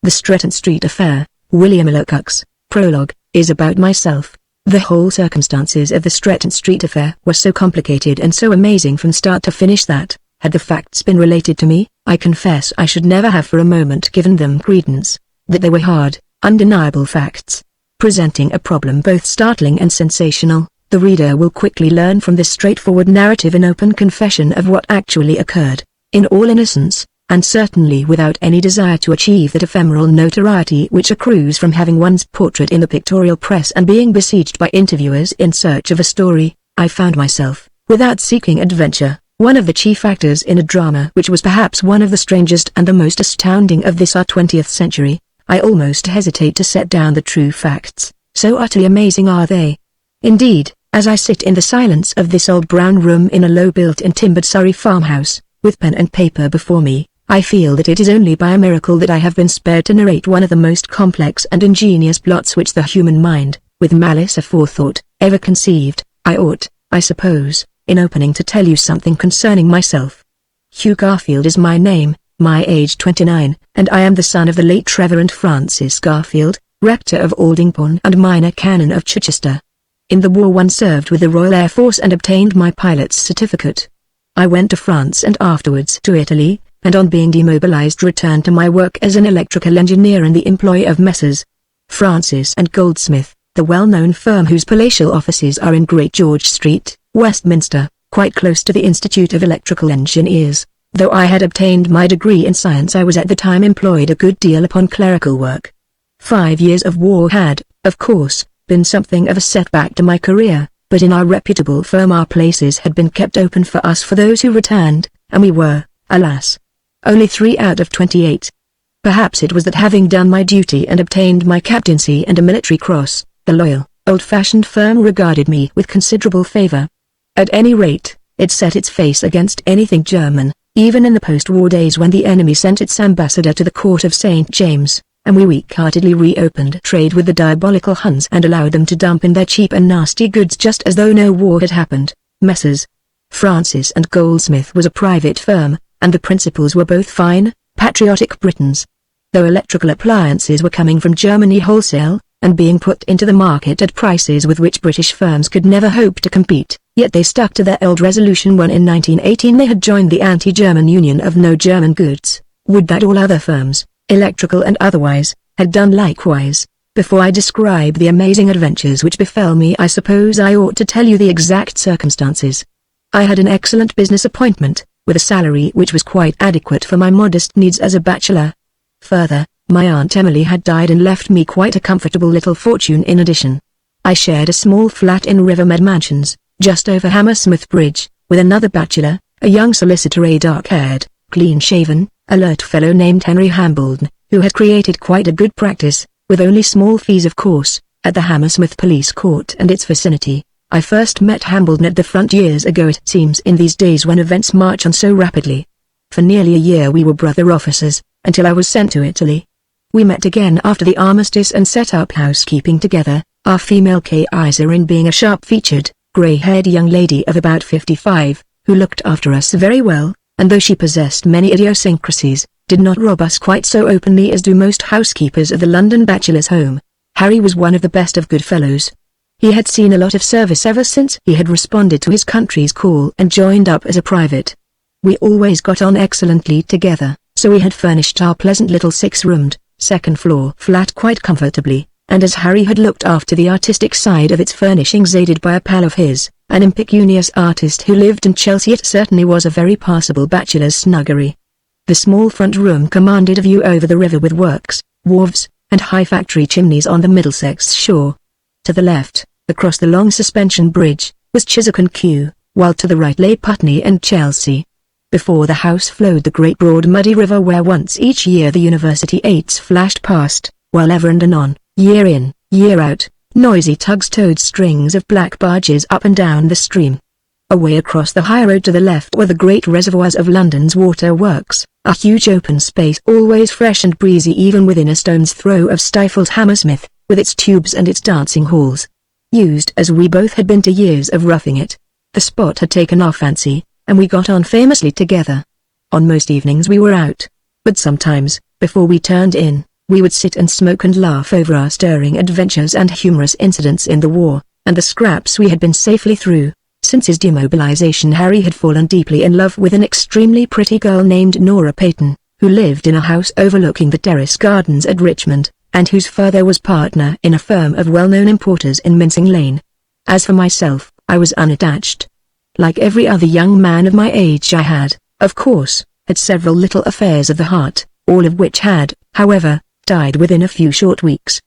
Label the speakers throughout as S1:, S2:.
S1: The Stretton Street Affair, William Ellicott. Prologue, is about myself. The whole circumstances of the Stretton Street Affair were so complicated and so amazing from start to finish that, had the facts been related to me, I confess I should never have for a moment given them credence. That they were hard, undeniable facts, presenting a problem both startling and sensational, the reader will quickly learn from this straightforward narrative and open confession of what actually occurred, in all innocence, and certainly without any desire to achieve that ephemeral notoriety which accrues from having one's portrait in the pictorial press and being besieged by interviewers in search of a story. I found myself, without seeking adventure, one of the chief actors in a drama which was perhaps one of the strangest and the most astounding of this our 20th century. I almost hesitate to set down the true facts, so utterly amazing are they. Indeed, as I sit in the silence of this old brown room in a low-built and timbered Surrey farmhouse, with pen and paper before me, I feel that it is only by a miracle that I have been spared to narrate one of the most complex and ingenious plots which the human mind, with malice aforethought, ever conceived. I ought, I suppose, in opening to tell you something concerning myself. Hugh Garfield is my name, my age 29, and I am the son of the late Reverend Francis Garfield, rector of Aldingbourne and minor canon of Chichester. In the war one served with the Royal Air Force and obtained my pilot's certificate. I went to France and afterwards to Italy, and on being demobilized returned to my work as an electrical engineer in the employ of Messrs. Francis and Goldsmith, the well-known firm whose palatial offices are in Great George Street, Westminster, quite close to the Institute of Electrical Engineers. Though I had obtained my degree in science, I was at the time employed a good deal upon clerical work. 5 years of war had, of course, been something of a setback to my career, but in our reputable firm our places had been kept open for us for those who returned, and we were, alas, only 3 out of 28. Perhaps it was that having done my duty and obtained my captaincy and a military cross, the loyal, old-fashioned firm regarded me with considerable favor. At any rate, it set its face against anything German, even in the post-war days when the enemy sent its ambassador to the court of St. James, and we weak-heartedly reopened trade with the diabolical Huns and allowed them to dump in their cheap and nasty goods just as though no war had happened. Messrs. Francis and Goldsmith was a private firm, and the principals were both fine, patriotic Britons. Though electrical appliances were coming from Germany wholesale, and being put into the market at prices with which British firms could never hope to compete, yet they stuck to their old resolution when in 1918 they had joined the anti-German Union of No German Goods. Would that all other firms, electrical and otherwise, had done likewise. Before I describe the amazing adventures which befell me, I suppose I ought to tell you the exact circumstances. I had an excellent business appointment, with a salary which was quite adequate for my modest needs as a bachelor. Further, my Aunt Emily had died and left me quite a comfortable little fortune in addition. I shared a small flat in Rivermead Mansions, just over Hammersmith Bridge, with another bachelor, a young solicitor, a dark-haired, clean-shaven, alert fellow named Henry Hambledon, who had created quite a good practice, with only small fees of course, at the Hammersmith Police Court and its vicinity. I first met Hambledon at the front years ago, it seems, in these days when events march on so rapidly. For nearly a year we were brother officers, until I was sent to Italy. We met again after the armistice and set up housekeeping together, our female Kaiserin being a sharp-featured, grey-haired young lady of about 55, who looked after us very well, and though she possessed many idiosyncrasies, did not rob us quite so openly as do most housekeepers of the London bachelor's home. Harry was one of the best of good fellows. He had seen a lot of service ever since he had responded to his country's call and joined up as a private. We always got on excellently together, so we had furnished our pleasant little 6-roomed, second-floor flat quite comfortably, and as Harry had looked after the artistic side of its furnishings aided by a pal of his, an impecunious artist who lived in Chelsea, it certainly was a very passable bachelor's snuggery. The small front room commanded a view over the river with works, wharves, and high factory chimneys on the Middlesex shore. To the left, across the long suspension bridge, was Chiswick and Queux, while to the right lay Putney and Chelsea. Before the house flowed the great broad muddy river where once each year the University 8s flashed past, while ever and anon, year in, year out, noisy tugs towed strings of black barges up and down the stream. Away across the high road to the left were the great reservoirs of London's water works, a huge open space always fresh and breezy even within a stone's throw of stifled Hammersmith, with its tubes and its dancing halls. Used as we both had been to years of roughing it, the spot had taken our fancy, and we got on famously together. On most evenings we were out, but sometimes, before we turned in, We would sit and smoke and laugh over our stirring adventures and humorous incidents in the war, and the scraps we had been safely through. Since his demobilization, Harry had fallen deeply in love with an extremely pretty girl named Nora Peyton, who lived in a house overlooking the terrace gardens at Richmond, and whose father was partner in a firm of well-known importers in Mincing Lane. As for myself, I was unattached. Like every other young man of my age, I had, of course, had several little affairs of the heart, all of which had, however, died within a few short weeks.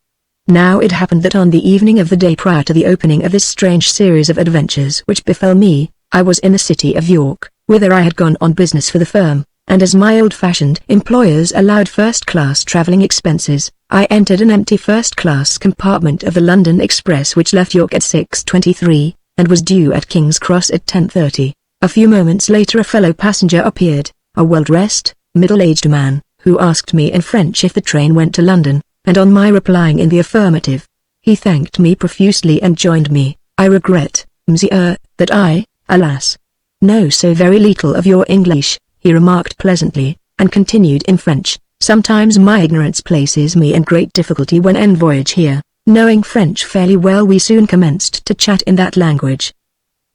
S1: Now it happened that on the evening of the day prior to the opening of this strange series of adventures which befell me, I was in the city of York, whither I had gone on business for the firm, and as my old-fashioned employers allowed first-class travelling expenses, I entered an empty first-class compartment of the London Express which left York at 6:23, and was due at King's Cross at 10:30. A few moments later a fellow passenger appeared, a well-dressed, middle-aged man, who asked me in French if the train went to London, and on my replying in the affirmative, he thanked me profusely and joined me. "I regret, monsieur, that I, alas, know so very little of your English," he remarked pleasantly, and continued in French, "Sometimes my ignorance places me in great difficulty when en voyage here." Knowing French fairly well, we soon commenced to chat in that language.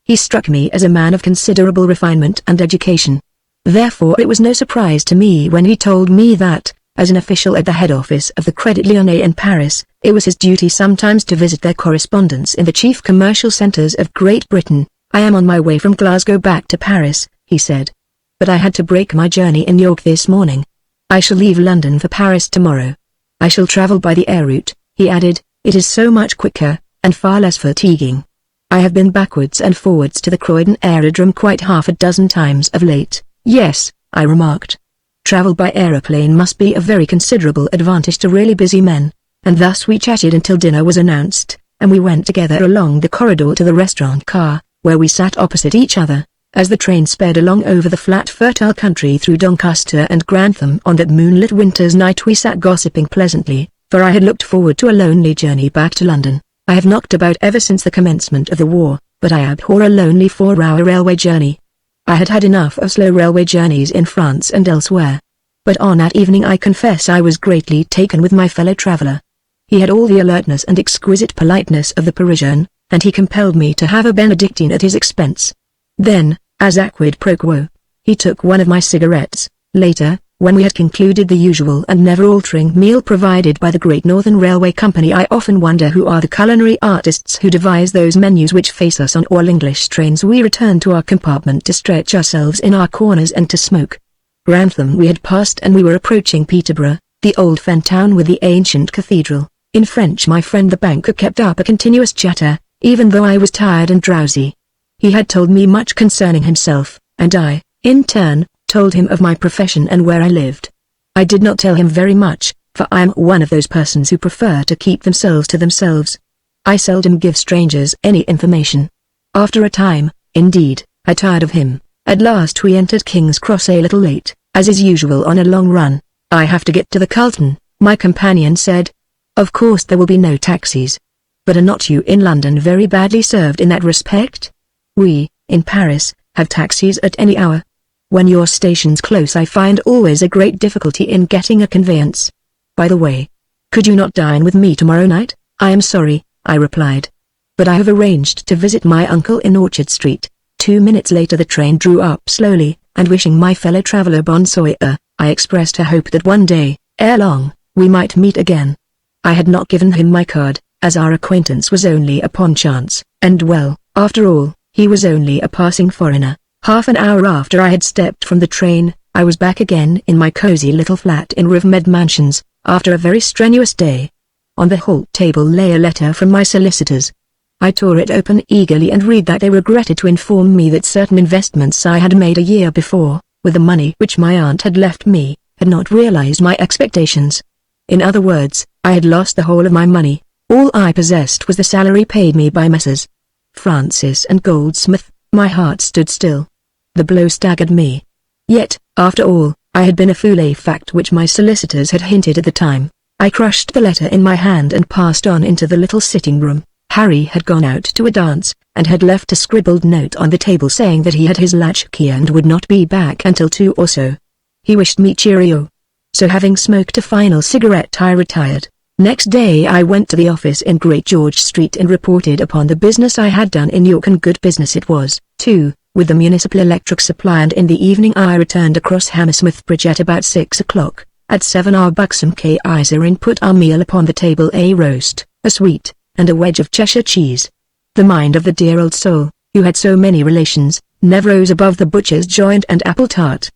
S1: He struck me as a man of considerable refinement and education. Therefore it was no surprise to me when he told me that, as an official at the head office of the Crédit Lyonnais in Paris, it was his duty sometimes to visit their correspondents in the chief commercial centres of Great Britain. "I am on my way from Glasgow back to Paris," he said. "But I had to break my journey in York this morning. I shall leave London for Paris tomorrow. I shall travel by the air route," he added. "It is so much quicker, and far less fatiguing. I have been backwards and forwards to the Croydon aerodrome quite half a dozen times of late." "Yes," I remarked. "Travel by aeroplane must be a very considerable advantage to really busy men," and thus we chatted until dinner was announced, and we went together along the corridor to the restaurant car, where we sat opposite each other. As the train sped along over the flat fertile country through Doncaster and Grantham on that moonlit winter's night, we sat gossiping pleasantly, for I had looked forward to a lonely journey back to London. I have knocked about ever since the commencement of the war, but I abhor a lonely 4-hour railway journey. I had had enough of slow railway journeys in France and elsewhere. But on that evening I confess I was greatly taken with my fellow traveller. He had all the alertness and exquisite politeness of the Parisian, and he compelled me to have a Benedictine at his expense. Then, as a quid pro quo, he took one of my cigarettes. Later, when we had concluded the usual and never-altering meal provided by the Great Northern Railway Company, I often wonder who are the culinary artists who devise those menus which face us on all English trains. We returned to our compartment to stretch ourselves in our corners and to smoke. Grantham we had passed and we were approaching Peterborough, the old fen town with the ancient cathedral. In French my friend the banker kept up a continuous chatter, even though I was tired and drowsy. He had told me much concerning himself, and I, in turn, told him of my profession and where I lived. I did not tell him very much, for I am one of those persons who prefer to keep themselves to themselves. I seldom give strangers any information. After a time, indeed, I tired of him. At last we entered King's Cross a little late, as is usual on a long run. "I have to get to the Carlton," my companion said. "Of course there will be no taxis. But are not you in London very badly served in that respect?" "We, in Paris, have taxis at any hour. When your station's close I find always a great difficulty in getting a conveyance. By the way, could you not dine with me tomorrow night?" "I am sorry," I replied. "But I have arranged to visit my uncle in Orchard Street." 2 minutes later the train drew up slowly, and wishing my fellow traveller bon soir, I expressed a hope that one day, ere long, we might meet again. I had not given him my card, as our acquaintance was only upon chance, and well, after all, he was only a passing foreigner. Half an hour after I had stepped from the train, I was back again in my cosy little flat in Rivermead Mansions, after a very strenuous day. On the hall table lay a letter from my solicitors. I tore it open eagerly and read that they regretted to inform me that certain investments I had made a year before, with the money which my aunt had left me, had not realized my expectations. In other words, I had lost the whole of my money. All I possessed was the salary paid me by Messrs. Francis and Goldsmith. My heart stood still. The blow staggered me. Yet, after all, I had been a fool, a fact which my solicitors had hinted at the time. I crushed the letter in my hand and passed on into the little sitting room. Harry had gone out to a dance, and had left a scribbled note on the table saying that he had his latchkey and would not be back until 2 or so. He wished me cheerio. so having smoked a final cigarette I retired. Next day I went to the office in Great George Street and reported upon the business I had done in York, and good business it was, too, with the municipal electric supply, and in the evening I returned across Hammersmith Bridge at about 6 o'clock. At 7 our buxom Kaiser in put our meal upon the table, a roast, a sweet, and a wedge of Cheshire cheese. The mind of the dear old soul, who had so many relations, never rose above the butcher's joint and apple tart.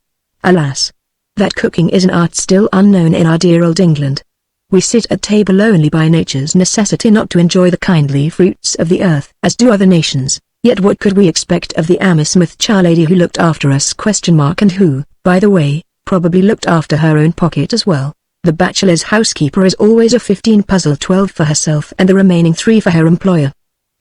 S1: Alas! that cooking is an art still unknown in our dear old England. We sit at table only by nature's necessity not to enjoy the kindly fruits of the earth as do other nations, yet what could we expect of the Hammersmith charlady who looked after us ? And who, by the way, probably looked after her own pocket as well. The bachelor's housekeeper is always a 15 puzzle 12 for herself and the remaining 3 for her employer.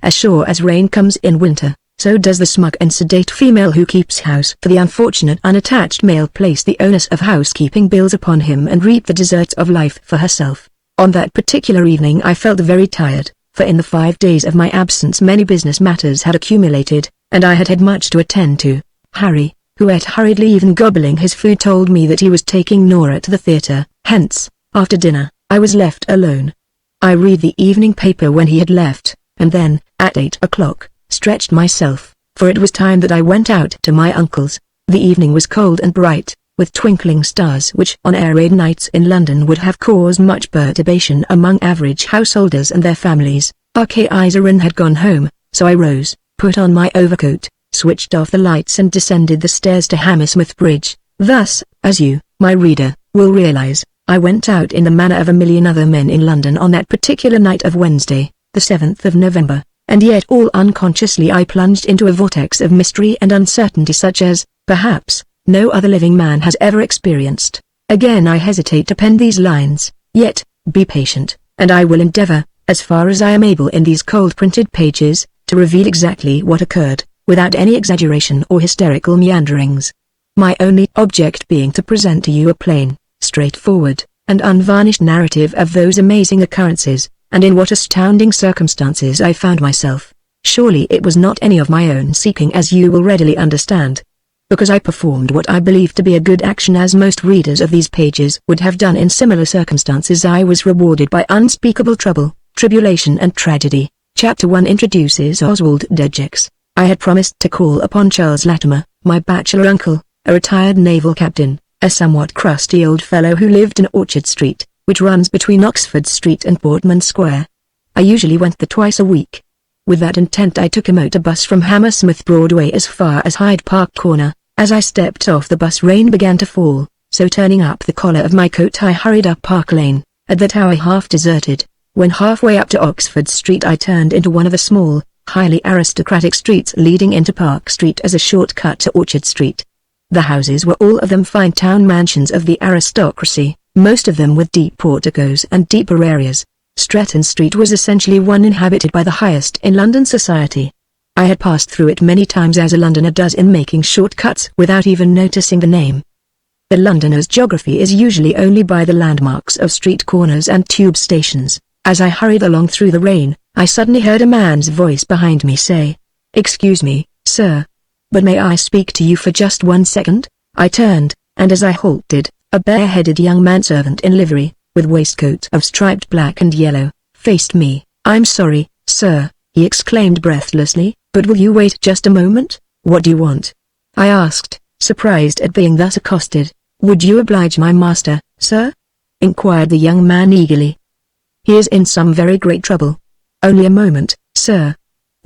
S1: As sure as rain comes in winter, so does the smug and sedate female who keeps house for the unfortunate unattached male place the onus of housekeeping bills upon him and reap the deserts of life for herself. On that particular evening I felt very tired, for in the 5 days of my absence many business matters had accumulated, and I had had much to attend to. Harry, who ate hurriedly even gobbling his food, told me that he was taking Nora to the theatre. Hence, after dinner, I was left alone. I read the evening paper when he had left, and then, at 8 o'clock, stretched myself, for it was time that I went out to my uncle's. The evening was cold and bright, with twinkling stars which on air raid nights in London would have caused much perturbation among average householders and their families. Our Kaiserin had gone home, so I rose, put on my overcoat, switched off the lights and descended the stairs to Hammersmith Bridge. Thus, as you, my reader, will realize, I went out in the manner of a million other men in London on that particular night of Wednesday, the 7th of November, and yet all unconsciously I plunged into a vortex of mystery and uncertainty such as, perhaps, no other living man has ever experienced. Again I hesitate to pen these lines, yet, be patient, and I will endeavor, as far as I am able in these cold printed pages, to reveal exactly what occurred, without any exaggeration or hysterical meanderings. My only object being to present to you a plain, straightforward, and unvarnished narrative of those amazing occurrences, and in what astounding circumstances I found myself. Surely it was not any of my own seeking, as you will readily understand. Because I performed what I believe to be a good action, as most readers of these pages would have done in similar circumstances, I was rewarded by unspeakable trouble, tribulation and tragedy. Chapter 1 introduces Oswald Dejecks. I had promised to call upon Charles Latimer, my bachelor uncle, a retired naval captain, a somewhat crusty old fellow who lived in Orchard Street, which runs between Oxford Street and Portman Square. I usually went there twice a week. With that intent I took a motor bus from Hammersmith Broadway as far as Hyde Park Corner. As I stepped off the bus rain began to fall, so turning up the collar of my coat I hurried up Park Lane. At that hour half deserted. When halfway up to Oxford Street I turned into one of the small, highly aristocratic streets leading into Park Street as a shortcut to Orchard Street. The houses were all of them fine town mansions of the aristocracy, most of them with deep porticos and deeper areas. Stretton Street was essentially one inhabited by the highest in London society. I had passed through it many times, as a Londoner does in making shortcuts without even noticing the name. The Londoner's geography is usually only by the landmarks of street corners and tube stations. As I hurried along through the rain, I suddenly heard a man's voice behind me say, "Excuse me, sir, but may I speak to you for just 1 second?" I turned, and as I halted, a bare-headed young manservant in livery, with waistcoat of striped black and yellow, faced me. "I'm sorry, sir," he exclaimed breathlessly, "but will you wait just a moment?" "What do you want?" I asked, surprised at being thus accosted. "Would you oblige my master, sir?" inquired the young man eagerly. "He is in some very great trouble." "Only a moment, sir.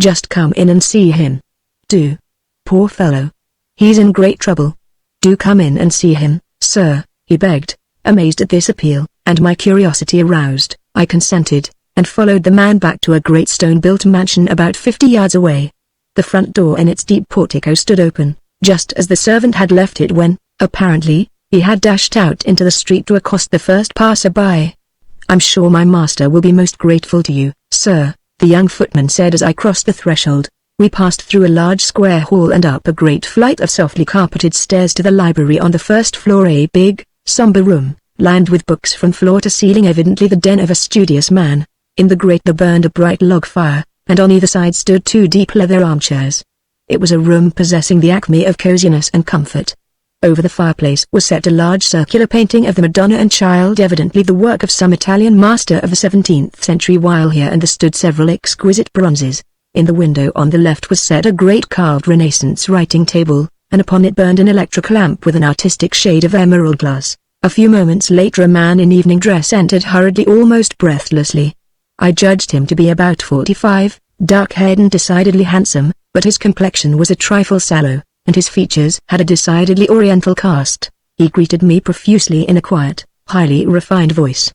S1: Just come in and see him. Do. Poor fellow. He's in great trouble. Do come in and see him, sir," he begged. Amazed at this appeal, and my curiosity aroused, I consented, and followed the man back to a great stone-built mansion about 50 yards away. The front door in its deep portico stood open, just as the servant had left it when, apparently, he had dashed out into the street to accost the first passer-by. "I'm sure my master will be most grateful to you, sir," the young footman said as I crossed the threshold. We passed through a large square hall and up a great flight of softly carpeted stairs to the library on the first floor, a big, somber room, lined with books from floor to ceiling, evidently the den of a studious man. In the grate there burned a bright log fire, and on either side stood 2 deep leather armchairs. It was a room possessing the acme of coziness and comfort. Over the fireplace was set a large circular painting of the Madonna and Child, evidently the work of some Italian master of the 17th century, while here and there stood several exquisite bronzes. In the window on the left was set a great carved Renaissance writing table, and upon it burned an electric lamp with an artistic shade of emerald glass. A few moments later a man in evening dress entered hurriedly, almost breathlessly. I judged him to be about 45, dark-haired and decidedly handsome, but his complexion was a trifle sallow, and his features had a decidedly oriental cast. He greeted me profusely in a quiet, highly refined voice.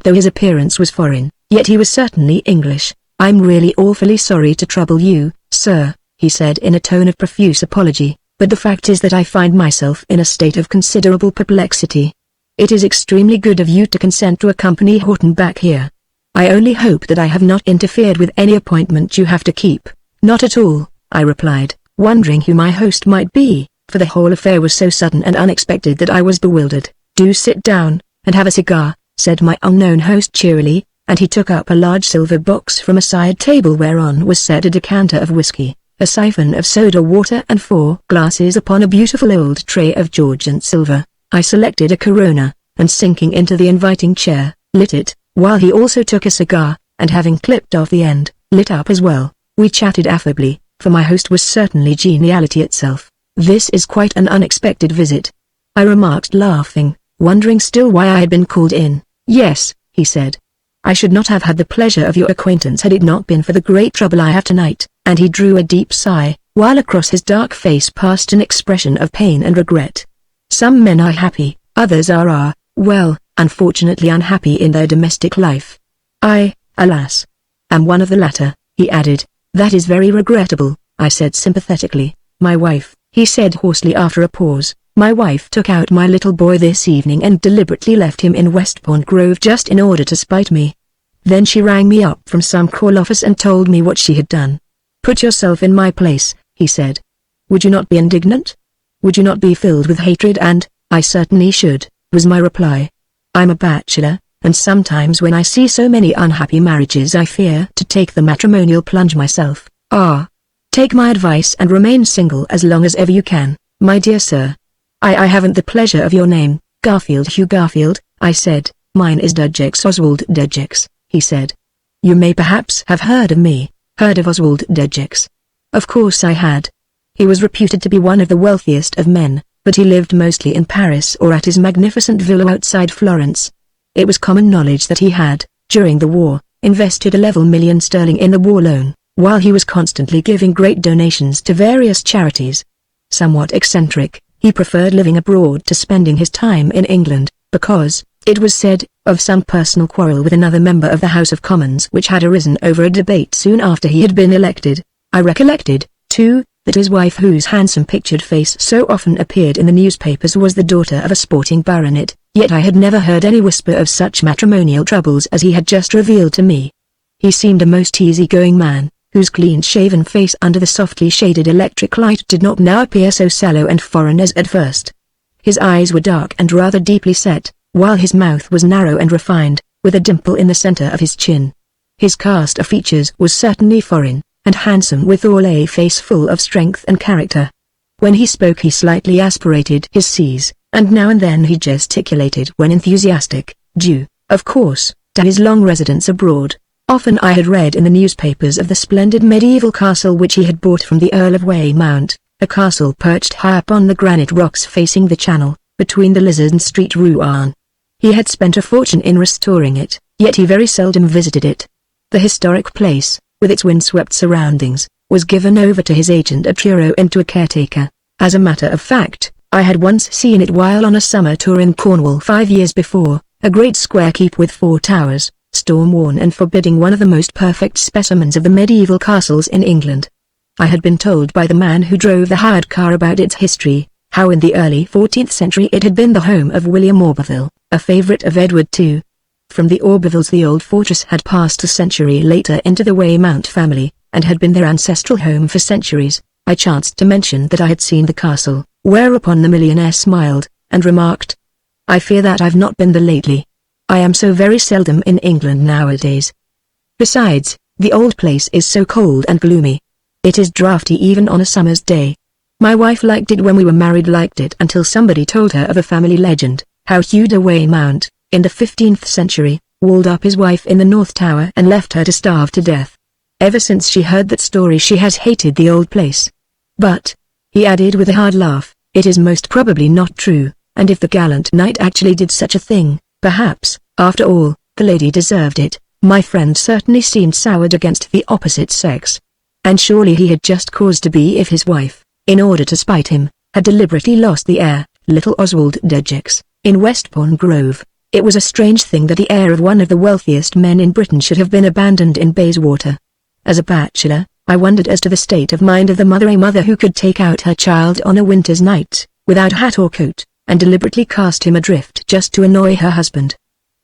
S1: Though his appearance was foreign, yet he was certainly English. "I'm really awfully sorry to trouble you, sir," he said in a tone of profuse apology, "but the fact is that I find myself in a state of considerable perplexity. It is extremely good of you to consent to accompany Horton back here. I only hope that I have not interfered with any appointment you have to keep." "Not at all," I replied, wondering who my host might be, for the whole affair was so sudden and unexpected that I was bewildered. "Do sit down, and have a cigar," said my unknown host cheerily, and he took up a large silver box from a side table whereon was set a decanter of whiskey, a siphon of soda water and 4 glasses upon a beautiful old tray of Georgian silver. I selected a Corona, and sinking into the inviting chair, lit it, while he also took a cigar, and having clipped off the end, lit up as well. We chatted affably, for my host was certainly geniality itself. "This is quite an unexpected visit," I remarked, laughing, wondering still why I had been called in. "Yes," he said. "I should not have had the pleasure of your acquaintance had it not been for the great trouble I have tonight," and he drew a deep sigh, while across his dark face passed an expression of pain and regret. "Some men are happy, others are, well, unfortunately unhappy in their domestic life. I, alas, am one of the latter," he added. "That is very regrettable," I said sympathetically. "My wife," he said hoarsely after a pause, "my wife took out my little boy this evening and deliberately left him in Westbourne Grove just in order to spite me. Then she rang me up from some call office and told me what she had done. Put yourself in my place," he said. "Would you not be indignant? Would you not be filled with hatred?" "And I certainly should," was my reply. "I'm a bachelor, and sometimes when I see so many unhappy marriages I fear to take the matrimonial plunge myself. Take my advice and remain single as long as ever you can, my dear sir." I haven't the pleasure of your name." "Garfield, Hugh Garfield," I said. "Mine is Dudgex, Oswald Dudgex," he said. "You may perhaps have heard of me." "Heard of Oswald Dudgex?" Of course I had. He was reputed to be one of the wealthiest of men, but he lived mostly in Paris or at his magnificent villa outside Florence. It was common knowledge that he had, during the war, invested £11 million in the war loan, while he was constantly giving great donations to various charities. Somewhat eccentric, he preferred living abroad to spending his time in England, because, it was said, of some personal quarrel with another member of the House of Commons which had arisen over a debate soon after he had been elected. I recollected, too, that his wife, whose handsome pictured face so often appeared in the newspapers, was the daughter of a sporting baronet, yet I had never heard any whisper of such matrimonial troubles as he had just revealed to me. He seemed a most easy-going man, whose clean-shaven face under the softly shaded electric light did not now appear so sallow and foreign as at first. His eyes were dark and rather deeply set, while his mouth was narrow and refined, with a dimple in the center of his chin. His cast of features was certainly foreign, and handsome withal, a face full of strength and character. When he spoke he slightly aspirated his C's, and now and then he gesticulated when enthusiastic, due, of course, to his long residence abroad. Often I had read in the newspapers of the splendid medieval castle which he had bought from the Earl of Weymount, a castle perched high up on the granite rocks facing the Channel, between the Lizard and Street Rouen. He had spent a fortune in restoring it, yet he very seldom visited it. The historic place, with its windswept surroundings, was given over to his agent at Truro and to a caretaker. As a matter of fact, I had once seen it while on a summer tour in Cornwall 5 years before, a great square keep with 4 towers, storm-worn and forbidding, one of the most perfect specimens of the medieval castles in England. I had been told by the man who drove the hired car about its history, how in the early 14th century it had been the home of William Auberville, a favorite of Edward II. From the Aubervilles the old fortress had passed a century later into the Weymount family, and had been their ancestral home for centuries. I chanced to mention that I had seen the castle, whereupon the millionaire smiled, and remarked, "I fear that I've not been there lately. I am so very seldom in England nowadays. Besides, the old place is so cold and gloomy. It is draughty even on a summer's day." My wife liked it when we were married, liked it until somebody told her of a family legend, how Hugh de Weymount, in the 15th century, walled up his wife in the North Tower and left her to starve to death. Ever since she heard that story she has hated the old place. But, he added with a hard laugh, it is most probably not true, and if the gallant knight actually did such a thing, perhaps, after all, the lady deserved it. My friend certainly seemed soured against the opposite sex. And surely he had just cause to be if his wife, in order to spite him, had deliberately lost the heir, little Oswald Dejecks, in Westbourne Grove. It was a strange thing that the heir of one of the wealthiest men in Britain should have been abandoned in Bayswater. As a bachelor, I wondered as to the state of mind of a mother who could take out her child on a winter's night, without hat or coat, and deliberately cast him adrift just to annoy her husband.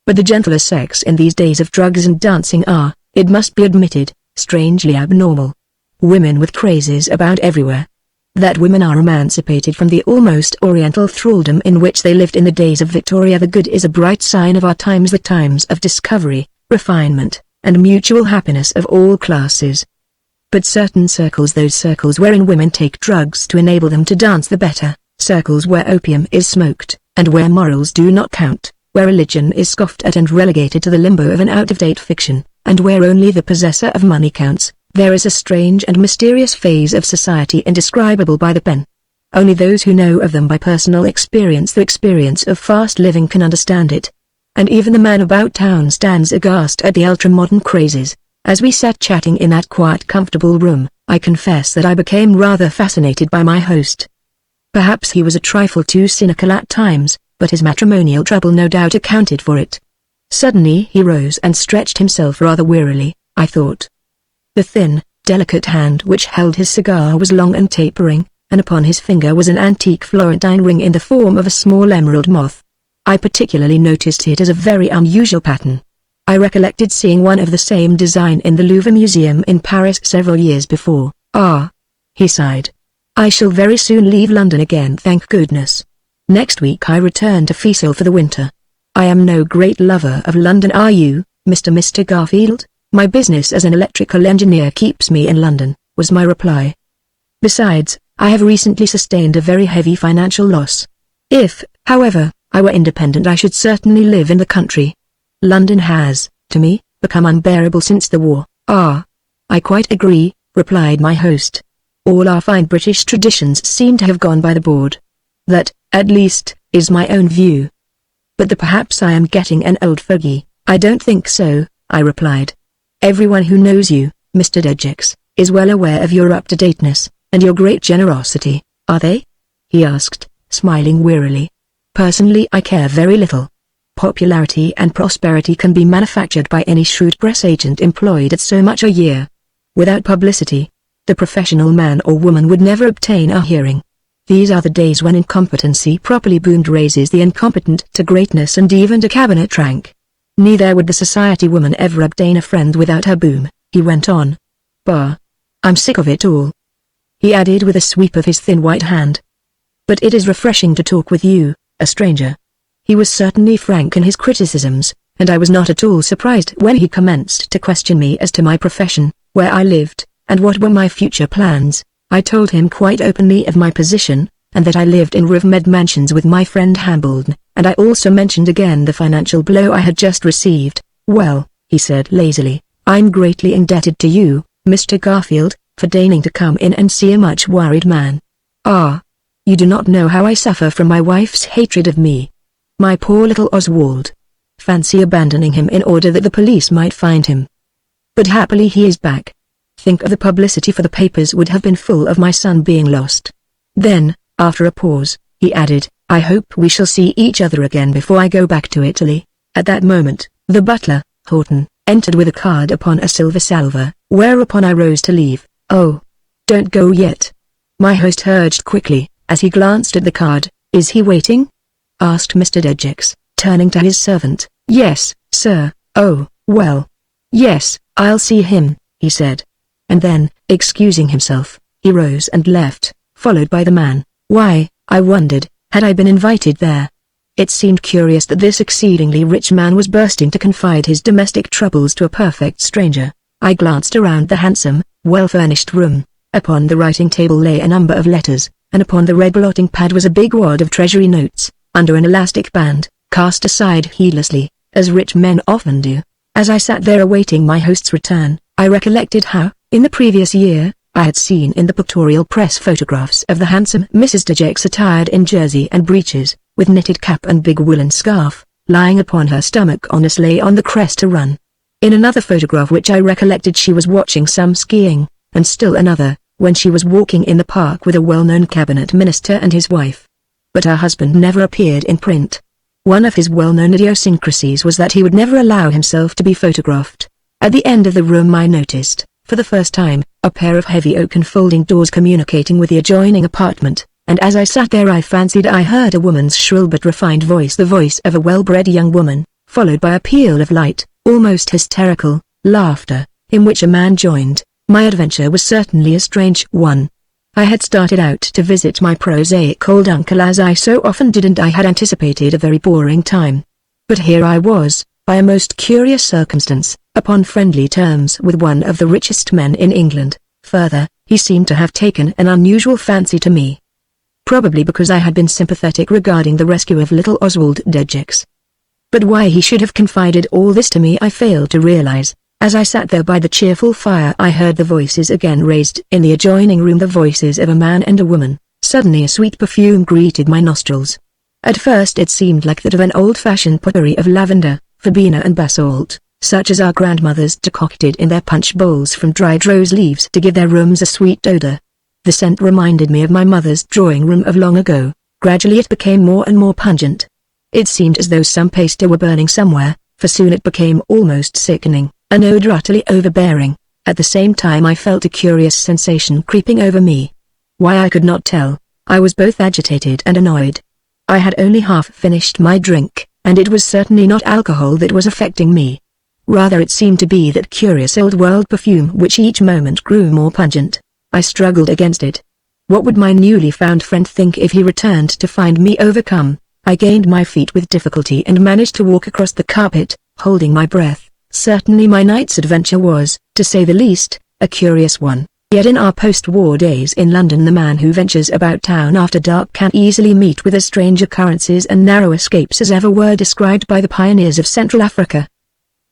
S1: But the gentler sex in these days of drugs and dancing are, it must be admitted, strangely abnormal. Women with crazes about everywhere. That women are emancipated from the almost oriental thraldom in which they lived in the days of Victoria the Good is a bright sign of our times, the times of discovery, refinement, and mutual happiness of all classes. But certain circles, those circles wherein women take drugs to enable them to dance the better, circles where opium is smoked, and where morals do not count, where religion is scoffed at and relegated to the limbo of an out-of-date fiction, and where only the possessor of money counts, there is a strange and mysterious phase of society indescribable by the pen. Only those who know of them by personal experience, the experience of fast living, can understand it. And even the man about town stands aghast at the ultra-modern crazes. As we sat chatting in that quiet, comfortable room, I confess that I became rather fascinated by my host. Perhaps he was a trifle too cynical at times, but his matrimonial trouble no doubt accounted for it. Suddenly he rose and stretched himself rather wearily, I thought. The thin, delicate hand which held his cigar was long and tapering, and upon his finger was an antique Florentine ring in the form of a small emerald moth. I particularly noticed it as a very unusual pattern. I recollected seeing one of the same design in the Louvre Museum in Paris several years before. Ah, he sighed. I shall very soon leave London again, thank goodness. Next week I return to Feasel for the winter. I am no great lover of London, are you, Mr. Garfield? My business as an electrical engineer keeps me in London, was my reply. Besides, I have recently sustained a very heavy financial loss. If, however, I were independent I should certainly live in the country. London has, to me, become unbearable since the war. Ah, I quite agree, replied my host. All our fine British traditions seem to have gone by the board. That, at least, is my own view. But perhaps I am getting an old fogey. I don't think so, I replied. Everyone who knows you, Mr. Dejecks, is well aware of your up-to-dateness, and your great generosity, are they? He asked, smiling wearily. Personally I care very little. Popularity and prosperity can be manufactured by any shrewd press agent employed at so much a year. Without publicity, the professional man or woman would never obtain a hearing. These are the days when incompetency properly boomed raises the incompetent to greatness and even to cabinet rank. Neither would the society woman ever obtain a friend without her boom, he went on. Bah! I'm sick of it all. He added with a sweep of his thin white hand. But it is refreshing to talk with you, a stranger. He was certainly frank in his criticisms, and I was not at all surprised when he commenced to question me as to my profession, where I lived, and what were my future plans. I told him quite openly of my position, and that I lived in Rivermead Mansions with my friend Hambledon, and I also mentioned again the financial blow I had just received. Well, he said lazily, I'm greatly indebted to you, Mr. Garfield, for deigning to come in and see a much worried man. Ah! You do not know how I suffer from my wife's hatred of me. My poor little Oswald. Fancy abandoning him in order that the police might find him. But happily he is back. Think of the publicity, for the papers would have been full of my son being lost. Then, after a pause, he added, I hope we shall see each other again before I go back to Italy. At that moment, the butler, Horton, entered with a card upon a silver salver, whereupon I rose to leave. Oh! Don't go yet. My host urged quickly, as he glanced at the card. Is he waiting? Asked Mr. Dejecks, turning to his servant. Yes, sir. Oh, well. Yes, I'll see him, he said. And then, excusing himself, he rose and left, followed by the man. Why, I wondered, had I been invited there? It seemed curious that this exceedingly rich man was bursting to confide his domestic troubles to a perfect stranger. I glanced around the handsome, well-furnished room. Upon the writing table lay a number of letters, and upon the red blotting pad was a big wad of treasury notes, under an elastic band, cast aside heedlessly, as rich men often do. As I sat there awaiting my host's return, I recollected how, in the previous year, I had seen in the pictorial press photographs of the handsome Mrs. Dejecks attired in jersey and breeches, with knitted cap and big woolen scarf, lying upon her stomach on a sleigh on the Cresta run. In another photograph which I recollected she was watching some skiing, and still another, when she was walking in the park with a well-known cabinet minister and his wife. But her husband never appeared in print. One of his well-known idiosyncrasies was that he would never allow himself to be photographed. At the end of the room I noticed, for the first time, a pair of heavy oaken folding doors communicating with the adjoining apartment, and as I sat there I fancied I heard a woman's shrill but refined voice, the voice of a well-bred young woman, followed by a peal of light, almost hysterical, laughter, in which a man joined. My adventure was certainly a strange one. I had started out to visit my prosaic old uncle as I so often did, and I had anticipated a very boring time. But here I was, by a most curious circumstance, upon friendly terms with one of the richest men in England. Further, he seemed to have taken an unusual fancy to me. Probably because I had been sympathetic regarding the rescue of little Oswald Dejecks. But why he should have confided all this to me I failed to realize. As I sat there by the cheerful fire I heard the voices again raised in the adjoining room, the voices of a man and a woman. Suddenly a sweet perfume greeted my nostrils. At first it seemed like that of an old-fashioned potpourri of lavender, verbena and basalt, such as our grandmothers decocted in their punch bowls from dried rose leaves to give their rooms a sweet odor. The scent reminded me of my mother's drawing room of long ago. Gradually it became more and more pungent. It seemed as though some paste were burning somewhere, for soon it became almost sickening. An odor utterly overbearing. At the same time I felt a curious sensation creeping over me. Why I could not tell. I was both agitated and annoyed. I had only half finished my drink, and it was certainly not alcohol that was affecting me. Rather it seemed to be that curious old-world perfume which each moment grew more pungent. I struggled against it. What would my newly found friend think if he returned to find me overcome? I gained my feet with difficulty and managed to walk across the carpet, holding my breath. Certainly my night's adventure was, to say the least, a curious one. Yet in our post-war days in London the man who ventures about town after dark can easily meet with as strange occurrences and narrow escapes as ever were described by the pioneers of Central Africa.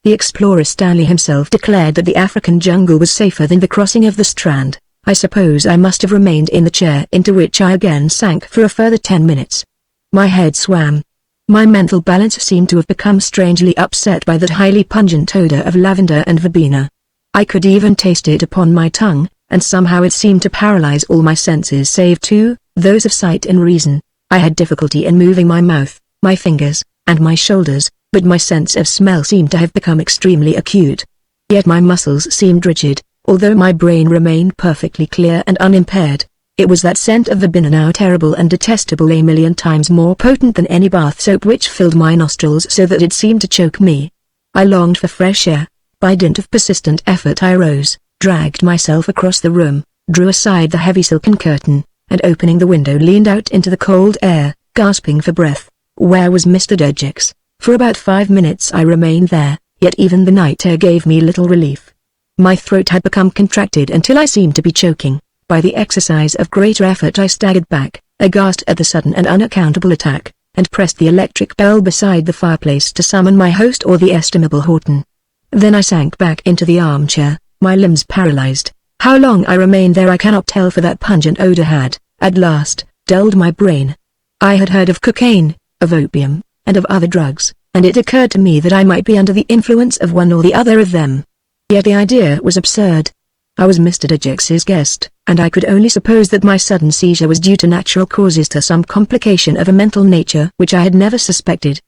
S1: The explorer Stanley himself declared that the African jungle was safer than the crossing of the Strand. I suppose I must have remained in the chair into which I again sank for a further 10 minutes. My head swam. My mental balance seemed to have become strangely upset by that highly pungent odor of lavender and verbena. I could even taste it upon my tongue, and somehow it seemed to paralyze all my senses save two, those of sight and reason. I had difficulty in moving my mouth, my fingers, and my shoulders, but my sense of smell seemed to have become extremely acute. Yet my muscles seemed rigid, although my brain remained perfectly clear and unimpaired. It was that scent of verbena, now terrible and detestable, a million times more potent than any bath soap, which filled my nostrils so that it seemed to choke me. I longed for fresh air. By dint of persistent effort I rose, dragged myself across the room, drew aside the heavy silken curtain, and opening the window leaned out into the cold air, gasping for breath. Where was Mr. Dejecks? For about 5 minutes I remained there, yet even the night air gave me little relief. My throat had become contracted until I seemed to be choking. By the exercise of greater effort I staggered back, aghast at the sudden and unaccountable attack, and pressed the electric bell beside the fireplace to summon my host or the estimable Horton. Then I sank back into the armchair, my limbs paralyzed. How long I remained there I cannot tell, for that pungent odor had, at last, dulled my brain. I had heard of cocaine, of opium, and of other drugs, and it occurred to me that I might be under the influence of one or the other of them. Yet the idea was absurd. I was Mr. Dejecks's guest, and I could only suppose that my sudden seizure was due to natural causes, to some complication of a mental nature which I had never suspected.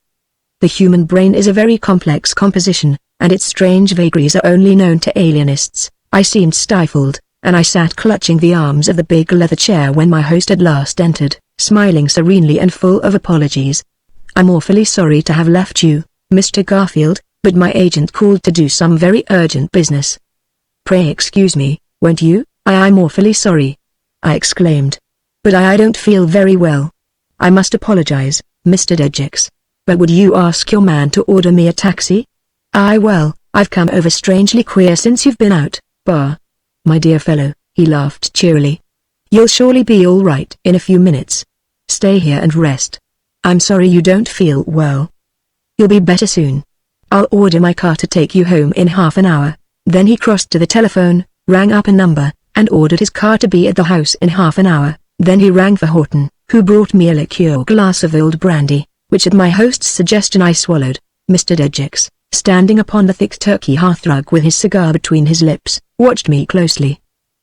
S1: The human brain is a very complex composition, and its strange vagaries are only known to alienists. I seemed stifled, and I sat clutching the arms of the big leather chair when my host at last entered, smiling serenely and full of apologies. "I'm awfully sorry to have left you, Mr. Garfield, but my agent called to do some very urgent business." "Pray excuse me, won't you?" I'm awfully sorry," I exclaimed. "But I don't feel very well. I must apologize, Mr. Dejecks. But would you ask your man to order me a taxi?" Well, I've come over strangely queer since you've been out, my dear fellow," he laughed cheerily. You'll surely be all right in a few minutes. Stay here and rest. I'm sorry you don't feel well. You'll be better soon. I'll order my car to take you home in half an hour." Then he crossed to the telephone, rang up a number, and ordered his car to be at the house in half an hour. Then he rang for Horton, who brought me a liqueur glass of old brandy, which at my host's suggestion I swallowed. Mr. Dejecks, standing upon the thick turkey hearthrug with his cigar between his lips, watched me closely.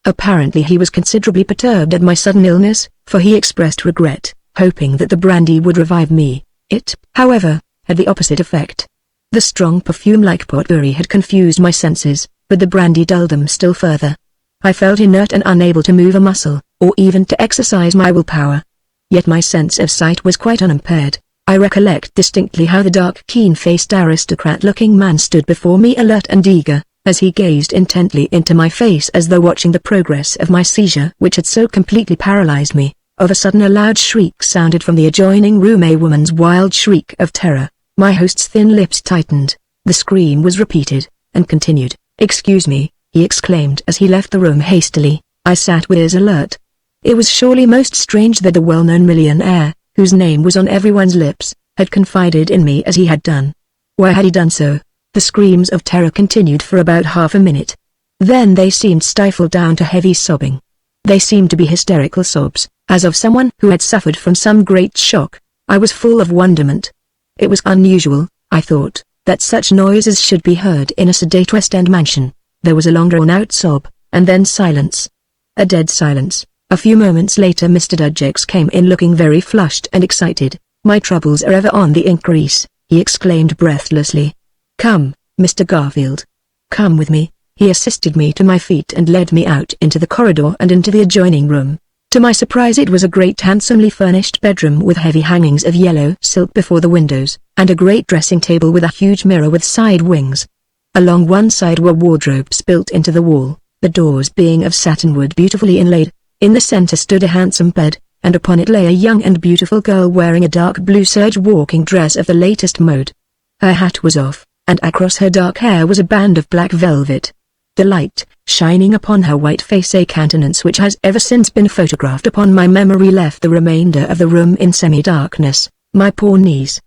S1: Apparently he was considerably perturbed at my sudden illness, for he expressed regret, hoping that the brandy would revive me. It, however, had the opposite effect. The strong perfume-like potpourri had confused my senses, but the brandy dulled them still further. I felt inert and unable to move a muscle, or even to exercise my willpower. Yet my sense of sight was quite unimpaired. I recollect distinctly how the dark, keen-faced aristocrat-looking man stood before me alert and eager, as he gazed intently into my face as though watching the progress of my seizure which had so completely paralyzed me. Of a sudden a loud shriek sounded from the adjoining room, a woman's wild shriek of terror. My host's thin lips tightened. The scream was repeated, and continued. "Excuse me," he exclaimed as he left the room hastily. I sat with ears alert. It was surely most strange that the well-known millionaire, whose name was on everyone's lips, had confided in me as he had done. Why had he done so? The screams of terror continued for about half a minute. Then they seemed stifled down to heavy sobbing. They seemed to be hysterical sobs, as of someone who had suffered from some great shock. I was full of wonderment. It was unusual, I thought, that such noises should be heard in a sedate West End mansion. There was a long drawn-out sob, and then silence. A dead silence. A few moments later Mr. Dejecks came in looking very flushed and excited. "My troubles are ever on the increase," he exclaimed breathlessly. "Come, Mr. Garfield. Come with me." He assisted me to my feet and led me out into the corridor and into the adjoining room. To my surprise it was a great handsomely furnished bedroom with heavy hangings of yellow silk before the windows, and a great dressing table with a huge mirror with side wings. Along one side were wardrobes built into the wall, the doors being of satinwood beautifully inlaid. In the center stood a handsome bed, and upon it lay a young and beautiful girl wearing a dark blue serge walking dress of the latest mode. Her hat was off, and across her dark hair was a band of black velvet. The light, shining upon her white face, a countenance which has ever since been photographed upon my memory, left the remainder of the room in semi-darkness. "My poor niece,"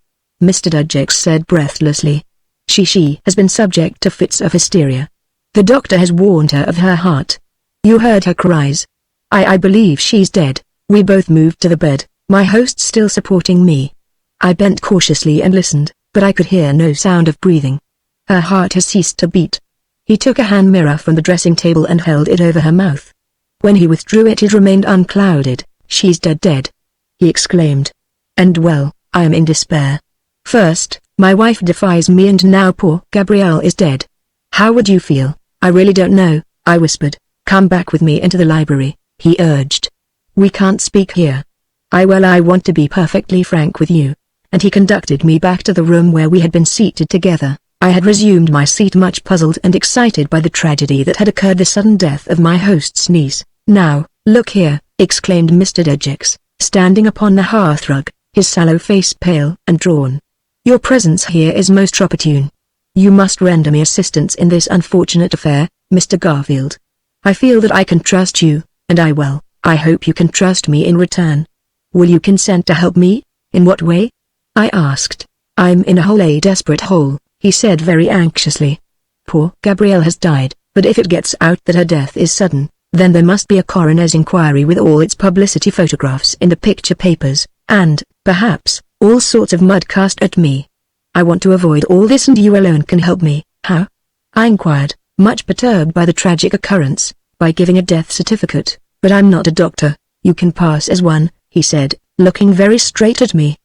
S1: Mr. Dejecks said breathlessly. She has been subject to fits of hysteria. The doctor has warned her of her heart. You heard her cries. I believe she's dead." We both moved to the bed, my host still supporting me. I bent cautiously and listened, but I could hear no sound of breathing. "Her heart has ceased to beat." He took a hand mirror from the dressing table and held it over her mouth. When he withdrew it, it remained unclouded. "She's dead," he exclaimed. "And well, I am in despair. First, my wife defies me, and now poor Gabrielle is dead. How would you feel?" "I really don't know," I whispered. "Come back with me into the library," he urged. "We can't speak here." I want to be perfectly frank with you." And he conducted me back to the room where we had been seated together. I had resumed my seat, much puzzled and excited by the tragedy that had occurred, the sudden death of my host's niece. "Now, look here," exclaimed Mr. Dejecks, standing upon the hearthrug, his sallow face pale and drawn. "Your presence here is most opportune. You must render me assistance in this unfortunate affair, Mr. Garfield. I feel that I can trust you, and I hope you can trust me in return. Will you consent to help me?" "In what way?" I asked. "I'm in a desperate hole," he said very anxiously. "Poor Gabrielle has died, but if it gets out that her death is sudden, then there must be a coroner's inquiry with all its publicity photographs in the picture papers, and, perhaps, all sorts of mud cast at me. I want to avoid all this, and you alone can help me." "How?" I inquired, much perturbed by the tragic occurrence. "By giving a death certificate, but I'm not a doctor." "You can pass as one," he said, looking very straight at me.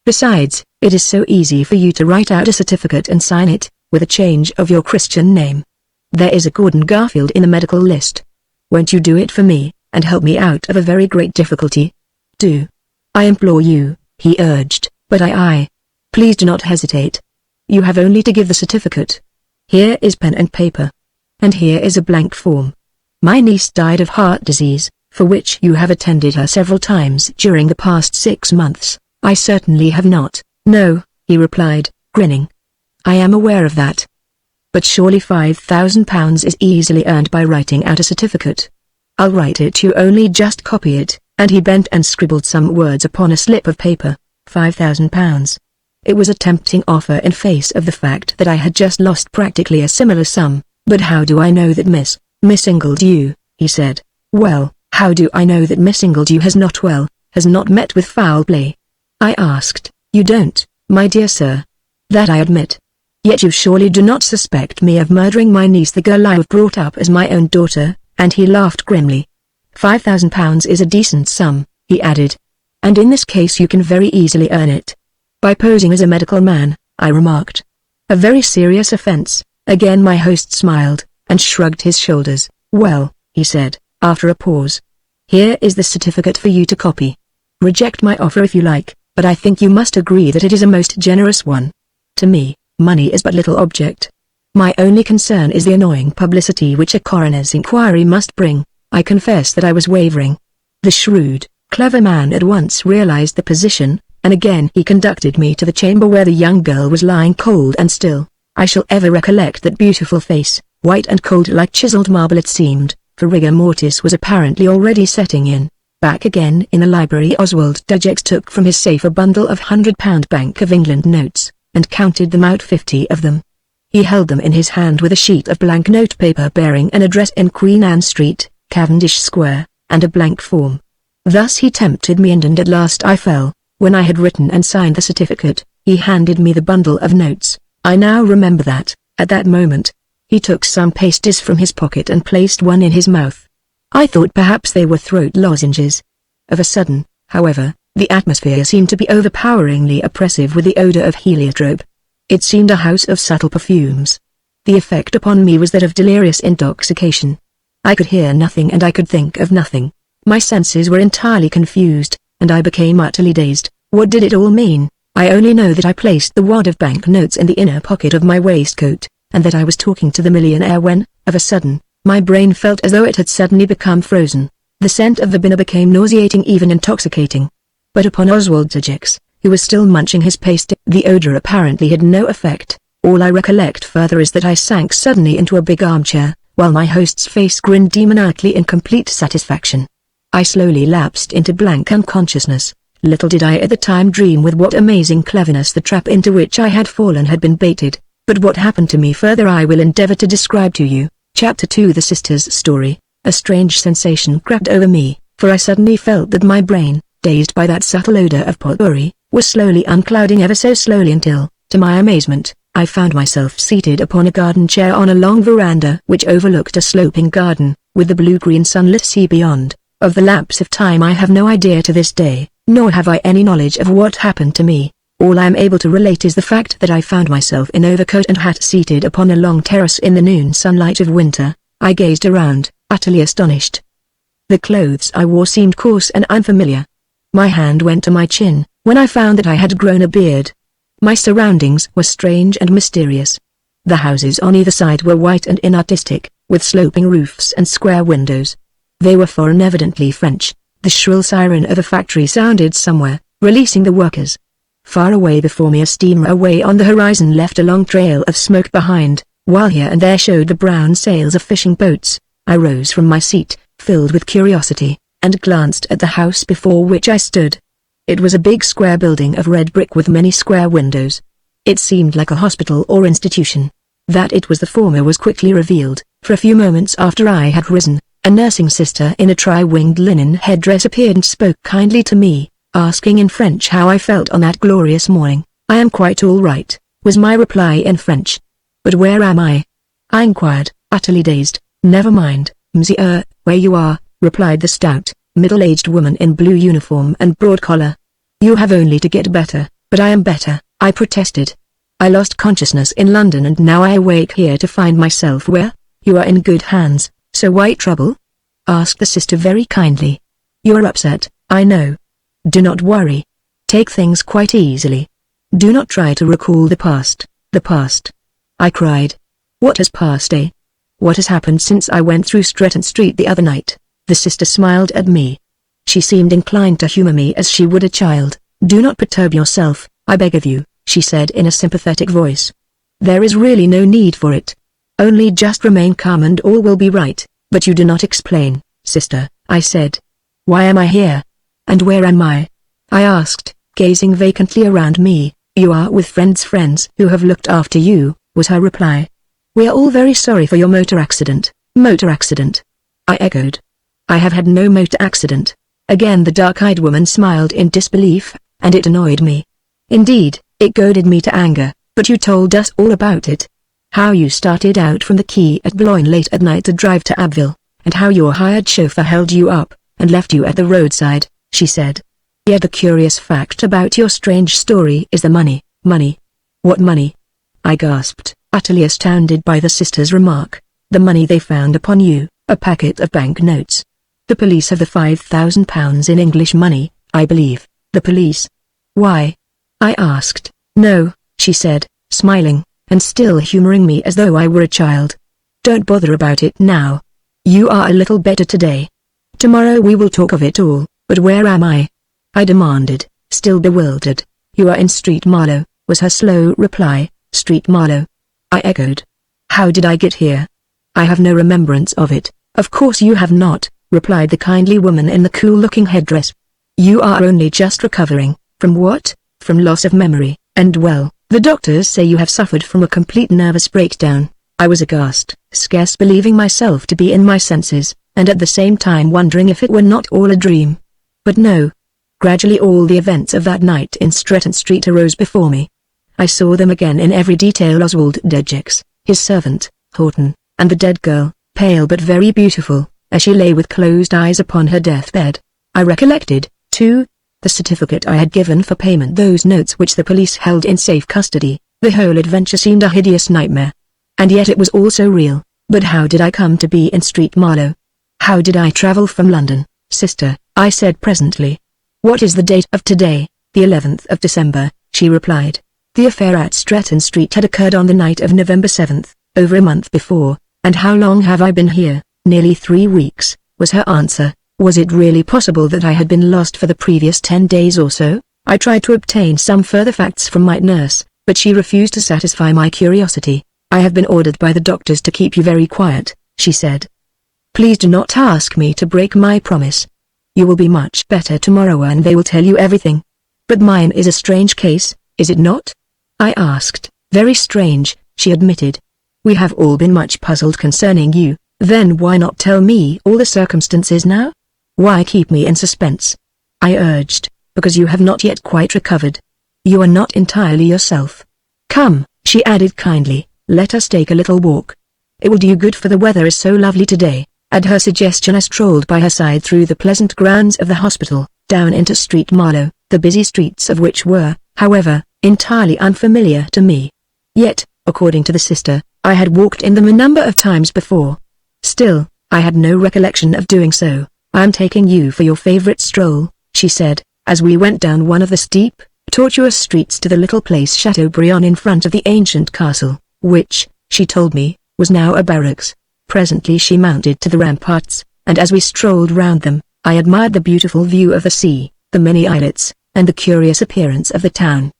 S1: "Besides, it is so easy for you to write out a certificate and sign it, with a change of your Christian name. There is a Gordon Garfield in the medical list. Won't you do it for me, and help me out of a very great difficulty? Do. I implore you," he urged. "But please do not hesitate. You have only to give the certificate. Here is pen and paper. And here is a blank form. My niece died of heart disease, for which you have attended her several times during the past 6 months. I certainly have not." "No," he replied, grinning. "I am aware of that. But surely £5,000 is easily earned by writing out a certificate." I'll write it, you only just copy it," and he bent and scribbled some words upon a slip of paper. £5,000. It was a tempting offer in face of the fact that I had just lost practically a similar sum. "But how do I know that Miss Ingledew," he said. "Well, how do I know that Miss Ingledew has not met with foul play?" I asked. "You don't, my dear sir. That I admit. Yet you surely do not suspect me of murdering my niece, the girl I have brought up as my own daughter," and he laughed grimly. "£5,000 is a decent sum," he added. "And in this case you can very easily earn it by posing as a medical man," I remarked. "A very serious offense." Again my host smiled, and shrugged his shoulders. "Well," he said, after a pause, "here is the certificate for you to copy. Reject my offer if you like, but I think you must agree that it is a most generous one. To me, money is but little object. My only concern is the annoying publicity which a coroner's inquiry must bring." I confess that I was wavering. The shrewd, clever man at once realized the position, and again he conducted me to the chamber where the young girl was lying cold and still. I shall ever recollect that beautiful face, white and cold like chiseled marble it seemed, for rigor mortis was apparently already setting in. Back again in the library, Oswald Dujeks took from his safe a bundle of £100 Bank of England notes, and counted them out, 50 of them. He held them in his hand with a sheet of blank note paper bearing an address in Queen Anne Street, Cavendish Square, and a blank form. Thus he tempted me, and at last I fell. When I had written and signed the certificate, he handed me the bundle of notes. I now remember that, at that moment, he took some pasties from his pocket and placed one in his mouth. I thought perhaps they were throat lozenges. Of a sudden, however, the atmosphere seemed to be overpoweringly oppressive with the odor of heliotrope. It seemed a house of subtle perfumes. The effect upon me was that of delirious intoxication. I could hear nothing and I could think of nothing. My senses were entirely confused, and I became utterly dazed. What did it all mean? I only know that I placed the wad of bank notes in the inner pocket of my waistcoat, and that I was talking to the millionaire when, of a sudden, my brain felt as though it had suddenly become frozen. The scent of verbena became nauseating, even intoxicating. But upon Oswald Dujeks, who was still munching his pasty, the odor apparently had no effect. All I recollect further is that I sank suddenly into a big armchair, while my host's face grinned demoniacally in complete satisfaction. I slowly lapsed into blank unconsciousness. Little did I at the time dream with what amazing cleverness the trap into which I had fallen had been baited. But what happened to me further I will endeavor to describe to you. Chapter 2: The Sister's Story. A strange sensation crept over me, for I suddenly felt that my brain, dazed by that subtle odor of potpourri, was slowly unclouding ever so slowly until, to my amazement, I found myself seated upon a garden chair on a long veranda which overlooked a sloping garden, with the blue-green sunlit sea beyond. Of the lapse of time I have no idea to this day, nor have I any knowledge of what happened to me. All I am able to relate is the fact that I found myself in overcoat and hat seated upon a long terrace in the noon sunlight of winter. I gazed around, utterly astonished. The clothes I wore seemed coarse and unfamiliar. My hand went to my chin, when I found that I had grown a beard. My surroundings were strange and mysterious. The houses on either side were white and inartistic, with sloping roofs and square windows. They were foreign, evidently French. The shrill siren of a factory sounded somewhere, releasing the workers. Far away before me a steamer away on the horizon left a long trail of smoke behind, while here and there showed the brown sails of fishing boats. I rose from my seat, filled with curiosity, and glanced at the house before which I stood. It was a big square building of red brick with many square windows. It seemed like a hospital or institution. That it was the former was quickly revealed, for a few moments after I had risen, a nursing sister in a tri-winged linen headdress appeared and spoke kindly to me, asking in French how I felt on that glorious morning. "I am quite all right," was my reply in French. "But where am I?" I inquired, utterly dazed. "Never mind, monsieur, where you are," replied the stout, middle-aged woman in blue uniform and broad collar. "You have only to get better." "But I am better," I protested. "I lost consciousness in London and now I awake here to find myself where?" "You are in good hands." "So why trouble?" asked the sister very kindly. "You are upset, I know. Do not worry. Take things quite easily. Do not try to recall the past." "The past?" I cried. "What has passed, eh? What has happened since I went through Stretton Street the other night?" The sister smiled at me. She seemed inclined to humor me as she would a child. "Do not perturb yourself, I beg of you," she said in a sympathetic voice. "There is really no need for it. Only just remain calm and all will be right. But you do not explain. Sister, I said. Why am I here? And where am I? I asked, gazing vacantly around me. You are with friends who have looked after you, was her reply. We are all very sorry for your motor accident. Motor accident? I echoed. I have had no motor accident. Again the dark-eyed woman smiled in disbelief, and it annoyed me. Indeed, it goaded me to anger, but you told us all about it. How you started out from the quay at Boulogne late at night to drive to Abbeville, and how your hired chauffeur held you up, and left you at the roadside, she said. Yet the curious fact about your strange story is the money. Money? What money? I gasped, utterly astounded by the sister's remark. The money they found upon you, a packet of bank notes. The police have the £5,000 in English money, I believe. The police? Why? I asked. No, she said, smiling, and still humoring me as though I were a child. Don't bother about it now. You are a little better today. Tomorrow we will talk of it all, but where am I? I demanded, still bewildered. You are in Street Marlow, was her slow reply. Street Marlow? I echoed. How did I get here? I have no remembrance of it. Of course you have not, replied the kindly woman in the cool-looking headdress. You are only just recovering. From what? From loss of memory, and well, the doctors say you have suffered from a complete nervous breakdown. I was aghast, scarce believing myself to be in my senses, and at the same time wondering if it were not all a dream. But no. Gradually all the events of that night in Stretton Street arose before me. I saw them again in every detail. Oswald Dejecks, his servant, Horton, and the dead girl, pale but very beautiful, as she lay with closed eyes upon her deathbed. I recollected, too, the certificate I had given for payment, those notes which the police held in safe custody. The whole adventure seemed a hideous nightmare. And yet it was also real. But how did I come to be in Street Marlow? How did I travel from London? Sister, I said presently. What is the date of today? The 11th of December, she replied. The affair at Stretton Street had occurred on the night of November 7th, over a month before. And how long have I been here? Nearly 3 weeks, was her answer. Was it really possible that I had been lost for the previous 10 days or so? I tried to obtain some further facts from my nurse, but she refused to satisfy my curiosity. I have been ordered by the doctors to keep you very quiet, she said. Please do not ask me to break my promise. You will be much better tomorrow and they will tell you everything. But mine is a strange case, is it not? I asked. Very strange, she admitted. We have all been much puzzled concerning you. Then why not tell me all the circumstances now? Why keep me in suspense? I urged, because you have not yet quite recovered. You are not entirely yourself. Come, she added kindly, let us take a little walk. It will do you good for the weather is so lovely today. At her suggestion I strolled by her side through the pleasant grounds of the hospital, down into Street Marlow, the busy streets of which were, however, entirely unfamiliar to me. Yet, according to the sister, I had walked in them a number of times before. Still, I had no recollection of doing so. I am taking you for your favorite stroll, she said, as we went down one of the steep, tortuous streets to the little place Chateaubriand in front of the ancient castle, which, she told me, was now a barracks. Presently she mounted to the ramparts, and as we strolled round them, I admired the beautiful view of the sea, the many islets, and the curious appearance of the town.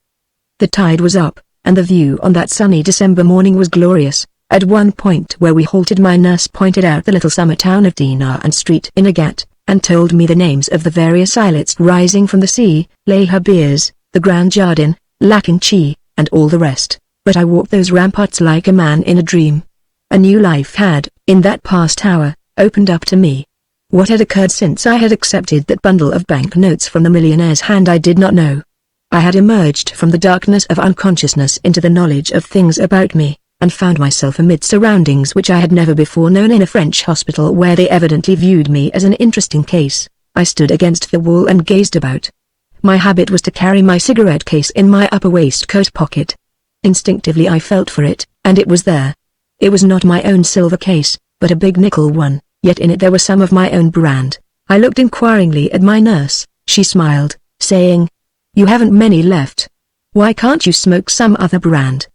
S1: The tide was up, and the view on that sunny December morning was glorious. At one point where we halted my nurse pointed out the little summer town of Dinar and Street in Agat, and told me the names of the various islets rising from the sea, Les Herbiers, the Grand Jardin, Lac-Inchy, and all the rest. But I walked those ramparts like a man in a dream. A new life had, in that past hour, opened up to me. What had occurred since I had accepted that bundle of bank notes from the millionaire's hand I did not know. I had emerged from the darkness of unconsciousness into the knowledge of things about me, and found myself amid surroundings which I had never before known in a French hospital where they evidently viewed me as an interesting case. I stood against the wall and gazed about. My habit was to carry my cigarette case in my upper waistcoat pocket. Instinctively I felt for it, and it was there. It was not my own silver case, but a big nickel one, yet in it there were some of my own brand. I looked inquiringly at my nurse. She smiled, saying, "You haven't many left. Why can't you smoke some other brand?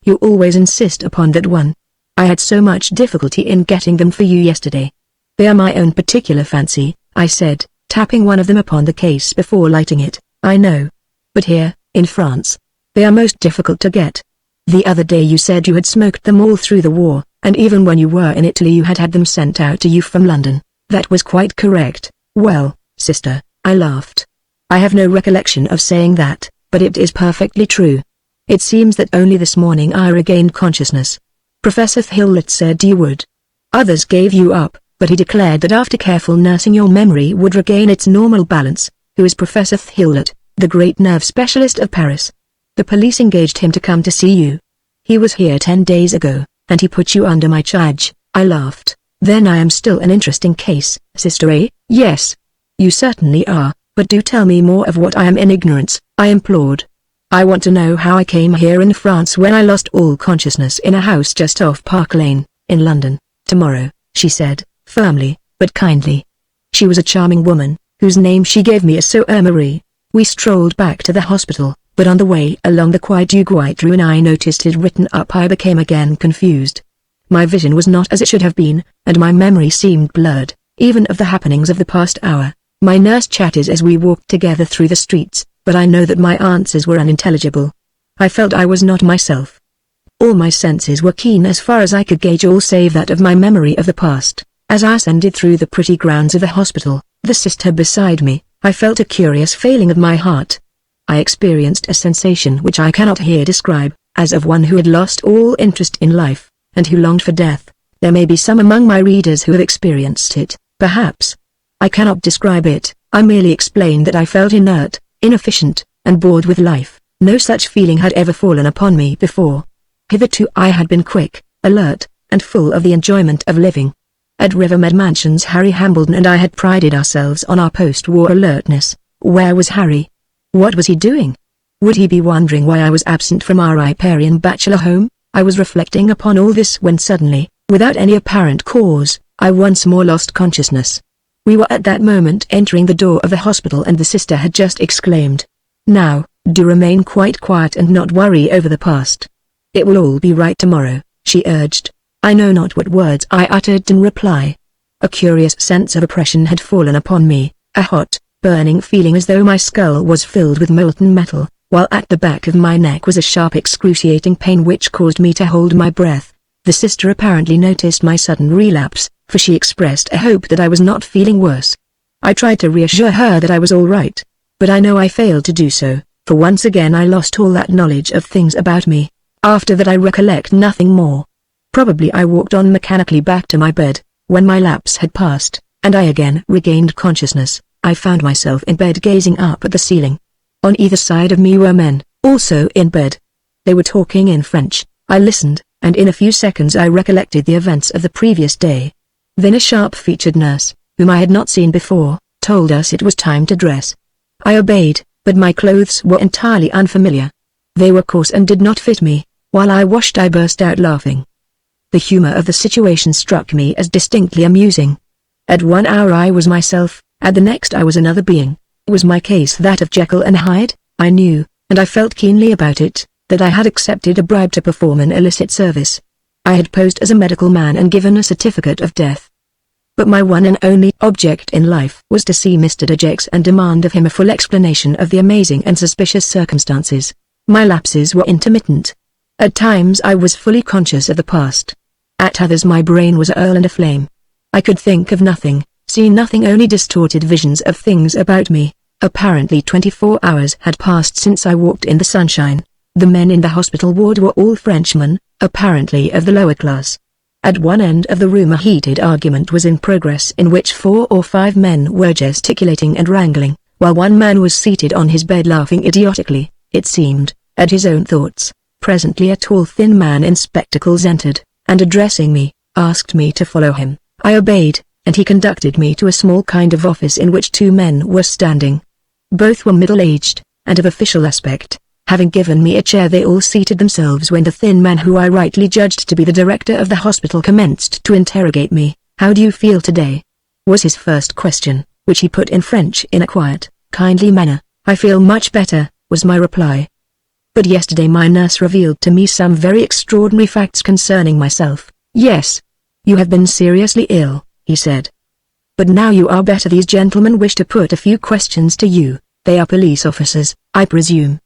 S1: You always insist upon that one. I had so much difficulty in getting them for you yesterday." "They are my own particular fancy," I said, tapping one of them upon the case before lighting it. "I know. But here, in France, they are most difficult to get. The other day you said you had smoked them all through the war, and even when you were in Italy you had had them sent out to you from London. That was quite correct. Well, sister, I laughed. I have no recollection of saying that, but it is perfectly true. It seems that only this morning I regained consciousness. Professor Hillett said you would. Others gave you up, but he declared that after careful nursing your memory would regain its normal balance. Who is Professor Hillett, the great nerve specialist of Paris? The police engaged him to come to see you. He was here 10 days ago, and he put you under my charge. I laughed. Then I am still an interesting case, Sister A. Yes. You certainly are, but do tell me more of what I am in ignorance, I implored. I want to know how I came here in France when I lost all consciousness in a house just off Park Lane, in London. Tomorrow, she said, firmly, but kindly. She was a charming woman, whose name she gave me as Sœur Marie. We strolled back to the hospital, but on the way along the Quai du Goitre and I noticed it written up. I became again confused. My vision was not as it should have been, and my memory seemed blurred, even of the happenings of the past hour. My nurse chatted as we walked together through the streets, but I know that my answers were unintelligible. I felt I was not myself. All my senses were keen as far as I could gauge, all save that of my memory of the past. As I ascended through the pretty grounds of the hospital, the sister beside me, I felt a curious failing of my heart. I experienced a sensation which I cannot here describe, as of one who had lost all interest in life, and who longed for death. There may be some among my readers who have experienced it, perhaps. I cannot describe it, I merely explain that I felt inert, inefficient, and bored with life. No such feeling had ever fallen upon me before. Hitherto I had been quick, alert, and full of the enjoyment of living. At Rivermead Mansions Harry Hambledon and I had prided ourselves on our post-war alertness. Where was Harry? What was he doing? Would he be wondering why I was absent from our riparian bachelor home? I was reflecting upon all this when suddenly, without any apparent cause, I once more lost consciousness. We were at that moment entering the door of the hospital and the sister had just exclaimed, "Now, do remain quite quiet and not worry over the past. It will all be right tomorrow," she urged. I know not what words I uttered in reply. A curious sense of oppression had fallen upon me, a hot, burning feeling as though my skull was filled with molten metal, while at the back of my neck was a sharp excruciating pain which caused me to hold my breath. The sister apparently noticed my sudden relapse, for she expressed a hope that I was not feeling worse. I tried to reassure her that I was all right, but I know I failed to do so, for once again I lost all that knowledge of things about me. After that I recollect nothing more. Probably I walked on mechanically back to my bed, when my lapse had passed, and I again regained consciousness. I found myself in bed gazing up at the ceiling. On either side of me were men, also in bed. They were talking in French. I listened, and in a few seconds I recollected the events of the previous day. Then a sharp-featured nurse, whom I had not seen before, told us it was time to dress. I obeyed, but my clothes were entirely unfamiliar. They were coarse and did not fit me. While I washed I burst out laughing. The humor of the situation struck me as distinctly amusing. At 1 hour I was myself, at the next I was another being. Was my case that of Jekyll and Hyde? I knew, and I felt keenly about it, that I had accepted a bribe to perform an illicit service. I had posed as a medical man and given a certificate of death. But my one and only object in life was to see Mr. de Gex and demand of him a full explanation of the amazing and suspicious circumstances. My lapses were intermittent. At times I was fully conscious of the past. At others my brain was a whirl and aflame. I could think of nothing, see nothing, only distorted visions of things about me. Apparently 24 hours had passed since I walked in the sunshine. The men in the hospital ward were all Frenchmen, apparently of the lower class. At one end of the room a heated argument was in progress in which 4 or 5 men were gesticulating and wrangling, while one man was seated on his bed laughing idiotically, it seemed, at his own thoughts. Presently a tall thin man in spectacles entered, and addressing me, asked me to follow him. I obeyed, and he conducted me to a small kind of office in which 2 men were standing. Both were middle-aged, and of official aspect. Having given me a chair they all seated themselves when the thin man, who I rightly judged to be the director of the hospital, commenced to interrogate me. "How do you feel today?" was his first question, which he put in French in a quiet, kindly manner. "I feel much better," was my reply. "But yesterday my nurse revealed to me some very extraordinary facts concerning myself." "Yes. You have been seriously ill," he said. "But now you are better. These gentlemen wish to put a few questions to you. They are police officers, I presume?"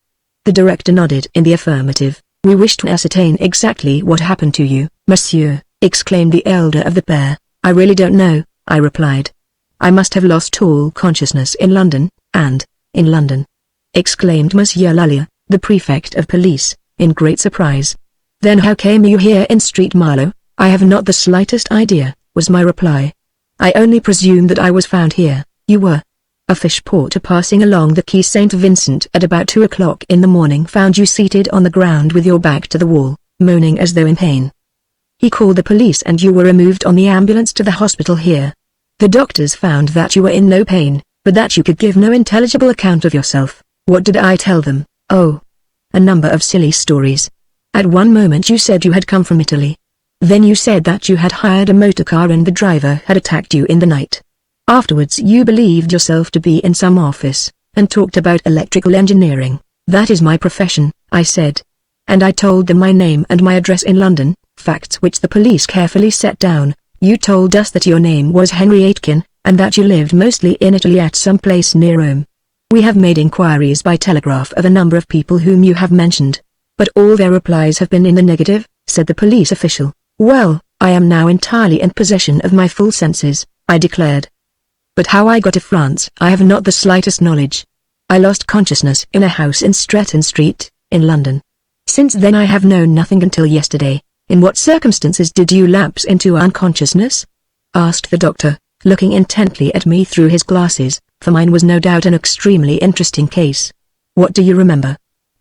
S1: The director nodded in the affirmative. "We wish to ascertain exactly what happened to you, monsieur," exclaimed the elder of the pair. "I really don't know. I replied. I must have lost all consciousness in London, and, in London, exclaimed Monsieur Lullier, the prefect of police, in great surprise. Then how came you here in Street Marlowe? I have not the slightest idea, was my reply. I only presume that I was found here. You were. A fish porter passing along the quay St. Vincent at about 2 o'clock in the morning found you seated on the ground with your back to the wall, moaning as though in pain. He called the police and you were removed on the ambulance to the hospital here. The doctors found that you were in no pain, but that you could give no intelligible account of yourself. What did I tell them? Oh, a number of silly stories. At one moment you said you had come from Italy. Then you said that you had hired a motor car and the driver had attacked you in the night. Afterwards you believed yourself to be in some office, and talked about electrical engineering. That is my profession, I said. And I told them my name and my address in London, facts which the police carefully set down. You told us that your name was Henry Aitken, and that you lived mostly in Italy at some place near Rome. We have made inquiries by telegraph of a number of people whom you have mentioned, but all their replies have been in the negative, said the police official. Well, I am now entirely in possession of my full senses, I declared. But how I got to France I have not the slightest knowledge. I lost consciousness in a house in Stretton Street, in London. Since then I have known nothing until yesterday. In what circumstances did you lapse into unconsciousness? Asked the doctor, looking intently at me through his glasses, for mine was no doubt an extremely interesting case. What do you remember?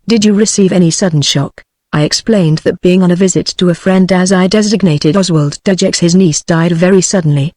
S1: Did you receive any sudden shock? I explained that being on a visit to a friend as I designated Oswald Dudgex, his niece died very suddenly.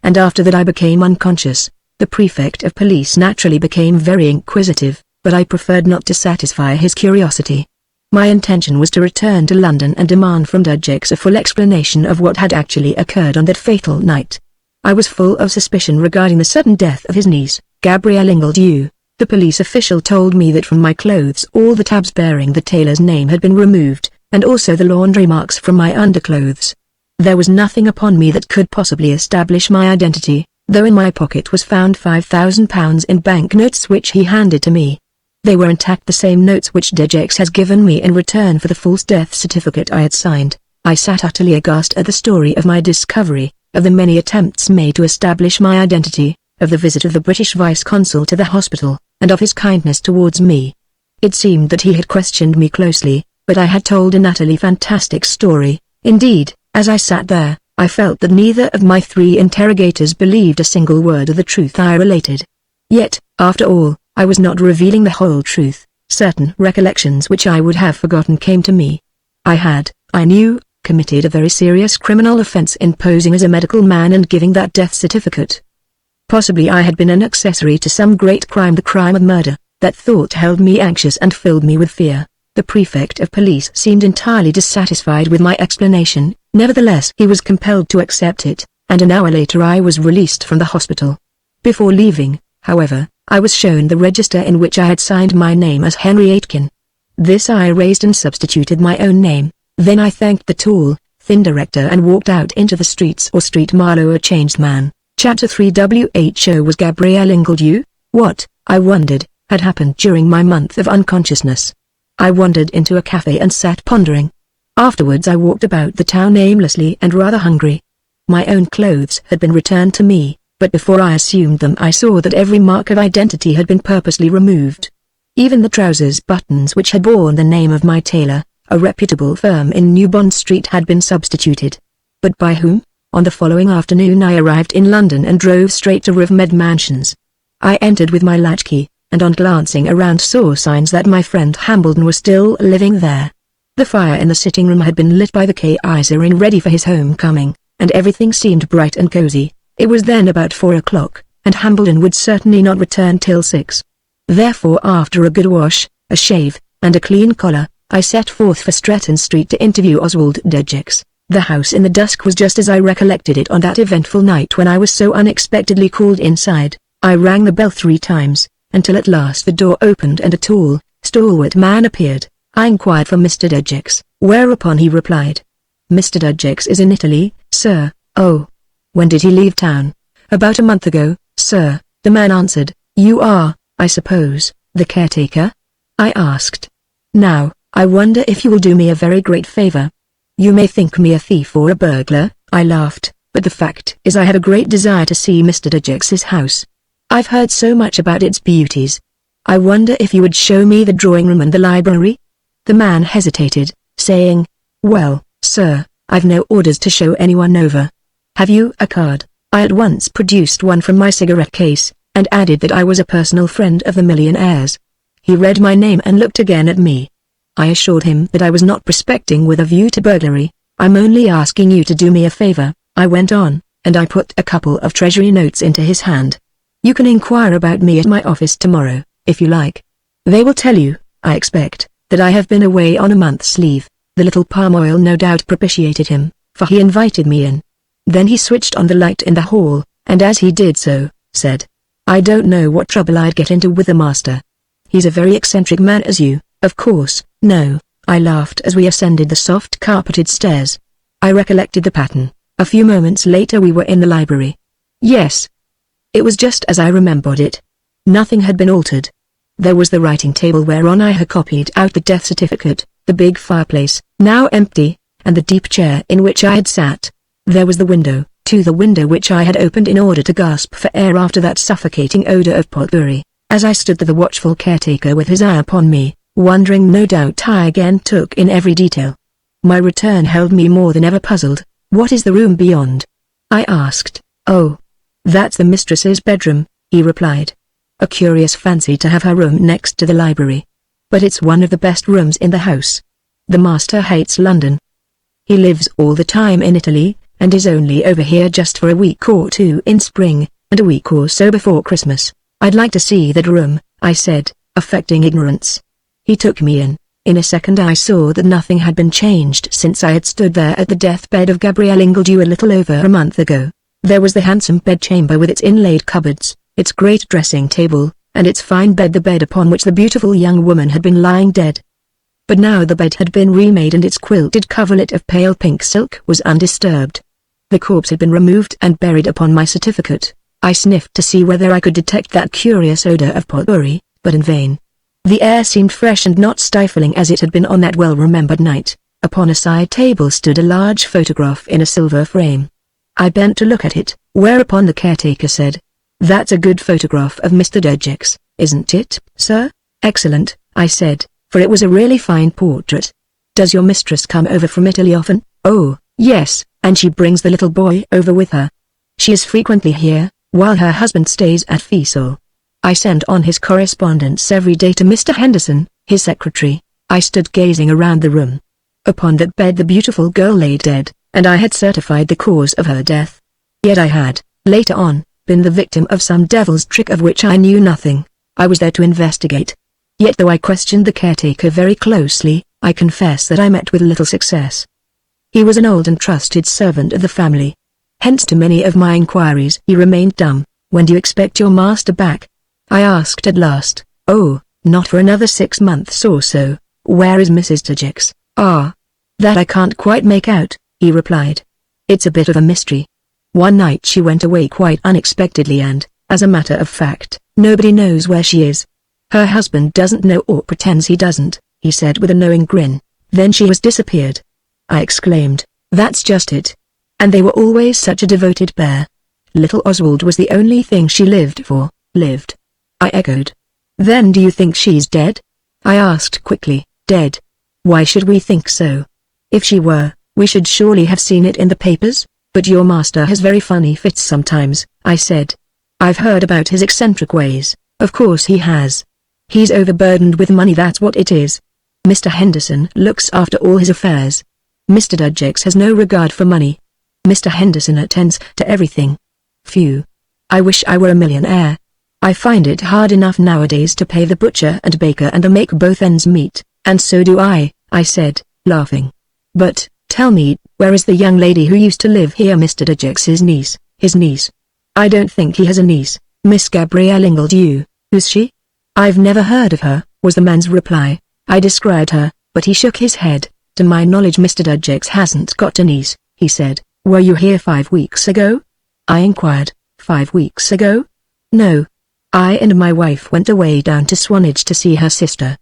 S1: And after that I became unconscious. The prefect of police naturally became very inquisitive, but I preferred not to satisfy his curiosity. My intention was to return to London and demand from Dudgex a full explanation of what had actually occurred on that fatal night. I was full of suspicion regarding the sudden death of his niece, Gabrielle Ingledew. The police official told me that from my clothes all the tabs bearing the tailor's name had been removed, and also the laundry marks from my underclothes. There was nothing upon me that could possibly establish my identity, though in my pocket was found £5,000 in banknotes which he handed to me. They were intact, the same notes which Dudgex has given me in return for the false death certificate I had signed. I sat utterly aghast at the story of my discovery, of the many attempts made to establish my identity, of the visit of the British Vice-Consul to the hospital, and of his kindness towards me. It seemed that he had questioned me closely, but I had told an utterly fantastic story. Indeed, as I sat there, I felt that neither of my 3 interrogators believed a single word of the truth I related. Yet, after all, I was not revealing the whole truth. Certain recollections which I would have forgotten came to me. I had, I knew, committed a very serious criminal offense in posing as a medical man and giving that death certificate. Possibly I had been an accessory to some great crime, the crime of murder. That thought held me anxious and filled me with fear. The prefect of police seemed entirely dissatisfied with my explanation. Nevertheless he was compelled to accept it, and an hour later I was released from the hospital. Before leaving, however, I was shown the register in which I had signed my name as Henry Aitken. This I erased and substituted my own name. Then I thanked the tall, thin director and walked out into the streets or Street Marlowe a changed man. Chapter 3. WHO was Gabrielle Ingledew? What, I wondered, had happened during my month of unconsciousness? I wandered into a cafe and sat pondering. Afterwards I walked about the town aimlessly and rather hungry. My own clothes had been returned to me, but before I assumed them I saw that every mark of identity had been purposely removed. Even the trousers buttons which had borne the name of my tailor, a reputable firm in New Bond Street, had been substituted. But by whom? On the following afternoon I arrived in London and drove straight to Rivermead Mansions. I entered with my latchkey, and on glancing around saw signs that my friend Hambledon was still living there. The fire in the sitting room had been lit by the Kaiserin ready for his homecoming, and everything seemed bright and cozy. It was then about 4 o'clock, and Hambledon would certainly not return till 6. Therefore after a good wash, a shave, and a clean collar, I set forth for Stretton Street to interview Oswald Dudgex. The house in the dusk was just as I recollected it on that eventful night when I was so unexpectedly called inside. I rang the bell 3 times, until at last the door opened and a tall, stalwart man appeared. I inquired for Mr. Dudgex, whereupon he replied, "Mr. Dudgex is in Italy, sir." "Oh. When did he leave town?" "About a month ago, sir," the man answered. "You are, I suppose, the caretaker?" I asked. "Now, I wonder if you will do me a very great favor." "You may think me a thief or a burglar," I laughed, but the fact is I had a great desire to see Mr. Dejex's house. I've heard so much about its beauties. I wonder if you would show me the drawing room and the library? The man hesitated, saying, "Well, sir, I've no orders to show anyone over." "Have you a card?" I at once produced one from my cigarette case, and added that I was a personal friend of the millionaire's. He read my name and looked again at me. I assured him that I was not prospecting with a view to burglary. "I'm only asking you to do me a favor," I went on, and I put a couple of treasury notes into his hand. "You can inquire about me at my office tomorrow, if you like. They will tell you, I expect, that I have been away on a month's leave." The little palm oil no doubt propitiated him, for he invited me in. Then he switched on the light in the hall, and as he did so, said, "I don't know what trouble I'd get into with the master. He's a very eccentric man as you, of course, know." I laughed as we ascended the soft carpeted stairs. I recollected the pattern. A few moments later we were in the library. Yes. It was just as I remembered it. Nothing had been altered. There was the writing table whereon I had copied out the death certificate, the big fireplace, now empty, and the deep chair in which I had sat. There was the window, too, the window which I had opened in order to gasp for air after that suffocating odor of potpourri. As I stood there, the watchful caretaker with his eye upon me, wondering no doubt, I again took in every detail. My return held me more than ever puzzled. "What is the room beyond?" I asked. "Oh, that's the mistress's bedroom," he replied. "A curious fancy to have her room next to the library. But it's one of the best rooms in the house. The master hates London. He lives all the time in Italy, and is only over here just for a week or two in spring, and a week or so before Christmas." "I'd like to see that room," I said, affecting ignorance. He took me in. In a second I saw that nothing had been changed since I had stood there at the deathbed of Gabrielle Ingledew a little over a month ago. There was the handsome bedchamber with its inlaid cupboards, its great dressing table, and its fine bed, the bed upon which the beautiful young woman had been lying dead. But now the bed had been remade and its quilted coverlet of pale pink silk was undisturbed. The corpse had been removed and buried upon my certificate. I sniffed to see whether I could detect that curious odor of potpourri, but in vain. The air seemed fresh and not stifling as it had been on that well-remembered night. Upon a side table stood a large photograph in a silver frame. I bent to look at it, whereupon the caretaker said, "That's a good photograph of Mr. Dejex, isn't it, sir?" "Excellent," I said, for it was a really fine portrait. "Does your mistress come over from Italy often?" "Oh, yes, and she brings the little boy over with her. She is frequently here, while her husband stays at Fiesole. I send on his correspondence every day to Mr. Henderson, his secretary." I stood gazing around the room. Upon that bed the beautiful girl lay dead, and I had certified the cause of her death. Yet I had, later on, been the victim of some devil's trick of which I knew nothing. I was there to investigate. Yet though I questioned the caretaker very closely, I confess that I met with little success. He was an old and trusted servant of the family. Hence to many of my inquiries he remained dumb. "When do you expect your master back?" I asked at last. "Oh, not for another 6 months or so." "Where is Mrs. Dejex?" "Ah, that I can't quite make out," he replied. "It's a bit of a mystery. One night she went away quite unexpectedly and, as a matter of fact, nobody knows where she is. Her husband doesn't know or pretends he doesn't," he said with a knowing grin. "Then she has disappeared." I exclaimed, "That's just it. And they were always such a devoted pair. Little Oswald was the only thing she lived for." "Lived?" I echoed. "Then do you think she's dead?" I asked quickly. "Dead? Why should we think so? If she were, we should surely have seen it in the papers." "But your master has very funny fits sometimes," I said. "I've heard about his eccentric ways." "Of course he has. He's overburdened with money, that's what it is. Mr. Henderson looks after all his affairs. Mr. Dejex has no regard for money. Mr. Henderson attends to everything. Phew. I wish I were a millionaire. I find it hard enough nowadays to pay the butcher and baker and to make both ends meet." "And so do I," I said, laughing. "But, tell me, where is the young lady who used to live here, Mr. Dejex's niece?" "His niece? I don't think he has a niece. Miss Gabrielle Ingledew." "Who's she?" "I've never heard of her," was the man's reply. I described her, but he shook his head. "To my knowledge Mr. Dejex hasn't got a niece," he said. "Were you here 5 weeks ago?" I inquired. 5 weeks ago? "No. I and my wife went away down to Swanage to see her sister.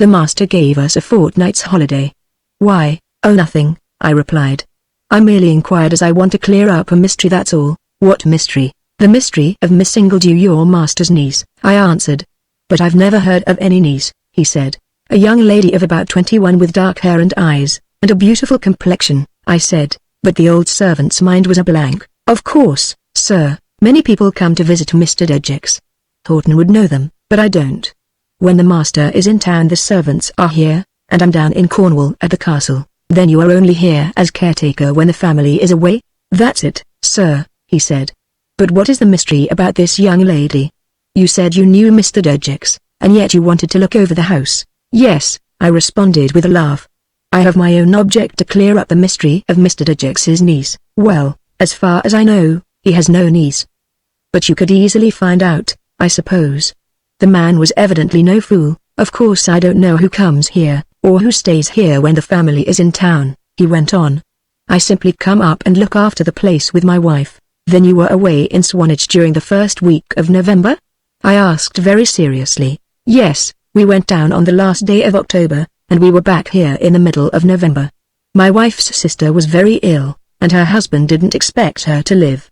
S1: The master gave us a fortnight's holiday." "Why?" "Oh, nothing," I replied. I merely inquired as I want to clear up a mystery, that's all. What mystery? The mystery of Miss Ingledew, your master's niece, I answered. But I've never heard of any niece, he said. A young lady of about 21 with dark hair and eyes, and a beautiful complexion, I said, but the old servant's mind was a blank. Of course, sir, many people come to visit Mr. Dejecks. Horton would know them, but I don't. When the master is in town the servants are here, and I'm down in Cornwall at the castle. Then you are only here as caretaker when the family is away? That's it, sir, he said. But what is the mystery about this young lady? You said you knew Mr. Dejecks, and yet you wanted to look over the house. Yes, I responded with a laugh. I have my own object to clear up the mystery of Mr. Dejecks's niece. Well, as far as I know, he has no niece. But you could easily find out, I suppose. The man was evidently no fool. Of course I don't know who comes here, or who stays here when the family is in town, he went on. I simply come up and look after the place with my wife. Then you were away in Swanage during the first week of November? I asked very seriously. Yes, we went down on the last day of October, and we were back here in the middle of November. My wife's sister was very ill, and her husband didn't expect her to live.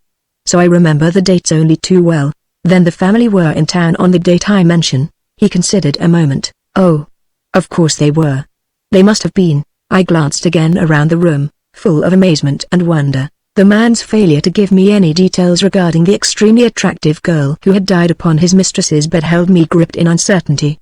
S1: So I remember the dates only too well. Then the family were in town on the date I mention. He considered a moment. Oh. Of course they were. They must have been. I glanced again around the room, full of amazement and wonder. The man's failure to give me any details regarding the extremely attractive girl who had died upon his mistress's bed held me gripped in uncertainty.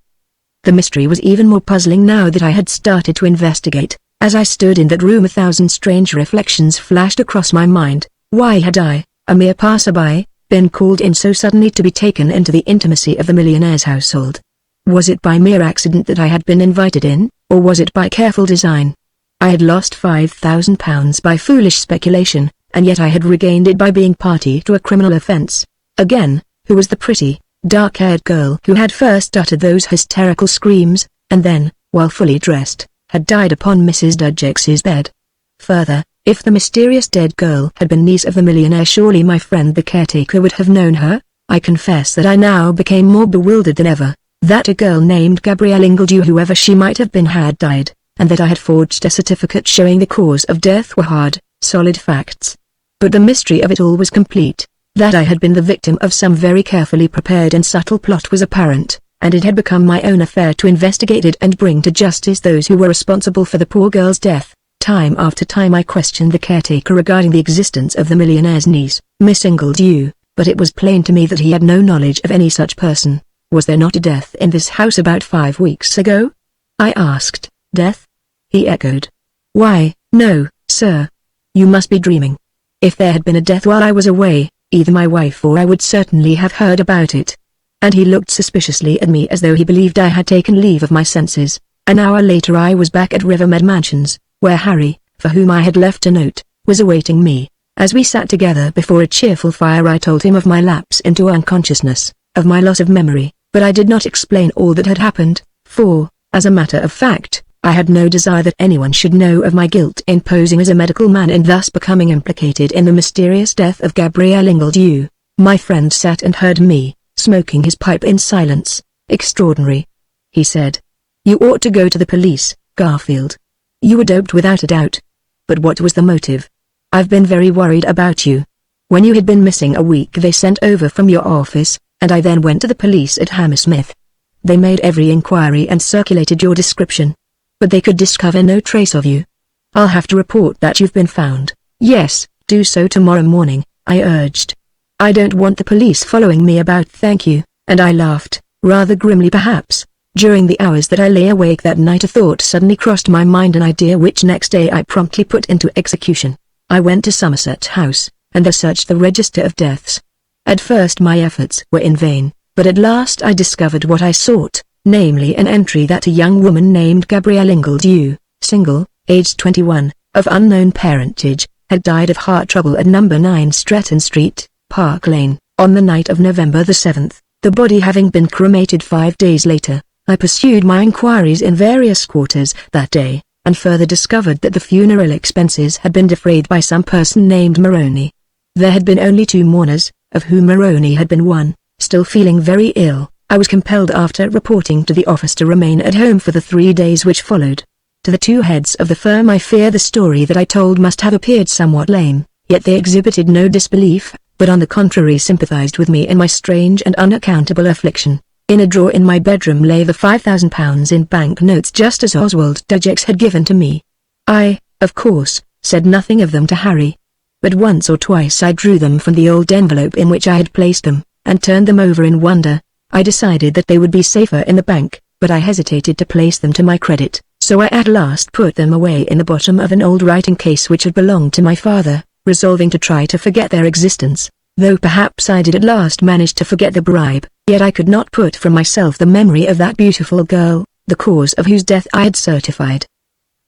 S1: The mystery was even more puzzling now that I had started to investigate. As I stood in that room 1,000 strange reflections flashed across my mind. Why had I, a mere passerby, been called in so suddenly to be taken into the intimacy of the millionaire's household? Was it by mere accident that I had been invited in, or was it by careful design? I had lost £5,000 by foolish speculation, and yet I had regained it by being party to a criminal offence. Again, who was the pretty, dark-haired girl who had first uttered those hysterical screams, and then, while fully dressed, had died upon Mrs. Dejecks' bed? Further, if the mysterious dead girl had been niece of the millionaire, surely my friend the caretaker would have known her. I confess that I now became more bewildered than ever. That a girl named Gabrielle Ingledew, whoever she might have been, had died, and that I had forged a certificate showing the cause of death were hard, solid facts. But the mystery of it all was complete. That I had been the victim of some very carefully prepared and subtle plot was apparent, and it had become my own affair to investigate it and bring to justice those who were responsible for the poor girl's death. Time after time I questioned the caretaker regarding the existence of the millionaire's niece, Miss Ingledew, but it was plain to me that he had no knowledge of any such person. Was there not a death in this house about 5 weeks ago? I asked. Death? He echoed. Why, no, sir. You must be dreaming. If there had been a death while I was away, either my wife or I would certainly have heard about it. And he looked suspiciously at me as though he believed I had taken leave of my senses. An hour later I was back at Rivermead Mansions, where Harry, for whom I had left a note, was awaiting me. As we sat together before a cheerful fire I told him of my lapse into unconsciousness, of my loss of memory. But I did not explain all that had happened, for, as a matter of fact, I had no desire that anyone should know of my guilt in posing as a medical man and thus becoming implicated in the mysterious death of Gabrielle Ingledew. My friend sat and heard me, smoking his pipe in silence. Extraordinary, he said. You ought to go to the police, Garfield. You were doped without a doubt. But what was the motive? I've been very worried about you. When you had been missing a week they sent over from your office, and I then went to the police at Hammersmith. They made every inquiry and circulated your description. But they could discover no trace of you. I'll have to report that you've been found. Yes, do so tomorrow morning, I urged. I don't want the police following me about, thank you, and I laughed, rather grimly perhaps. During the hours that I lay awake that night a thought suddenly crossed my mind, an idea which next day I promptly put into execution. I went to Somerset House, and there searched the register of deaths. At first my efforts were in vain, but at last I discovered what I sought, namely an entry that a young woman named Gabrielle Ingledew, single, aged 21, of unknown parentage, had died of heart trouble at No. 9 Stretton Street, Park Lane, on the night of November the 7th, the body having been cremated 5 days later. I pursued my inquiries in various quarters that day, and further discovered that the funeral expenses had been defrayed by some person named Maroney. There had been only 2 mourners, of whom Maroney had been one. Still feeling very ill, I was compelled after reporting to the office to remain at home for the 3 days which followed. To the two heads of the firm I fear the story that I told must have appeared somewhat lame, yet they exhibited no disbelief, but on the contrary sympathized with me in my strange and unaccountable affliction. In a drawer in my bedroom lay the £5,000 in bank notes just as Oswald Dudgex had given to me. I, of course, said nothing of them to Harry. But once or twice I drew them from the old envelope in which I had placed them, and turned them over in wonder. I decided that they would be safer in the bank, but I hesitated to place them to my credit, so I at last put them away in the bottom of an old writing case which had belonged to my father, resolving to try to forget their existence. Though perhaps I did at last manage to forget the bribe, yet I could not put from myself the memory of that beautiful girl, the cause of whose death I had certified.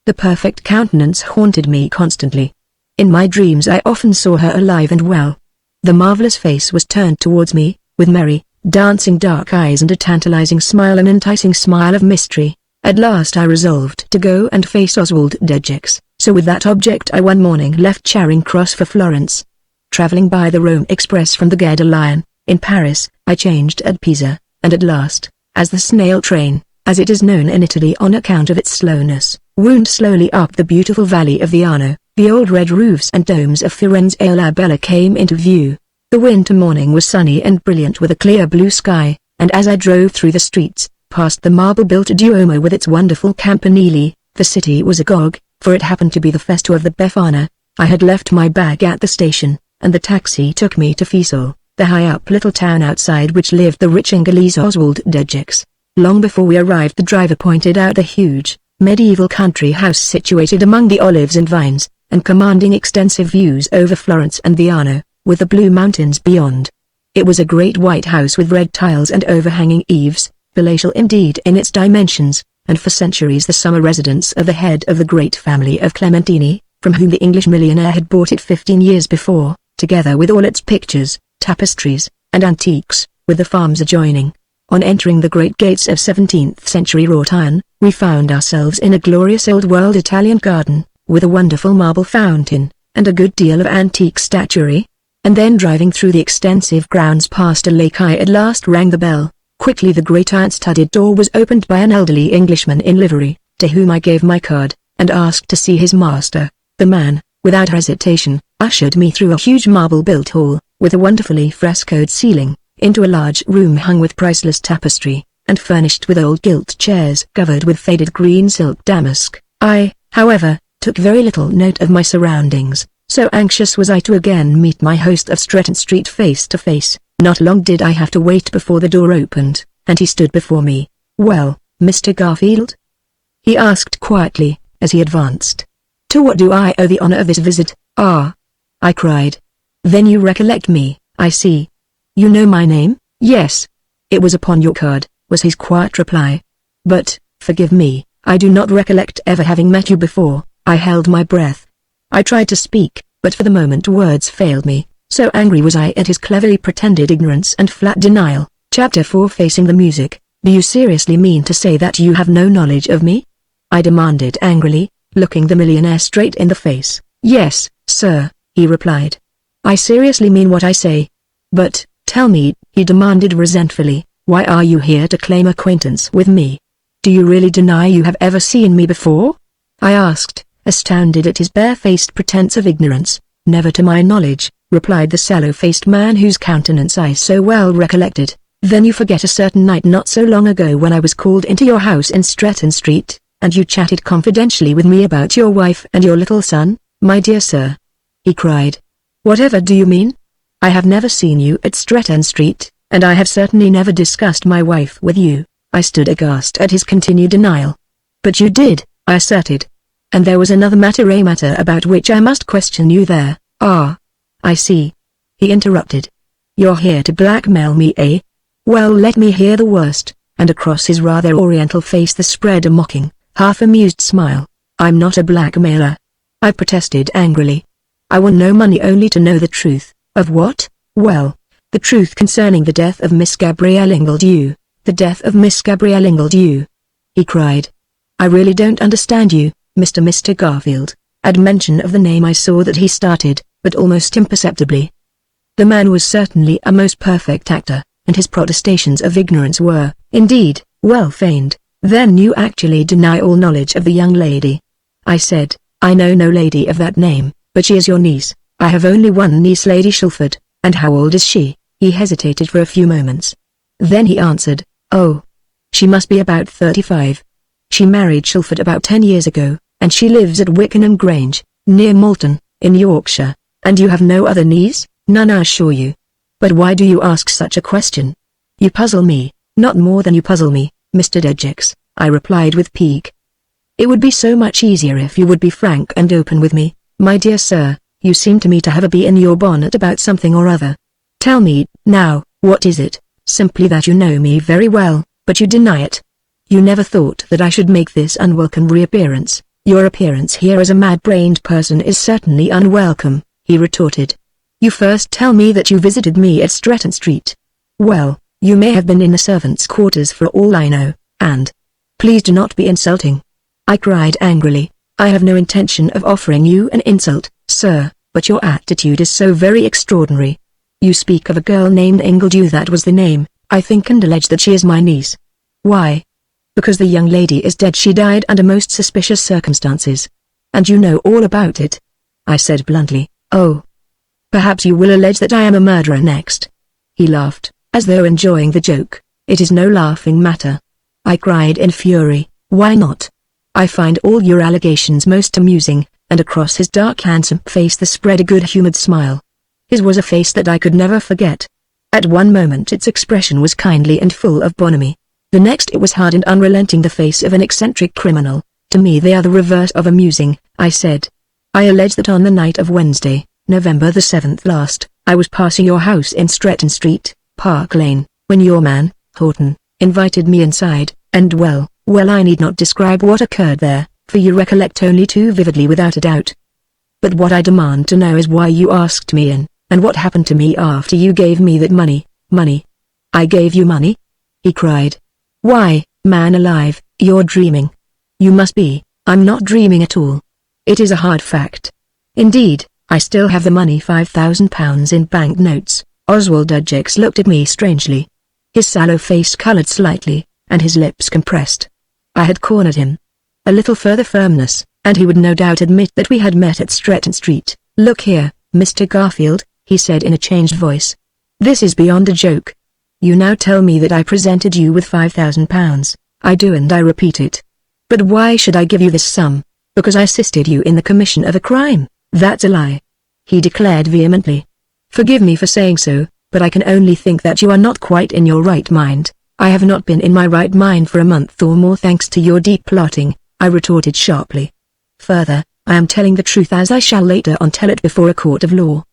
S1: The perfect countenance haunted me constantly. In my dreams I often saw her alive and well. The marvelous face was turned towards me, with merry, dancing dark eyes and a tantalizing smile, an enticing smile of mystery. At last I resolved to go and face Oswald Dudgex, so with that object I one morning left Charing Cross for Florence. Travelling by the Rome Express from the Gare de Lyon, in Paris, I changed at Pisa, and at last, as the snail train, as it is known in Italy on account of its slowness, wound slowly up the beautiful valley of the Arno, the old red roofs and domes of Firenze la Bella came into view. The winter morning was sunny and brilliant with a clear blue sky, and as I drove through the streets, past the marble-built Duomo with its wonderful campanile, the city was agog, for it happened to be the Festo of the Befana. I had left my bag at the station, and the taxi took me to Fiesole, the high-up little town outside which lived the rich Ingolese Oswald Dudgex. Long before we arrived the driver pointed out the huge, medieval country house situated among the olives and vines, and commanding extensive views over Florence and the Arno, with the blue mountains beyond. It was a great white house with red tiles and overhanging eaves, palatial indeed in its dimensions, and for centuries the summer residence of the head of the great family of Clementini, from whom the English millionaire had bought it 15 years before, together with all its pictures, tapestries, and antiques, with the farms adjoining. On entering the great gates of 17th-century wrought iron, we found ourselves in a glorious old-world Italian garden, with a wonderful marble fountain, and a good deal of antique statuary. And then driving through the extensive grounds past a lake I at last rang the bell. Quickly the great iron-studded door was opened by an elderly Englishman in livery, to whom I gave my card, and asked to see his master. The man, without hesitation, ushered me through a huge marble-built hall, with a wonderfully frescoed ceiling, into a large room hung with priceless tapestry, and furnished with old gilt chairs covered with faded green silk damask. I, however, took very little note of my surroundings, so anxious was I to again meet my host of Stretton Street face to face. Not long did I have to wait before the door opened, and he stood before me. "Well, Mr. Garfield?" he asked quietly, as he advanced. "To what do I owe the honor of this visit?" "Ah!" I cried. "Then you recollect me, I see. You know my name?" "Yes. It was upon your card," was his quiet reply. "But, forgive me, I do not recollect ever having met you before." I held my breath. I tried to speak, but for the moment words failed me, so angry was I at his cleverly pretended ignorance and flat denial. Chapter 4 Facing the Music. "Do you seriously mean to say that you have no knowledge of me?" I demanded angrily, looking the millionaire straight in the face. "Yes, sir," he replied. "I seriously mean what I say. But, tell me," he demanded resentfully, "why are you here to claim acquaintance with me? Do you really deny you have ever seen me before?" I asked, astounded at his bare-faced pretense of ignorance. "Never to my knowledge," replied the sallow-faced man whose countenance I so well recollected. "Then you forget a certain night not so long ago when I was called into your house in Stretton Street, and you chatted confidentially with me about your wife and your little son?" "My dear sir," he cried. "Whatever do you mean? I have never seen you at Stretton Street, and I have certainly never discussed my wife with you." I stood aghast at his continued denial. "But you did," I asserted. "And there was another matter, a matter about which I must question you there." "Ah, I see," he interrupted. "You're here to blackmail me, eh? Well, let me hear the worst," and across his rather oriental face there spread a mocking, half-amused smile. "I'm not a blackmailer," I protested angrily. "I want no money, only to know the truth." "Of what?" "Well, the truth concerning the death of Miss Gabrielle Ingledew." "The death of Miss Gabrielle Ingledew?" he cried. "I really don't understand you, Mr. Garfield." At mention of the name I saw that he started, but almost imperceptibly. The man was certainly a most perfect actor, and his protestations of ignorance were, indeed, well feigned. Then you actually deny all knowledge of the young lady? I said, I know no lady of that name, but she is your niece. I have only one niece, Lady Shilford. And how old is she? He hesitated for a few moments. Then he answered, oh. She must be about 35. She married Shilford about 10 years ago, and she lives at Wickenham Grange, near Malton, in Yorkshire. And you have no other niece? None, I assure you. But why do you ask such a question? You puzzle me, not more than you puzzle me, Mr. Dejecks, I replied with pique. It would be so much easier if you would be frank and open with me, my dear sir. You seem to me to have a bee in your bonnet about something or other. Tell me, now, what is it? Simply that you know me very well, but you deny it. You never thought that I should make this unwelcome reappearance. Your appearance here as a mad-brained person is certainly unwelcome, he retorted. You first tell me that you visited me at Stretton Street. Well, you may have been in the servants' quarters for all I know, and... Please do not be insulting. I cried angrily. I have no intention of offering you an insult, sir, but your attitude is so very extraordinary. You speak of a girl named Ingledew, that was the name, I think, and allege that she is my niece. Why? Because the young lady is dead. She died under most suspicious circumstances. And you know all about it. I said bluntly, oh. Perhaps you will allege that I am a murderer next. He laughed, as though enjoying the joke. It is no laughing matter. I cried in fury, why not? I find all your allegations most amusing, and across his dark handsome face there spread a good-humored smile. His was a face that I could never forget. At one moment its expression was kindly and full of bonhomie. The next it was hard and unrelenting, the face of an eccentric criminal. To me they are the reverse of amusing, I said. I allege that on the night of Wednesday, November the 7th last, I was passing your house in Stretton Street, Park Lane, when your man, Horton, invited me inside, and well, I need not describe what occurred there, for you recollect only too vividly without a doubt. But what I demand to know is why you asked me in, and what happened to me after you gave me that money. Money? I gave you money? He cried. Why, man alive, you're dreaming. You must be. I'm not dreaming at all. It is a hard fact. Indeed, I still have the money, £5,000 in bank notes. Oswald Dejecks looked at me strangely. His sallow face coloured slightly, and his lips compressed. I had cornered him. A little further firmness, and he would no doubt admit that we had met at Stretton Street. Look here, Mr. Garfield, he said in a changed voice. This is beyond a joke. You now tell me that I presented you with £5,000. I do, and I repeat it. But why should I give you this sum? Because I assisted you in the commission of a crime? That's a lie. He declared vehemently. Forgive me for saying so, but I can only think that you are not quite in your right mind. I have not been in my right mind for a month or more, thanks to your deep plotting, I retorted sharply. Further, I am telling the truth, as I shall later on tell it before a court of law.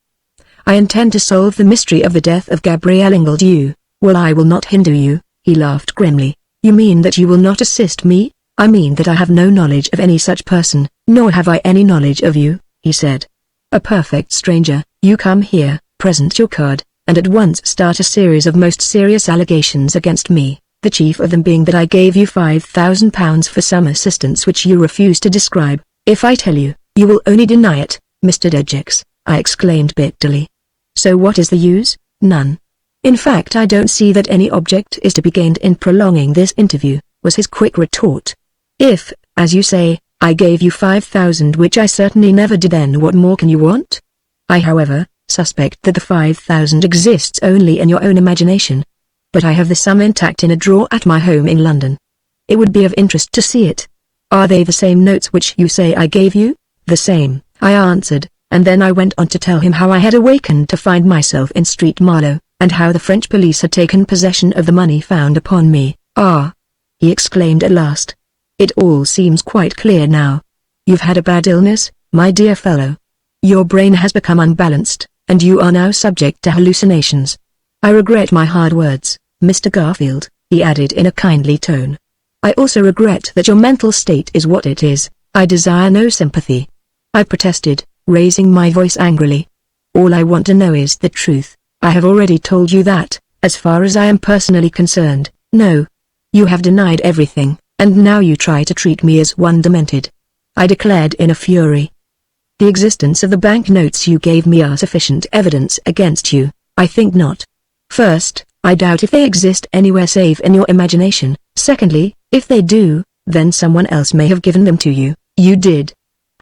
S1: I intend to solve the mystery of the death of Gabrielle Ingledew. Well, I will not hinder you, he laughed grimly. You mean that you will not assist me? I mean that I have no knowledge of any such person, nor have I any knowledge of you, he said. A perfect stranger, you come here, present your card, and at once start a series of most serious allegations against me, the chief of them being that I gave you £5,000 for some assistance which you refuse to describe. If I tell you, you will only deny it, Mr. Dejecks, I exclaimed bitterly. So what is the use? None. In fact, I don't see that any object is to be gained in prolonging this interview, was his quick retort. If, as you say, I gave you £5,000, which I certainly never did, then what more can you want? I, however, suspect that the £5,000 exists only in your own imagination. But I have the sum intact in a drawer at my home in London. It would be of interest to see it. Are they the same notes which you say I gave you? The same, I answered, and then I went on to tell him how I had awakened to find myself in Street Marlow, and how the French police had taken possession of the money found upon me. Ah! He exclaimed at last. It all seems quite clear now. You've had a bad illness, my dear fellow. Your brain has become unbalanced, and you are now subject to hallucinations. I regret my hard words, Mr. Garfield, he added in a kindly tone. I also regret that your mental state is what it is. I desire no sympathy. I protested, raising my voice angrily. All I want to know is the truth. I have already told you that, as far as I am personally concerned, no. You have denied everything, and now you try to treat me as one demented. I declared in a fury. The existence of the bank notes you gave me are sufficient evidence against you. I think not. First, I doubt if they exist anywhere save in your imagination. Secondly, if they do, then someone else may have given them to you. You did.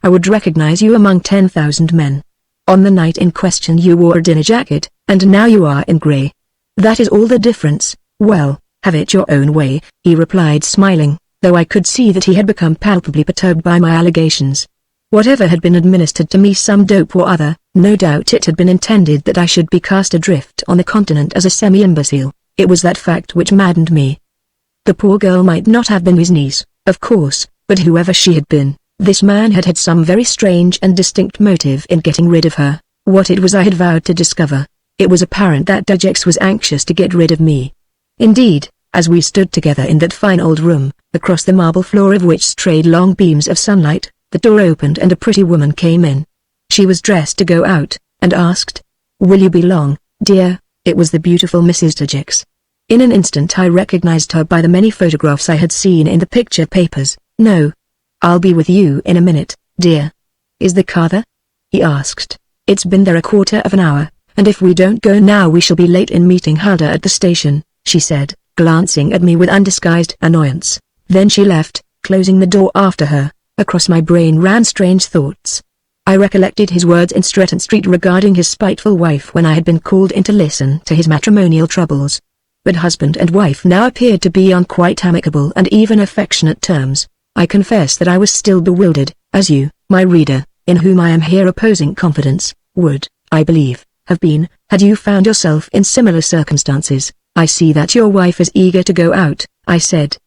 S1: I would recognize you among 10,000 men. On the night in question you wore a dinner jacket, and now you are in grey. That is all the difference. Well, have it your own way, he replied smiling, though I could see that he had become palpably perturbed by my allegations. Whatever had been administered to me, some dope or other, no doubt it had been intended that I should be cast adrift on the continent as a semi-imbecile. It was that fact which maddened me. The poor girl might not have been his niece, of course, but whoever she had been, this man had had some very strange and distinct motive in getting rid of her. What it was I had vowed to discover. It was apparent that Dejeks was anxious to get rid of me. Indeed, as we stood together in that fine old room, across the marble floor of which strayed long beams of sunlight, the door opened and a pretty woman came in. She was dressed to go out, and asked, "Will you be long, dear?" It was the beautiful Mrs. Dejeks. In an instant I recognized her by the many photographs I had seen in the picture papers. "No. I'll be with you in a minute, dear." "Is the car there?" he asked. "It's been there a quarter of an hour, and if we don't go now we shall be late in meeting Hulda at the station," she said, glancing at me with undisguised annoyance. Then she left, closing the door after her. Across my brain ran strange thoughts. I recollected his words in Stretton Street regarding his spiteful wife when I had been called in to listen to his matrimonial troubles. But husband and wife now appeared to be on quite amicable and even affectionate terms. I confess that I was still bewildered, as you, my reader, in whom I am here opposing confidence, would, I believe, have been, had you found yourself in similar circumstances. "I see that your wife is eager to go out," I said.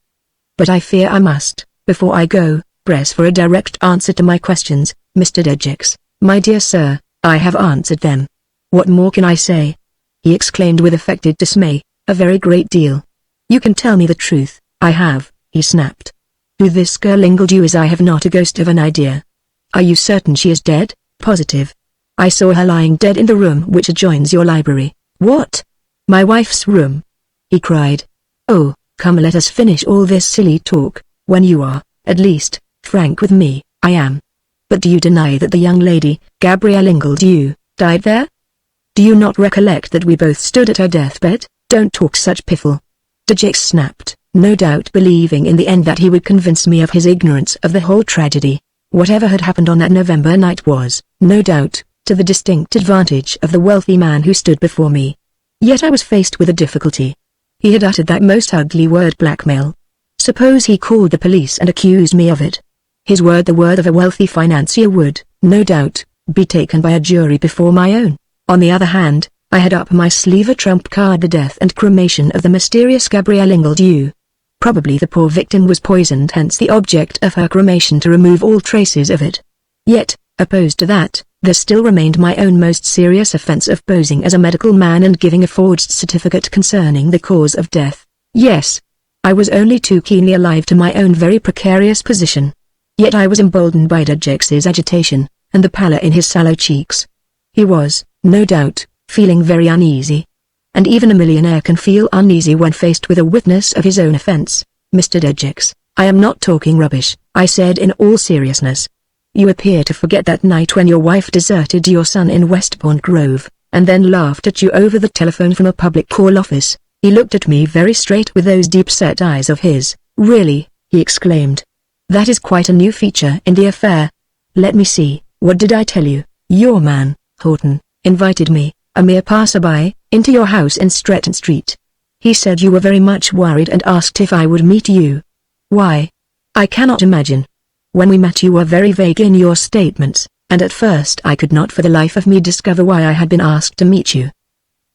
S1: "But I fear I must, before I go, press for a direct answer to my questions, Mr. Dejeks." "My dear sir, I have answered them. What more can I say?" he exclaimed with affected dismay. "A very great deal. You can tell me the truth." "I have," he snapped. "Who this girl Ingold you is I have not a ghost of an idea." "Are you certain she is dead?" "Positive. I saw her lying dead in the room which adjoins your library." "What? My wife's room?" he cried. "Oh, come, let us finish all this silly talk, when you are, at least, frank with me." "I am." "But do you deny that the young lady, Gabrielle Ingold you, died there? Do you not recollect that we both stood at her deathbed?" "Don't talk such piffle," Dejeks snapped, no doubt believing in the end that he would convince me of his ignorance of the whole tragedy. Whatever had happened on that November night was, no doubt, to the distinct advantage of the wealthy man who stood before me. Yet I was faced with a difficulty. He had uttered that most ugly word, blackmail. Suppose he called the police and accused me of it. His word, the word of a wealthy financier, would, no doubt, be taken by a jury before my own. On the other hand, I had up my sleeve a trump card: the death and cremation of the mysterious Gabrielle Ingold you. Probably the poor victim was poisoned, hence the object of her cremation to remove all traces of it. Yet, opposed to that, there still remained my own most serious offense of posing as a medical man and giving a forged certificate concerning the cause of death. Yes, I was only too keenly alive to my own very precarious position. Yet I was emboldened by Dejeks's agitation, and the pallor in his sallow cheeks. He was, no doubt, feeling very uneasy. And even a millionaire can feel uneasy when faced with a witness of his own offense. "Mr. Dejeks, I am not talking rubbish," I said in all seriousness. "You appear to forget that night when your wife deserted your son in Westbourne Grove, and then laughed at you over the telephone from a public call office." He looked at me very straight with those deep-set eyes of his. "Really," he exclaimed. "That is quite a new feature in the affair. Let me see, what did I tell you? Your man, Horton, invited me, a mere passerby, into your house in Stretton Street. He said you were very much worried and asked if I would meet you. Why? I cannot imagine. When we met you were very vague in your statements, and at first I could not for the life of me discover why I had been asked to meet you.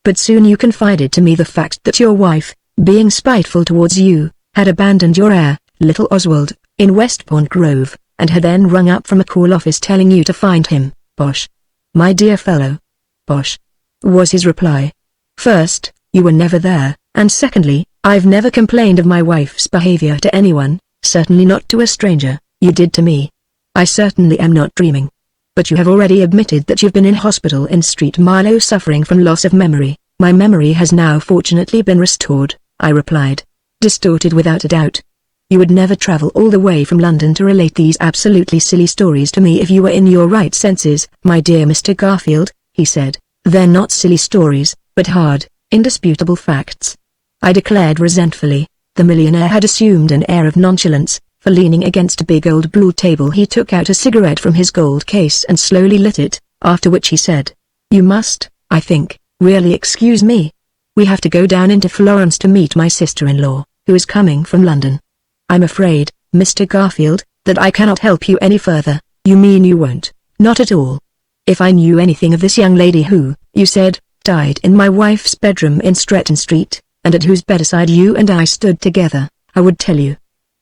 S1: But soon you confided to me the fact that your wife, being spiteful towards you, had abandoned your heir, little Oswald, in Westbourne Grove, and had then rung up from a call office telling you to find him. Bosh. My dear fellow. Bosh," was his reply. "First, you were never there, and secondly, I've never complained of my wife's behavior to anyone, certainly not to a stranger. You did to me. I certainly am not dreaming. But you have already admitted that you've been in hospital in Street Marlow suffering from loss of memory." "My memory has now fortunately been restored," I replied. "Distorted without a doubt. You would never travel all the way from London to relate these absolutely silly stories to me if you were in your right senses." "My dear Mr. Garfield," he said, "they're not silly stories, but hard, indisputable facts," I declared resentfully. The millionaire had assumed an air of nonchalance, for leaning against a big old blue table he took out a cigarette from his gold case and slowly lit it, after which he said, "You must, I think, really excuse me. We have to go down into Florence to meet my sister-in-law, who is coming from London. I'm afraid, Mr. Garfield, that I cannot help you any further." "You mean you won't?" "Not at all. If I knew anything of this young lady who, you said, died in my wife's bedroom in Stretton Street, and at whose bedside you and I stood together, I would tell you.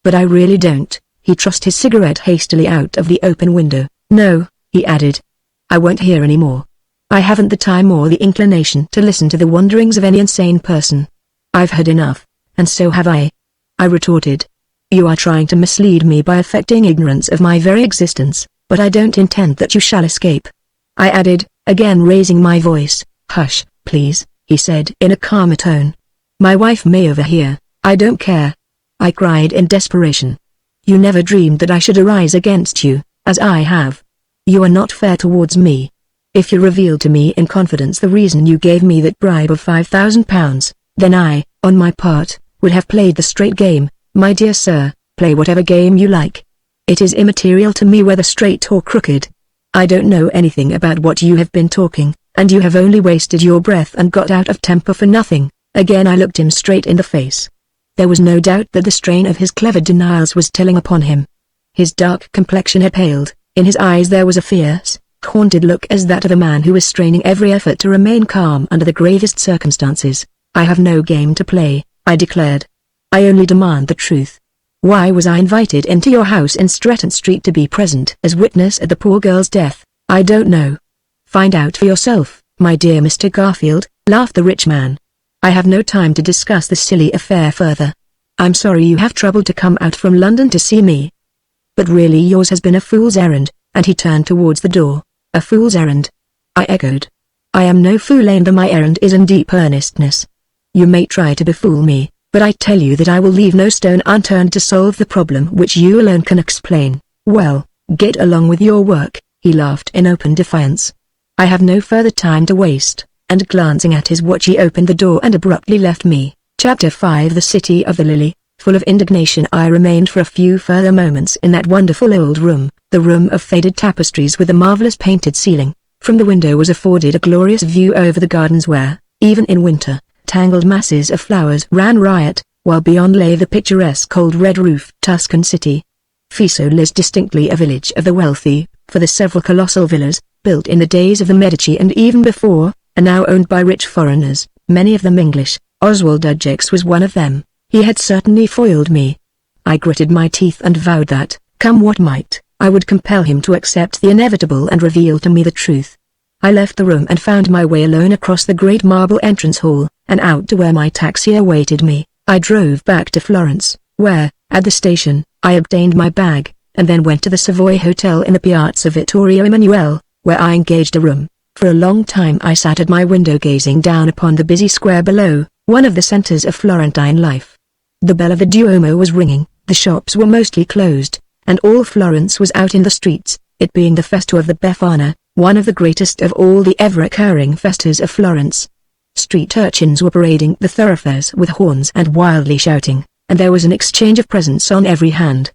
S1: But I really don't." He tossed his cigarette hastily out of the open window. "No," he added. "I won't hear any more. I haven't the time or the inclination to listen to the wanderings of any insane person. I've heard enough, and so have I," I retorted. "You are trying to mislead me by affecting ignorance of my very existence, but I don't intend that you shall escape," I added, again raising my voice. "Hush, please," he said in a calmer tone. "My wife may overhear." "I don't care," I cried in desperation. "You never dreamed that I should arise against you, as I have. You are not fair towards me. If you revealed to me in confidence the reason you gave me that bribe of £5,000, then I, on my part, would have played the straight game." "My dear sir, play whatever game you like. It is immaterial to me whether straight or crooked. I don't know anything about what you have been talking, and you have only wasted your breath and got out of temper for nothing." Again I looked him straight in the face. There was no doubt that the strain of his clever denials was telling upon him. His dark complexion had paled, in his eyes there was a fierce, haunted look as that of a man who is straining every effort to remain calm under the gravest circumstances. "I have no game to play," I declared. "I only demand the truth. Why was I invited into your house in Stretton Street to be present as witness at the poor girl's death? I don't know." "Find out for yourself, my dear Mr. Garfield," laughed the rich man. "I have no time to discuss this silly affair further. I'm sorry you have troubled to come out from London to see me. But really yours has been a fool's errand," and he turned towards the door. "A fool's errand?" I echoed. "I am no fool, and my errand is in deep earnestness. You may try to befool me, but I tell you that I will leave no stone unturned to solve the problem which you alone can explain." "Well, get along with your work," he laughed in open defiance. "I have no further time to waste," and glancing at his watch he opened the door and abruptly left me. Chapter 5 The City of the Lily. Full of indignation I remained for a few further moments in that wonderful old room, the room of faded tapestries with a marvelous painted ceiling. From the window was afforded a glorious view over the gardens where, even in winter, tangled masses of flowers ran riot, while beyond lay the picturesque cold red-roofed Tuscan city. Fiesole is distinctly a village of the wealthy, for the several colossal villas, built in the days of the Medici and even before, are now owned by rich foreigners, many of them English. Oswald Dudgex was one of them. He had certainly foiled me. I gritted my teeth and vowed that, come what might, I would compel him to accept the inevitable and reveal to me the truth. I left the room and found my way alone across the great marble entrance hall, and out to where my taxi awaited me. I drove back to Florence, where, at the station, I obtained my bag, and then went to the Savoy Hotel in the Piazza Vittorio Emanuele, where I engaged a room. For a long time I sat at my window gazing down upon the busy square below, one of the centers of Florentine life. The bell of the Duomo was ringing, the shops were mostly closed, and all Florence was out in the streets, it being the Festa of the Befana, one of the greatest of all the ever-occurring festas of Florence. Street urchins were parading the thoroughfares with horns and wildly shouting, and there was an exchange of presents on every hand.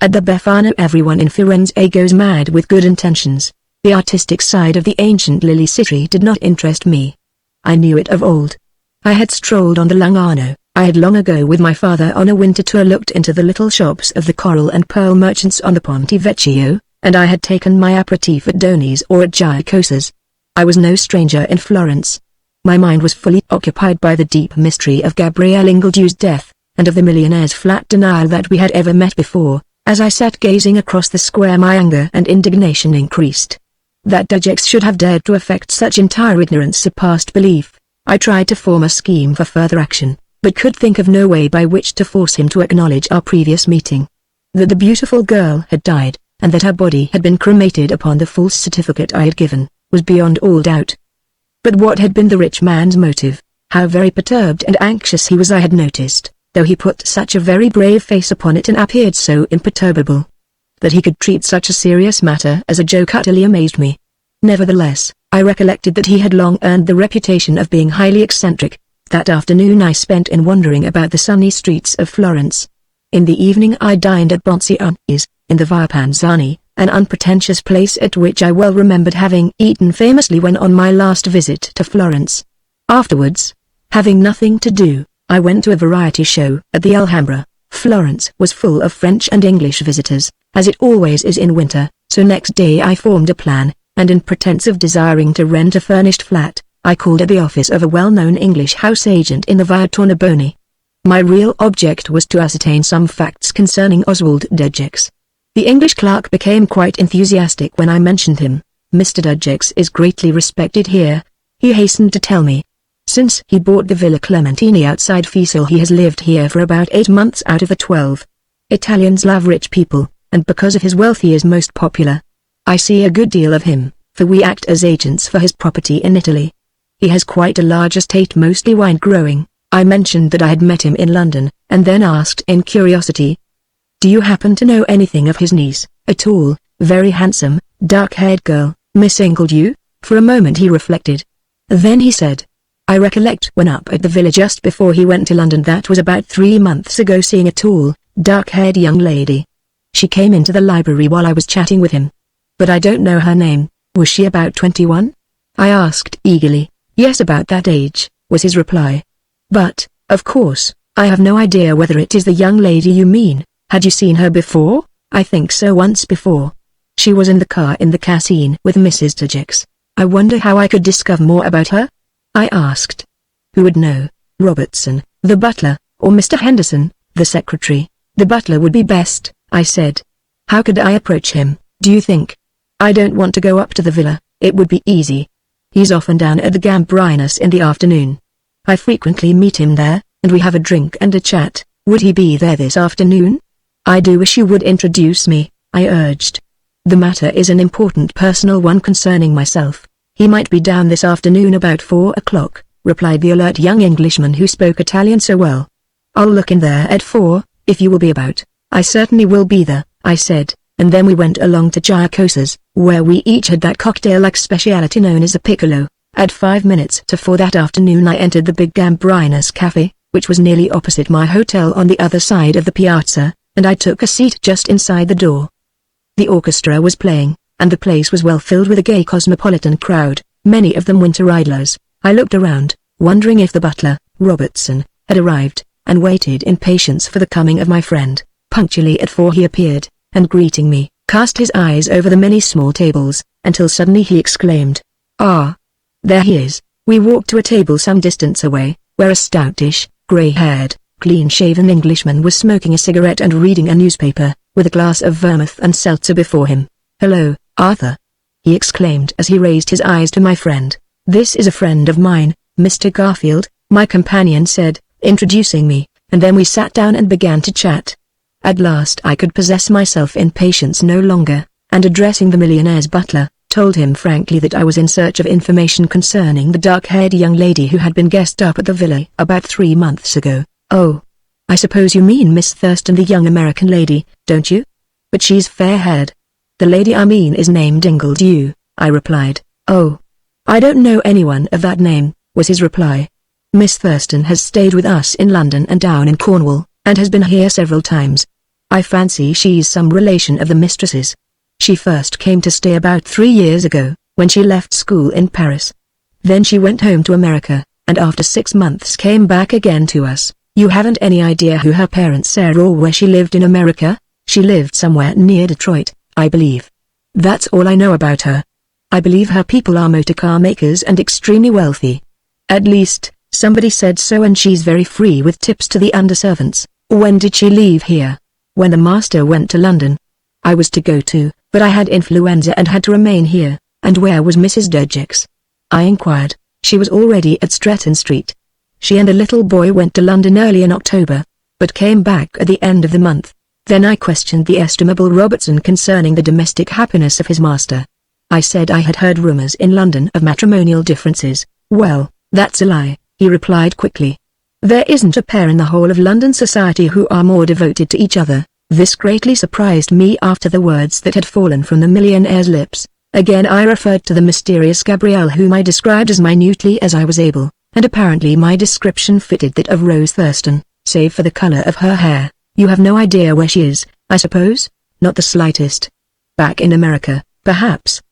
S1: At the Befana everyone in Firenze goes mad with good intentions. The artistic side of the ancient Lily City did not interest me. I knew it of old. I had strolled on the Lung'Arno. I had long ago with my father on a winter tour looked into the little shops of the coral and pearl merchants on the Ponte Vecchio, and I had taken my aperitif at Doni's or at Giacosa's. I was no stranger in Florence. My mind was fully occupied by the deep mystery of Gabrielle Ingledew's death, and of the millionaire's flat denial that we had ever met before. As I sat gazing across the square my anger and indignation increased. That Dudgex should have dared to affect such entire ignorance surpassed belief. I tried to form a scheme for further action, but could think of no way by which to force him to acknowledge our previous meeting. That the beautiful girl had died, and that her body had been cremated upon the false certificate I had given, was beyond all doubt. But what had been the rich man's motive? How very perturbed and anxious he was I had noticed, though he put such a very brave face upon it and appeared so imperturbable. That he could treat such a serious matter as a joke utterly amazed me. Nevertheless, I recollected that he had long earned the reputation of being highly eccentric, That afternoon I spent in wandering about the sunny streets of Florence. In the evening I dined at Bonziani's, in the Via Panzani, an unpretentious place at which I well remembered having eaten famously when on my last visit to Florence. Afterwards, having nothing to do, I went to a variety show at the Alhambra. Florence was full of French and English visitors, as it always is in winter, so next day I formed a plan, and in pretense of desiring to rent a furnished flat, I called at the office of a well-known English house agent in the Via Tornabuoni. My real object was to ascertain some facts concerning Oswald Dudgex. The English clerk became quite enthusiastic when I mentioned him. "Mr. Dudgex is greatly respected here," he hastened to tell me. "Since he bought the Villa Clementini outside Fiesole he has lived here for about 8 months out of the 12. Italians love rich people, and because of his wealth he is most popular. I see a good deal of him, for we act as agents for his property in Italy. He has quite a large estate, mostly wine growing." I mentioned that I had met him in London, and then asked in curiosity, "Do you happen to know anything of his niece, a tall, very handsome, dark-haired girl, Miss Ingledew?" For a moment he reflected. Then he said, "I recollect when up at the villa just before he went to London, that was about 3 months ago, seeing a tall, dark-haired young lady. She came into the library while I was chatting with him. But I don't know her name." "Was she about 21? I asked eagerly. "Yes, about that age," was his reply. "But, of course, I have no idea whether it is the young lady you mean. Had you seen her before?" "I think so, once before. She was in the car in the Cascine with Mrs. Dudgex." "I wonder how I could discover more about her?" I asked. "Who would know? Robertson, the butler, or Mr. Henderson, the secretary?" "The butler would be best," I said. "How could I approach him, do you think?" "I don't want to go up to the villa. It would be easy. He's often down at the Gambrinus in the afternoon. I frequently meet him there, and we have a drink and a chat." "Would he be there this afternoon?" "I do wish you would introduce me," I urged. "The matter is an important personal one concerning myself." "He might be down this afternoon about 4 o'clock, replied the alert young Englishman who spoke Italian so well. "I'll look in there at 4, if you will be about." "I certainly will be there," I said, and then we went along to Giacosa's, where we each had that cocktail-like speciality known as a piccolo. At 5 minutes to 4 that afternoon I entered the big Gambrinus Cafe, which was nearly opposite my hotel on the other side of the piazza, and I took a seat just inside the door. The orchestra was playing, and the place was well filled with a gay cosmopolitan crowd, many of them winter idlers. I looked around, wondering if the butler, Robertson, had arrived, and waited in patience for the coming of my friend. Punctually at 4 he appeared, and greeting me, cast his eyes over the many small tables, until suddenly he exclaimed, "Ah! There he is." We walked to a table some distance away, where a stoutish, grey-haired, clean-shaven Englishman was smoking a cigarette and reading a newspaper, with a glass of vermouth and seltzer before him. "Hello, Arthur," he exclaimed as he raised his eyes to my friend. "This is a friend of mine, Mr. Garfield," my companion said, introducing me, and then we sat down and began to chat. At last I could possess myself in patience no longer, and addressing the millionaire's butler, told him frankly that I was in search of information concerning the dark-haired young lady who had been guest up at the villa about 3 months ago. "Oh, I suppose you mean Miss Thurston, the young American lady, don't you? But she's fair-haired." "The lady I mean is named Ingledew," I replied. "Oh, I don't know anyone of that name," was his reply. "Miss Thurston has stayed with us in London and down in Cornwall, and has been here several times. I fancy she's some relation of the mistress's. She first came to stay about 3 years ago, when she left school in Paris. Then she went home to America, and after 6 months came back again to us." "You haven't any idea who her parents are or where she lived in America?" "She lived somewhere near Detroit, I believe. That's all I know about her. I believe her people are motor car makers and extremely wealthy. At least, somebody said so, and she's very free with tips to the underservants." "When did she leave here?" "When the master went to London. I was to go too, but I had influenza and had to remain here." "And where was Mrs. Dudgex?" I inquired. "She was already at Stretton Street. She and a little boy went to London early in October, but came back at the end of the month." Then I questioned the estimable Robertson concerning the domestic happiness of his master. I said I had heard rumors in London of matrimonial differences. "Well, that's a lie," he replied quickly. "There isn't a pair in the whole of London society who are more devoted to each other." This greatly surprised me after the words that had fallen from the millionaire's lips. Again I referred to the mysterious Gabrielle, whom I described as minutely as I was able. and apparently my description fitted that of Rose Thurston, save for the color of her hair. You have no idea where she is, I suppose? Not the slightest. Back in America, perhaps.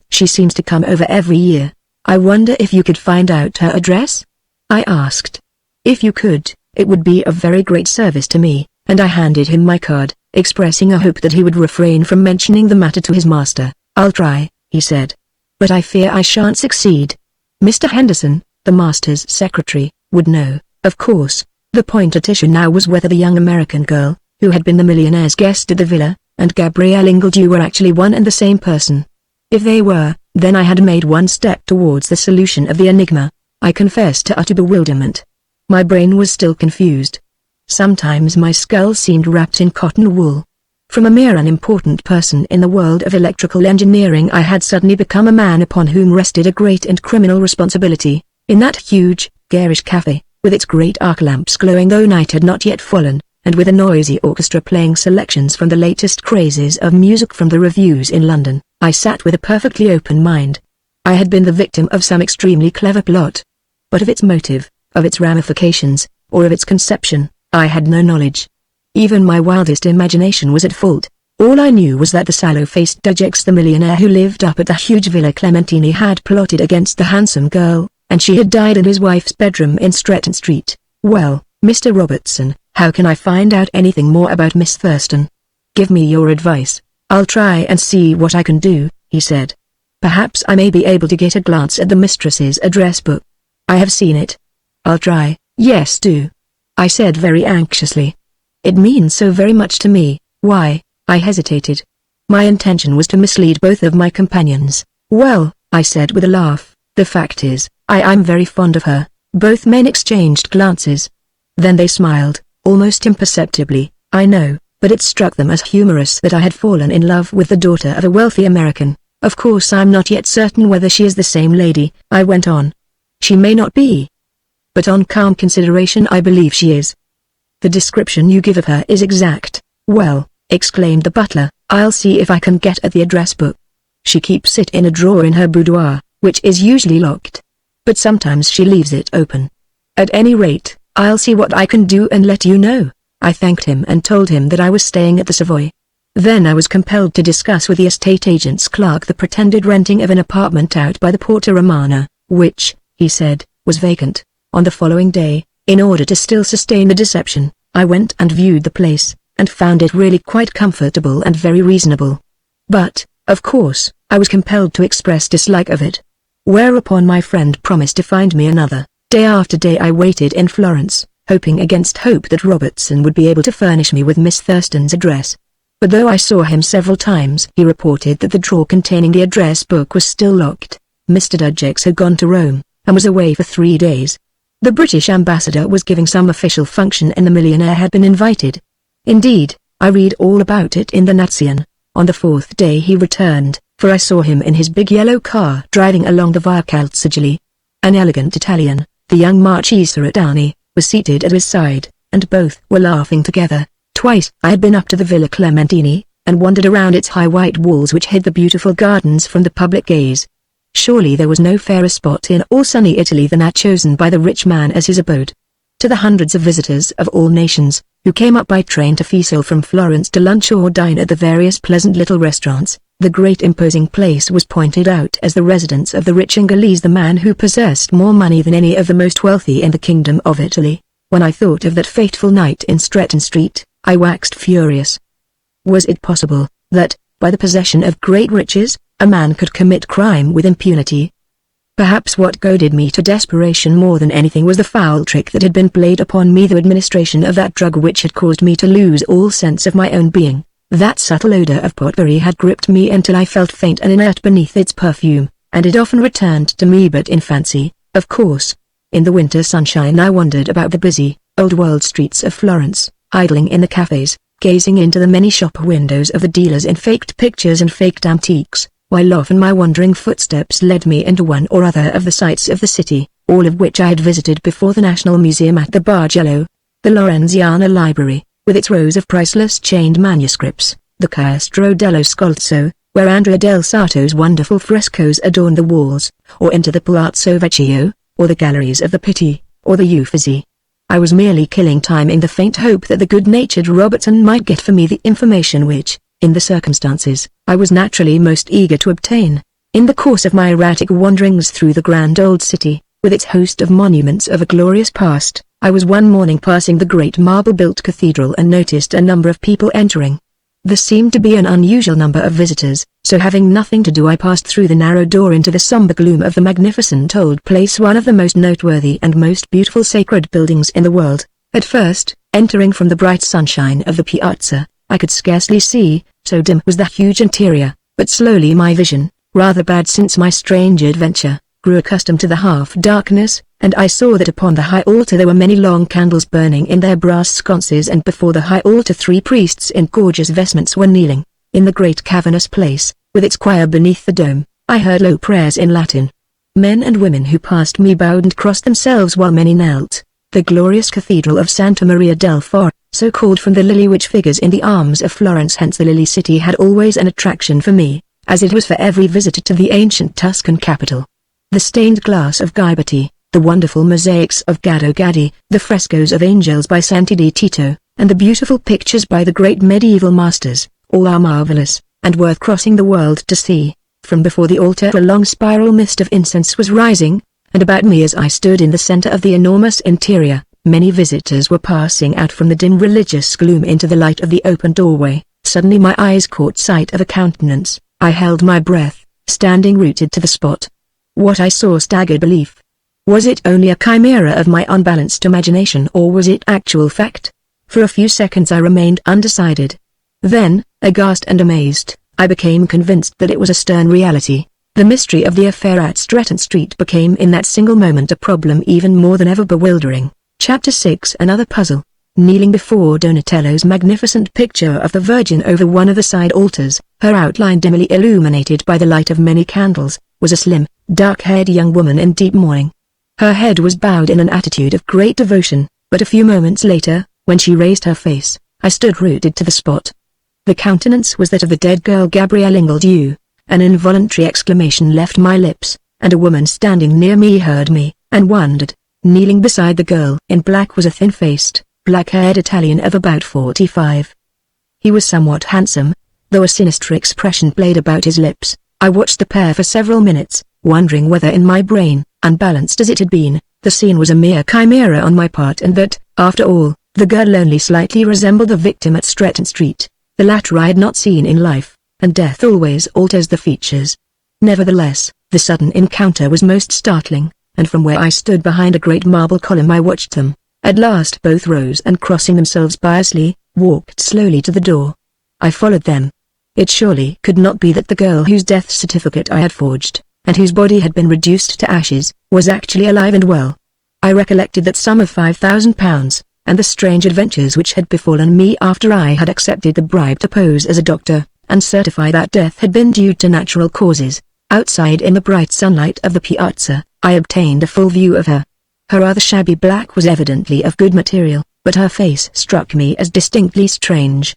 S1: She seems to come over every year. I wonder if you could find out her address? I asked. If you could, it would be of very great service to me, and I handed him my card, expressing a hope that he would refrain from mentioning the matter to his master. I'll try, he said. But I fear I shan't succeed. Mr. Henderson, the master's secretary, would know, of course. The point at issue now was whether the young American girl, who had been the millionaire's guest at the villa, and Gabrielle Ingledew were actually one and the same person. If they were, then I had made one step towards the solution of the enigma. I confessed to utter bewilderment. My brain was still confused. Sometimes my skull seemed wrapped in cotton wool. From a mere unimportant person in the world of electrical engineering I had suddenly become a man upon whom rested a great and criminal responsibility. In that huge, garish cafe, with its great arc lamps glowing though night had not yet fallen, and with a noisy orchestra playing selections from the latest crazes of music from the revues in London, I sat with a perfectly open mind. I had been the victim of some extremely clever plot. But of its motive, of its ramifications, or of its conception, I had no knowledge. Even my wildest imagination was at fault. All I knew was that the sallow-faced Dujeks, the millionaire who lived up at the huge Villa Clementini, had plotted against the handsome girl, and she had died in his wife's bedroom in Stretton Street. Well, Mr. Robertson, how can I find out anything more about Miss Thurston? Give me your advice. I'll try and see what I can do, he said. Perhaps I may be able to get a glance at the mistress's address book. I have seen it. I'll try. Yes, do. I said very anxiously. It means so very much to me. Why? I hesitated. My intention was to mislead both of my companions. Well, I said with a laugh, the fact is, I'm very fond of her. Both men exchanged glances. Then they smiled, almost imperceptibly, I know, but it struck them as humorous that I had fallen in love with the daughter of a wealthy American. Of course I'm not yet certain whether she is the same lady, I went on. She may not be. But on calm consideration I believe she is. The description you give of her is exact. Well, exclaimed the butler, I'll see if I can get at the address book. She keeps it in a drawer in her boudoir, which is usually locked. But sometimes she leaves it open. At any rate, I'll see what I can do and let you know. I thanked him and told him that I was staying at the Savoy. Then I was compelled to discuss with the estate agent's clerk the pretended renting of an apartment out by the Porta Romana, which, he said, was vacant. On the following day, in order to still sustain the deception, I went and viewed the place, and found it really quite comfortable and very reasonable. But, of course, I was compelled to express dislike of it. Whereupon my friend promised to find me another. Day after day I waited in Florence, hoping against hope that Robertson would be able to furnish me with Miss Thurston's address. But though I saw him several times, he reported that the drawer containing the address book was still locked. Mr. Dujeks had gone to Rome, and was away for 3 days. The British ambassador was giving some official function and the millionaire had been invited. Indeed, I read all about it in the Nazione. On the 4th day he returned, for I saw him in his big yellow car driving along the Via Calzagili. An elegant Italian, the young Marchese Stretton, was seated at his side, and both were laughing together. Twice I had been up to the Villa Clementini, and wandered around its high white walls which hid the beautiful gardens from the public gaze. Surely there was no fairer spot in all sunny Italy than that chosen by the rich man as his abode. To the hundreds of visitors of all nations, who came up by train to Fiesole from Florence to lunch or dine at the various pleasant little restaurants, the great imposing place was pointed out as the residence of the rich Ingolese, the man who possessed more money than any of the most wealthy in the kingdom of Italy. When I thought of that fateful night in Stretton Street, I waxed furious. Was it possible that, by the possession of great riches, a man could commit crime with impunity? Perhaps what goaded me to desperation more than anything was the foul trick that had been played upon me, the administration of that drug which had caused me to lose all sense of my own being. That subtle odor of potpourri had gripped me until I felt faint and inert beneath its perfume, and it often returned to me but in fancy, of course. In the winter sunshine I wandered about the busy, old-world streets of Florence, idling in the cafes, gazing into the many shop windows of the dealers in faked pictures and faked antiques, while often my wandering footsteps led me into one or other of the sights of the city, all of which I had visited before: the National Museum at the Bargello, the Lorenziana Library, with its rows of priceless chained manuscripts, the Castro dello Scolzo, where Andrea del Sarto's wonderful frescoes adorn the walls, or into the Palazzo Vecchio, or the galleries of the Pitti, or the Uffizi. I was merely killing time in the faint hope that the good-natured Robertson might get for me the information which, in the circumstances, I was naturally most eager to obtain. In the course of my erratic wanderings through the grand old city, with its host of monuments of a glorious past, I was one morning passing the great marble-built cathedral and noticed a number of people entering. There seemed to be an unusual number of visitors, so having nothing to do I passed through the narrow door into the somber gloom of the magnificent old place, one of the most noteworthy and most beautiful sacred buildings in the world. At first, entering from the bright sunshine of the piazza, I could scarcely see, so dim was the huge interior, but slowly my vision, rather bad since my strange adventure, grew accustomed to the half-darkness, and I saw that upon the high altar there were many long candles burning in their brass sconces, and before the high altar 3 priests in gorgeous vestments were kneeling. In the great cavernous place, with its choir beneath the dome, I heard low prayers in Latin. Men and women who passed me bowed and crossed themselves while many knelt. The glorious cathedral of Santa Maria del Foro, so called from the lily which figures in the arms of Florence, hence the Lily City, had always an attraction for me, as it was for every visitor to the ancient Tuscan capital. The stained glass of Ghiberti, the wonderful mosaics of Gaddo Gaddi, the frescoes of angels by Santi di Tito, and the beautiful pictures by the great medieval masters, all are marvelous, and worth crossing the world to see. From before the altar a long spiral mist of incense was rising, and about me as I stood in the center of the enormous interior, many visitors were passing out from the dim religious gloom into the light of the open doorway. Suddenly my eyes caught sight of a countenance. I held my breath, standing rooted to the spot. What I saw staggered belief. Was it only a chimera of my unbalanced imagination, or was it actual fact? For a few seconds I remained undecided. Then, aghast and amazed, I became convinced that it was a stern reality. The mystery of the affair at Stretton Street became in that single moment a problem even more than ever bewildering. Chapter 6. Another puzzle. Kneeling before Donatello's magnificent picture of the Virgin over one of the side altars, her outline dimly illuminated by the light of many candles, was a slim, dark-haired young woman in deep mourning. Her head was bowed in an attitude of great devotion, but a few moments later, when she raised her face, I stood rooted to the spot. The countenance was that of the dead girl Gabrielle Ingledew. An involuntary exclamation left my lips, and a woman standing near me heard me, and wondered. Kneeling beside the girl in black was a thin-faced, black-haired Italian of about 45. He was somewhat handsome, though a sinister expression played about his lips. I watched the pair for several minutes, wondering whether in my brain, unbalanced as it had been, the scene was a mere chimera on my part, and that, after all, the girl only slightly resembled the victim at Stretton Street. The latter I had not seen in life, and death always alters the features. Nevertheless, the sudden encounter was most startling, and from where I stood behind a great marble column I watched them. At last both rose and, crossing themselves piously, walked slowly to the door. I followed them. It surely could not be that the girl whose death certificate I had forged, and whose body had been reduced to ashes, was actually alive and well. I recollected that sum of £5,000, and the strange adventures which had befallen me after I had accepted the bribe to pose as a doctor, and certify that death had been due to natural causes. Outside in the bright sunlight of the piazza, I obtained a full view of her. Her rather shabby black was evidently of good material, but her face struck me as distinctly strange.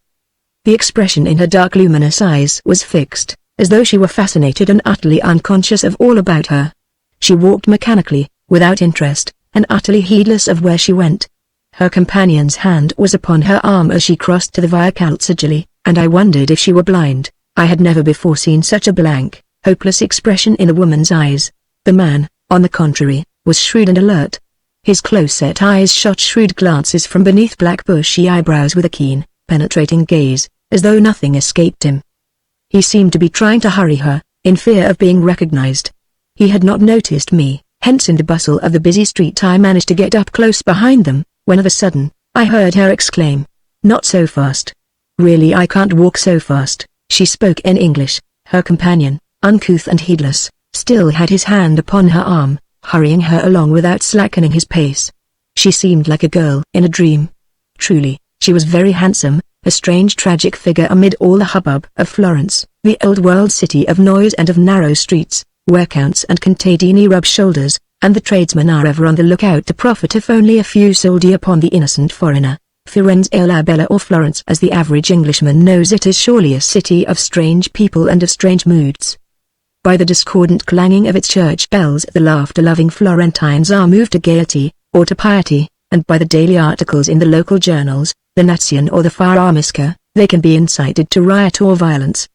S1: The expression in her dark luminous eyes was fixed, as though she were fascinated and utterly unconscious of all about her. She walked mechanically, without interest, and utterly heedless of where she went. Her companion's hand was upon her arm as she crossed to the Via Calzagili, and I wondered if she were blind. I had never before seen such a blank, hopeless expression in a woman's eyes. The man, on the contrary, was shrewd and alert. His close-set eyes shot shrewd glances from beneath black bushy eyebrows with a keen, penetrating gaze, as though nothing escaped him. He seemed to be trying to hurry her, in fear of being recognized. He had not noticed me, hence in the bustle of the busy street I managed to get up close behind them, when of a sudden, I heard her exclaim, "Not so fast. Really, I can't walk so fast." She spoke in English. Her companion, uncouth and heedless, still had his hand upon her arm, hurrying her along without slackening his pace. She seemed like a girl in a dream. Truly, she was very handsome, a strange tragic figure amid all the hubbub of Florence, the old-world city of noise and of narrow streets, where counts and contadini rub shoulders, and the tradesmen are ever on the lookout to profit if only a few soldi upon the innocent foreigner. Firenze la Bella, or Florence as the average Englishman knows it, is surely a city of strange people and of strange moods. By the discordant clanging of its church bells the laughter-loving Florentines are moved to gaiety, or to piety, and by the daily articles in the local journals, the Nazione or the Far Armisca, they can be incited to riot or violence.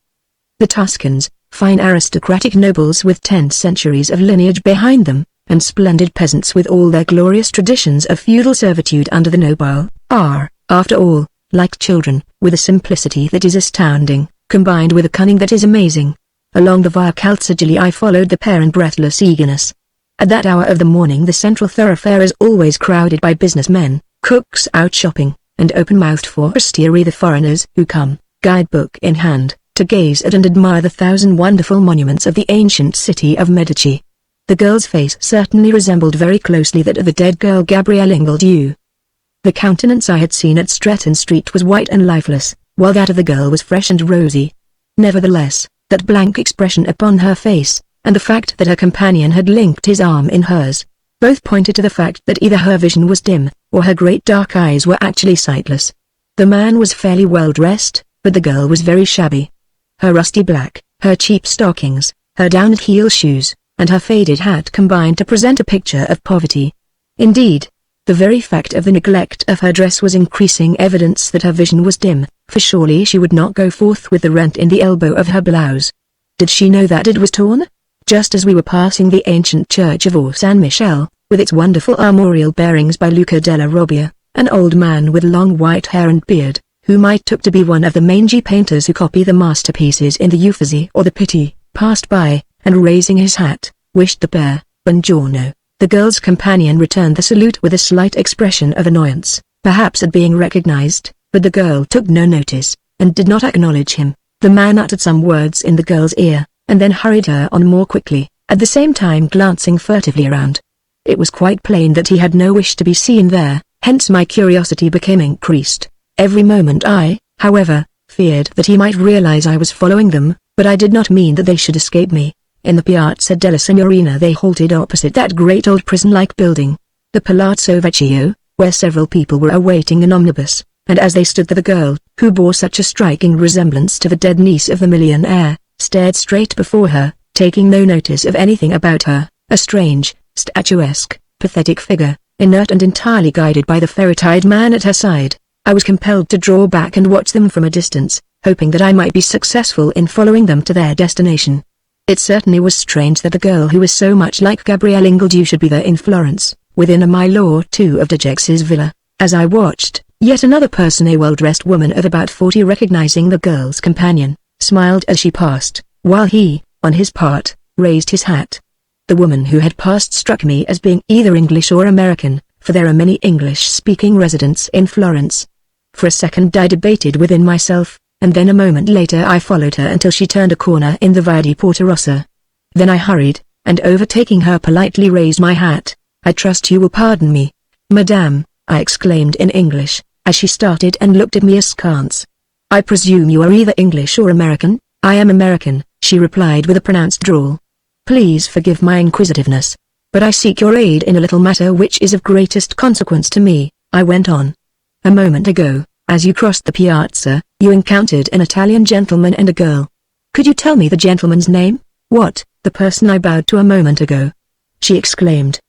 S1: The Tuscans, fine aristocratic nobles with 10 centuries of lineage behind them, and splendid peasants with all their glorious traditions of feudal servitude under the nobile, are, after all, like children, with a simplicity that is astounding, combined with a cunning that is amazing. Along the Via Calzagili I followed the pair in breathless eagerness. At that hour of the morning the central thoroughfare is always crowded by businessmen, cooks out shopping, and open-mouthed forestieri the foreigners who come, guidebook in hand, to gaze at and admire the 1,000 wonderful monuments of the ancient city of Medici. The girl's face certainly resembled very closely that of the dead girl Gabrielle Ingledew. The countenance I had seen at Stretton Street was white and lifeless, while that of the girl was fresh and rosy. Nevertheless, that blank expression upon her face, and the fact that her companion had linked his arm in hers, both pointed to the fact that either her vision was dim, or her great dark eyes were actually sightless. The man was fairly well dressed, but the girl was very shabby. Her rusty black, her cheap stockings, her down-at-heel shoes, and her faded hat combined to present a picture of poverty. Indeed, the very fact of the neglect of her dress was increasing evidence that her vision was dim, for surely she would not go forth with the rent in the elbow of her blouse. Did she know that it was torn? Just as we were passing the ancient church of San Michele, with its wonderful armorial bearings by Luca della Robbia, an old man with long white hair and beard, whom I took to be one of the mangy painters who copy the masterpieces in the Uffizi or the Pitti, passed by, and raising his hat, wished the pair, "Buongiorno." The girl's companion returned the salute with a slight expression of annoyance, perhaps at being recognized, but the girl took no notice, and did not acknowledge him. The man uttered some words in the girl's ear, and then hurried her on more quickly, at the same time glancing furtively around. It was quite plain that he had no wish to be seen there, hence my curiosity became increased. Every moment I, however, feared that he might realize I was following them, but I did not mean that they should escape me. In the Piazza della Signorina they halted opposite that great old prison-like building, the Palazzo Vecchio, where several people were awaiting an omnibus, and as they stood there the girl, who bore such a striking resemblance to the dead niece of the millionaire, stared straight before her, taking no notice of anything about her, a strange, statuesque, pathetic figure, inert and entirely guided by the ferret-eyed man at her side. I was compelled to draw back and watch them from a distance, hoping that I might be successful in following them to their destination. It certainly was strange that the girl who was so much like Gabrielle Ingledew should be there in Florence, within a mile or two of de Gex's villa. As I watched, yet another person, a well-dressed woman of about 40, recognizing the girl's companion, smiled as she passed, while he, on his part, raised his hat. The woman who had passed struck me as being either English or American, for there are many English-speaking residents in Florence. For a second I debated within myself, and then a moment later I followed her until she turned a corner in the Via di Porta Rossa. Then I hurried, and overtaking her politely raised my hat. "I trust you will pardon me, Madame," I exclaimed in English, as she started and looked at me askance. "I presume you are either English or American?" "I am American," she replied with a pronounced drawl. "Please forgive my inquisitiveness, but I seek your aid in a little matter which is of greatest consequence to me," I went on. "A moment ago, as you crossed the piazza, you encountered an Italian gentleman and a girl. Could you tell me the gentleman's name?" "What, the person I bowed to a moment ago?" she exclaimed.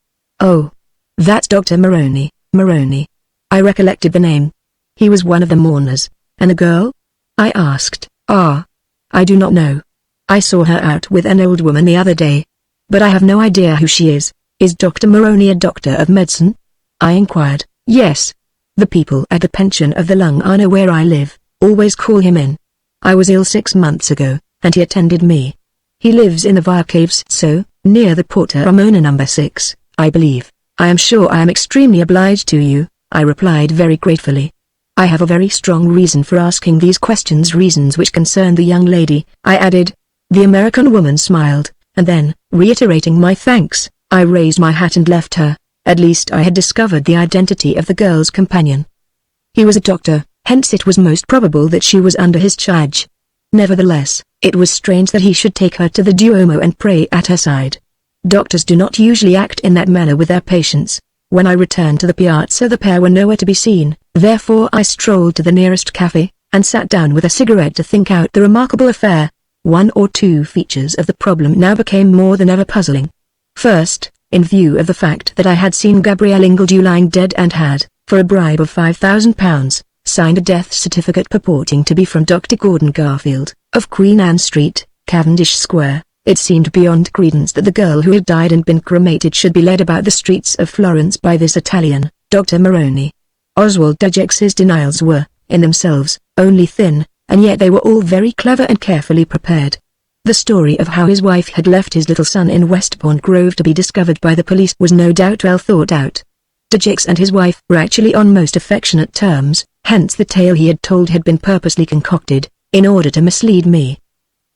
S1: "Oh, that's Dr. Moroni." Moroni. I recollected the name. He was one of the mourners. "And the girl?" I asked. "Ah, I do not know. I saw her out with an old woman the other day. But I have no idea who she is." "Is Dr. Moroni a doctor of medicine?" I inquired. "Yes. The people at the pension of the Lung'Arno where I live, always call him in. I was ill 6 months ago, and he attended me. He lives in the Via Caves, so, near the Porta Ramona number 6, I believe." "I am sure I am extremely obliged to you," I replied very gratefully. "I have a very strong reason for asking these questions, reasons which concern the young lady," I added. The American woman smiled, and then, reiterating my thanks, I raised my hat and left her. At least I had discovered the identity of the girl's companion. He was a doctor, hence it was most probable that she was under his charge. Nevertheless, it was strange that he should take her to the Duomo and pray at her side. Doctors do not usually act in that manner with their patients. When I returned to the piazza the pair were nowhere to be seen, therefore I strolled to the nearest cafe, and sat down with a cigarette to think out the remarkable affair. One or two features of the problem now became more than ever puzzling. First, in view of the fact that I had seen Gabrielle Ingledew lying dead and had, for a bribe of £5,000, signed a death certificate purporting to be from Dr. Gordon Garfield, of Queen Anne Street, Cavendish Square, it seemed beyond credence that the girl who had died and been cremated should be led about the streets of Florence by this Italian, Dr. Moroni. Oswald Dujex's denials were, in themselves, only thin, and yet they were all very clever and carefully prepared. The story of how his wife had left his little son in Westbourne Grove to be discovered by the police was no doubt well thought out. Dujex and his wife were actually on most affectionate terms, hence the tale he had told had been purposely concocted, in order to mislead me.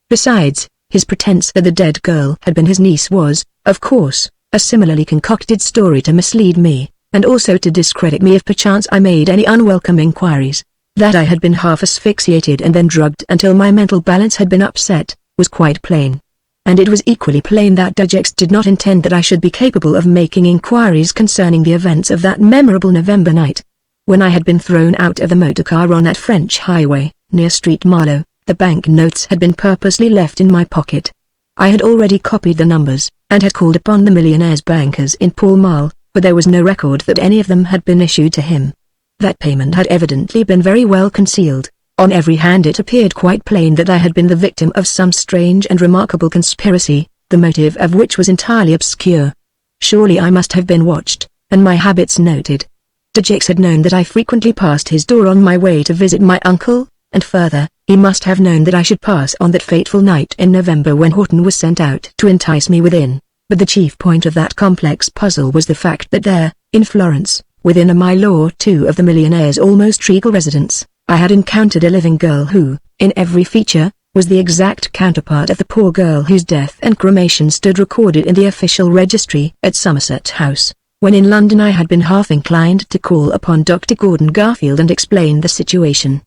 S1: Besides, his pretense that the dead girl had been his niece was, of course, a similarly concocted story to mislead me, and also to discredit me if perchance I made any unwelcome inquiries. That I had been half asphyxiated and then drugged until my mental balance had been upset, was quite plain. And it was equally plain that Dujex did not intend that I should be capable of making inquiries concerning the events of that memorable November night. When I had been thrown out of the motor car on that French highway, near Street Marlow, the bank notes had been purposely left in my pocket. I had already copied the numbers, and had called upon the millionaire's bankers in Pall Mall, but there was no record that any of them had been issued to him. That payment had evidently been very well concealed. On every hand it appeared quite plain that I had been the victim of some strange and remarkable conspiracy, the motive of which was entirely obscure. Surely I must have been watched, and my habits noted. Dujex had known that I frequently passed his door on my way to visit my uncle, and further, he must have known that I should pass on that fateful night in November when Horton was sent out to entice me within. But the chief point of that complex puzzle was the fact that there, in Florence, within a mile or two of the millionaire's almost regal residence, I had encountered a living girl who, in every feature, was the exact counterpart of the poor girl whose death and cremation stood recorded in the official registry at Somerset House. When in London I had been half inclined to call upon Dr. Gordon Garfield and explain the situation.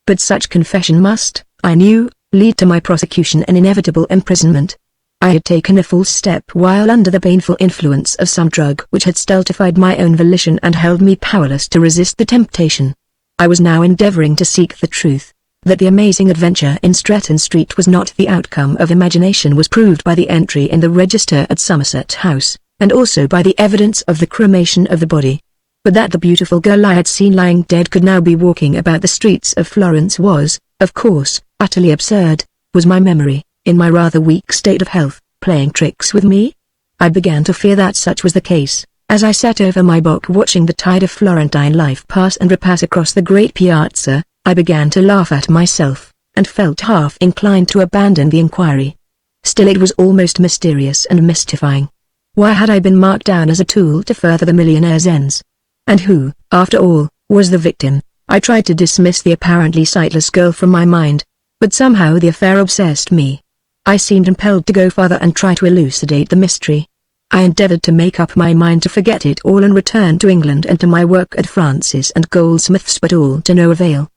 S1: But such confession must, I knew, lead to my prosecution and inevitable imprisonment. I had taken a false step while under the baneful influence of some drug which had stultified my own volition and held me powerless to resist the temptation. I was now endeavoring to seek the truth. That the amazing adventure in Stretton Street was not the outcome of imagination was proved by the entry in the register at Somerset House, and also by the evidence of the cremation of the body. But that the beautiful girl I had seen lying dead could now be walking about the streets of Florence was, of course, utterly absurd. Was my memory, in my rather weak state of health, playing tricks with me? I began to fear that such was the case, as I sat over my book watching the tide of Florentine life pass and repass across the great piazza. I began to laugh at myself, and felt half inclined to abandon the inquiry. Still it was almost mysterious and mystifying. Why had I been marked down as a tool to further the millionaire's ends? And who, after all, was the victim? I tried to dismiss the apparently sightless girl from my mind, but somehow the affair obsessed me. I seemed impelled to go farther and try to elucidate the mystery. I endeavored to make up my mind to forget it all and return to England and to my work at Francis and Goldsmith's, but all to no avail.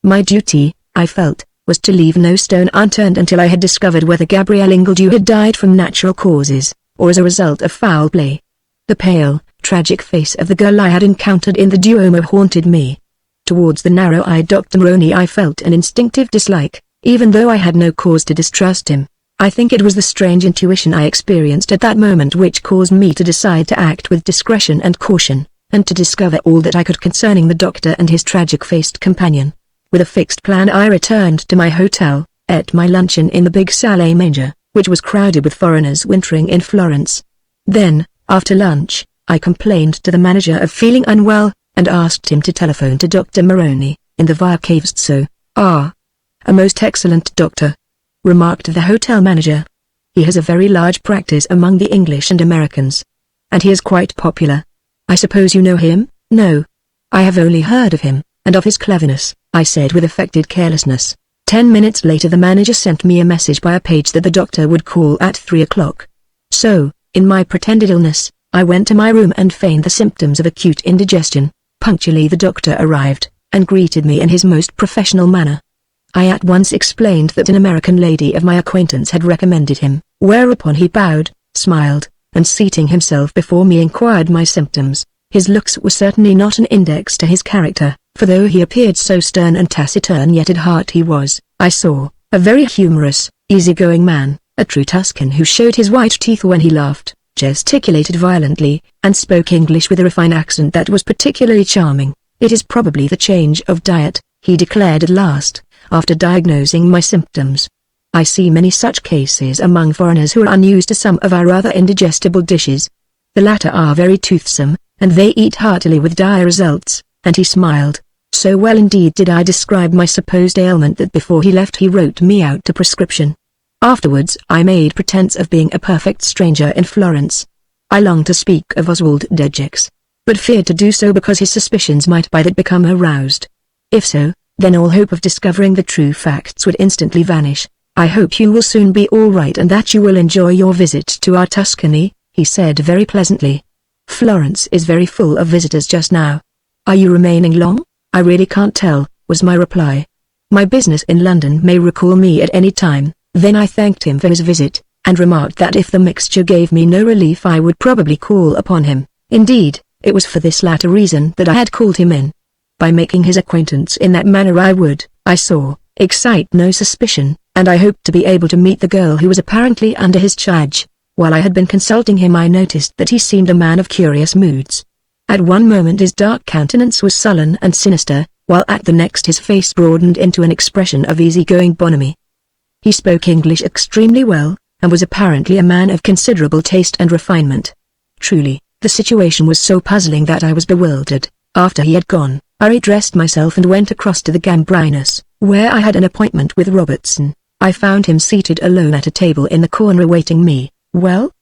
S1: My duty, I felt, was to leave no stone unturned until I had discovered whether Gabrielle Ingledew had died from natural causes, or as a result of foul play. The pale, tragic face of the girl I had encountered in the Duomo haunted me. Towards the narrow-eyed Dr. Moroni I felt an instinctive dislike, even though I had no cause to distrust him. I think it was the strange intuition I experienced at that moment which caused me to decide to act with discretion and caution, and to discover all that I could concerning the doctor and his tragic-faced companion. With a fixed plan I returned to my hotel, ate my luncheon in the big Salle Manger, which was crowded with foreigners wintering in Florence. Then, after lunch, I complained to the manager of feeling unwell, and asked him to telephone to Dr. Moroni, in the Via Cavesto. "Ah, a most excellent doctor," remarked the hotel manager. "He has a very large practice among the English and Americans. And he is quite popular. I suppose you know him?" "No. I have only heard of him, and of his cleverness," I said with affected carelessness. 10 minutes later the manager sent me a message by a page that the doctor would call at 3 o'clock. So, in my pretended illness, I went to my room and feigned the symptoms of acute indigestion. Punctually the doctor arrived, and greeted me in his most professional manner. I at once explained that an American lady of my acquaintance had recommended him, whereupon he bowed, smiled, and seating himself before me inquired my symptoms. His looks were certainly not an index to his character, for though he appeared so stern and taciturn yet at heart he was, I saw, a very humorous, easygoing man, a true Tuscan who showed his white teeth when he laughed, gesticulated violently, and spoke English with a refined accent that was particularly charming. "It is probably the change of diet," he declared at last, after diagnosing my symptoms. "I see many such cases among foreigners who are unused to some of our rather indigestible dishes. The latter are very toothsome, and they eat heartily with dire results," and he smiled. So well indeed did I describe my supposed ailment that before he left he wrote me out a prescription. Afterwards I made pretense of being a perfect stranger in Florence. I longed to speak of Oswald de Gex, but feared to do so because his suspicions might by that become aroused. If so, then all hope of discovering the true facts would instantly vanish. "I hope you will soon be all right and that you will enjoy your visit to our Tuscany," he said very pleasantly. "Florence is very full of visitors just now." "Are you remaining long?" "I really can't tell," was my reply. "My business in London may recall me at any time." Then I thanked him for his visit, and remarked that if the mixture gave me no relief I would probably call upon him. Indeed, it was for this latter reason that I had called him in. By making his acquaintance in that manner I would, I saw, excite no suspicion, and I hoped to be able to meet the girl who was apparently under his charge. While I had been consulting him I noticed that he seemed a man of curious moods. At one moment his dark countenance was sullen and sinister, while at the next his face broadened into an expression of easy-going bonhomie. He spoke English extremely well, and was apparently a man of considerable taste and refinement. Truly, the situation was so puzzling that I was bewildered. After he had gone, I redressed myself and went across to the Gambrinus, where I had an appointment with Robertson. I found him seated alone at a table in the corner awaiting me. "Well?"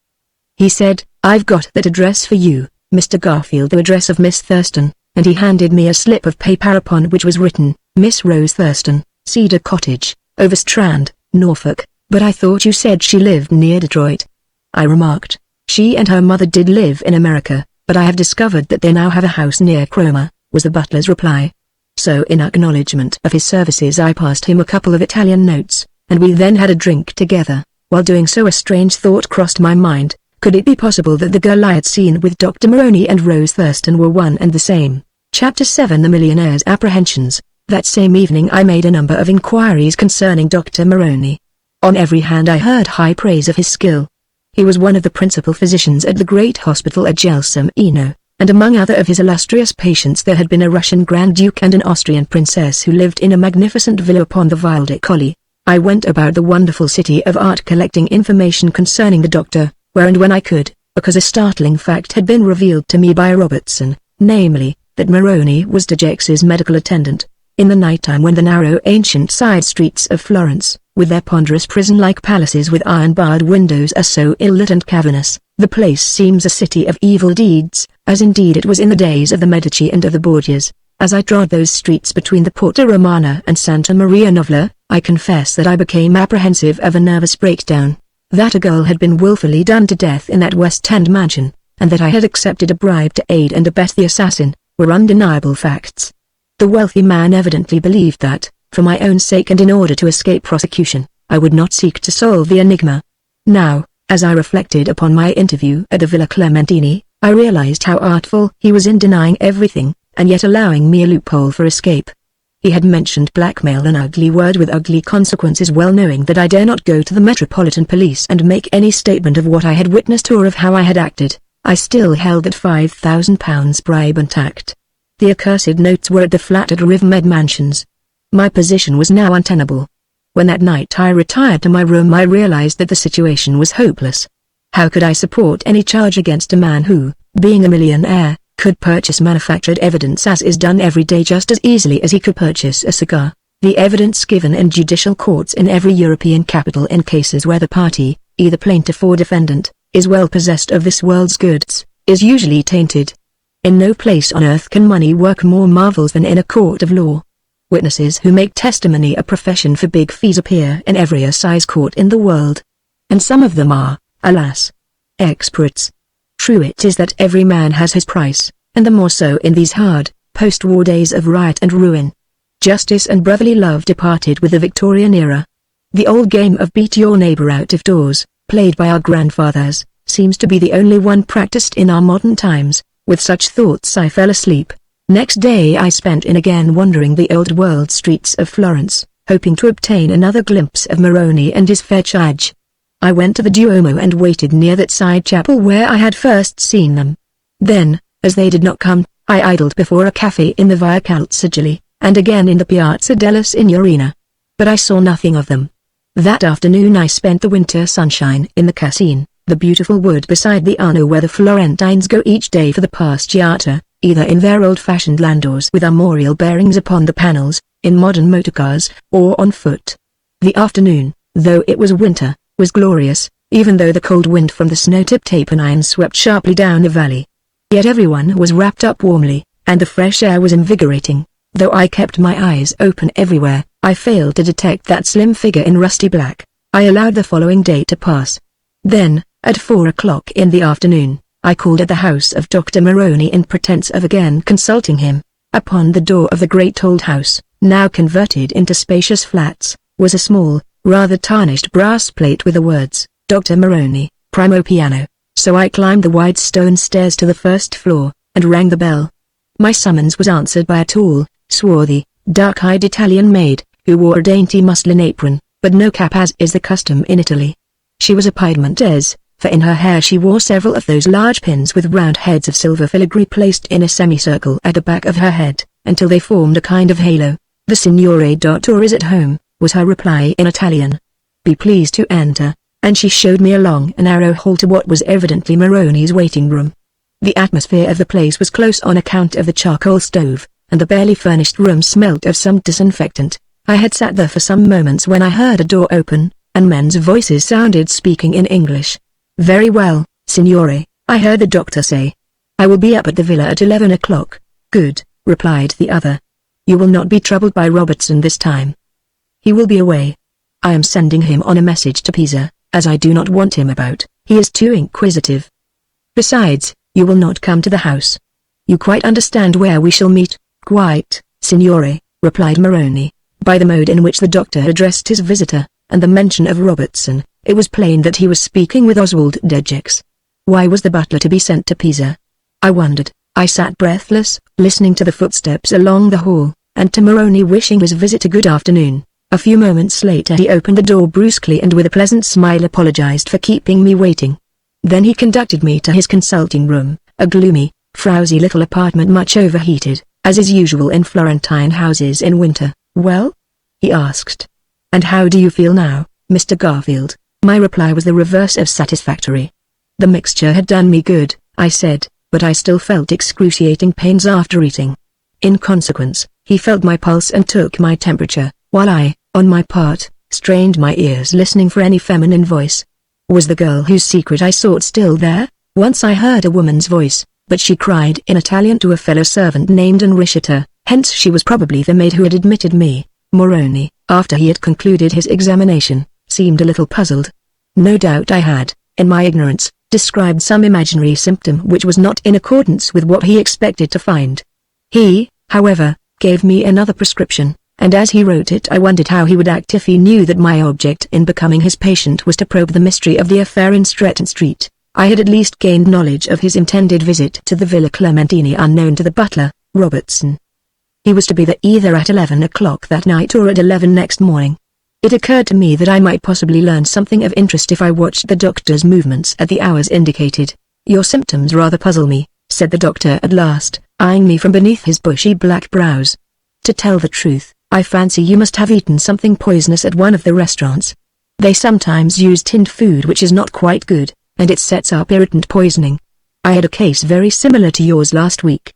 S1: he said. "I've got that address for you, Mr. Garfield, the address of Miss Thurston," and he handed me a slip of paper upon which was written, "Miss Rose Thurston, Cedar Cottage, Overstrand, Norfolk." "But I thought you said she lived near Detroit," I remarked. "She and her mother did live in America, but I have discovered that they now have a house near Cromer," was the butler's reply. So in acknowledgement of his services I passed him a couple of Italian notes, and we then had a drink together. While doing so a strange thought crossed my mind. Could it be possible that the girl I had seen with Dr. Moroni and Rose Thurston were one and the same? Chapter 7 The Millionaire's Apprehensions. That same evening I made a number of inquiries concerning Dr. Moroni. On every hand I heard high praise of his skill. He was one of the principal physicians at the great hospital at Gelsomino, and among other of his illustrious patients there had been a Russian Grand Duke and an Austrian princess who lived in a magnificent villa upon the Ville de Colly. I went about the wonderful city of art collecting information concerning the doctor, where and when I could, because a startling fact had been revealed to me by Robertson, namely, that Moroni was de Gex's medical attendant. In the night-time when the narrow ancient side streets of Florence, with their ponderous prison-like palaces with iron-barred windows are so ill-lit and cavernous, the place seems a city of evil deeds, as indeed it was in the days of the Medici and of the Borgias. As I trod those streets between the Porta Romana and Santa Maria Novella, I confess that I became apprehensive of a nervous breakdown. That a girl had been willfully done to death in that West End mansion, and that I had accepted a bribe to aid and abet the assassin, were undeniable facts. The wealthy man evidently believed that, for my own sake and in order to escape prosecution, I would not seek to solve the enigma. Now, as I reflected upon my interview at the Villa Clementini, I realized how artful he was in denying everything, and yet allowing me a loophole for escape. He had mentioned blackmail, an ugly word with ugly consequences, well knowing that I dare not go to the Metropolitan Police and make any statement of what I had witnessed or of how I had acted. I still held that £5,000 bribe intact. The accursed notes were at the flat at Rivermead Mansions. My position was now untenable. When that night I retired to my room I realized that the situation was hopeless. How could I support any charge against a man who, being a millionaire, could purchase manufactured evidence as is done every day just as easily as he could purchase a cigar? The evidence given in judicial courts in every European capital in cases where the party, either plaintiff or defendant, is well possessed of this world's goods, is usually tainted. In no place on earth can money work more marvels than in a court of law. Witnesses who make testimony a profession for big fees appear in every assize court in the world. And some of them are, alas, experts. True it is that every man has his price, and the more so in these hard, post-war days of riot and ruin. Justice and brotherly love departed with the Victorian era. The old game of beat your neighbor out of doors, played by our grandfathers, seems to be the only one practiced in our modern times. With such thoughts I fell asleep. Next day I spent in again wandering the old world streets of Florence. hoping to obtain another glimpse of Moroni and his fair charge. I went to the Duomo and waited near that side chapel where I had first seen them. Then, as they did not come, I idled before a cafe in the Via Calzagili, and again in the Piazza della Signorina. But I saw nothing of them. That afternoon I spent the winter sunshine in the Cascine, the beautiful wood beside the Arno where the Florentines go each day for the passeggiata, either in their old-fashioned landaus with armorial bearings upon the panels, in modern motorcars, or on foot. The afternoon, though it was winter, was glorious, even though the cold wind from the snow-tipped Apennines swept sharply down the valley. Yet everyone was wrapped up warmly, and the fresh air was invigorating. Though I kept my eyes open everywhere, I failed to detect that slim figure in rusty black. I allowed the following day to pass. Then, at 4 o'clock in the afternoon, I called at the house of Dr. Moroni in pretense of again consulting him. Upon the door of the great old house, now converted into spacious flats, was a small, rather tarnished brass plate with the words, Dr. Moroni, Primo Piano. So I climbed the wide stone stairs to the first floor, and rang the bell. My summons was answered by a tall, swarthy, dark-eyed Italian maid, who wore a dainty muslin apron, but no cap as is the custom in Italy. She was a Piedmontese, for in her hair she wore several of those large pins with round heads of silver filigree placed in a semicircle at the back of her head, until they formed a kind of halo. The Signore Dottore is at home, was her reply in Italian. Be pleased to enter, and she showed me along a narrow hall to what was evidently Moroni's waiting room. The atmosphere of the place was close on account of the charcoal stove, and the barely furnished room smelt of some disinfectant. I had sat there for some moments when I heard a door open, and men's voices sounded speaking in English. Very well, Signore, I heard the doctor say. I will be up at the villa at 11 o'clock. Good, replied the other. You will not be troubled by Robertson this time. He will be away. I am sending him on a message to Pisa, as I do not want him about. He is too inquisitive. Besides, you will not come to the house. You quite understand where we shall meet? Quite, Signore, replied Moroni. By the mode in which the doctor addressed his visitor, and the mention of Robertson, it was plain that he was speaking with Oswald de Gex. Why was the butler to be sent to Pisa? I wondered. I sat breathless, listening to the footsteps along the hall, and to Moroni wishing his visitor good afternoon. A few moments later he opened the door brusquely and with a pleasant smile apologized for keeping me waiting. Then he conducted me to his consulting room, a gloomy, frowsy little apartment much overheated, as is usual in Florentine houses in winter. Well? He asked. And how do you feel now, Mr. Garfield? My reply was the reverse of satisfactory. The mixture had done me good, I said, but I still felt excruciating pains after eating. In consequence, he felt my pulse and took my temperature, while I, on my part, strained my ears listening for any feminine voice. Was the girl whose secret I sought still there? Once I heard a woman's voice, but she cried in Italian to a fellow servant named Enricetta, hence she was probably the maid who had admitted me. Moroni, after he had concluded his examination, seemed a little puzzled. No doubt I had, in my ignorance, described some imaginary symptom which was not in accordance with what he expected to find. He, however, gave me another prescription, and as he wrote it I wondered how he would act if he knew that my object in becoming his patient was to probe the mystery of the affair in Stretton Street. I had at least gained knowledge of his intended visit to the Villa Clementini unknown to the butler, Robertson. He was to be there either at 11 o'clock that night or at 11 next morning. It occurred to me that I might possibly learn something of interest if I watched the doctor's movements at the hours indicated. Your symptoms rather puzzle me, said the doctor at last, eyeing me from beneath his bushy black brows. To tell the truth, I fancy you must have eaten something poisonous at one of the restaurants. They sometimes use tinned food which is not quite good, and it sets up irritant poisoning. I had a case very similar to yours last week.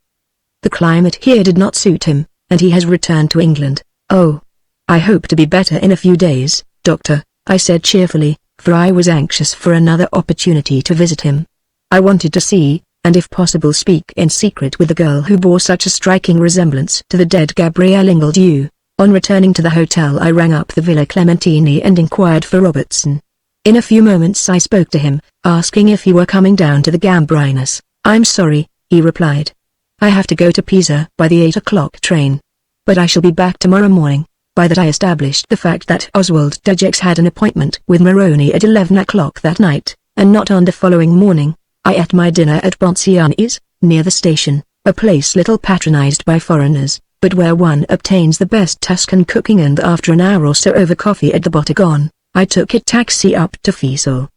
S1: The climate here did not suit him, and he has returned to England. Oh, I hope to be better in a few days, doctor, I said cheerfully, for I was anxious for another opportunity to visit him. I wanted to see, and if possible speak in secret with the girl who bore such a striking resemblance to the dead Gabrielle Ingledew. On returning to the hotel I rang up the Villa Clementini and inquired for Robertson. In a few moments I spoke to him, asking if he were coming down to the Gambrinus. I'm sorry, he replied. I have to go to Pisa by the 8 o'clock train. But I shall be back tomorrow morning. By that I established the fact that Oswald de Gex had an appointment with Moroni at 11 o'clock that night, and not on the following morning. I ate my dinner at Ponciani's, near the station, a place little patronized by foreigners. but where one obtains the best Tuscan cooking, and after an hour or so over coffee at the Bottega, I took a taxi up to Fiesole.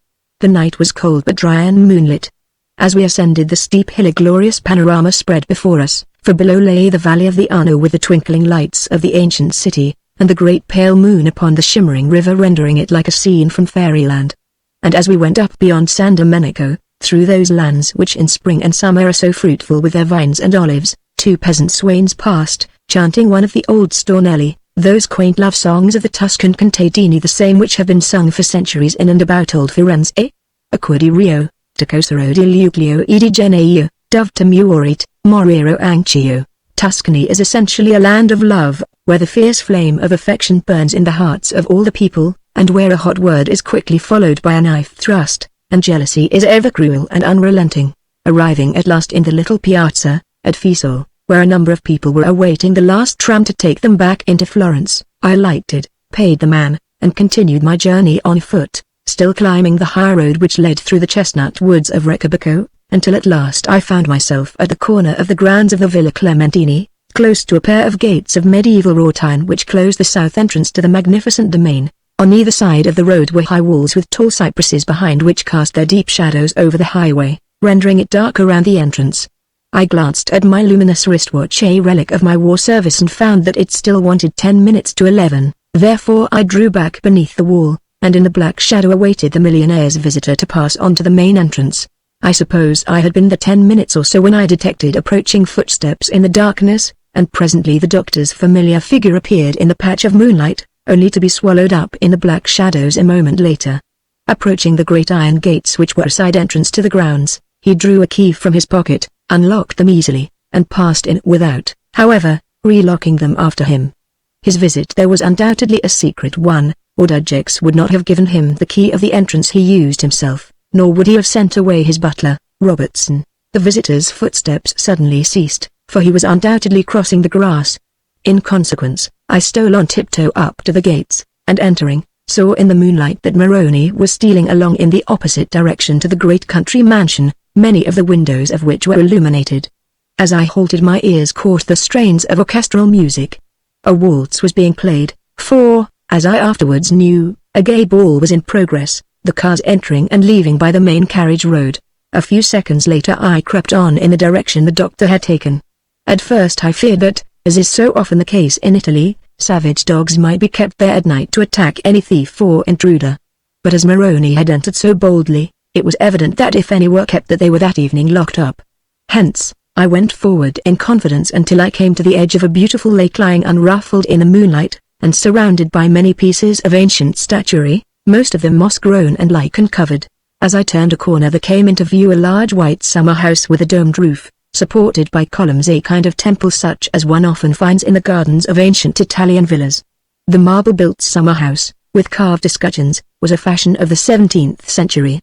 S1: The night was cold but dry and moonlit. As we ascended the steep hill, a glorious panorama spread before us, for below lay the valley of the Arno with the twinkling lights of the ancient city, and the great pale moon upon the shimmering river rendering it like a scene from fairyland. And as we went up beyond San Domenico, through those lands which in spring and summer are so fruitful with their vines and olives, two peasant swains passed, chanting one of the old stornelli, those quaint love songs of the Tuscan contadini, the same which have been sung for centuries in and about old Firenze. Acqua di Rio, Tacosero di Luglio e di Gennaio, Dovta muorit, Moriro anch'io. Tuscany is essentially a land of love, where the fierce flame of affection burns in the hearts of all the people, and where a hot word is quickly followed by a knife thrust, and jealousy is ever cruel and unrelenting. Arriving at last in the little piazza, at Fiesole, where a number of people were awaiting the last tram to take them back into Florence, I alighted, paid the man, and continued my journey on foot, still climbing the high road which led through the chestnut woods of Reccabico, until at last I found myself at the corner of the grounds of the Villa Clementini, close to a pair of gates of medieval wrought iron which closed the south entrance to the magnificent domain. On either side of the road were high walls with tall cypresses behind which cast their deep shadows over the highway, rendering it dark around the entrance. I glanced at my luminous wristwatch, a relic of my war service, and found that it still wanted 10 minutes to 11, therefore I drew back beneath the wall, and in the black shadow awaited the millionaire's visitor to pass on to the main entrance. I suppose I had been there 10 minutes or so when I detected approaching footsteps in the darkness, and presently the doctor's familiar figure appeared in the patch of moonlight, only to be swallowed up in the black shadows a moment later. Approaching the great iron gates which were a side entrance to the grounds, he drew a key from his pocket, unlocked them easily, and passed in without, however, relocking them after him. His visit there was undoubtedly a secret one, or Dudgex would not have given him the key of the entrance he used himself, nor would he have sent away his butler, Robertson. The visitor's footsteps suddenly ceased, for he was undoubtedly crossing the grass. In consequence, I stole on tiptoe up to the gates, and entering, saw in the moonlight that Moroni was stealing along in the opposite direction to the great country mansion, many of the windows of which were illuminated. As I halted, my ears caught the strains of orchestral music. A waltz was being played, for, as I afterwards knew, a gay ball was in progress, the cars entering and leaving by the main carriage road. A few seconds later I crept on in the direction the doctor had taken. At first I feared that, as is so often the case in Italy, savage dogs might be kept there at night to attack any thief or intruder. But as Moroni had entered so boldly, it was evident that if any were kept, that they were that evening locked up. Hence, I went forward in confidence until I came to the edge of a beautiful lake lying unruffled in the moonlight, and surrounded by many pieces of ancient statuary, most of them moss-grown and lichen-covered. As I turned a corner there came into view a large white summer house with a domed roof, supported by columns, a kind of temple such as one often finds in the gardens of ancient Italian villas. The marble-built summer house, with carved escutcheons, was a fashion of the 17th century.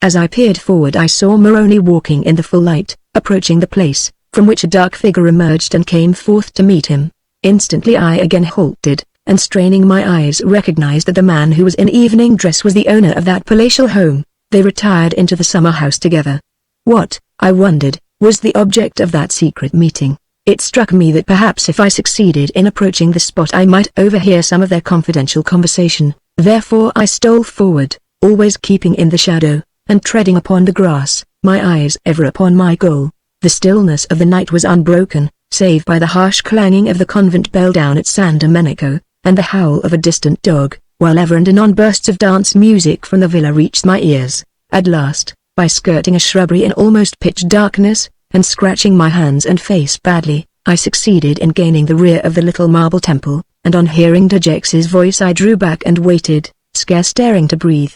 S1: As I peered forward I saw Moroni walking in the full light, approaching the place, from which a dark figure emerged and came forth to meet him. Instantly I again halted, and straining my eyes recognized that the man who was in evening dress was the owner of that palatial home. They retired into the summer house together. What, I wondered, was the object of that secret meeting? It struck me that perhaps if I succeeded in approaching the spot I might overhear some of their confidential conversation. Therefore I stole forward, always keeping in the shadow, and treading upon the grass, my eyes ever upon my goal. The stillness of the night was unbroken, save by the harsh clanging of the convent bell down at San Domenico, and the howl of a distant dog, while ever and anon bursts of dance music from the villa reached my ears. At last, by skirting a shrubbery in almost pitch darkness, and scratching my hands and face badly, I succeeded in gaining the rear of the little marble temple, and on hearing Dudgex's voice I drew back and waited, scarce daring to breathe.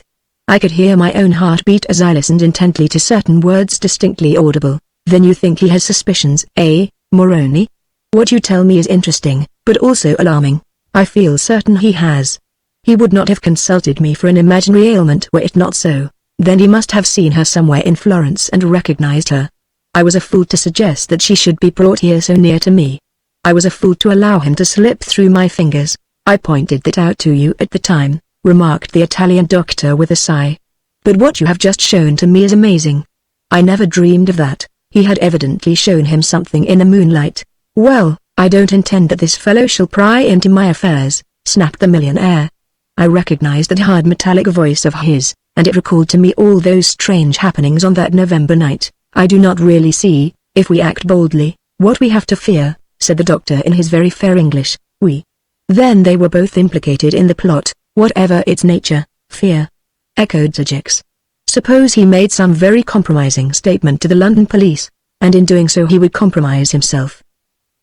S1: I could hear my own heart beat as I listened intently to certain words distinctly audible. Then you think he has suspicions, eh, Moroni? What you tell me is interesting, but also alarming. I feel certain he has. He would not have consulted me for an imaginary ailment were it not so. Then he must have seen her somewhere in Florence and recognized her. I was a fool to suggest that she should be brought here so near to me. I was a fool to allow him to slip through my fingers. I pointed that out to you at the time, remarked the Italian doctor with a sigh. But what you have just shown to me is amazing. I never dreamed of that. He had evidently shown him something in the moonlight. Well, I don't intend that this fellow shall pry into my affairs, snapped the millionaire. I recognized that hard metallic voice of his, and it recalled to me all those strange happenings on that November night. I do not really see, if we act boldly, what we have to fear, said the doctor in his very fair English. We. Then they were both implicated in the plot, whatever its nature. Fear, echoed Sir Jex. Suppose he made some very compromising statement to the London police, and in doing so he would compromise himself.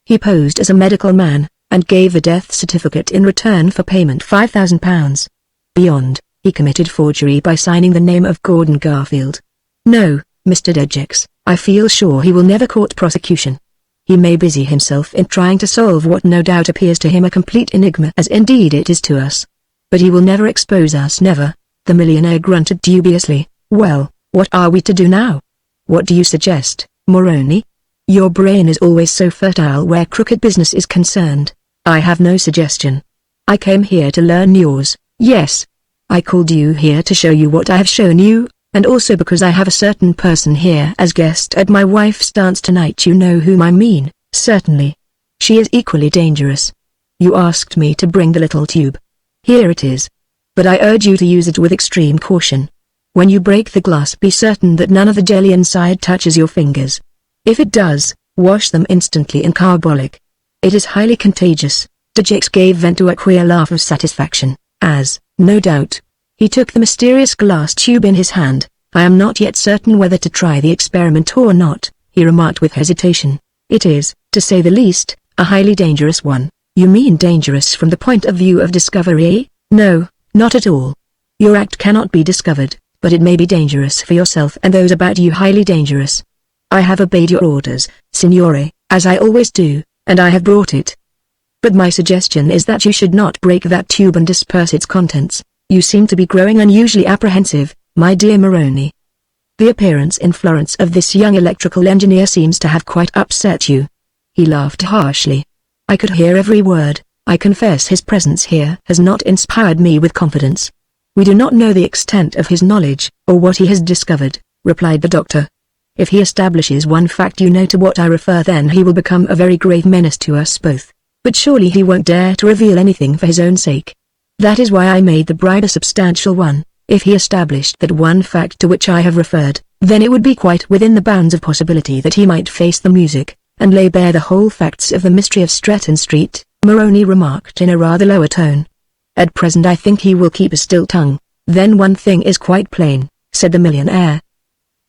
S1: He posed as a medical man, and gave a death certificate in return for payment £5,000. Beyond, he committed forgery by signing the name of Gordon Garfield. No, Mr. Dejecks, I feel sure he will never court prosecution. He may busy himself in trying to solve what no doubt appears to him a complete enigma, as indeed it is to us. But he will never expose us, never. The millionaire grunted dubiously. Well, what are we to do now? What do you suggest, Moroni? Your brain is always so fertile where crooked business is concerned. I have no suggestion. I came here to learn yours. Yes. I called you here to show you what I have shown you, and also because I have a certain person here as guest at my wife's dance tonight. You know whom I mean, certainly. She is equally dangerous. You asked me to bring the little tube. Here it is. But I urge you to use it with extreme caution. When you break the glass, be certain that none of the jelly inside touches your fingers. If it does, wash them instantly in carbolic. It is highly contagious. Dejecks gave vent to a queer laugh of satisfaction, as, no doubt, he took the mysterious glass tube in his hand. I am not yet certain whether to try the experiment or not, he remarked with hesitation. It is, to say the least, a highly dangerous one. You mean dangerous from the point of view of discovery, eh? No, not at all. Your act cannot be discovered, but it may be dangerous for yourself and those about you, highly dangerous. I have obeyed your orders, signore, as I always do, and I have brought it. But my suggestion is that you should not break that tube and disperse its contents. You seem to be growing unusually apprehensive, my dear Moroni. The appearance in Florence of this young electrical engineer seems to have quite upset you. He laughed harshly. I could hear every word. I confess his presence here has not inspired me with confidence. We do not know the extent of his knowledge, or what he has discovered, replied the doctor. If he establishes one fact you know to what I refer, then he will become a very grave menace to us both. But surely he won't dare to reveal anything for his own sake. That is why I made the bribe a substantial one. If he established that one fact to which I have referred, then it would be quite within the bounds of possibility that he might face the music, and lay bare the whole facts of the mystery of Stretton Street, Moroni remarked in a rather lower tone. At present I think he will keep a still tongue. Then one thing is quite plain, said the millionaire.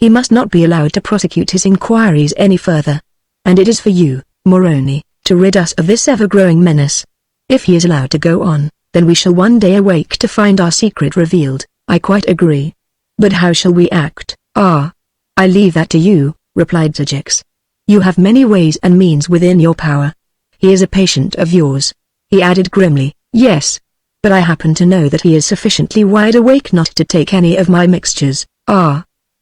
S1: He must not be allowed to prosecute his inquiries any further. And it is for you, Moroni, to rid us of this ever-growing menace. If he is allowed to go on, then we shall one day awake to find our secret revealed. I quite agree. But how shall we act? I leave that to you, replied Dejecks. You have many ways and means within your power. He is a patient of yours. He added grimly, yes. But I happen to know that he is sufficiently wide awake not to take any of my mixtures.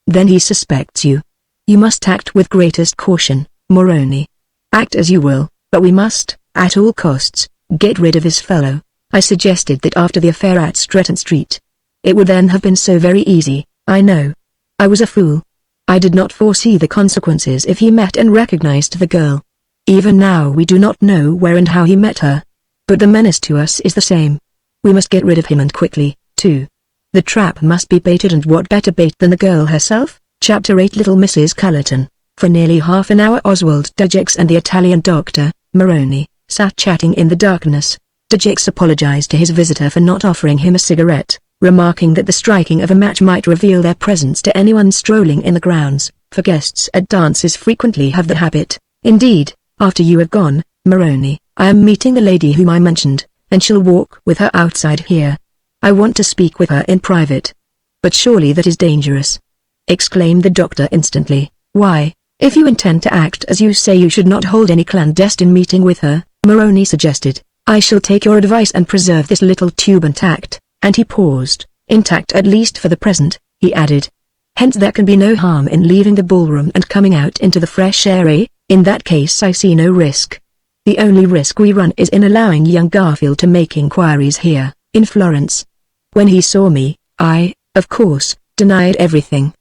S1: Then he suspects you. You must act with greatest caution, Moroni. Act as you will, but we must, at all costs, get rid of this fellow. I suggested that after the affair at Stretton Street. It would then have been so very easy, I know. I was a fool. I did not foresee the consequences if he met and recognized the girl. Even now we do not know where and how he met her. But the menace to us is the same. We must get rid of him, and quickly, too. The trap must be baited, and what better bait than the girl herself? Chapter 8. Little Mrs. Cullerton. For nearly half an hour Oswald Dejecks and the Italian doctor, Moroni, sat chatting in the darkness. Dejecks apologized to his visitor for not offering him a cigarette, remarking that the striking of a match might reveal their presence to anyone strolling in the grounds, for guests at dances frequently have the habit. Indeed, after you have gone, Moroni, I am meeting the lady whom I mentioned, and shall walk with her outside here. I want to speak with her in private. But surely that is dangerous, exclaimed the doctor instantly. Why, if you intend to act as you say, you should not hold any clandestine meeting with her, Moroni suggested. I shall take your advice and preserve this little tube intact, and he paused, intact at least for the present, he added. Hence there can be no harm in leaving the ballroom and coming out into the fresh air, eh? In that case I see no risk. The only risk we run is in allowing young Garfield to make inquiries here, in Florence. When he saw me, I, of course, denied everything.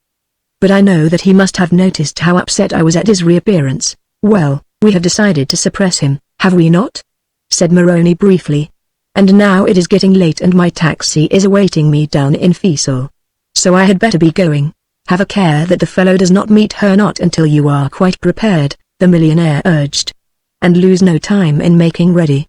S1: But I know that he must have noticed how upset I was at his reappearance. Well, we have decided to suppress him, have we not?" said Moroni briefly. "And now it is getting late and my taxi is awaiting me down in Fiesole. So I had better be going. Have a care that the fellow does not meet her not until you are quite prepared," the millionaire urged. "And lose no time in making ready.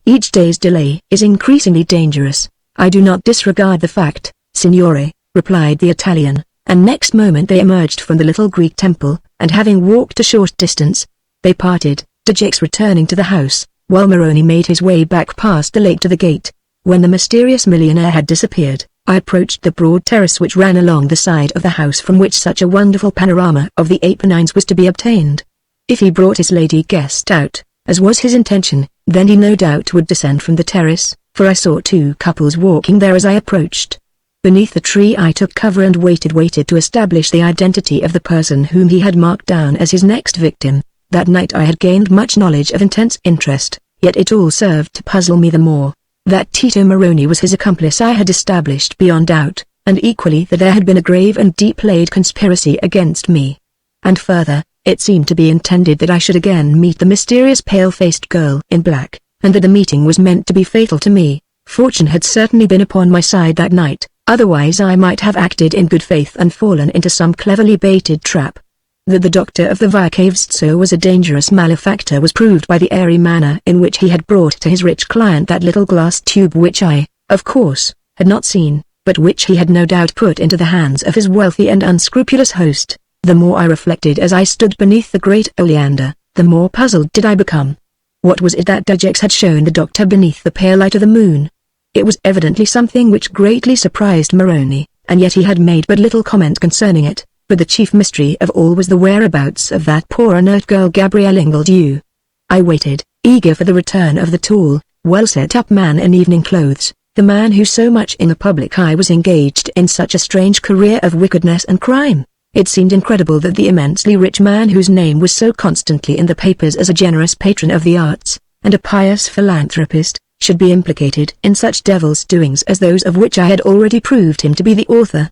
S1: Each day's delay is increasingly dangerous." "I do not disregard the fact, signore," replied the Italian, and next moment they emerged from the little Greek temple, and having walked a short distance, they parted, Dejix returning to the house, while Moroni made his way back past the lake to the gate. When the mysterious millionaire had disappeared, I approached the broad terrace which ran along the side of the house from which such a wonderful panorama of the Apennines was to be obtained. If he brought his lady guest out, as was his intention, then he no doubt would descend from the terrace, for I saw two couples walking there as I approached. Beneath the tree I took cover and waited to establish the identity of the person whom he had marked down as his next victim. That night I had gained much knowledge of intense interest, yet it all served to puzzle me the more. That Tito Moroni was his accomplice I had established beyond doubt, and equally that there had been a grave and deep-laid conspiracy against me. And further, it seemed to be intended that I should again meet the mysterious pale-faced girl in black, and that the meeting was meant to be fatal to me. Fortune had certainly been upon my side that night, otherwise I might have acted in good faith and fallen into some cleverly baited trap. That the doctor of the Vicavsto was a dangerous malefactor was proved by the airy manner in which he had brought to his rich client that little glass tube which I, of course, had not seen, but which he had no doubt put into the hands of his wealthy and unscrupulous host. The more I reflected as I stood beneath the great oleander, the more puzzled did I become. What was it that Dejix had shown the doctor beneath the pale light of the moon? It was evidently something which greatly surprised Moroni, and yet he had made but little comment concerning it. But the chief mystery of all was the whereabouts of that poor inert girl Gabrielle Ingledew. I waited, eager for the return of the tall, well-set-up man in evening clothes, the man who so much in the public eye was engaged in such a strange career of wickedness and crime. It seemed incredible that the immensely rich man whose name was so constantly in the papers as a generous patron of the arts, and a pious philanthropist, should be implicated in such devil's doings as those of which I had already proved him to be the author.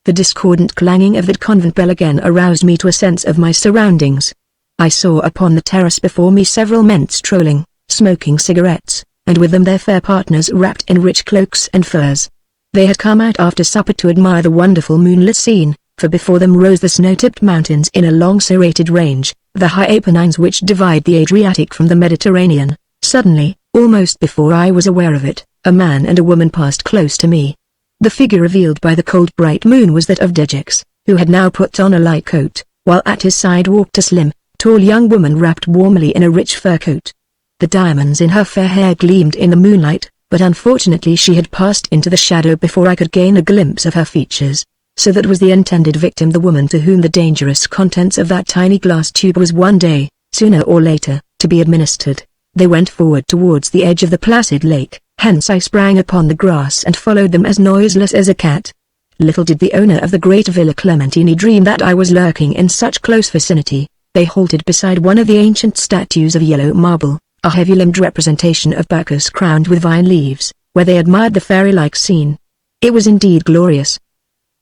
S1: The discordant clanging of that convent bell again aroused me to a sense of my surroundings. I saw upon the terrace before me several men strolling, smoking cigarettes, and with them their fair partners wrapped in rich cloaks and furs. They had come out after supper to admire the wonderful moonlit scene, for before them rose the snow-tipped mountains in a long serrated range, the high Apennines which divide the Adriatic from the Mediterranean. Suddenly, almost before I was aware of it, a man and a woman passed close to me. The figure revealed by the cold bright moon was that of Dejix, who had now put on a light coat, while at his side walked a slim, tall young woman wrapped warmly in a rich fur coat. The diamonds in her fair hair gleamed in the moonlight, but unfortunately she had passed into the shadow before I could gain a glimpse of her features. So that was the intended victim, the woman to whom the dangerous contents of that tiny glass tube was one day, sooner or later, to be administered. They went forward towards the edge of the placid lake. Hence I sprang upon the grass and followed them as noiseless as a cat. Little did the owner of the great Villa Clementini dream that I was lurking in such close vicinity. They halted beside one of the ancient statues of yellow marble, a heavy-limbed representation of Bacchus crowned with vine leaves, where they admired the fairy-like scene. It was indeed glorious.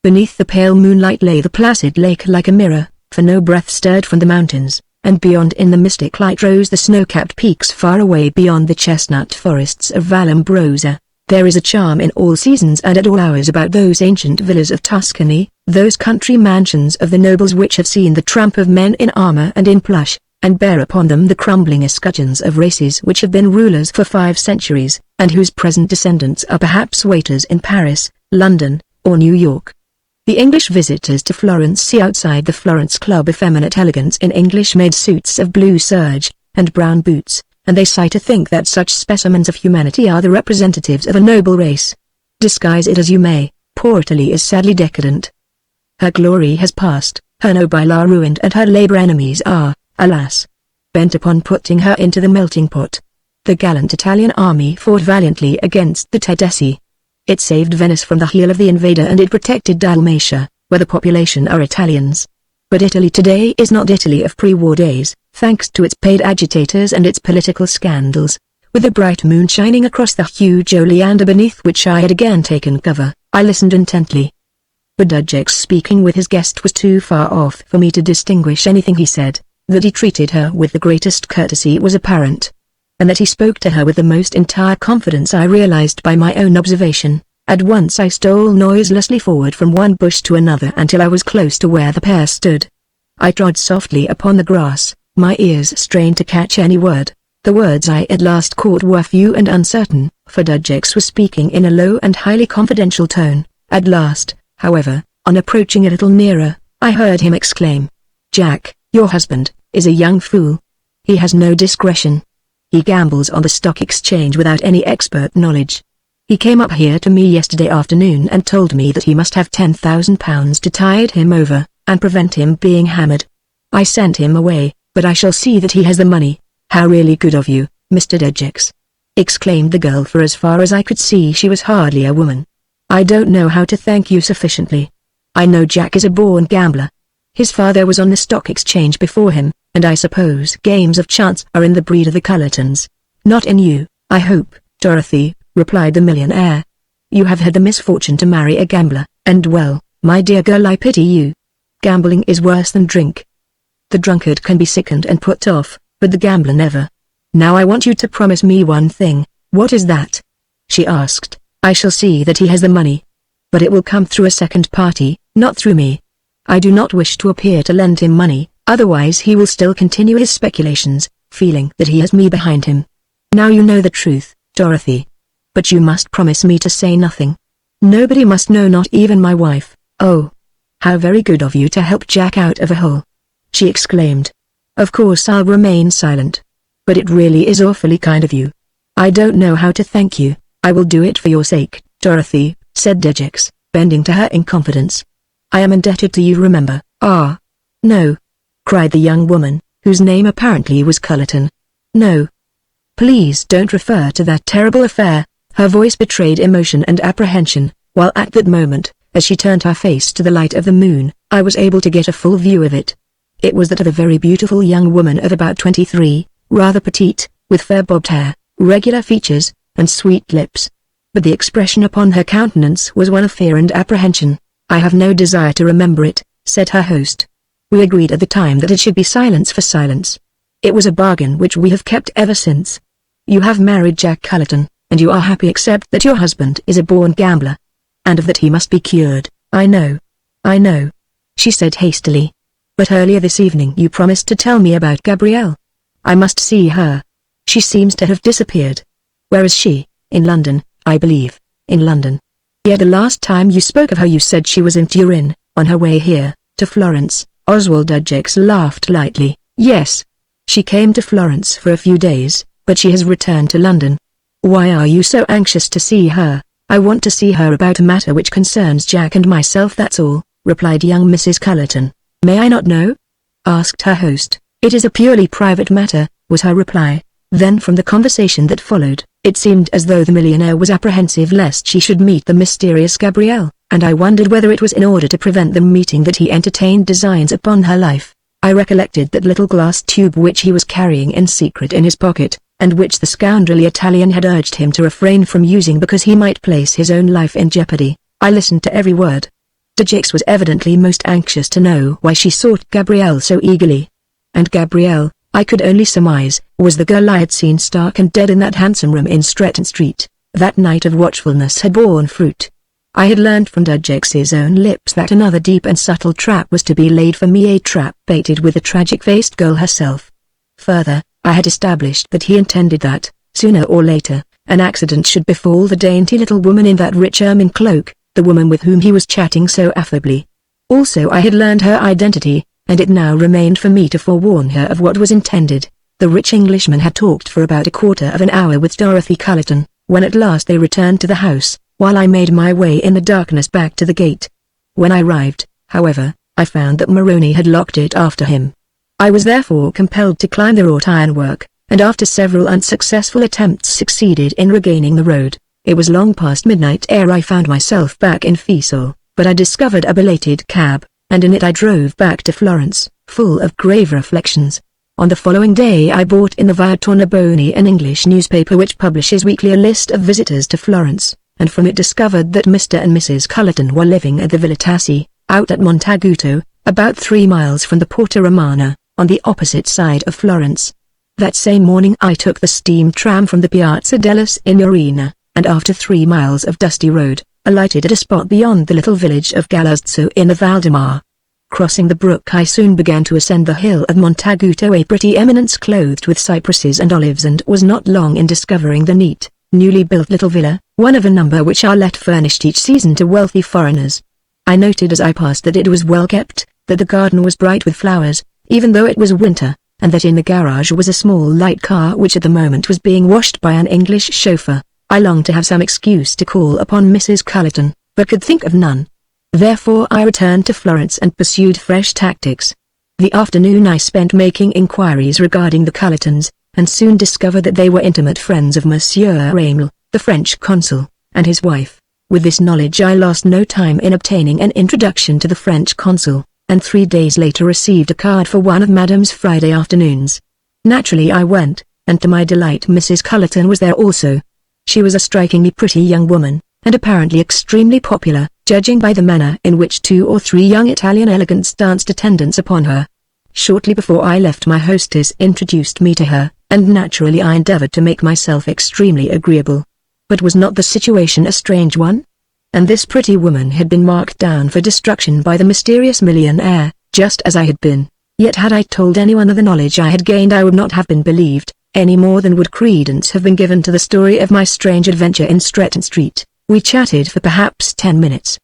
S1: Beneath the pale moonlight lay the placid lake like a mirror, for no breath stirred from the mountains, and beyond in the mystic light rose the snow-capped peaks far away beyond the chestnut forests of Vallombrosa. There is a charm in all seasons and at all hours about those ancient villas of Tuscany, those country mansions of the nobles which have seen the tramp of men in armor and in plush, and bear upon them the crumbling escutcheons of races which have been rulers for 5 centuries, and whose present descendants are perhaps waiters in Paris, London, or New York. The English visitors to Florence see outside the Florence Club effeminate elegance in English-made suits of blue serge, and brown boots, and they sigh to think that such specimens of humanity are the representatives of a noble race. Disguise it as you may, poor Italy is sadly decadent. Her glory has passed, her nobile are ruined, and her labor enemies are, alas, bent upon putting her into the melting pot. The gallant Italian army fought valiantly against the Tedeschi. It saved Venice from the heel of the invader, and it protected Dalmatia, where the population are Italians. But Italy today is not Italy of pre-war days, thanks to its paid agitators and its political scandals. With the bright moon shining across the huge oleander beneath which I had again taken cover, I listened intently. But Dejix speaking with his guest was too far off for me to distinguish anything he said. That he treated her with the greatest courtesy was apparent. and that he spoke to her with the most entire confidence I realized by my own observation. At once I stole noiselessly forward from one bush to another until I was close to where the pair stood. I trod softly upon the grass, my ears strained to catch any word. The words I at last caught were few and uncertain, for Dudgex was speaking in a low and highly confidential tone. At last, however, on approaching a little nearer, I heard him exclaim, "Jack, your husband is a young fool. He has no discretion. He gambles on the stock exchange without any expert knowledge. He came up here to me yesterday afternoon and told me that he must have £10,000 to tide him over, and prevent him being hammered. I sent him away, but I shall see that he has the money." "How really good of you, Mr. Dudgex," exclaimed the girl, for as far as I could see she was hardly a woman. "I don't know how to thank you sufficiently. I know Jack is a born gambler. His father was on the stock exchange before him, and I suppose games of chance are in the breed of the Cullertons." "Not in you, I hope, Dorothy," replied the millionaire. "You have had the misfortune to marry a gambler, and well, my dear girl, I pity you. Gambling is worse than drink. The drunkard can be sickened and put off, but the gambler never. Now I want you to promise me one thing." "What is that?" she asked. "I shall see that he has the money. But it will come through a second party, not through me. I do not wish to appear to lend him money, otherwise he will still continue his speculations, feeling that he has me behind him. Now you know the truth, Dorothy. But you must promise me to say nothing. Nobody must know, not even my wife." "Oh, how very good of you to help Jack out of a hole," she exclaimed. "Of course I'll remain silent. But it really is awfully kind of you. I don't know how to thank you." "I will do it for your sake, Dorothy," said Dudgex, bending to her in confidence. "I am indebted to you, remember." "Ah, no," cried the young woman, whose name apparently was Cullerton. "No. Please don't refer to that terrible affair." Her voice betrayed emotion and apprehension, while at that moment, as she turned her face to the light of the moon, I was able to get a full view of it. It was that of a very beautiful young woman of about 23, rather petite, with fair bobbed hair, regular features, and sweet lips. But the expression upon her countenance was one of fear and apprehension. "I have no desire to remember it," said her host. "We agreed at the time that it should be silence for silence. It was a bargain which we have kept ever since. You have married Jack Cullerton, and you are happy except that your husband is a born gambler. And of that he must be cured." I know, she said hastily. "But earlier this evening you promised to tell me about Gabrielle. I must see her. She seems to have disappeared." "Where is she?" "In London, I believe." "In London? Yet the last time you spoke of her you said she was in Turin, on her way here, to Florence." Oswald Dudgex laughed lightly. "Yes. She came to Florence for a few days, but she has returned to London." "Why are you so anxious to see her?" "I want to see her about a matter which concerns Jack and myself, that's all," replied young Mrs. Cullerton. "May I not know?" asked her host. "It is a purely private matter," was her reply. Then from the conversation that followed, it seemed as though the millionaire was apprehensive lest she should meet the mysterious Gabrielle, and I wondered whether it was in order to prevent them meeting that he entertained designs upon her life. I recollected that little glass tube which he was carrying in secret in his pocket, and which the scoundrelly Italian had urged him to refrain from using because he might place his own life in jeopardy. I listened to every word. Dudgex was evidently most anxious to know why she sought Gabrielle so eagerly. And Gabrielle, I could only surmise, was the girl I had seen stark and dead in that handsome room in Stretton Street. That night of watchfulness had borne fruit. I had learned from Dudgex's own lips that another deep and subtle trap was to be laid for me, a trap baited with the tragic-faced girl herself. Further, I had established that he intended that, sooner or later, an accident should befall the dainty little woman in that rich ermine cloak, the woman with whom he was chatting so affably. Also I had learned her identity, and it now remained for me to forewarn her of what was intended. The rich Englishman had talked for about a quarter of an hour with Dorothy Cullerton, when at last they returned to the house, while I made my way in the darkness back to the gate. When I arrived, however, I found that Maroney had locked it after him. I was therefore compelled to climb the wrought ironwork, and after several unsuccessful attempts succeeded in regaining the road. It was long past midnight ere I found myself back in Fiesole, but I discovered a belated cab, and in it I drove back to Florence, full of grave reflections. On the following day I bought in the Via Tornabuoni an English newspaper which publishes weekly a list of visitors to Florence, and from it discovered that Mr. and Mrs. Cullerton were living at the Villa Tassi, out at Montaguto, about 3 miles from the Porta Romana, on the opposite side of Florence. That same morning I took the steam tram from the Piazza della Signorina, and after 3 miles of dusty road, alighted at a spot beyond the little village of Galazzo in the Val di Mar. Crossing the brook I soon began to ascend the hill of Montaguto, a pretty eminence clothed with cypresses and olives, and was not long in discovering the neat, newly built little villa, one of a number which are let furnished each season to wealthy foreigners. I noted as I passed that it was well kept, that the garden was bright with flowers, even though it was winter, and that in the garage was a small light car which at the moment was being washed by an English chauffeur. I longed to have some excuse to call upon Mrs. Cullerton, but could think of none. Therefore I returned to Florence and pursued fresh tactics. The afternoon I spent making inquiries regarding the Cullertons, and soon discovered that they were intimate friends of Monsieur Raymel, the French consul, and his wife. With this knowledge I lost no time in obtaining an introduction to the French consul, and 3 days later received a card for one of Madame's Friday afternoons. Naturally I went, and to my delight Mrs. Cullerton was there also. She was a strikingly pretty young woman, and apparently extremely popular, judging by the manner in which 2 or 3 young Italian elegants danced attendance upon her. Shortly before I left my hostess introduced me to her, and naturally I endeavored to make myself extremely agreeable. But was not the situation a strange one? And this pretty woman had been marked down for destruction by the mysterious millionaire, just as I had been. Yet had I told anyone of the knowledge I had gained I would not have been believed, any more than would credence have been given to the story of my strange adventure in Stretton Street. We chatted for perhaps 10 minutes.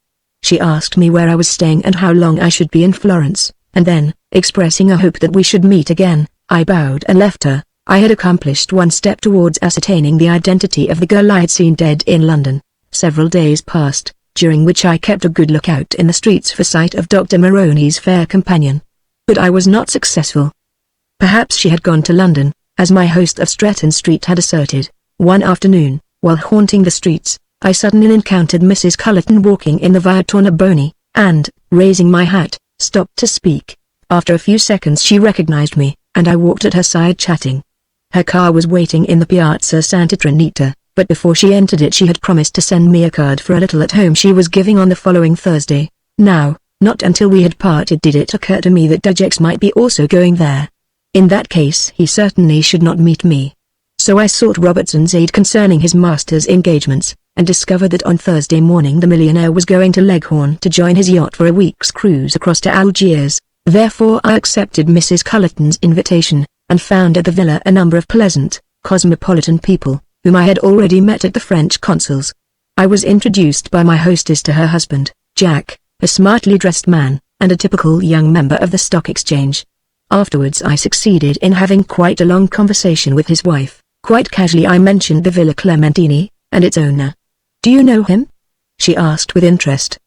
S1: She asked me where I was staying and how long I should be in Florence, and then, expressing a hope that we should meet again, I bowed and left her. I had accomplished one step towards ascertaining the identity of the girl I had seen dead in London. Several days passed, during which I kept a good lookout in the streets for sight of Dr. Moroni's fair companion. But I was not successful. Perhaps she had gone to London, as my host of Stretton Street had asserted. One afternoon, while haunting the streets, I suddenly encountered Mrs. Cullerton walking in the Via Tornabuoni, and, raising my hat, stopped to speak. After a few seconds she recognized me, and I walked at her side chatting. Her car was waiting in the Piazza Santa Trinita, but before she entered it she had promised to send me a card for a little at home she was giving on the following Thursday. Now, not until we had parted did it occur to me that Dujix might be also going there. In that case he certainly should not meet me. So I sought Robertson's aid concerning his master's engagements, and discovered that on Thursday morning the millionaire was going to Leghorn to join his yacht for a week's cruise across to Algiers. Therefore I accepted Mrs. Cullerton's invitation, and found at the villa a number of pleasant, cosmopolitan people, whom I had already met at the French consul's. I was introduced by my hostess to her husband, Jack, a smartly dressed man, and a typical young member of the stock exchange. Afterwards I succeeded in having quite a long conversation with his wife. Quite casually I mentioned the Villa Clementini, and its owner. "Do you know him?" she asked with interest.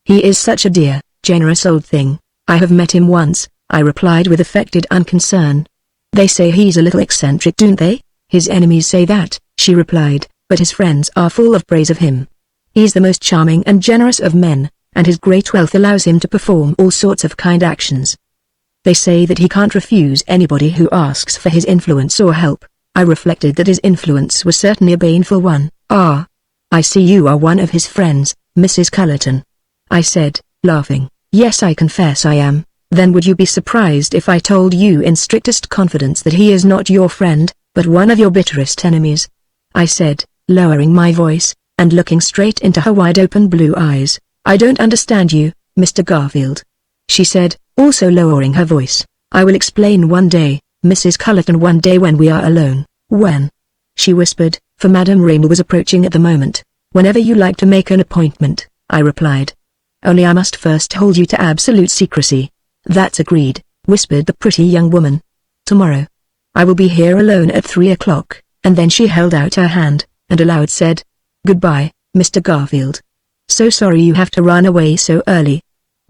S1: "He is such a dear, generous old thing. I have met him once," I replied with affected unconcern. "They say he's a little eccentric, don't they?" "His enemies say that," she replied, "but his friends are full of praise of him. He's the most charming and generous of men, and his great wealth allows him to perform all sorts of kind actions. They say that he can't refuse anybody who asks for his influence or help." I reflected that his influence was certainly a baneful one. "Ah, I see you are one of his friends, Mrs. Cullerton," I said, laughing. "Yes, I confess I am." "Then would you be surprised if I told you in strictest confidence that he is not your friend, but one of your bitterest enemies?" I said, lowering my voice, and looking straight into her wide-open blue eyes. "I don't understand you, Mr. Garfield," she said, also lowering her voice. "I will explain one day, Mrs. Cullerton, one day when we are alone." "When?" she whispered, for Madame Raymel was approaching at the moment. "Whenever you like to make an appointment," I replied. "Only I must first hold you to absolute secrecy." "That's agreed," whispered the pretty young woman. "Tomorrow. I will be here alone at 3 o'clock," and then she held out her hand, and aloud said, "Goodbye, Mr. Garfield. So sorry you have to run away so early.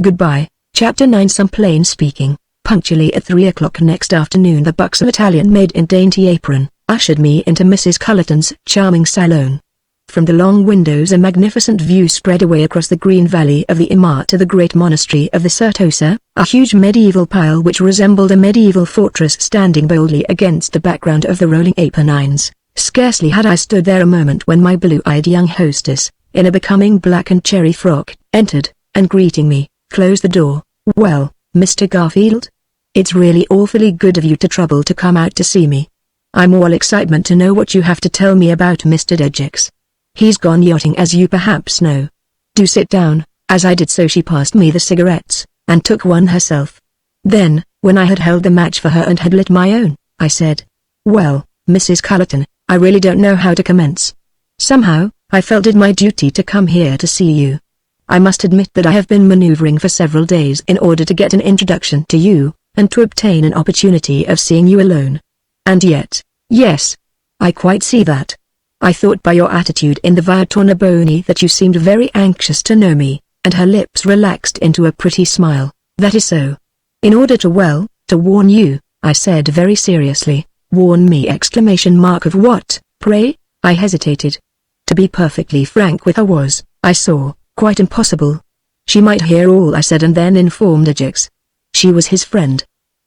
S1: Goodbye." Chapter 9. Some plain speaking. Punctually at 3 o'clock next afternoon the buxom Italian maid in dainty apron ushered me into Mrs. Cullerton's charming salon. From the long windows a magnificent view spread away across the green valley of the Imar to the great monastery of the Certosa, a huge medieval pile which resembled a medieval fortress standing boldly against the background of the rolling Apennines. Scarcely had I stood there a moment when my blue-eyed young hostess, in a becoming black and cherry frock, entered, and greeting me, closed the door. "Well, Mr. Garfield? It's really awfully good of you to trouble to come out to see me," I'm all excitement to know what you have to tell me about Mr. Dejecks. He's gone yachting, as you perhaps know. Do sit down." As I did so, she passed me the cigarettes, and took one herself. Then, when I had held the match for her and had lit my own, I said, "Well, Mrs. Cullerton, I really don't know how to commence. Somehow, I felt it my duty to come here to see you. I must admit that I have been maneuvering for several days in order to get an introduction to you, and to obtain an opportunity of seeing you alone. And yet, yes, I quite see that. I thought by your attitude in the Via Tornabuoni that you seemed very anxious to know me," and her lips relaxed into a pretty smile. "That is so. In order to warn you," I said very seriously. "Warn me!" Of what, pray? I hesitated. To be perfectly frank with her was, I saw, quite impossible. She might hear all I said and then inform Dejecks. She was his friend.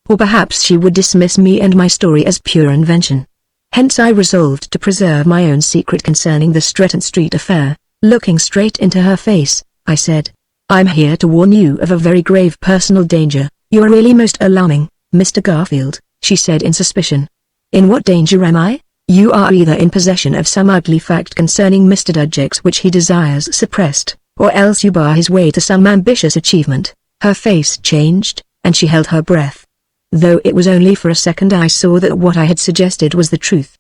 S1: Or perhaps she would dismiss me and my story as pure invention. Hence I resolved to preserve my own secret concerning the Stretton Street affair. Looking straight into her face, I said, "I'm here to warn you of a very grave personal danger." "You are really most alarming, Mr. Garfield," she said in suspicion. "In what danger am I?" "You are either in possession of some ugly fact concerning Mr. Dejecks which he desires suppressed, or else you bar his way to some ambitious achievement." Her face changed, and she held her breath. Though it was only for a second, I saw that what I had suggested was the truth.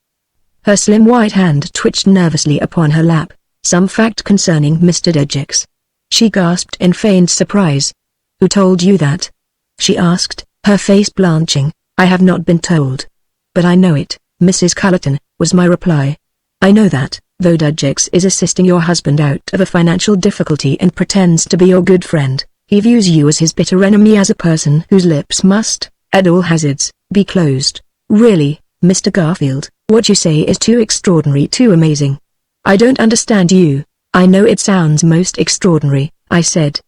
S1: Her slim white hand twitched nervously upon her lap. "Some fact concerning Mr. Dejecks?" She gasped in feigned surprise. "Who told you that?" she asked, her face blanching. "I have not been told. But I know it, Mrs. Cullerton," was my reply. "I know that, though Dejecks is assisting your husband out of a financial difficulty and pretends to be your good friend, he views you as his bitter enemy, as a person whose lips must, at all hazards, be closed." "Really, Mr. Garfield, what you say is too extraordinary, too amazing. I don't understand you." "I know it sounds most extraordinary," I said.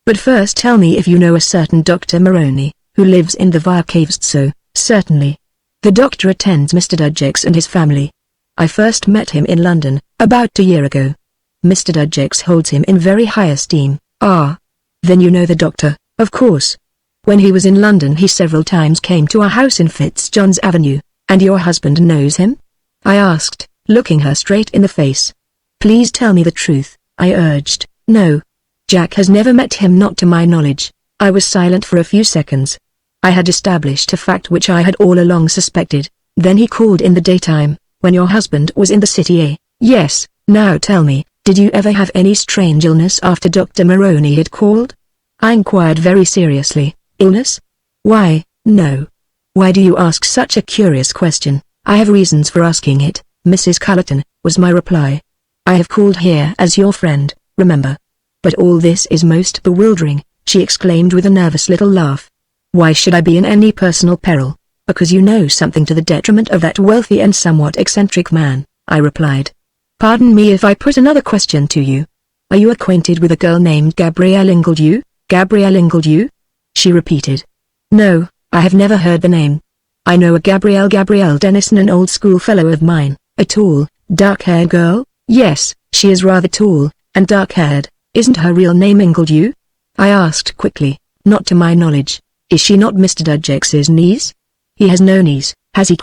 S1: "But first tell me if you know a certain Dr. Moroni, who lives in the Via Caves." "So, certainly. The doctor attends Mr. Dejecks and his family. I first met him in London, about a year ago. Mr. Dejecks holds him in very high esteem." "Ah. Then you know the doctor?" "Of course. When he was in London he several times came to our house in Fitzjohn's Avenue." "And your husband knows him?" I asked, looking her straight in the face. "Please tell me the truth," I urged. "No. Jack has never met him, not to my knowledge." I was silent for a few seconds. I had established a fact which I had all along suspected. "Then he called in the daytime, when your husband was in the city, eh?" "Yes." "Now tell me, did you ever have any strange illness after Dr. Moroni had called?" I inquired very seriously. "Illness? Why, no." "Why do you ask such a curious question?" "I have reasons for asking it, Mrs. Cullerton," was my reply. "I have called here as your friend, remember." "But all this is most bewildering," she exclaimed with a nervous little laugh. "Why should I be in any personal peril?" "Because you know something to the detriment of that wealthy and somewhat eccentric man," I replied. "Pardon me if I put another question to you. Are you acquainted with a girl named Gabrielle Ingledew?" "Gabrielle Ingledew?" she repeated. "No, I have never heard the name." "I know a Gabrielle Dennison, an old schoolfellow of mine, a tall, dark-haired girl." "Yes, she is rather tall, and dark-haired. Isn't her real name Ingledew?" I asked quickly. "Not to my knowledge." "Is she not Mr. Dejecks' niece?" "He has no niece, has he?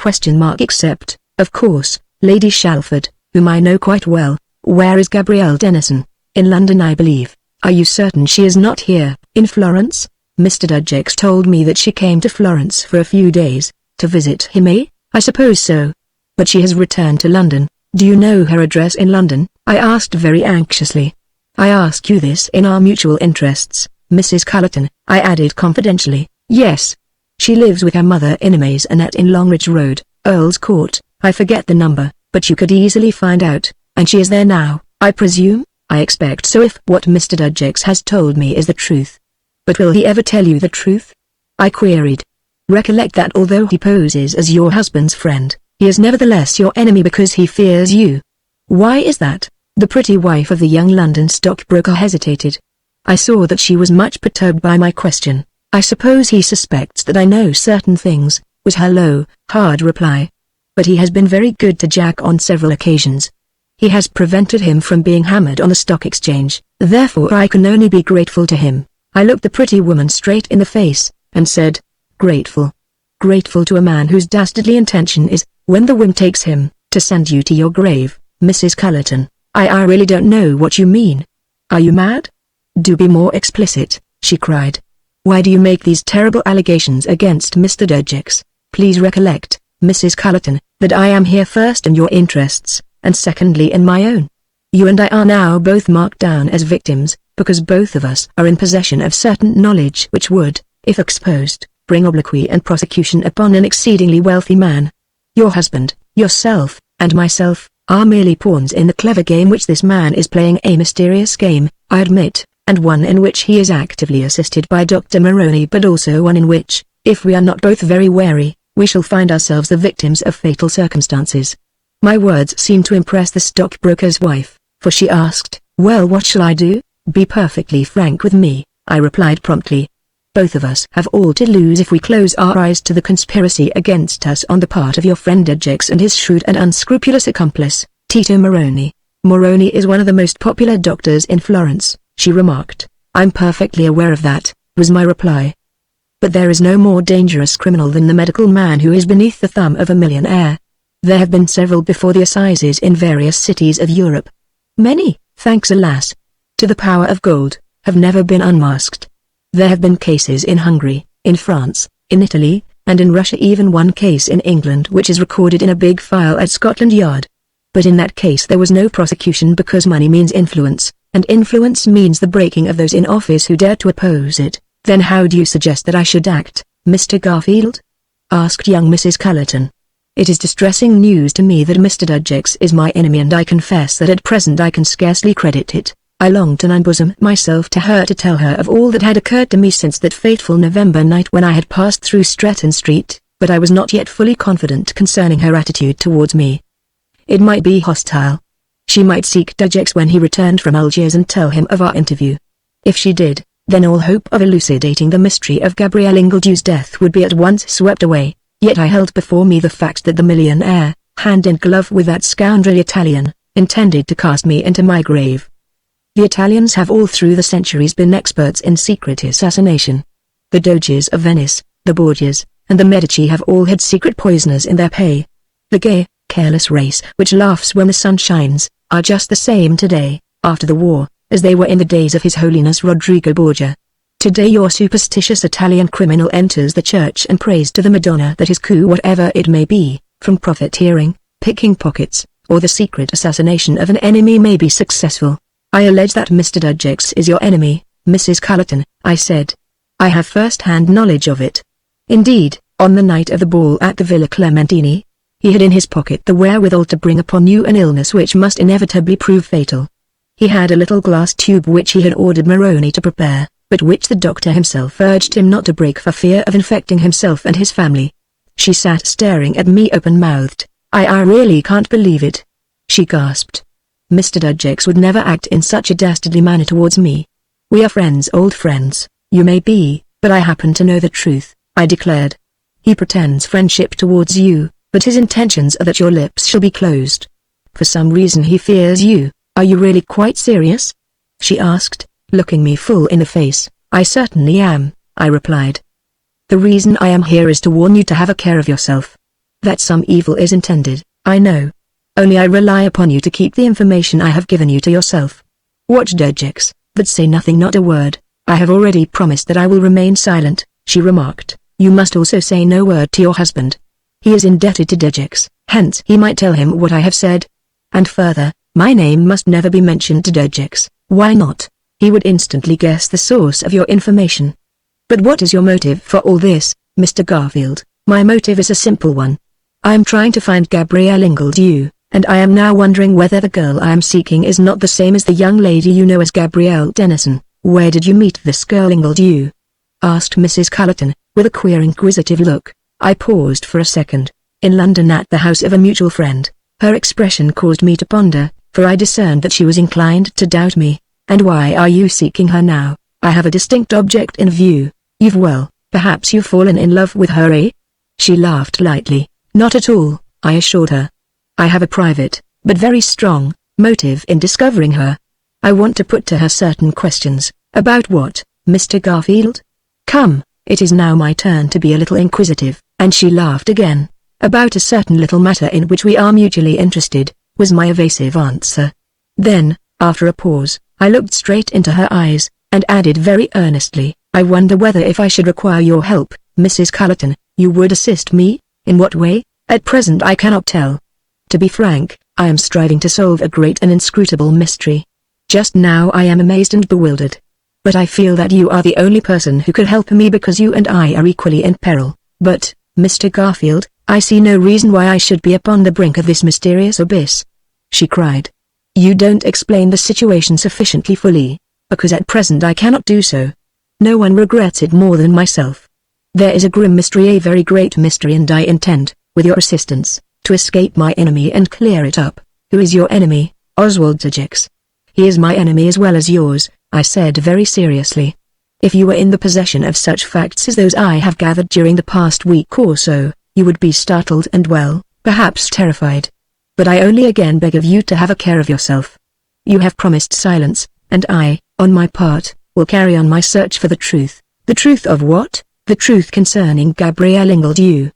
S1: Except, of course, Lady Shalford, whom I know quite well." "Where is Gabrielle Dennison?" "In London, I believe." "Are you certain she is not here, in Florence?" "Mr. Dejecks told me that she came to Florence for a few days, to visit him." "Eh? I suppose so. But she has returned to London." "Do you know her address in London?" I asked very anxiously. "I ask you this in our mutual interests, Mrs. Cullerton," I added confidentially. "Yes. She lives with her mother in a maisonette in Longridge Road, Earl's Court. I forget the number, but you could easily find out. And she is there now, I presume?" "I expect so, if what Mr. Dejecks has told me is the truth." "But will he ever tell you the truth?" I queried. "Recollect that although he poses as your husband's friend, he is nevertheless your enemy because he fears you." "Why is that?" The pretty wife of the young London stockbroker hesitated. I saw that she was much perturbed by my question. "I suppose he suspects that I know certain things," was her low, hard reply. "But he has been very good to Jack on several occasions. He has prevented him from being hammered on the stock exchange. Therefore I can only be grateful to him." I looked the pretty woman straight in the face, and said, "Grateful? Grateful to a man whose dastardly intention is, when the whim takes him, to send you to your grave, Mrs. Cullerton. I really don't know what you mean. Are you mad? Do be more explicit, she cried. Why do you make these terrible allegations against Mr. Dojix? Please recollect, Mrs. Cullerton, that I am here first in your interests, and secondly in my own. You and I are now both marked down as victims, because both of us are in possession of certain knowledge which would, if exposed, bring obloquy and prosecution upon an exceedingly wealthy man. Your husband, yourself, and myself, are merely pawns in the clever game which this man is playing, a mysterious game, I admit, and one in which he is actively assisted by Dr. Moroni, but also one in which, if we are not both very wary, we shall find ourselves the victims of fatal circumstances. My words seemed to impress the stockbroker's wife, for she asked, "Well, what shall I do?" "Be perfectly frank with me," I replied promptly. "Both of us have all to lose if we close our eyes to the conspiracy against us on the part of your friend Dojix and his shrewd and unscrupulous accomplice, Tito Moroni. Moroni is one of the most popular doctors in Florence," she remarked. "I'm perfectly aware of that," was my reply. "But there is no more dangerous criminal than the medical man who is beneath the thumb of a millionaire. There have been several before the assizes in various cities of Europe. Many, thanks alas to the power of gold, have never been unmasked. There have been cases in Hungary, in France, in Italy, and in Russia, even one case in England which is recorded in a big file at Scotland Yard. But in that case there was no prosecution because money means influence, and influence means the breaking of those in office who dare to oppose it." "Then how do you suggest that I should act, Mr. Garfield?" asked young Mrs. Cullerton. "It is distressing news to me that Mr. Dojix is my enemy, and I confess that at present I can scarcely credit it. I longed to unbosom myself to her, to tell her of all that had occurred to me since that fateful November night when I had passed through Stretton Street, but I was not yet fully confident concerning her attitude towards me. It might be hostile. She might seek Dojix when he returned from Algiers and tell him of our interview. If she did, then all hope of elucidating the mystery of Gabrielle Ingledew's death would be at once swept away. Yet I held before me the fact that the millionaire, hand in glove with that scoundrel Italian, intended to cast me into my grave. The Italians have all through the centuries been experts in secret assassination. The Doges of Venice, the Borgias, and the Medici have all had secret poisoners in their pay. The gay, careless race which laughs when the sun shines, are just the same today, after the war, as they were in the days of His Holiness Rodrigo Borgia. Today your superstitious Italian criminal enters the church and prays to the Madonna that his coup, whatever it may be, from profiteering, picking pockets, or the secret assassination of an enemy, may be successful. I allege that Mr. Dojix is your enemy, Mrs. Cullerton, I said. I have first-hand knowledge of it. Indeed, on the night of the ball at the Villa Clementini, he had in his pocket the wherewithal to bring upon you an illness which must inevitably prove fatal. He had a little glass tube which he had ordered Moroni to prepare, but which the doctor himself urged him not to break for fear of infecting himself and his family. She sat staring at me open-mouthed. I really can't believe it," she gasped. "Mr. Dojix would never act in such a dastardly manner towards me. We are friends, old friends, you may be, but I happen to know the truth," I declared. "He pretends friendship towards you, but his intentions are that your lips shall be closed. For some reason he fears you. Are you really quite serious?" she asked, looking me full in the face. "I certainly am," I replied. "The reason I am here is to warn you to have a care of yourself. That some evil is intended, I know. Only I rely upon you to keep the information I have given you to yourself. Watch Dojix, but say nothing, not a word." "I have already promised that I will remain silent," she remarked. "You must also say no word to your husband. He is indebted to Dojix, hence he might tell him what I have said. And further, my name must never be mentioned to Dojix." "Why not? He would instantly guess the source of your information." "But what is your motive for all this, Mr. Garfield?" "My motive is a simple one. I am trying to find Gabrielle Ingledew, and I am now wondering whether the girl I am seeking is not the same as the young lady you know as Gabrielle Dennison." "Where did you meet this girl Ingledew?" asked Mrs. Cullerton, with a queer inquisitive look. I paused for a second. "In London, at the house of a mutual friend." Her expression caused me to ponder, for I discerned that she was inclined to doubt me. "And why are you seeking her now?" "I have a distinct object in view." Perhaps you've fallen in love with her, eh?" She laughed lightly. "Not at all," I assured her. "I have a private, but very strong, motive in discovering her. I want to put to her certain questions." "About what, Mr. Garfield?" "Come, it is now my turn to be a little inquisitive," and she laughed again. About a certain little matter in which we are mutually interested, was my evasive answer. Then, after a pause, I looked straight into her eyes, and added very earnestly, I wonder whether if I should require your help, Mrs. Cullerton, you would assist me? In what way? At present I cannot tell. To be frank, I am striving to solve a great and inscrutable mystery. Just now I am amazed and bewildered. But I feel that you are the only person who could help me because you and I are equally in peril. But, Mr. Garfield, I see no reason why I should be upon the brink of this mysterious abyss. She cried. You don't explain the situation sufficiently fully, because at present I cannot do so. No one regrets it more than myself. There is a grim mystery, a very great mystery, and I intend, with your assistance, to escape my enemy and clear it up. Who is your enemy? Oswald Zajex. He is my enemy as well as yours, I said very seriously. If you were in the possession of such facts as those I have gathered during the past week or so, you would be startled and well, perhaps terrified. But I only again beg of you to have a care of yourself. You have promised silence, and I, on my part, will carry on my search for the truth. The truth of what? The truth concerning Gabrielle Ingledew.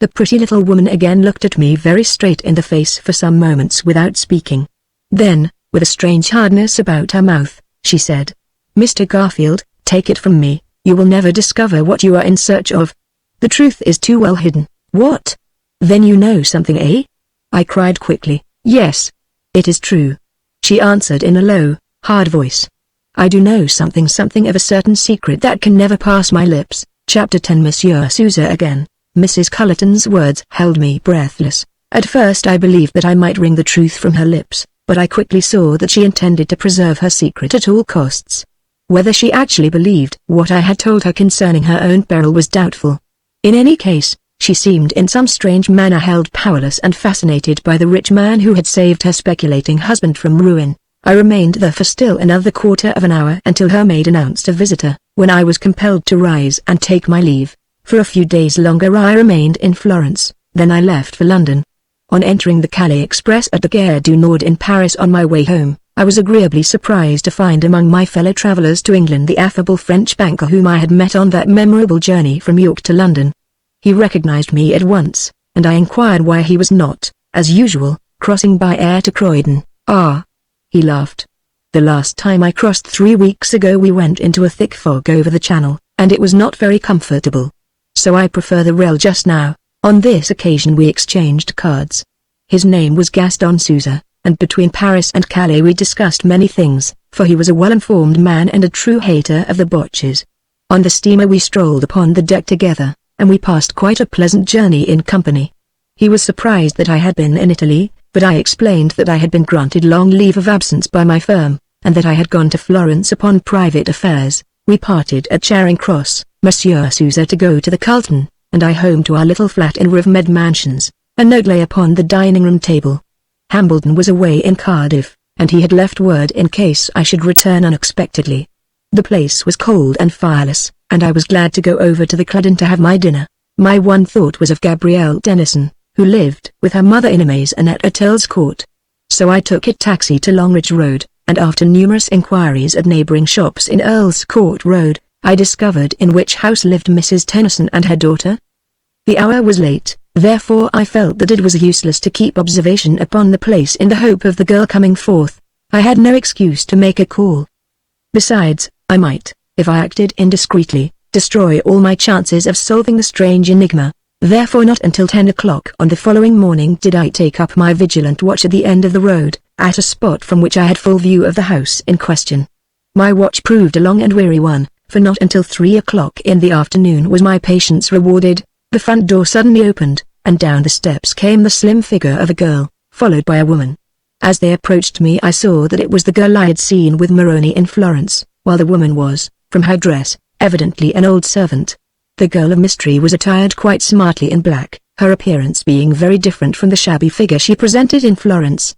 S1: The pretty little woman again looked at me very straight in the face for some moments without speaking. Then, with a strange hardness about her mouth, she said, Mr. Garfield, take it from me, you will never discover what you are in search of. The truth is too well hidden. What? Then you know something, eh? I cried quickly. Yes. It is true. She answered in a low, hard voice. I do know something of a certain secret that can never pass my lips. Chapter 10. Monsieur Souza again. Mrs. Cullerton's words held me breathless. At first I believed that I might wring the truth from her lips, but I quickly saw that she intended to preserve her secret at all costs. Whether she actually believed what I had told her concerning her own peril was doubtful. In any case, she seemed in some strange manner held powerless and fascinated by the rich man who had saved her speculating husband from ruin. I remained there for still another quarter of an hour until her maid announced a visitor, when I was compelled to rise and take my leave. For a few days longer I remained in Florence, then I left for London. On entering the Calais Express at the Gare du Nord in Paris on my way home, I was agreeably surprised to find among my fellow travellers to England the affable French banker whom I had met on that memorable journey from York to London. He recognized me at once, and I inquired why he was not, as usual, crossing by air to Croydon. Ah! He laughed. The last time I crossed 3 weeks ago we went into a thick fog over the Channel, and it was not very comfortable. So I prefer the rail just now. On this occasion we exchanged cards. His name was Gaston Souza, and between Paris and Calais we discussed many things, for he was a well-informed man and a true hater of the botches. On the steamer we strolled upon the deck together, and we passed quite a pleasant journey in company. He was surprised that I had been in Italy, but I explained that I had been granted long leave of absence by my firm, and that I had gone to Florence upon private affairs. We parted at Charing Cross, Monsieur Souza to go to the Carlton, and I home to our little flat in Rivermead Mansions. A note lay upon the dining-room table. Hambledon was away in Cardiff, and he had left word in case I should return unexpectedly. The place was cold and fireless, and I was glad to go over to the Cludden to have my dinner. My one thought was of Gabrielle Dennison, who lived with her mother in a maisonette at Earl's Court. So I took a taxi to Longridge Road, and after numerous inquiries at neighbouring shops in Earl's Court Road, I discovered in which house lived Mrs. Tennyson and her daughter. The hour was late, therefore I felt that it was useless to keep observation upon the place in the hope of the girl coming forth. I had no excuse to make a call. Besides, I might, if I acted indiscreetly, destroy all my chances of solving the strange enigma. Therefore not until 10 o'clock on the following morning did I take up my vigilant watch at the end of the road, at a spot from which I had full view of the house in question. My watch proved a long and weary one, for not until 3 o'clock in the afternoon was my patience rewarded. The front door suddenly opened, and down the steps came the slim figure of a girl, followed by a woman. As they approached me I saw that it was the girl I had seen with Moroni in Florence, while the woman was, from her dress, evidently an old servant. The girl of mystery was attired quite smartly in black, her appearance being very different from the shabby figure she presented in Florence.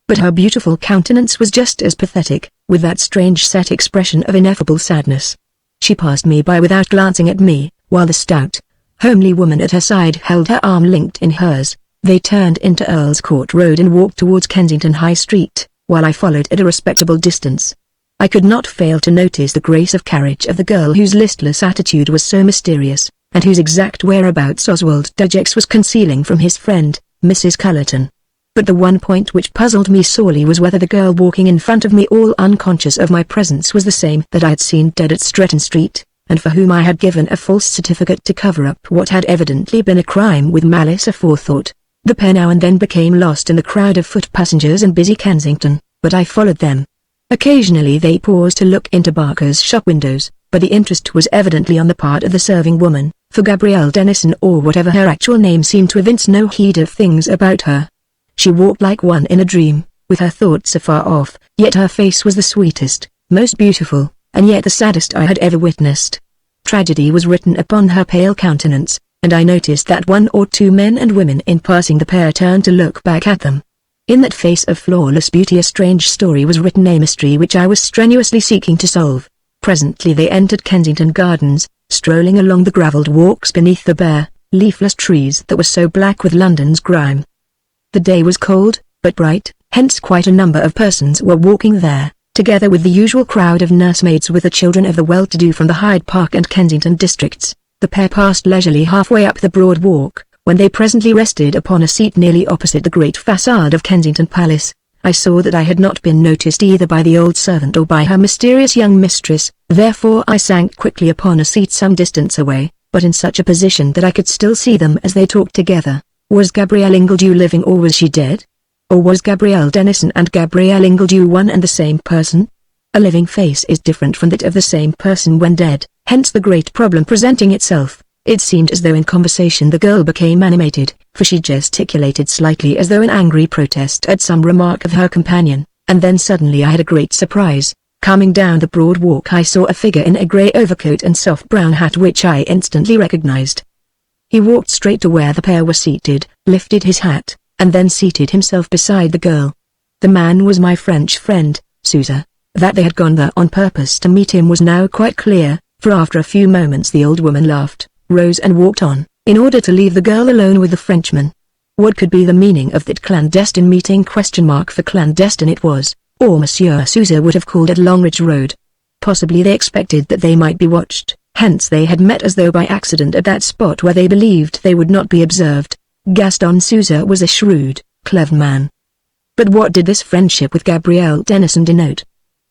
S1: But her beautiful countenance was just as pathetic, with that strange set expression of ineffable sadness. She passed me by without glancing at me, while the stout, homely woman at her side held her arm linked in hers. They turned into Earl's Court Road and walked towards Kensington High Street, while I followed at a respectable distance. I could not fail to notice the grace of carriage of the girl whose listless attitude was so mysterious, and whose exact whereabouts Oswald Dudgex was concealing from his friend, Mrs. Cullerton. But the one point which puzzled me sorely was whether the girl walking in front of me all unconscious of my presence was the same that I had seen dead at Stretton Street, and for whom I had given a false certificate to cover up what had evidently been a crime with malice aforethought. The pair now and then became lost in the crowd of foot passengers in busy Kensington, but I followed them. Occasionally they paused to look into Barker's shop windows, but the interest was evidently on the part of the serving woman, for Gabrielle Dennison or whatever her actual name seemed to evince no heed of things about her. She walked like one in a dream, with her thoughts afar off, yet her face was the sweetest, most beautiful, and yet the saddest I had ever witnessed. Tragedy was written upon her pale countenance, and I noticed that one or two men and women in passing the pair turned to look back at them. In that face of flawless beauty a strange story was written, a mystery which I was strenuously seeking to solve. Presently they entered Kensington Gardens, strolling along the gravelled walks beneath the bare, leafless trees that were so black with London's grime. The day was cold, but bright, hence quite a number of persons were walking there, together with the usual crowd of nursemaids with the children of the well-to-do from the Hyde Park and Kensington districts. The pair passed leisurely halfway up the broad walk, when they presently rested upon a seat nearly opposite the great facade of Kensington Palace. I saw that I had not been noticed either by the old servant or by her mysterious young mistress, therefore I sank quickly upon a seat some distance away, but in such a position that I could still see them as they talked together. Was Gabrielle Ingledew living or was she dead? Or was Gabrielle Dennison and Gabrielle Ingledew one and the same person? A living face is different from that of the same person when dead, hence the great problem presenting itself. It seemed as though in conversation the girl became animated, for she gesticulated slightly as though in angry protest at some remark of her companion, and then suddenly I had a great surprise. Coming down the broad walk I saw a figure in a grey overcoat and soft brown hat which I instantly recognized. He walked straight to where the pair were seated, lifted his hat, and then seated himself beside the girl. The man was my French friend, Sousa. That they had gone there on purpose to meet him was now quite clear, for after a few moments the old woman laughed, rose and walked on, in order to leave the girl alone with the Frenchman. What could be the meaning of that clandestine meeting? For clandestine it was, or Monsieur Sousa would have called it Longridge Road. Possibly they expected that they might be watched. Hence they had met as though by accident at that spot where they believed they would not be observed. Gaston Sousa was a shrewd, clever man. But what did this friendship with Gabrielle Dennison denote?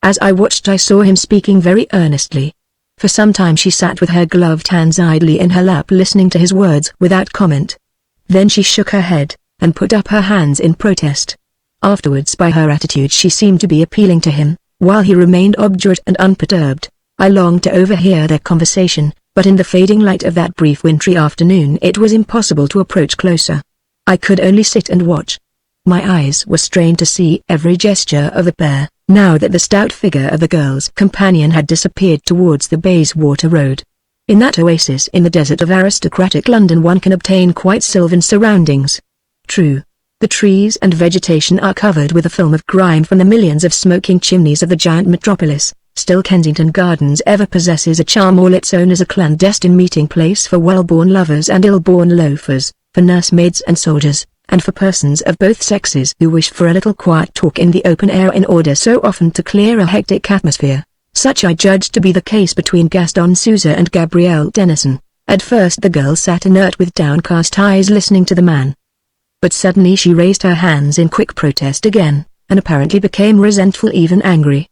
S1: As I watched I saw him speaking very earnestly. For some time she sat with her gloved hands idly in her lap listening to his words without comment. Then she shook her head, and put up her hands in protest. Afterwards by her attitude she seemed to be appealing to him, while he remained obdurate and unperturbed. I longed to overhear their conversation, but in the fading light of that brief wintry afternoon it was impossible to approach closer. I could only sit and watch. My eyes were strained to see every gesture of the pair, now that the stout figure of the girl's companion had disappeared towards the Bayswater Road. In that oasis in the desert of aristocratic London one can obtain quite sylvan surroundings. True, the trees and vegetation are covered with a film of grime from the millions of smoking chimneys of the giant metropolis. Still Kensington Gardens ever possesses a charm all its own as a clandestine meeting place for well-born lovers and ill-born loafers, for nursemaids and soldiers, and for persons of both sexes who wish for a little quiet talk in the open air in order so often to clear a hectic atmosphere. Such I judged to be the case between Gaston Sousa and Gabrielle Dennison. At first the girl sat inert with downcast eyes listening to the man. But suddenly she raised her hands in quick protest again, and apparently became resentful, even angry.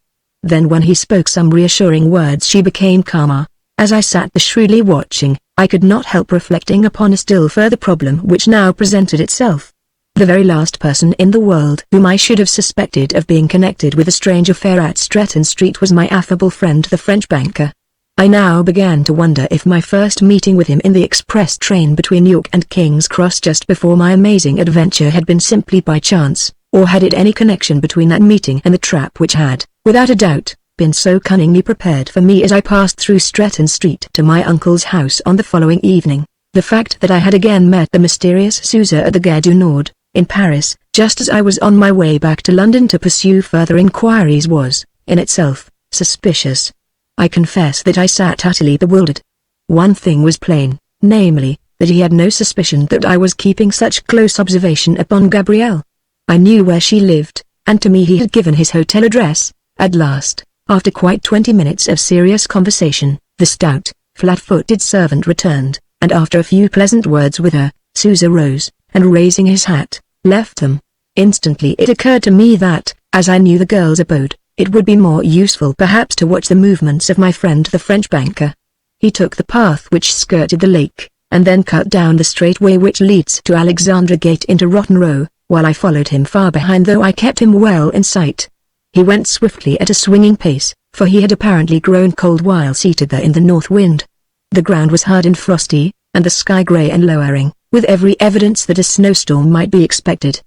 S1: Then when he spoke some reassuring words she became calmer. As I sat shrewdly watching, I could not help reflecting upon a still further problem which now presented itself. The very last person in the world whom I should have suspected of being connected with a strange affair at Stretton Street was my affable friend the French banker. I now began to wonder if my first meeting with him in the express train between York and King's Cross just before my amazing adventure had been simply by chance, or had it any connection between that meeting and the trap which had, without a doubt, been so cunningly prepared for me as I passed through Stretton Street to my uncle's house on the following evening. The fact that I had again met the mysterious Sousa at the Gare du Nord, in Paris, just as I was on my way back to London to pursue further inquiries was, in itself, suspicious. I confess that I sat utterly bewildered. One thing was plain, namely, that he had no suspicion that I was keeping such close observation upon Gabrielle. I knew where she lived, and to me he had given his hotel address. At last, after quite 20 minutes of serious conversation, the stout, flat-footed servant returned, and after a few pleasant words with her, Sousa rose, and raising his hat, left them. Instantly it occurred to me that, as I knew the girl's abode, it would be more useful perhaps to watch the movements of my friend the French banker. He took the path which skirted the lake, and then cut down the straight way which leads to Alexandra Gate into Rotten Row, while I followed him far behind, though I kept him well in sight. He went swiftly at a swinging pace, for he had apparently grown cold while seated there in the north wind. The ground was hard and frosty, and the sky grey and lowering, with every evidence that a snowstorm might be expected.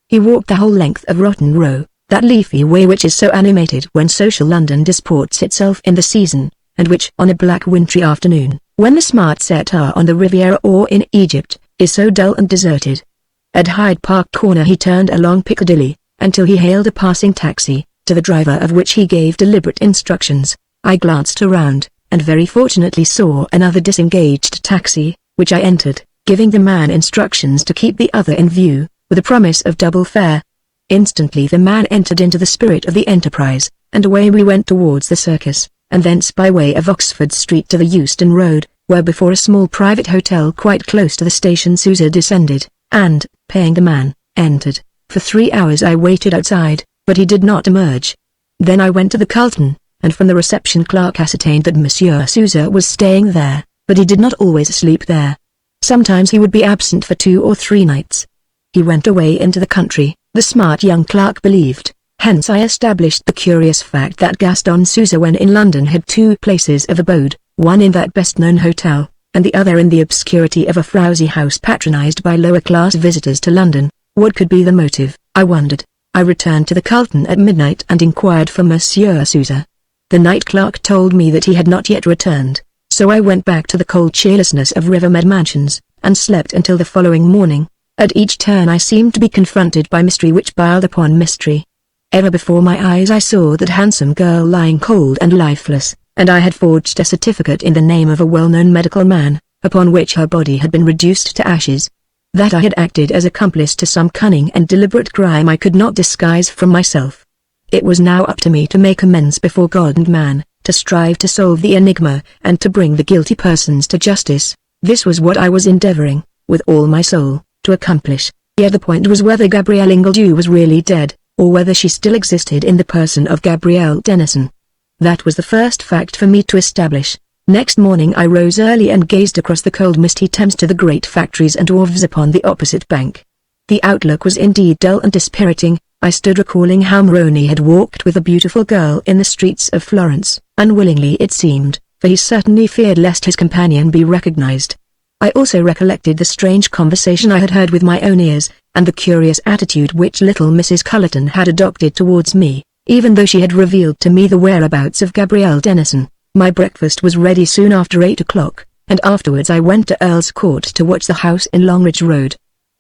S1: He walked the whole length of Rotten Row, that leafy way which is so animated when social London disports itself in the season, and which on a black wintry afternoon, when the smart set are on the Riviera or in Egypt, is so dull and deserted. At Hyde Park Corner he turned along Piccadilly, until he hailed a passing taxi, to the driver of which he gave deliberate instructions. I glanced around, and very fortunately saw another disengaged taxi, which I entered, giving the man instructions to keep the other in view, with a promise of double fare. Instantly the man entered into the spirit of the enterprise, and away we went towards the Circus, and thence by way of Oxford Street to the Euston Road, where before a small private hotel quite close to the station Sousa descended, and, paying the man, entered. For 3 hours I waited outside, but he did not emerge. Then I went to the Carlton, and from the reception clerk ascertained that Monsieur Sousa was staying there, but he did not always sleep there. Sometimes he would be absent for 2 or 3 nights. He went away into the country, the smart young clerk believed. Hence I established the curious fact that Gaston Sousa when in London had 2 places of abode, one in that best-known hotel, and the other in the obscurity of a frowsy house patronized by lower-class visitors to London. What could be the motive, I wondered. I returned to the Carlton at midnight and inquired for Monsieur Sousa. The night clerk told me that he had not yet returned, so I went back to the cold cheerlessness of Rivermead Mansions, and slept until the following morning. At each turn I seemed to be confronted by mystery which piled upon mystery. Ever before my eyes I saw that handsome girl lying cold and lifeless, and I had forged a certificate in the name of a well-known medical man, upon which her body had been reduced to ashes. That I had acted as accomplice to some cunning and deliberate crime I could not disguise from myself. It was now up to me to make amends before God and man, to strive to solve the enigma, and to bring the guilty persons to justice. This was what I was endeavoring, with all my soul, to accomplish. Yet the point was whether Gabrielle Ingledew was really dead, or whether she still existed in the person of Gabrielle Denison. That was the first fact for me to establish. Next morning I rose early and gazed across the cold misty Thames to the great factories and wharves upon the opposite bank. The outlook was indeed dull and dispiriting. I stood recalling how Moroni had walked with a beautiful girl in the streets of Florence, unwillingly it seemed, for he certainly feared lest his companion be recognized. I also recollected the strange conversation I had heard with my own ears, and the curious attitude which little Mrs. Cullerton had adopted towards me, even though she had revealed to me the whereabouts of Gabrielle Denison. My breakfast was ready soon after 8 o'clock, and afterwards I went to Earl's Court to watch the house in Longridge Road.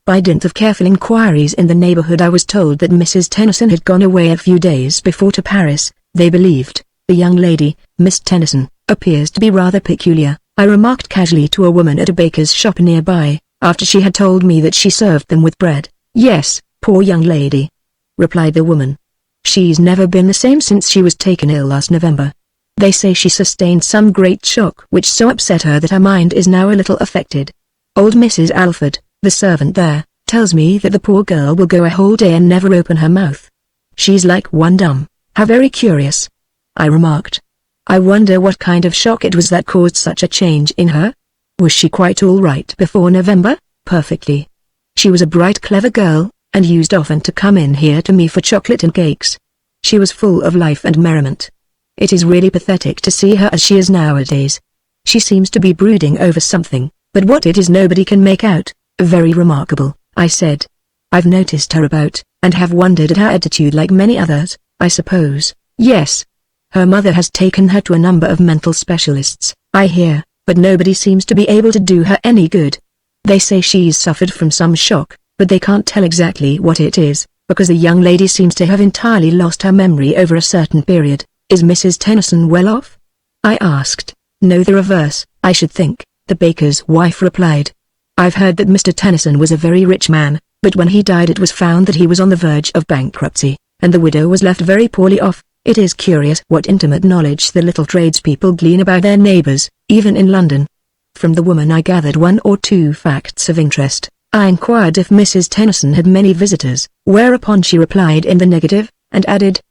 S1: By dint of careful inquiries in the neighborhood I was told that Mrs. Tennyson had gone away a few days before to Paris. They believed, the young lady, Miss Tennyson, appears to be rather peculiar, I remarked casually to a woman at a baker's shop nearby, after she had told me that she served them with bread. "Yes, poor young lady," replied the woman. "She's never been the same since she was taken ill last November. They say she sustained some great shock which so upset her that her mind is now a little affected. Old Mrs. Alford, the servant there, tells me that the poor girl will go a whole day and never open her mouth. She's like one dumb." "How very curious," I remarked. "I wonder what kind of shock it was that caused such a change in her? Was she quite all right before November?" "Perfectly. She was a bright clever girl, and used often to come in here to me for chocolate and cakes. She was full of life and merriment. It is really pathetic to see her as she is nowadays. She seems to be brooding over something, but what it is nobody can make out." "Very remarkable," I said. "I've noticed her about, and have wondered at her attitude like many others, I suppose." "Yes. Her mother has taken her to a number of mental specialists, I hear, but nobody seems to be able to do her any good. They say she's suffered from some shock, but they can't tell exactly what it is, because the young lady seems to have entirely lost her memory over a certain period." "Is Mrs. Tennyson well off?" I asked. "No, the reverse, I should think," the baker's wife replied. "I've heard that Mr. Tennyson was a very rich man, but when he died it was found that he was on the verge of bankruptcy, and the widow was left very poorly off. It is curious what intimate knowledge the little tradespeople glean about their neighbors, even in London." From the woman I gathered one or two facts of interest. I inquired if Mrs. Tennyson had many visitors, whereupon she replied in the negative, and added,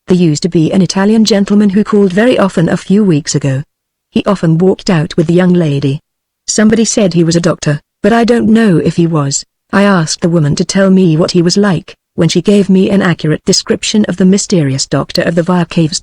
S1: "There used to be an Italian gentleman who called very often a few weeks ago. He often walked out with the young lady. Somebody said he was a doctor, but I don't know if he was." I asked the woman to tell me what he was like, when she gave me an accurate description of the mysterious doctor of the Via Caves.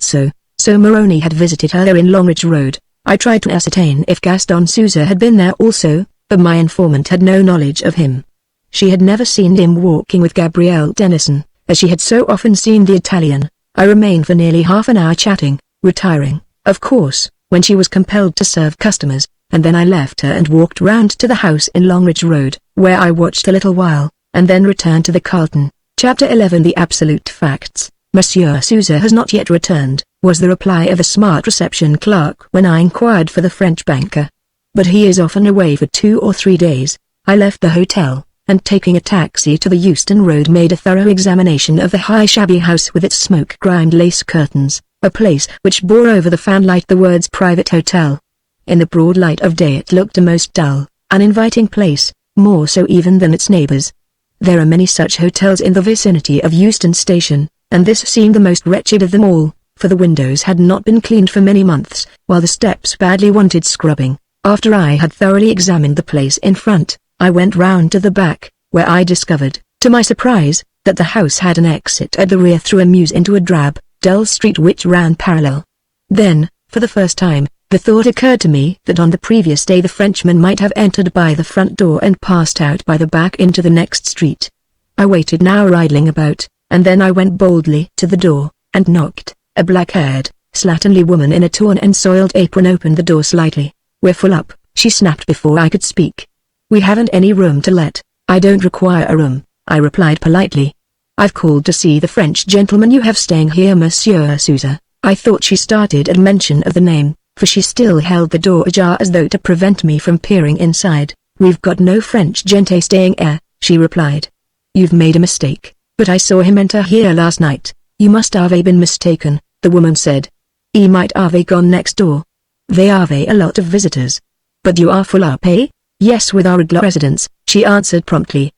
S1: So Moroni had visited her there in Longridge Road. I tried to ascertain if Gaston Souza had been there also, but my informant had no knowledge of him. She had never seen him walking with Gabrielle Denison, as she had so often seen the Italian. I remained for nearly half an hour chatting, retiring, of course, when she was compelled to serve customers, and then I left her and walked round to the house in Longridge Road, where I watched a little while, and then returned to the Carlton. Chapter 11 The Absolute Facts. "Monsieur Souza has not yet returned," was the reply of a smart reception clerk when I inquired for the French banker. "But he is often away for 2 or 3 days." I left the hotel, and taking a taxi to the Euston Road made a thorough examination of the high shabby house with its smoke-grimed lace curtains, a place which bore over the fanlight the words "Private Hotel." In the broad light of day it looked a most dull, uninviting place, more so even than its neighbors. There are many such hotels in the vicinity of Euston Station, and this seemed the most wretched of them all, for the windows had not been cleaned for many months, while the steps badly wanted scrubbing. After I had thoroughly examined the place in front, I went round to the back, where I discovered, to my surprise, that the house had an exit at the rear through a mews into a drab, dull street which ran parallel. Then, for the first time, the thought occurred to me that on the previous day the Frenchman might have entered by the front door and passed out by the back into the next street. I waited an hour idling about, and then I went boldly to the door, and knocked. A black-haired, slatternly woman in a torn and soiled apron opened the door slightly. "We're full up," she snapped before I could speak. "We haven't any room to let." "I don't require a room," I replied politely. "I've called to see the French gentleman you have staying here, Monsieur Souza." I thought she started at mention of the name, for she still held the door ajar as though to prevent me from peering inside. "We've got no French gente staying here," she replied. "You've made a mistake, but I saw him enter here last night." "You must have been mistaken," the woman said. "He might have gone next door. They have a lot of visitors." "But you are full up, eh?" "Yes, with our regular residents," she answered promptly.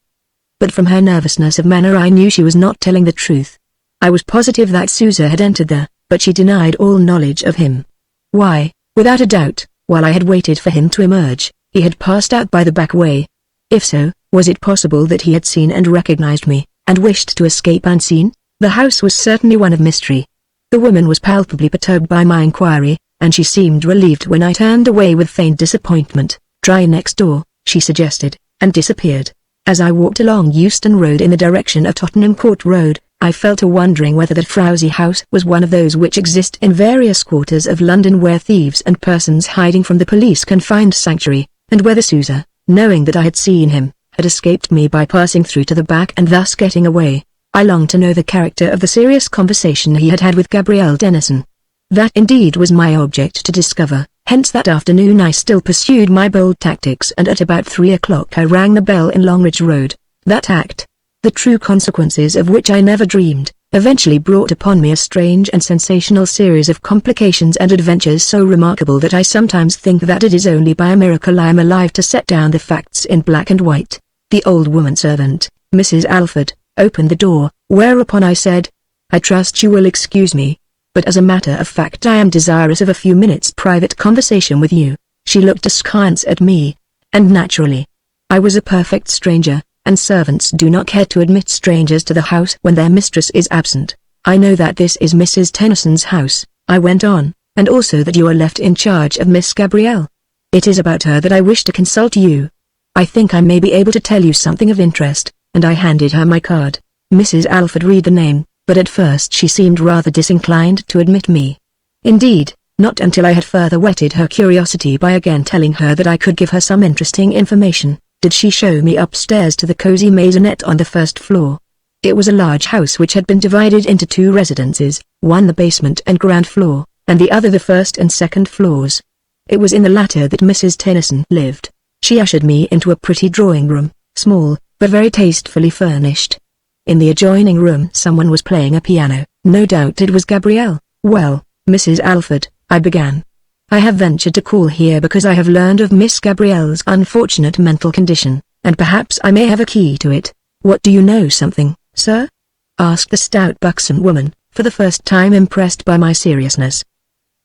S1: But from her nervousness of manner I knew she was not telling the truth. I was positive that Souza had entered there, but she denied all knowledge of him. Why, without a doubt, while I had waited for him to emerge, he had passed out by the back way. If so, was it possible that he had seen and recognized me, and wished to escape unseen? The house was certainly one of mystery. The woman was palpably perturbed by my inquiry, and she seemed relieved when I turned away with feigned disappointment. "Try next door," she suggested, and disappeared. As I walked along Euston Road in the direction of Tottenham Court Road, I fell to wondering whether that frowsy house was one of those which exist in various quarters of London where thieves and persons hiding from the police can find sanctuary, and whether Souza, knowing that I had seen him, had escaped me by passing through to the back and thus getting away. I longed to know the character of the serious conversation he had had with Gabrielle Denison. That indeed was my object to discover, hence that afternoon I still pursued my bold tactics, and at about 3 o'clock I rang the bell in Longridge Road. That act, the true consequences of which I never dreamed, eventually brought upon me a strange and sensational series of complications and adventures so remarkable that I sometimes think that it is only by a miracle I am alive to set down the facts in black and white. The old woman servant, Mrs. Alford, opened the door, whereupon I said, "I trust you will excuse me, but as a matter of fact I am desirous of a few minutes' private conversation with you." She looked askance at me, and naturally, I was a perfect stranger, and servants do not care to admit strangers to the house when their mistress is absent. "I know that this is Mrs. Tennyson's house," I went on, "and also that you are left in charge of Miss Gabrielle. It is about her that I wish to consult you. I think I may be able to tell you something of interest," and I handed her my card. Mrs. Alford read the name, but at first she seemed rather disinclined to admit me. Indeed, not until I had further whetted her curiosity by again telling her that I could give her some interesting information, did she show me upstairs to the cozy maisonette on the first floor. It was a large house which had been divided into 2 residences, one the basement and ground floor, and the other the first and second floors. It was in the latter that Mrs. Tennyson lived. She ushered me into a pretty drawing room, small, but very tastefully furnished. In the adjoining room someone was playing a piano. No doubt it was Gabrielle. "Well, Mrs. Alford," I began. I have ventured to call here because I have learned of Miss Gabrielle's unfortunate mental condition, and perhaps I may have a key to it. What do you know something, sir? Asked the stout buxom woman, for the first time impressed by my seriousness.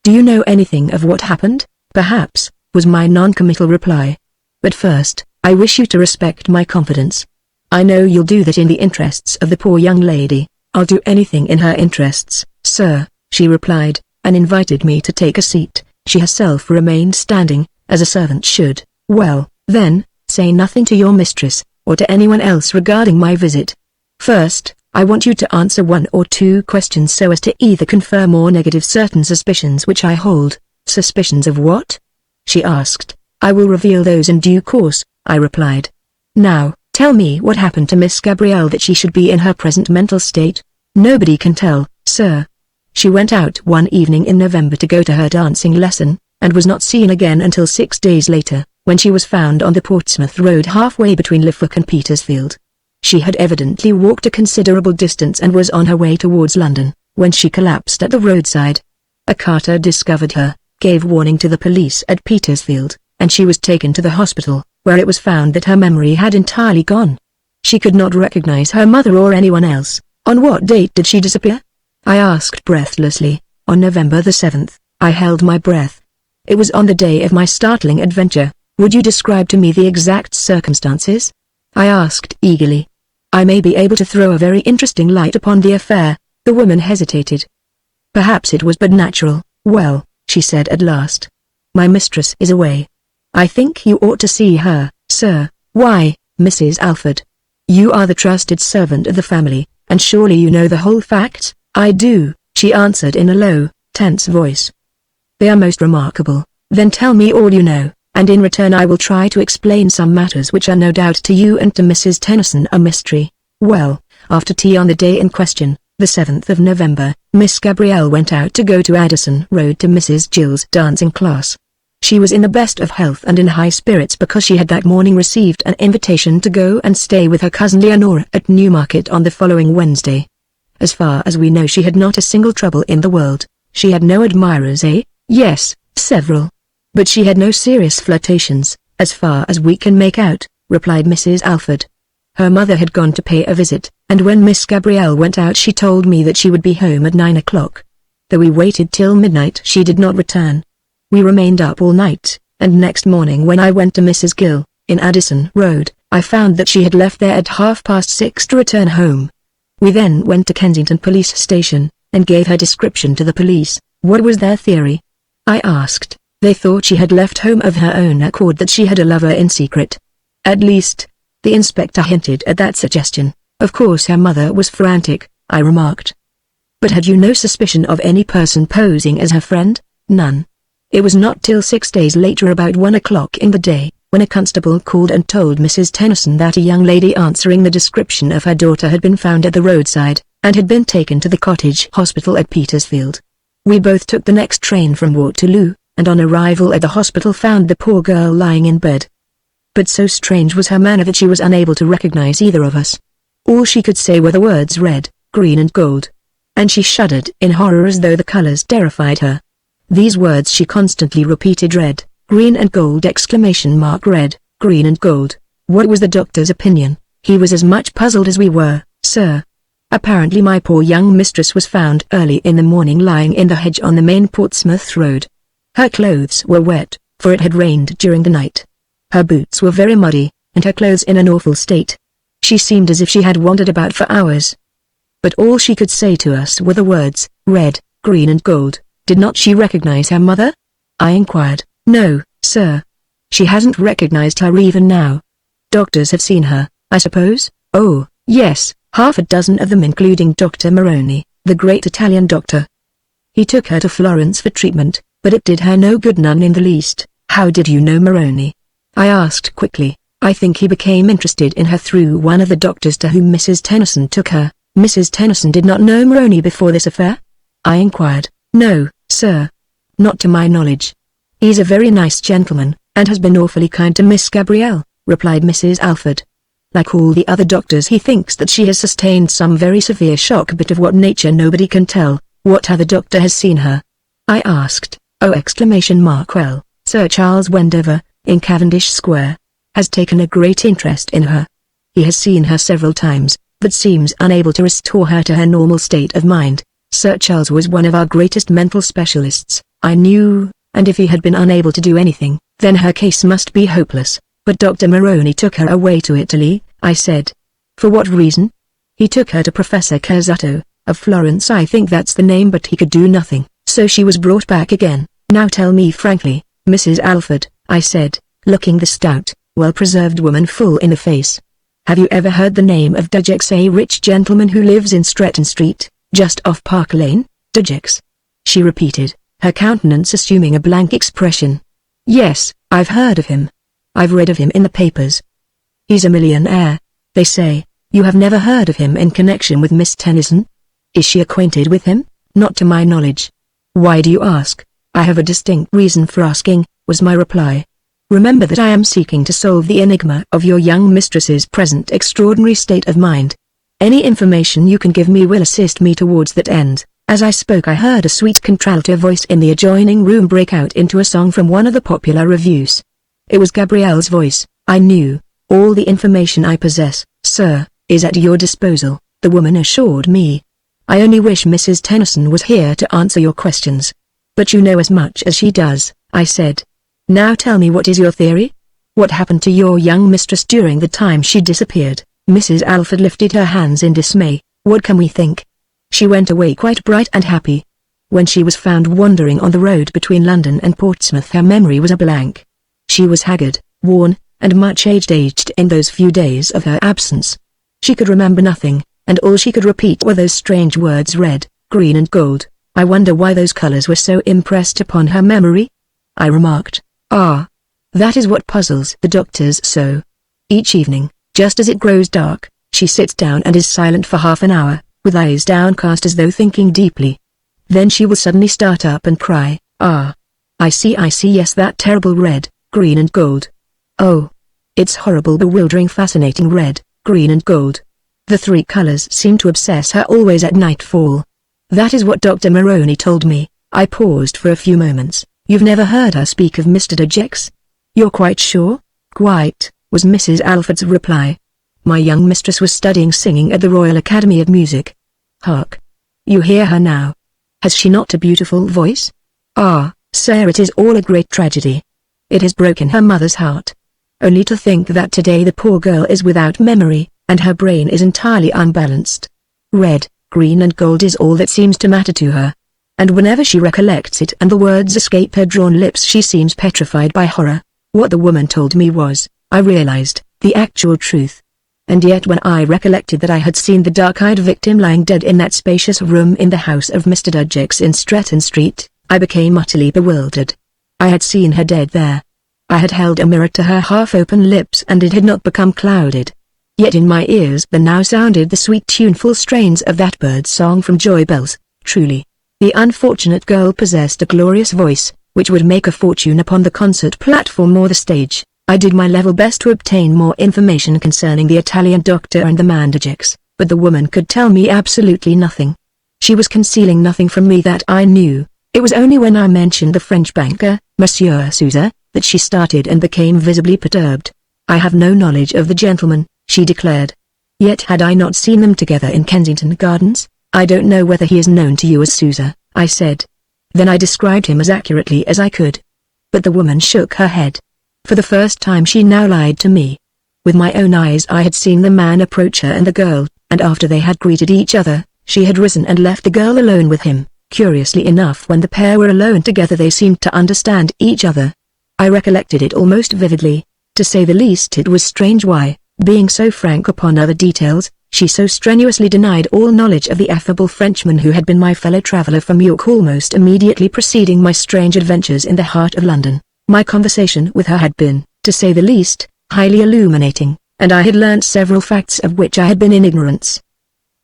S1: Do you know anything of what happened? Perhaps, was my non-committal reply. But first, I wish you to respect my confidence. I know you'll do that in the interests of the poor young lady. I'll do anything in her interests, sir, she replied, and invited me to take a seat. She herself remained standing, as a servant should. Well, then, say nothing to your mistress, or to anyone else regarding my visit. First, I want you to answer 1 or 2 questions so as to either confirm or negative certain suspicions which I hold. Suspicions of what? She asked. I will reveal those in due course, I replied. Now, tell me what happened to Miss Gabrielle that she should be in her present mental state. Nobody can tell, sir. She went out one evening in November to go to her dancing lesson, and was not seen again until 6 days later, when she was found on the Portsmouth Road halfway between Suffolk and Petersfield. She had evidently walked a considerable distance and was on her way towards London, when she collapsed at the roadside. A carter discovered her, gave warning to the police at Petersfield, and she was taken to the hospital, where it was found that her memory had entirely gone. She could not recognize her mother or anyone else. On what date did she disappear? I asked breathlessly. On November the 7th, I held my breath. It was on the day of my startling adventure. Would you describe to me the exact circumstances? I asked eagerly. I may be able to throw a very interesting light upon the affair. The woman hesitated. Perhaps it was but natural. Well, she said at last. My mistress is away. I think you ought to see her, sir. Why, Mrs. Alford? You are the trusted servant of the family, and surely you know the whole facts? I do, she answered in a low, tense voice. They are most remarkable. Then tell me all you know, and in return I will try to explain some matters which are no doubt to you and to Mrs. Tennyson a mystery. Well, after tea on the day in question, the 7th of November, Miss Gabrielle went out to go to Addison Road to Mrs. Gill's dancing class. She was in the best of health and in high spirits because she had that morning received an invitation to go and stay with her cousin Leonora at Newmarket on the following Wednesday. As far as we know she had not a single trouble in the world. She had no admirers, eh? Yes, several. But she had no serious flirtations, as far as we can make out, replied Mrs. Alford. Her mother had gone to pay a visit, and when Miss Gabrielle went out she told me that she would be home at 9 o'clock. Though we waited till midnight she did not return. We remained up all night, and next morning when I went to Mrs. Gill, in Addison Road, I found that she had left there at 6:30 to return home. We then went to Kensington Police Station, and gave her description to the police. What was their theory? I asked. They thought she had left home of her own accord, that she had a lover in secret. At least, the inspector hinted at that suggestion. Of course her mother was frantic, I remarked. But had you no suspicion of any person posing as her friend? None. It was not till 6 days later, about 1 o'clock in the day, when a constable called and told Mrs. Tennyson that a young lady answering the description of her daughter had been found at the roadside, and had been taken to the cottage hospital at Petersfield. We both took the next train from Waterloo, and on arrival at the hospital found the poor girl lying in bed. But so strange was her manner that she was unable to recognize either of us. All she could say were the words red, green and gold. And she shuddered in horror as though the colors terrified her. These words she constantly repeated: red, green and gold! Red, green and gold. What was the doctor's opinion? He was as much puzzled as we were, sir. Apparently my poor young mistress was found early in the morning lying in the hedge on the main Portsmouth Road. Her clothes were wet, for it had rained during the night. Her boots were very muddy, and her clothes in an awful state. She seemed as if she had wandered about for hours. But all she could say to us were the words, red, green and gold. Did not she recognize her mother? I inquired. No, sir. She hasn't recognized her even now. Doctors have seen her, I suppose? Oh, yes, 6 of them, including Dr. Moroni, the great Italian doctor. He took her to Florence for treatment, but it did her no good, none in the least. How did you know Moroni? I asked quickly. I think he became interested in her through one of the doctors to whom Mrs. Tennyson took her. Mrs. Tennyson did not know Moroni before this affair? I inquired. No, sir. Not to my knowledge. He's a very nice gentleman, and has been awfully kind to Miss Gabrielle, replied Mrs. Alford. Like all the other doctors, he thinks that she has sustained some very severe shock, but of what nature nobody can tell. What other doctor has seen her? I asked. Oh! Well, Sir Charles Wendover, in Cavendish Square, has taken a great interest in her. He has seen her several times, but seems unable to restore her to her normal state of mind. Sir Charles was one of our greatest mental specialists, I knew, and if he had been unable to do anything, then her case must be hopeless. But Dr. Moroni took her away to Italy, I said. For what reason? He took her to Professor Cazzato, of Florence, I think that's the name, but he could do nothing, so she was brought back again. Now tell me frankly, Mrs. Alford, I said, looking the stout, well-preserved woman full in the face. Have you ever heard the name of Dujeks, a rich gentleman who lives in Stretton Street, just off Park Lane? Dujeks? She repeated, her countenance assuming a blank expression. Yes, I've heard of him. I've read of him in the papers. He's a millionaire, they say. You have never heard of him in connection with Miss Tennyson? Is she acquainted with him? Not to my knowledge. Why do you ask? I have a distinct reason for asking, was my reply. Remember that I am seeking to solve the enigma of your young mistress's present extraordinary state of mind. Any information you can give me will assist me towards that end. As I spoke, I heard a sweet contralto voice in the adjoining room break out into a song from one of the popular revues. It was Gabrielle's voice. I knew. All the information I possess, sir, is at your disposal, the woman assured me. I only wish Mrs. Tennyson was here to answer your questions. But you know as much as she does, I said. Now tell me, what is your theory? What happened to your young mistress during the time she disappeared? Mrs. Alford lifted her hands in dismay. What can we think? She went away quite bright and happy. When she was found wandering on the road between London and Portsmouth, her memory was a blank. She was haggard, worn, and much aged in those few days of her absence. She could remember nothing, and all she could repeat were those strange words, red, green and gold. I wonder why those colors were so impressed upon her memory? I remarked. Ah, that is what puzzles the doctors so. Each evening, just as it grows dark, she sits down and is silent for half an hour, with eyes downcast as though thinking deeply. Then she will suddenly start up and cry, ah! I see, yes, that terrible red, green and gold. Oh! It's horrible, bewildering, fascinating red, green and gold. The three colors seem to obsess her always at nightfall. That is what Dr. Moroni told me. I paused for a few moments. You've never heard her speak of Mr. Dujeks? You're quite sure? Quite, was Mrs. Alford's reply. My young mistress was studying singing at the Royal Academy of Music. Hark! You hear her now. Has she not a beautiful voice? Ah, sir, it is all a great tragedy. It has broken her mother's heart. Only to think that today the poor girl is without memory, and her brain is entirely unbalanced. Red, green and gold is all that seems to matter to her. And whenever she recollects it and the words escape her drawn lips, she seems petrified by horror. What the woman told me was, I realized, the actual truth. And yet when I recollected that I had seen the dark-eyed victim lying dead in that spacious room in the house of Mr. Dujeks in Stretton Street, I became utterly bewildered. I had seen her dead there. I had held a mirror to her half-open lips and it had not become clouded. Yet in my ears there now sounded the sweet tuneful strains of that bird's song from Joy Bells. Truly, the unfortunate girl possessed a glorious voice, which would make a fortune upon the concert platform or the stage. I did my level best to obtain more information concerning the Italian doctor and the man Dujeks, but the woman could tell me absolutely nothing. She was concealing nothing from me that I knew. It was only when I mentioned the French banker, Monsieur Souza, that she started and became visibly perturbed. I have no knowledge of the gentleman, she declared. Yet had I not seen them together in Kensington Gardens? I don't know whether he is known to you as Souza, I said. Then I described him as accurately as I could. But the woman shook her head. For the first time she now lied to me. With my own eyes I had seen the man approach her and the girl, and after they had greeted each other, she had risen and left the girl alone with him. Curiously enough, when the pair were alone together they seemed to understand each other. I recollected it almost vividly. To say the least, it was strange why, being so frank upon other details, she so strenuously denied all knowledge of the affable Frenchman who had been my fellow traveller from York almost immediately preceding my strange adventures in the heart of London. My conversation with her had been, to say the least, highly illuminating, and I had learnt several facts of which I had been in ignorance.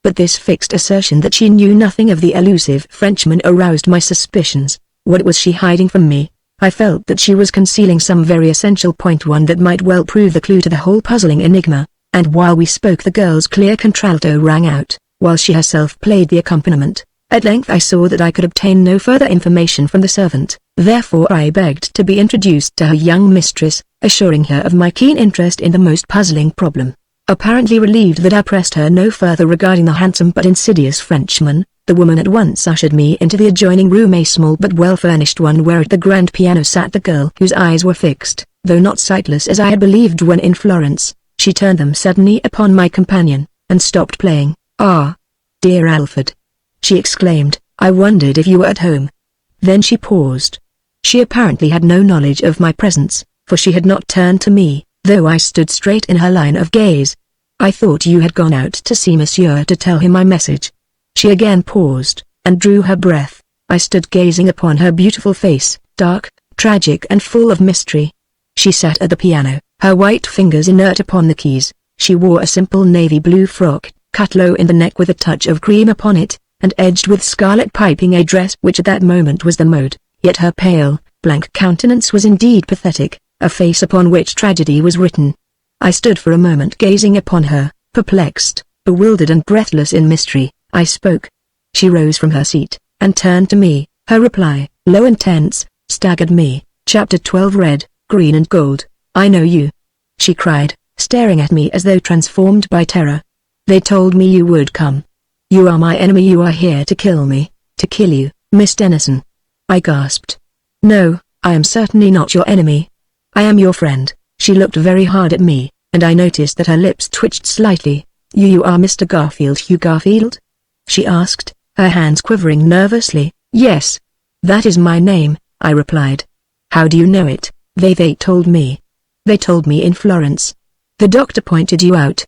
S1: But this fixed assertion that she knew nothing of the elusive Frenchman aroused my suspicions. What was she hiding from me? I felt that she was concealing some very essential point, one that might well prove the clue to the whole puzzling enigma, and while we spoke the girl's clear contralto rang out, while she herself played the accompaniment. At length I saw that I could obtain no further information from the servant, therefore I begged to be introduced to her young mistress, assuring her of my keen interest in the most puzzling problem. Apparently relieved that I pressed her no further regarding the handsome but insidious Frenchman, the woman at once ushered me into the adjoining room, a small but well-furnished one where at the grand piano sat the girl whose eyes were fixed, though not sightless as I had believed when in Florence. She turned them suddenly upon my companion, and stopped playing. "Ah, dear Alfred," she exclaimed, "I wondered if you were at home." Then she paused. She apparently had no knowledge of my presence, for she had not turned to me, though I stood straight in her line of gaze. "I thought you had gone out to see Monsieur to tell him my message." She again paused, and drew her breath. I stood gazing upon her beautiful face, dark, tragic and full of mystery. She sat at the piano, her white fingers inert upon the keys. She wore a simple navy blue frock, cut low in the neck with a touch of cream upon it, and edged with scarlet piping, a dress which at that moment was the mode. Yet her pale, blank countenance was indeed pathetic, a face upon which tragedy was written. I stood for a moment gazing upon her, perplexed, bewildered and breathless in mystery. I spoke. She rose from her seat, and turned to me. Her reply, low and tense, staggered me. Chapter 12 Red, Green and Gold. "I know you," she cried, staring at me as though transformed by terror. "They told me you would come. You are my enemy. You are here to kill me, to kill you, Miss Denison." I gasped. "No, I am certainly not your enemy. I am your friend." She looked very hard at me, and I noticed that her lips twitched slightly. You are Mr. Garfield, Hugh Garfield?" she asked, her hands quivering nervously. "Yes. That is my name," I replied. "How do you know it?" They told me. They told me in Florence. The doctor pointed you out.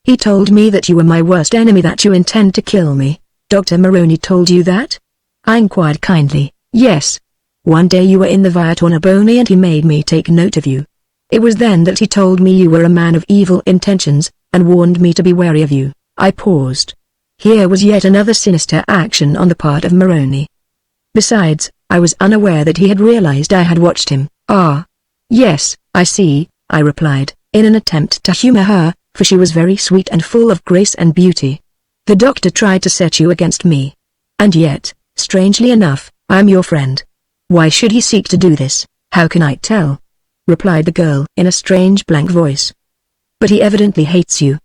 S1: He told me that you were my worst enemy, that you intend to kill me." "Dr. Moroni told you that?" I inquired kindly. "Yes. One day you were in the Via Tornabuoni and he made me take note of you. It was then that he told me you were a man of evil intentions, and warned me to be wary of you." I paused. Here was yet another sinister action on the part of Moroni. Besides, I was unaware that he had realized I had watched him. "Ah. Yes, I see," I replied, in an attempt to humor her, for she was very sweet and full of grace and beauty. "The doctor tried to set you against me. And yet, strangely enough, I am your friend. Why should he seek to do this?" "How can I tell?" replied the girl in a strange blank voice. "But he evidently hates you.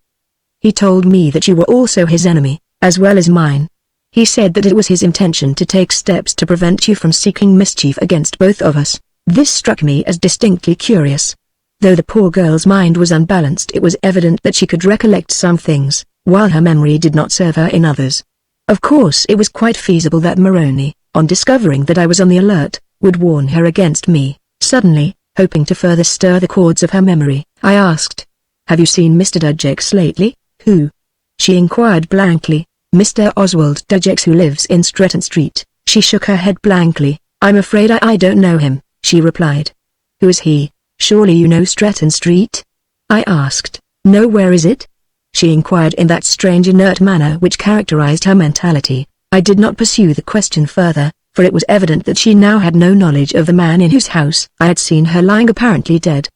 S1: He told me that you were also his enemy, as well as mine. He said that it was his intention to take steps to prevent you from seeking mischief against both of us." This struck me as distinctly curious. Though the poor girl's mind was unbalanced, it was evident that she could recollect some things, while her memory did not serve her in others. Of course it was quite feasible that Moroni, on discovering that I was on the alert, would warn her against me. Suddenly, hoping to further stir the chords of her memory, I asked, "Have you seen Mr. Dudgex lately?" "Who?" she inquired blankly. "Mr. Oswald Dudgex, who lives in Stretton Street." She shook her head blankly. "I'm afraid I don't know him," she replied. "Who is he? Surely you know Stretton Street?" I asked. "No, where is it?" she inquired in that strange inert manner which characterized her mentality. I did not pursue the question further, for it was evident that she now had no knowledge of the man in whose house I had seen her lying apparently dead.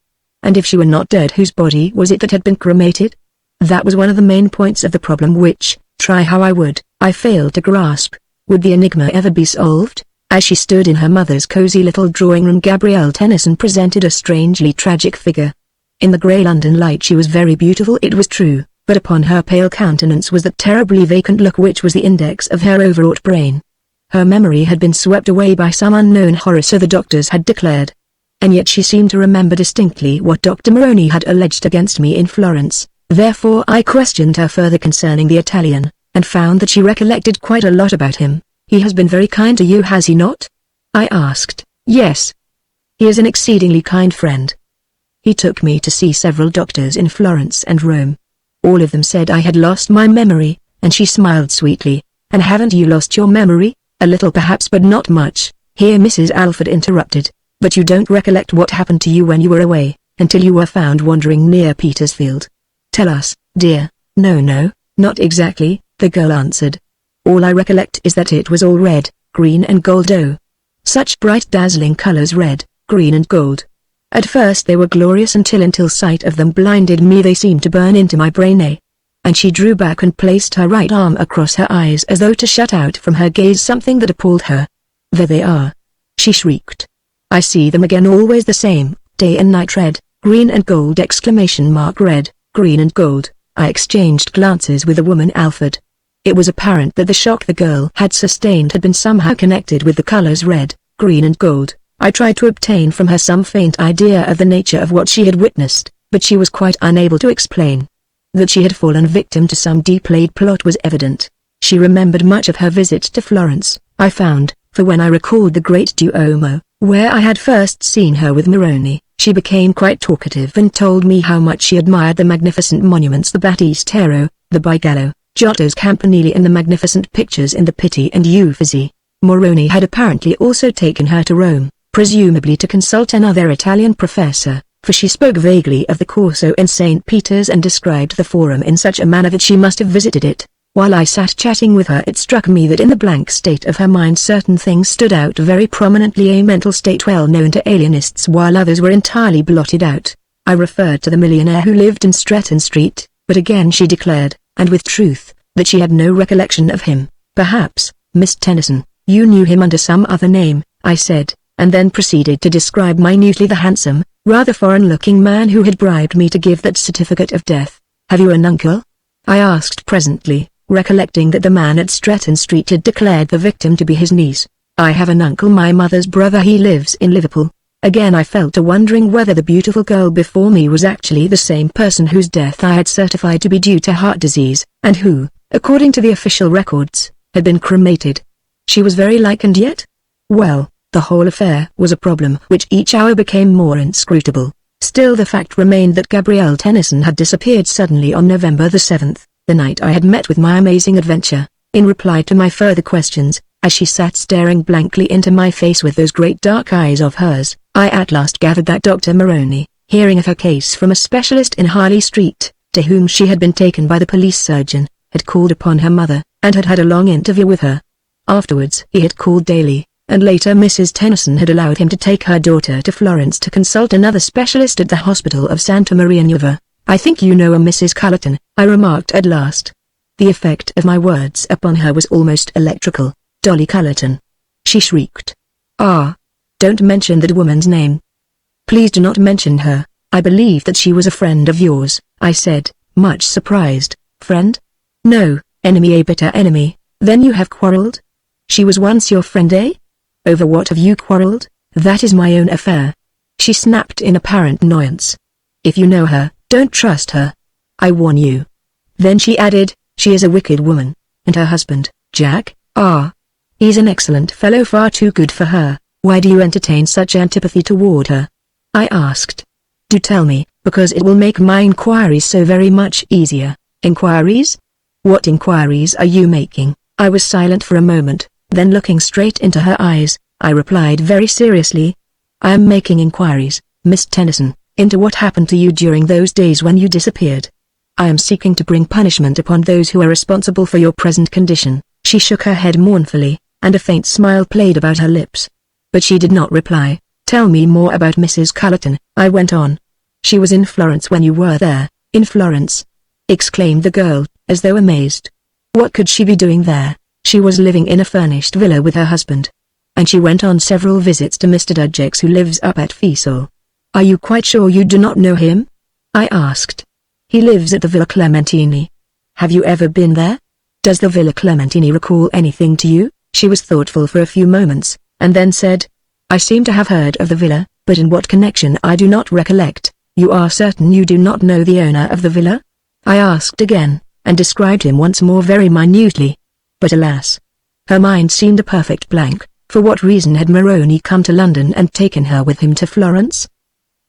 S1: And if she were not dead, whose body was it that had been cremated? That was one of the main points of the problem which, try how I would, I failed to grasp. Would the enigma ever be solved? As she stood in her mother's cozy little drawing room, Gabrielle Tennyson presented a strangely tragic figure. In the grey London light she was very beautiful, it was true, but upon her pale countenance was that terribly vacant look which was the index of her overwrought brain. Her memory had been swept away by some unknown horror, so the doctors had declared. And yet she seemed to remember distinctly what Dr. Moroni had alleged against me in Florence. Therefore I questioned her further concerning the Italian, and found that she recollected quite a lot about him. "He has been very kind to you, has he not?" I asked. "Yes. He is an exceedingly kind friend. He took me to see several doctors in Florence and Rome. All of them said I had lost my memory," and she smiled sweetly. "And haven't you lost your memory?" "A little perhaps, but not much." Here Mrs. Alford interrupted. "But you don't recollect what happened to you when you were away, until you were found wandering near Petersfield? Tell us, dear." No, not exactly," the girl answered. "All I recollect is that it was all red, green and gold. Oh, such bright dazzling colors, red, green and gold. At first they were glorious until sight of them blinded me. They seemed to burn into my brain. and she drew back and placed her right arm across her eyes as though to shut out from her gaze something that appalled her. "There they are!" she shrieked. "I see them again, always the same, day and night, red, green and gold exclamation mark, red, green and gold." I exchanged glances with the woman Alfred. It was apparent that the shock the girl had sustained had been somehow connected with the colors red, green and gold. I tried to obtain from her some faint idea of the nature of what she had witnessed, but she was quite unable to explain. That she had fallen victim to some deep-laid plot was evident. She remembered much of her visit to Florence, I found, for when I recalled the Great Duomo, where I had first seen her with Moroni, she became quite talkative and told me how much she admired the magnificent monuments, the Battistero, the Bigello, Giotto's Campanile and the magnificent pictures in the Pitti and Uffizi. Moroni had apparently also taken her to Rome, presumably to consult another Italian professor, for she spoke vaguely of the Corso and St. Peter's and described the Forum in such a manner that she must have visited it. While I sat chatting with her, it struck me that in the blank state of her mind certain things stood out very prominently, a mental state well known to alienists while others were entirely blotted out. I referred to the millionaire who lived in Stretton Street, but again she declared, and with truth, that she had no recollection of him. "Perhaps, Miss Tennyson, you knew him under some other name," I said, and then proceeded to describe minutely the handsome, rather foreign-looking man who had bribed me to give that certificate of death. "Have you an uncle?" I asked presently, recollecting that the man at Stretton Street had declared the victim to be his niece. "I have an uncle, my mother's brother. He lives in Liverpool." Again I fell to wondering whether the beautiful girl before me was actually the same person whose death I had certified to be due to heart disease, and who, according to the official records, had been cremated. She was very like, and yet? Well, the whole affair was a problem which each hour became more inscrutable. Still the fact remained that Gabrielle Tennyson had disappeared suddenly on November the 7th, the night I had met with my amazing adventure. In reply to my further questions, as she sat staring blankly into my face with those great dark eyes of hers, I at last gathered that Dr. Moroni, hearing of her case from a specialist in Harley Street, to whom she had been taken by the police surgeon, had called upon her mother, and had had a long interview with her. Afterwards he had called daily, and later Mrs. Tennyson had allowed him to take her daughter to Florence to consult another specialist at the hospital of Santa Maria Nuova. "I think you know a Mrs. Cullerton," I remarked at last. The effect of my words upon her was almost electrical. "Dolly Cullerton!" she shrieked. "Ah! Don't mention that woman's name. Please do not mention her. I believe that she was a friend of yours," I said, much surprised. "Friend? No, enemy, a bitter enemy." "Then you have quarreled? She was once your friend, eh? Over what have you quarreled?" "That is my own affair," she snapped in apparent annoyance. "If you know her, don't trust her. I warn you." Then she added, "She is a wicked woman, and her husband, Jack, he's an excellent fellow, far too good for her. Why do you entertain such antipathy toward her?" I asked. "Do tell me, because it will make my inquiries so very much easier." "Inquiries? What inquiries are you making?" I was silent for a moment, then looking straight into her eyes, I replied very seriously. "I am making inquiries, Miss Tennyson, into what happened to you during those days when you disappeared. I am seeking to bring punishment upon those who are responsible for your present condition." She shook her head mournfully, and a faint smile played about her lips. But she did not reply. "Tell me more about Mrs. Cullerton," I went on. "She was in Florence when you were there." "In Florence?" exclaimed the girl, as though amazed. "What could she be doing there?" "She was living in a furnished villa with her husband. And she went on several visits to Mr. Dudgex, who lives up at Fiesole." "Are you quite sure you do not know him?" I asked. "He lives at the Villa Clementini." "Have you ever been there? Does the Villa Clementini recall anything to you?" She was thoughtful for a few moments, and then said, "I seem to have heard of the villa, but in what connection I do not recollect." "You are certain you do not know the owner of the villa?" I asked again, and described him once more very minutely. But alas! Her mind seemed a perfect blank. For what reason had Moroni come to London and taken her with him to Florence?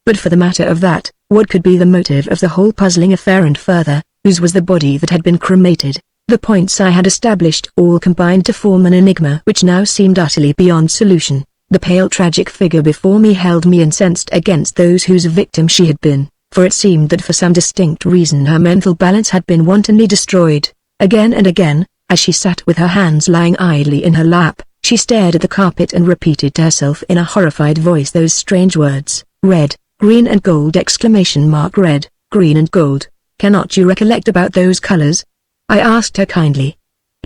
S1: But for the matter of that, what could be the motive of the whole puzzling affair, and further, whose was the body that had been cremated? The points I had established all combined to form an enigma which now seemed utterly beyond solution. The pale tragic figure before me held me incensed against those whose victim she had been, for it seemed that for some distinct reason her mental balance had been wantonly destroyed. Again and again, as she sat with her hands lying idly in her lap, she stared at the carpet and repeated to herself in a horrified voice those strange words, "Red, green and gold exclamation mark, red, green and gold." Cannot you recollect about those colors? I asked her kindly.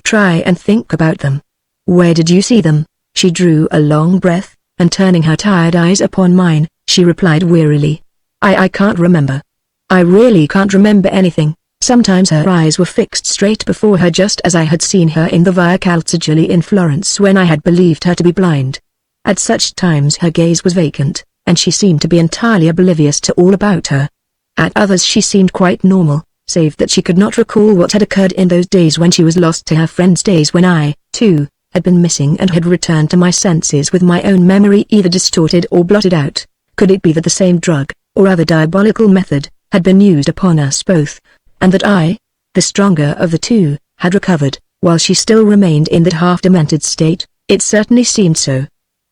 S1: Try and think about them. Where did you see them? She drew a long breath, and turning her tired eyes upon mine, she replied wearily. I can't remember. I really can't remember anything. Sometimes her eyes were fixed straight before her just as I had seen her in the Via Calzagili in Florence when I had believed her to be blind. At such times her gaze was vacant, and she seemed to be entirely oblivious to all about her. At others she seemed quite normal, save that she could not recall what had occurred in those days when she was lost to her friends, days when I, too, had been missing and had returned to my senses with my own memory either distorted or blotted out. Could it be that the same drug, or other diabolical method, had been used upon us both, and that I, the stronger of the two, had recovered, while she still remained in that half-demented state? It certainly seemed so.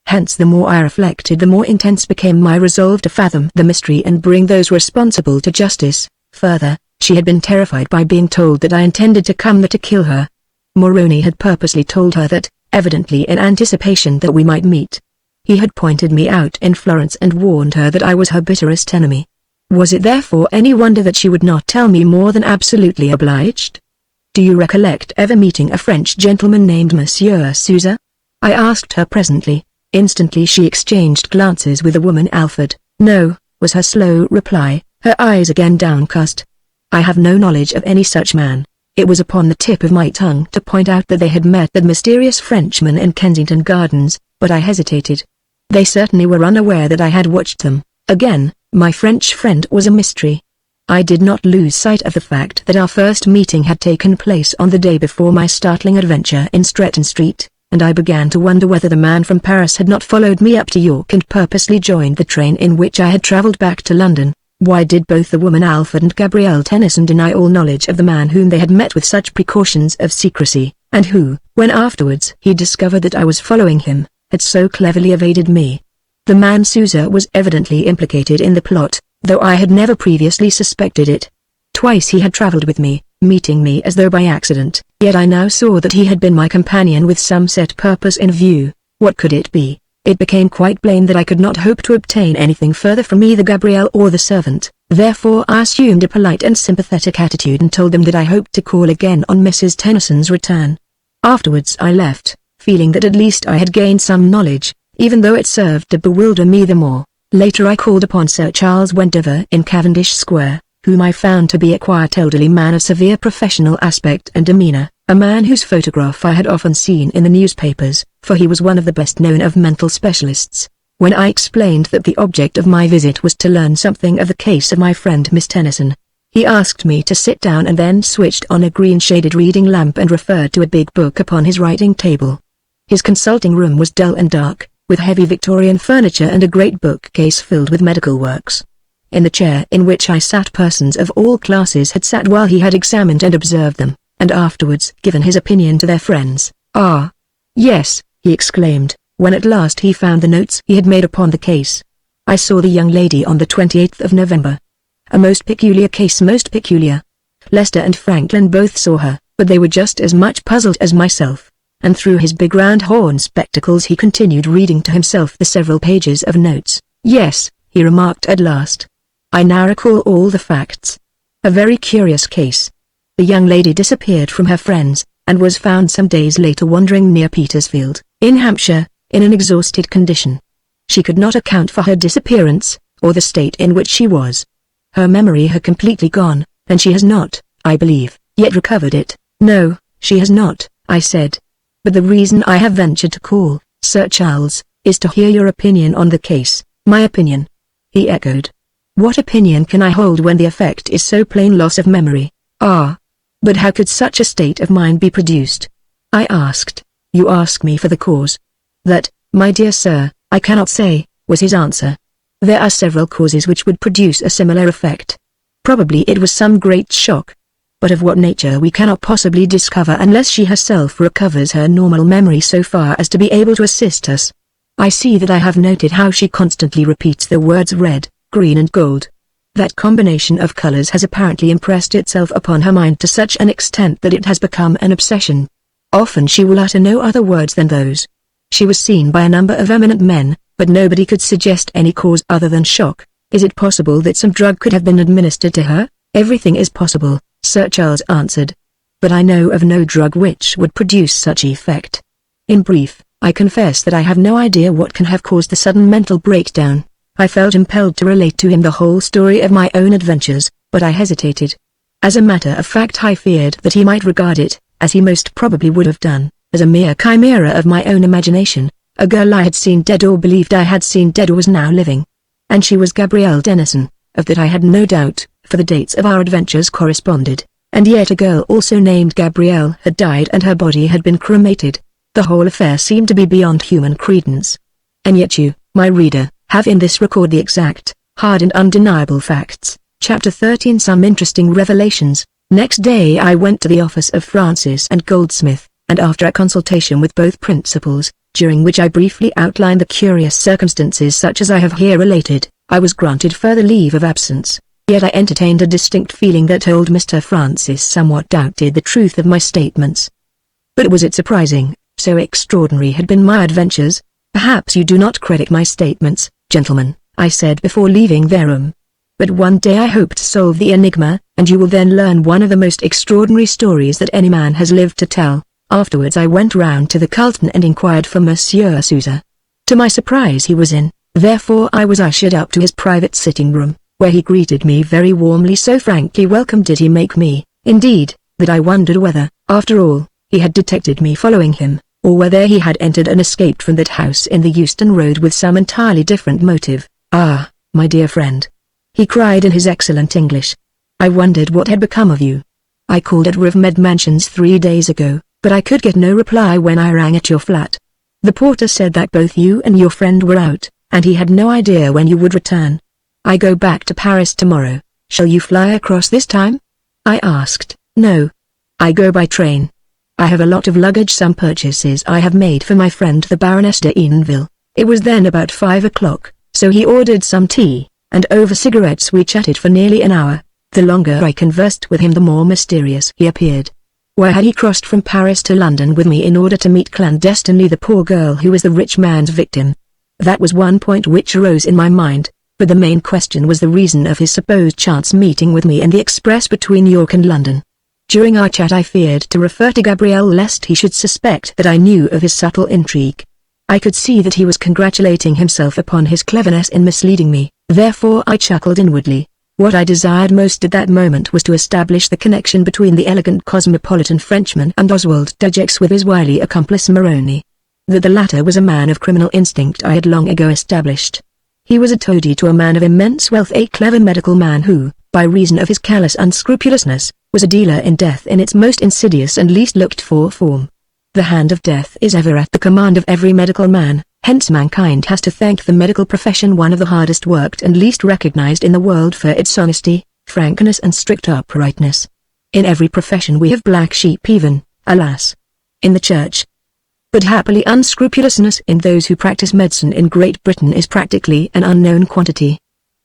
S1: Hence the more I reflected, the more intense became my resolve to fathom the mystery and bring those responsible to justice. Further, she had been terrified by being told that I intended to come there to kill her. Moroni had purposely told her that, evidently in anticipation that we might meet. He had pointed me out in Florence and warned her that I was her bitterest enemy. Was it therefore any wonder that she would not tell me more than absolutely obliged? Do you recollect ever meeting a French gentleman named Monsieur Souza? I asked her presently. Instantly she exchanged glances with the woman Alfred. No, was her slow reply, her eyes again downcast. I have no knowledge of any such man. It was upon the tip of my tongue to point out that they had met that mysterious Frenchman in Kensington Gardens, but I hesitated. They certainly were unaware that I had watched them. Again, my French friend was a mystery. I did not lose sight of the fact that our first meeting had taken place on the day before my startling adventure in Stretton Street, and I began to wonder whether the man from Paris had not followed me up to York and purposely joined the train in which I had travelled back to London. Why did both the woman Alfred and Gabrielle Tennyson deny all knowledge of the man whom they had met with such precautions of secrecy, and who, when afterwards he discovered that I was following him, had so cleverly evaded me? The man Souza was evidently implicated in the plot, though I had never previously suspected it. Twice he had travelled with me, meeting me as though by accident, yet I now saw that he had been my companion with some set purpose in view. What could it be? It became quite plain that I could not hope to obtain anything further from either Gabrielle or the servant. Therefore I assumed a polite and sympathetic attitude and told them that I hoped to call again on Mrs. Tennyson's return. Afterwards I left, feeling that at least I had gained some knowledge, even though it served to bewilder me the more. Later I called upon Sir Charles Wendover in Cavendish Square, whom I found to be a quiet elderly man of severe professional aspect and demeanour, a man whose photograph I had often seen in the newspapers, for he was one of the best known of mental specialists. When I explained that the object of my visit was to learn something of the case of my friend Miss Tennyson, he asked me to sit down and then switched on a green-shaded reading lamp and referred to a big book upon his writing table. His consulting room was dull and dark, with heavy Victorian furniture and a great bookcase filled with medical works. In the chair in which I sat persons of all classes had sat while he had examined and observed them, and afterwards given his opinion to their friends. Ah! Yes, he exclaimed, when at last he found the notes he had made upon the case. I saw the young lady on the 28th of November. A most peculiar case, most peculiar. Lester and Franklin both saw her, but they were just as much puzzled as myself, and through his big round horn spectacles he continued reading to himself the several pages of notes. Yes, he remarked at last. I now recall all the facts. A very curious case. The young lady disappeared from her friends, and was found some days later wandering near Petersfield, in Hampshire, in an exhausted condition. She could not account for her disappearance, or the state in which she was. Her memory had completely gone, and she has not, I believe, yet recovered it. No, she has not, I said. But the reason I have ventured to call, Sir Charles, is to hear your opinion on the case. My opinion? He echoed. What opinion can I hold when the effect is so plain loss of memory? Ah! But how could such a state of mind be produced? I asked. You ask me for the cause. That, my dear sir, I cannot say, was his answer. There are several causes which would produce a similar effect. Probably it was some great shock. But of what nature we cannot possibly discover unless she herself recovers her normal memory so far as to be able to assist us. I see that I have noted how she constantly repeats the words red, green and gold. That combination of colors has apparently impressed itself upon her mind to such an extent that it has become an obsession. Often she will utter no other words than those. She was seen by a number of eminent men, but nobody could suggest any cause other than shock. Is it possible that some drug could have been administered to her? Everything is possible, Sir Charles answered. But I know of no drug which would produce such effect. In brief, I confess that I have no idea what can have caused the sudden mental breakdown. I felt impelled to relate to him the whole story of my own adventures, but I hesitated. As a matter of fact, I feared that he might regard it, as he most probably would have done, as a mere chimera of my own imagination, a girl I had seen dead or believed I had seen dead or was now living. And she was Gabrielle Denison, of that I had no doubt, for the dates of our adventures corresponded, and yet a girl also named Gabrielle had died and her body had been cremated. The whole affair seemed to be beyond human credence. And yet you, my reader, have in this record the exact, hard and undeniable facts. Chapter 13 Some interesting revelations. Next day I went to the office of Francis and Goldsmith, and after a consultation with both principals, during which I briefly outlined the curious circumstances such as I have here related, I was granted further leave of absence. Yet I entertained a distinct feeling that old Mr. Francis somewhat doubted the truth of my statements. But was it surprising, so extraordinary had been my adventures? Perhaps you do not credit my statements, gentlemen, I said before leaving their room. But one day I hope to solve the enigma, and you will then learn one of the most extraordinary stories that any man has lived to tell. Afterwards I went round to the Carlton and inquired for Monsieur Sousa. To my surprise he was in, therefore I was ushered up to his private sitting room, where he greeted me very warmly. So frankly welcome did he make me, indeed, that I wondered whether, after all, he had detected me following him, or whether he had entered and escaped from that house in the Euston Road with some entirely different motive. "Ah, my dear friend," he cried in his excellent English. "I wondered what had become of you. I called at Rivermead Mansions 3 days ago, but I could get no reply when I rang at your flat. The porter said that both you and your friend were out, and he had no idea when you would return. I go back to Paris tomorrow. Shall you fly across this time?" I asked. "No. I go by train. I have a lot of luggage, some purchases I have made for my friend the Baroness de Edenville." It was then about 5 o'clock, so he ordered some tea, and over cigarettes we chatted for nearly an hour. The longer I conversed with him the more mysterious he appeared. Why had he crossed from Paris to London with me in order to meet clandestinely the poor girl who was the rich man's victim? That was one point which arose in my mind, but the main question was the reason of his supposed chance meeting with me in the express between York and London. During our chat I feared to refer to Gabrielle lest he should suspect that I knew of his subtle intrigue. I could see that he was congratulating himself upon his cleverness in misleading me, therefore I chuckled inwardly. What I desired most at that moment was to establish the connection between the elegant cosmopolitan Frenchman and Oswald de Gex with his wily accomplice Moroni. That the latter was a man of criminal instinct I had long ago established. He was a toady to a man of immense wealth, a clever medical man who, by reason of his callous unscrupulousness, was a dealer in death in its most insidious and least looked-for form. The hand of death is ever at the command of every medical man, hence mankind has to thank the medical profession one of the hardest worked and least recognized in the world for its honesty, frankness and strict uprightness. In every profession we have black sheep, even, alas, in the church. But happily unscrupulousness in those who practice medicine in Great Britain is practically an unknown quantity.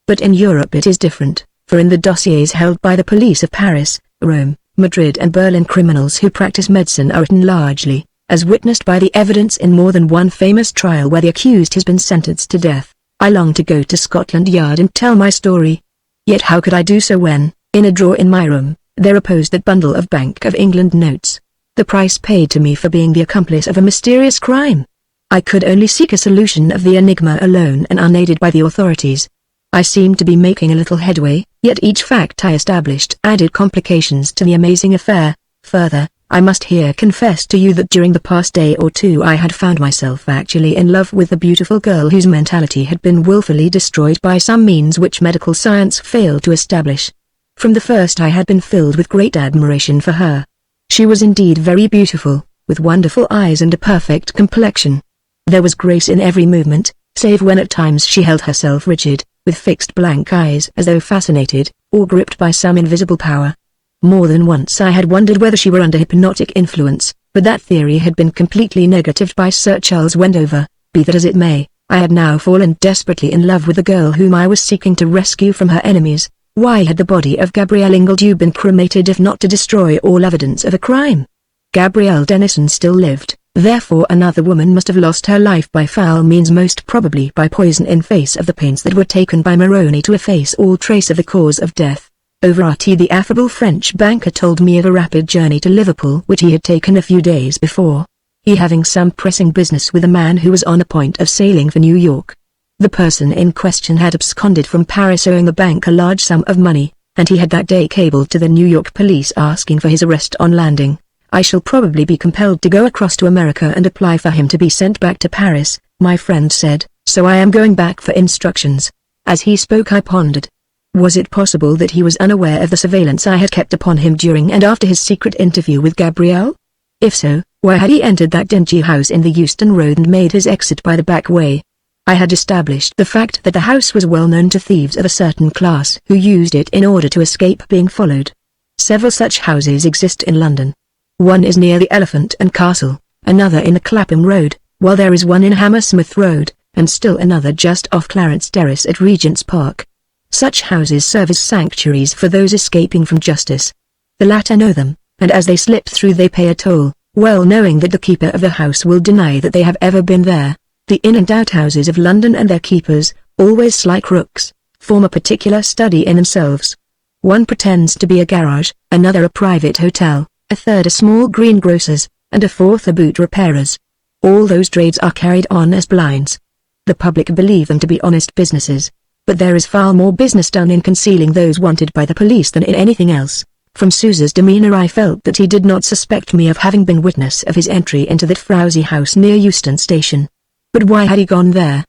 S1: But in Europe it is different, for in the dossiers held by the police of Paris, Rome, Madrid and Berlin criminals who practice medicine are written largely, as witnessed by the evidence in more than one famous trial where the accused has been sentenced to death. I long to go to Scotland Yard and tell my story. Yet how could I do so when, in a drawer in my room, there reposed that bundle of Bank of England notes, the price paid to me for being the accomplice of a mysterious crime? I could only seek a solution of the enigma alone and unaided by the authorities. I seemed to be making a little headway, yet each fact I established added complications to the amazing affair. Further, I must here confess to you that during the past day or two I had found myself actually in love with the beautiful girl whose mentality had been willfully destroyed by some means which medical science failed to establish. From the first I had been filled with great admiration for her. She was indeed very beautiful, with wonderful eyes and a perfect complexion. There was grace in every movement, save when at times she held herself rigid, with fixed blank eyes as though fascinated, or gripped by some invisible power. More than once I had wondered whether she were under hypnotic influence, but that theory had been completely negatived by Sir Charles Wendover. Be that as it may, I had now fallen desperately in love with the girl whom I was seeking to rescue from her enemies. Why had the body of Gabrielle Ingledew been cremated if not to destroy all evidence of a crime? Gabrielle Denison still lived, therefore another woman must have lost her life by foul means, most probably by poison, in face of the pains that were taken by Moroni to efface all trace of the cause of death. Over our tea the affable French banker told me of a rapid journey to Liverpool which he had taken a few days before. He having some pressing business with a man who was on the point of sailing for New York. The person in question had absconded from Paris owing the bank a large sum of money, and he had that day cabled to the New York police asking for his arrest on landing. I shall probably be compelled to go across to America and apply for him to be sent back to Paris, my friend said, so I am going back for instructions. As he spoke I pondered. Was it possible that he was unaware of the surveillance I had kept upon him during and after his secret interview with Gabrielle? If so, why had he entered that dingy house in the Euston Road and made his exit by the back way? I had established the fact that the house was well known to thieves of a certain class who used it in order to escape being followed. Several such houses exist in London. One is near the Elephant and Castle, another in the Clapham Road, while there is one in Hammersmith Road, and still another just off Clarence Terrace at Regent's Park. Such houses serve as sanctuaries for those escaping from justice. The latter know them, and as they slip through they pay a toll, well knowing that the keeper of the house will deny that they have ever been there. The in and out houses of London and their keepers, always sly crooks, form a particular study in themselves. One pretends to be a garage, another a private hotel, a third a small greengrocer's, and a fourth a boot repairer's. All those trades are carried on as blinds. The public believe them to be honest businesses, but there is far more business done in concealing those wanted by the police than in anything else. From Sousa's demeanor I felt that he did not suspect me of having been witness of his entry into that frowsy house near Euston Station. But why had he gone there?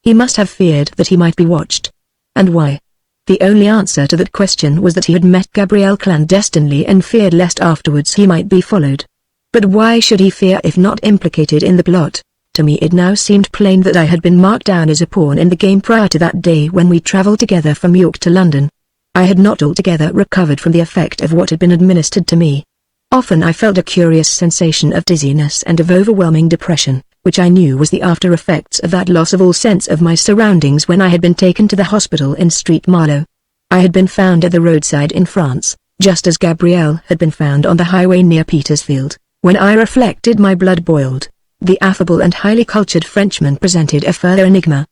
S1: He must have feared that he might be watched. And why? The only answer to that question was that he had met Gabrielle clandestinely and feared lest afterwards he might be followed. But why should he fear if not implicated in the plot? To me it now seemed plain that I had been marked down as a pawn in the game prior to that day when we travelled together from York to London. I had not altogether recovered from the effect of what had been administered to me. Often I felt a curious sensation of dizziness and of overwhelming depression, which I knew was the after-effects of that loss of all sense of my surroundings when I had been taken to the hospital in Street Marlow. I had been found at the roadside in France, just as Gabrielle had been found on the highway near Petersfield. When I reflected my blood boiled. The affable and highly cultured Frenchman presented a further enigma.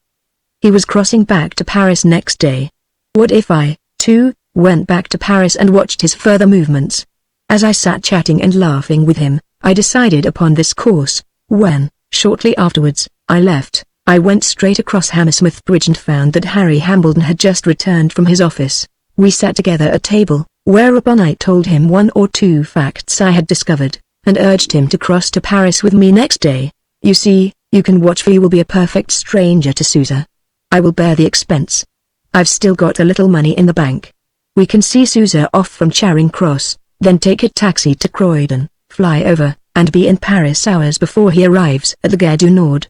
S1: He was crossing back to Paris next day. What if I, too, went back to Paris and watched his further movements? As I sat chatting and laughing with him, I decided upon this course. When, shortly afterwards, I left, I went straight across Hammersmith Bridge and found that Harry Hambledon had just returned from his office. We sat together at table, whereupon I told him one or two facts I had discovered, and urged him to cross to Paris with me next day. You see, you can watch, for you will be a perfect stranger to Sousa. I will bear the expense. I've still got a little money in the bank. We can see Sousa off from Charing Cross, then take a taxi to Croydon, fly over, and be in Paris hours before he arrives at the Gare du Nord.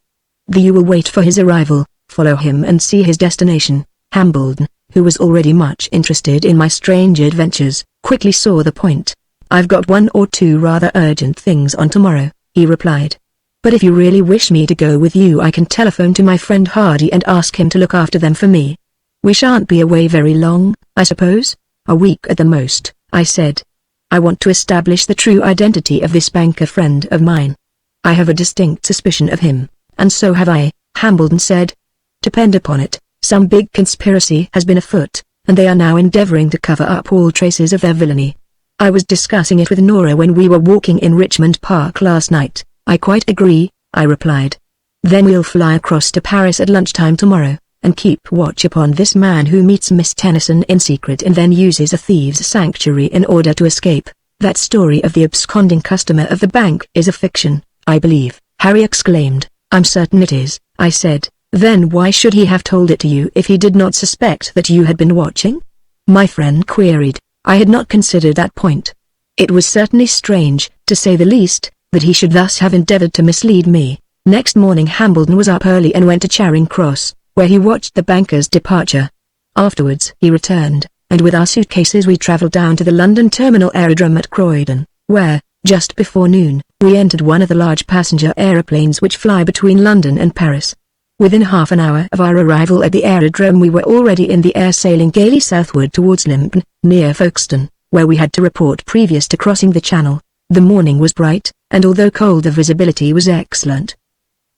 S1: You will wait for his arrival, follow him and see his destination. Hambledon, who was already much interested in my strange adventures, quickly saw the point. I've got one or two rather urgent things on tomorrow, he replied. But if you really wish me to go with you I can telephone to my friend Hardy and ask him to look after them for me. We shan't be away very long, I suppose? A week at the most, I said. I want to establish the true identity of this banker friend of mine. I have a distinct suspicion of him, and so have I, Hambledon said. Depend upon it, some big conspiracy has been afoot, and they are now endeavouring to cover up all traces of their villainy. I was discussing it with Nora when we were walking in Richmond Park last night. I quite agree, I replied. Then we'll fly across to Paris at lunchtime tomorrow, and keep watch upon this man who meets Miss Tennyson in secret and then uses a thieves' sanctuary in order to escape. That story of the absconding customer of the bank is a fiction, I believe, Harry exclaimed. I'm certain it is, I said. Then why should he have told it to you if he did not suspect that you had been watching? My friend queried. I had not considered that point. It was certainly strange, to say the least, that he should thus have endeavoured to mislead me. Next morning Hambledon was up early and went to Charing Cross, where he watched the banker's departure. Afterwards he returned, and with our suitcases we travelled down to the London Terminal Aerodrome at Croydon, where, just before noon, we entered one of the large passenger aeroplanes which fly between London and Paris. Within half an hour of our arrival at the aerodrome we were already in the air sailing gaily southward towards Lympne, near Folkestone, where we had to report previous to crossing the Channel. The morning was bright, and although cold the visibility was excellent.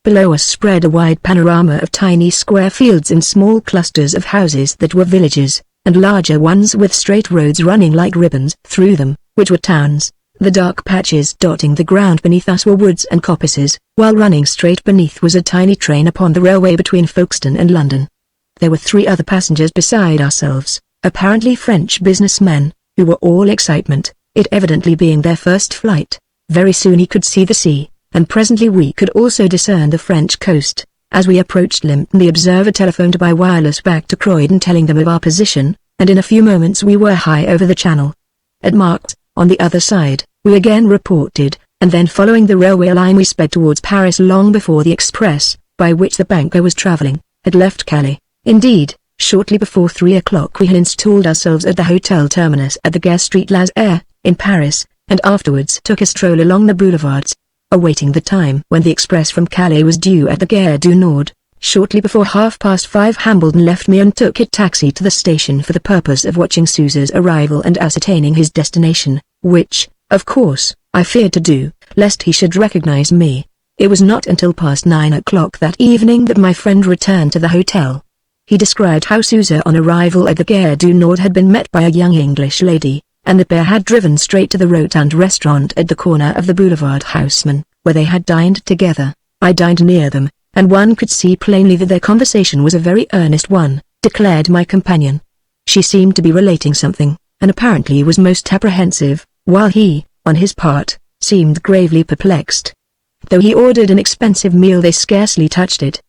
S1: Below us spread a wide panorama of tiny square fields and small clusters of houses that were villages, and larger ones with straight roads running like ribbons through them, which were towns. The dark patches dotting the ground beneath us were woods and coppices, while running straight beneath was a tiny train upon the railway between Folkestone and London. There were 3 other passengers beside ourselves, apparently French businessmen, who were all excitement, it evidently being their first flight. Very soon he could see the sea, and presently we could also discern the French coast. As we approached Lympton, the observer telephoned by wireless back to Croydon telling them of our position, and in a few moments we were high over the channel. At Marks, on the other side, we again reported, and then following the railway line we sped towards Paris long before the express, by which the banker was travelling, had left Calais. Indeed, shortly before 3 o'clock we had installed ourselves at the hotel terminus at the Gare Street Laser, in Paris, and afterwards took a stroll along the boulevards, awaiting the time when the express from Calais was due at the Gare du Nord. Shortly before 5:30 Hambledon left me and took a taxi to the station for the purpose of watching Sousa's arrival and ascertaining his destination, which, of course, I feared to do, lest he should recognize me. It was not until past 9 o'clock that evening that my friend returned to the hotel. He described how Sousa on arrival at the Gare du Nord had been met by a young English lady, and the pair had driven straight to the Rotund restaurant at the corner of the Boulevard Haussmann, where they had dined together. I dined near them, and one could see plainly that their conversation was a very earnest one, declared my companion. She seemed to be relating something, and apparently was most apprehensive, while he, on his part, seemed gravely perplexed. Though he ordered an expensive meal they scarcely touched it.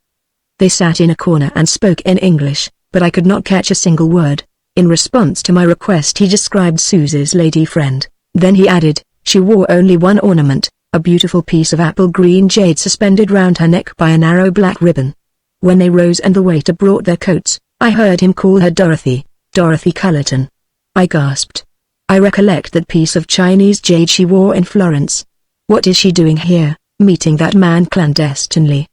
S1: They sat in a corner and spoke in English, but I could not catch a single word. In response to my request he described Sousa's lady friend. Then he added, she wore only one ornament, a beautiful piece of apple green jade suspended round her neck by a narrow black ribbon. When they rose and the waiter brought their coats, I heard him call her Dorothy Cullerton. I gasped. I recollect that piece of Chinese jade she wore in Florence. What is she doing here, meeting that man clandestinely?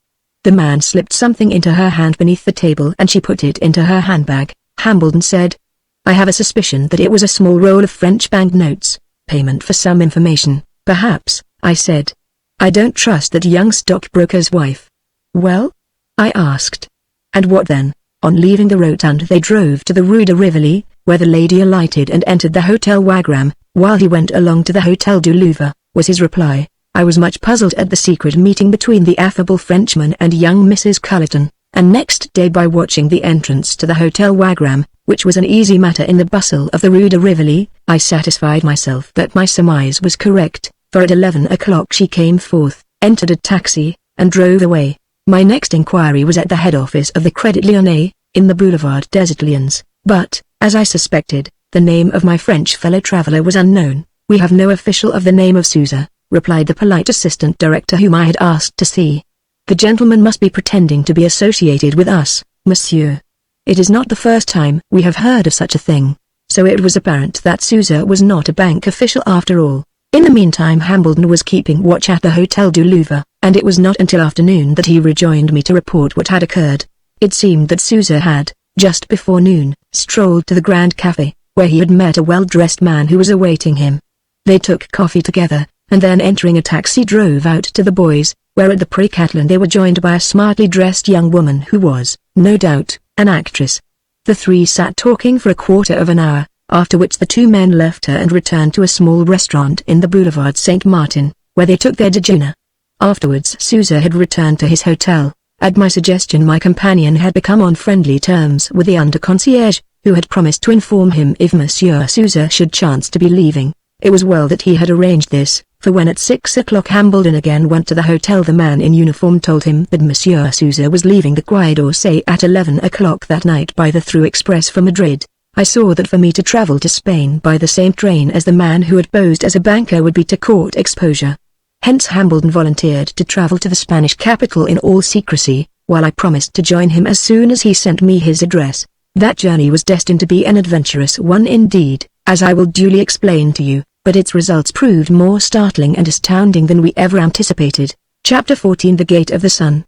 S1: The man slipped something into her hand beneath the table and she put it into her handbag, Hambledon said. I have a suspicion that it was a small roll of French banknotes, payment for some information, perhaps, I said. I don't trust that young stockbroker's wife. Well? I asked. And what then? On leaving the Rotund they drove to the Rue de Rivoli, where the lady alighted and entered the Hotel Wagram, while he went along to the Hotel du Louvre, was his reply. I was much puzzled at the secret meeting between the affable Frenchman and young Mrs. Cullerton, and next day by watching the entrance to the Hotel Wagram, which was an easy matter in the bustle of the Rue de Rivoli, I satisfied myself that my surmise was correct, for at 11 o'clock she came forth, entered a taxi, and drove away. My next inquiry was at the head office of the Crédit Lyonnais, in the Boulevard des Italiens, but, as I suspected, the name of my French fellow traveller was unknown. We have no official of the name of Sousa, replied the polite assistant director whom I had asked to see. The gentleman must be pretending to be associated with us, monsieur. It is not the first time we have heard of such a thing. So it was apparent that Sousa was not a bank official after all. In the meantime Hambledon was keeping watch at the Hotel du Louvre, and it was not until afternoon that he rejoined me to report what had occurred. It seemed that Sousa had, just before noon, strolled to the Grand Café, where he had met a well-dressed man who was awaiting him. They took coffee together, and then entering a taxi drove out to the Bois, where at the Pré Catalan they were joined by a smartly dressed young woman who was, no doubt, an actress. The three sat talking for a quarter of an hour, after which the 2 men left her and returned to a small restaurant in the Boulevard Saint-Martin, where they took their déjeuner. Afterwards Sousa had returned to his hotel. At my suggestion my companion had become on friendly terms with the under-concierge, who had promised to inform him if Monsieur Sousa should chance to be leaving. It was well that he had arranged this, for when at 6 o'clock Hambledon again went to the hotel the man in uniform told him that Monsieur Sousa was leaving the Quai d'Orsay at 11 o'clock that night by the through express for Madrid. I saw that for me to travel to Spain by the same train as the man who had posed as a banker would be to court exposure. Hence Hambledon volunteered to travel to the Spanish capital in all secrecy, while I promised to join him as soon as he sent me his address. That journey was destined to be an adventurous one indeed, as I will duly explain to you, but its results proved more startling and astounding than we ever anticipated. Chapter 14 The Gate of the Sun.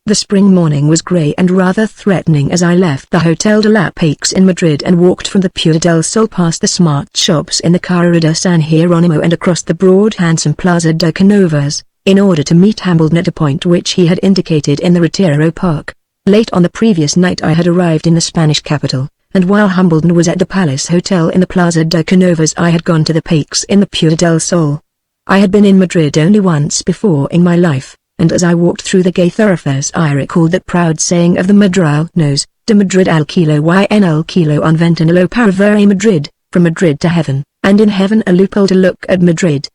S1: The spring morning was grey and rather threatening as I left the Hotel de la Paix in Madrid and walked from the Puerta del Sol past the smart shops in the Carrera de San Jerónimo and across the broad handsome Plaza de Canovas, in order to meet Hambledon at a point which he had indicated in the Retiro Park. Late on the previous night I had arrived in the Spanish capital, and while Hambledon was at the Palace Hotel in the Plaza de Canovas, I had gone to the Paix in the Puerta del Sol. I had been in Madrid only once before in my life, and as I walked through the gay thoroughfares I recalled that proud saying of the Madrileños, de Madrid al kilo y en el kilo un ventanillo para ver a Madrid, from Madrid to heaven, and in heaven a loophole to look at Madrid.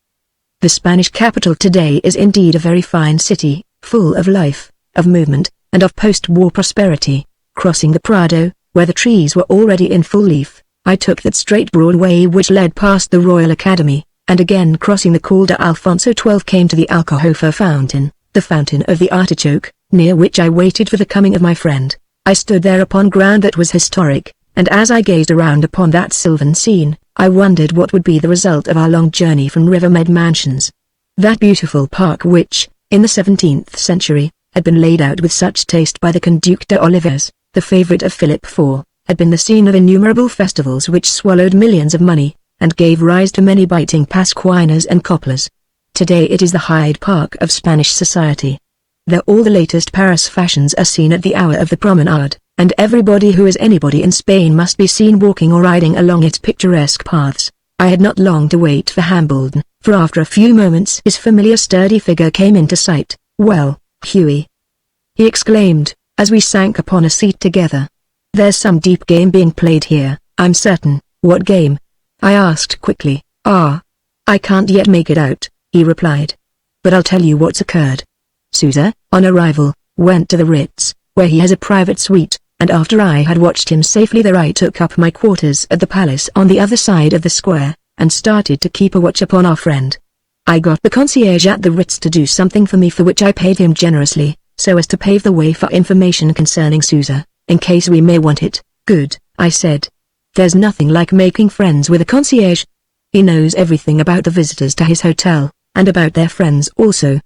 S1: The Spanish capital today is indeed a very fine city, full of life, of movement, and of post-war prosperity. Crossing the Prado, where the trees were already in full leaf, I took that straight broad way which led past the Royal Academy, and again crossing the Col de Alfonso XII came to the Alcahofa fountain, the fountain of the artichoke, near which I waited for the coming of my friend. I stood there upon ground that was historic, and as I gazed around upon that sylvan scene, I wondered what would be the result of our long journey from Rivermead Mansions. That beautiful park which, in the 17th century, had been laid out with such taste by the Conduc de Olivares, the favorite of Philip IV, had been the scene of innumerable festivals which swallowed millions of money, and gave rise to many biting pasquinas and coplas. Today it is the Hyde Park of Spanish society. There all the latest Paris fashions are seen at the hour of the promenade, and everybody who is anybody in Spain must be seen walking or riding along its picturesque paths. I had not long to wait for Hambledon, for after a few moments his familiar sturdy figure came into sight. "Well, Hughie," he exclaimed, as we sank upon a seat together. "There's some deep game being played here, I'm certain." "What game?" I asked quickly. "I can't yet make it out," he replied. "But I'll tell you what's occurred. Sousa, on arrival, went to the Ritz, where he has a private suite, and after I had watched him safely there I took up my quarters at the palace on the other side of the square, and started to keep a watch upon our friend. I got the concierge at the Ritz to do something for me for which I paid him generously, so as to pave the way for information concerning Sousa, in case we may want it." "Good," I said. "There's nothing like making friends with a concierge. He knows everything about the visitors to his hotel, and about their friends also."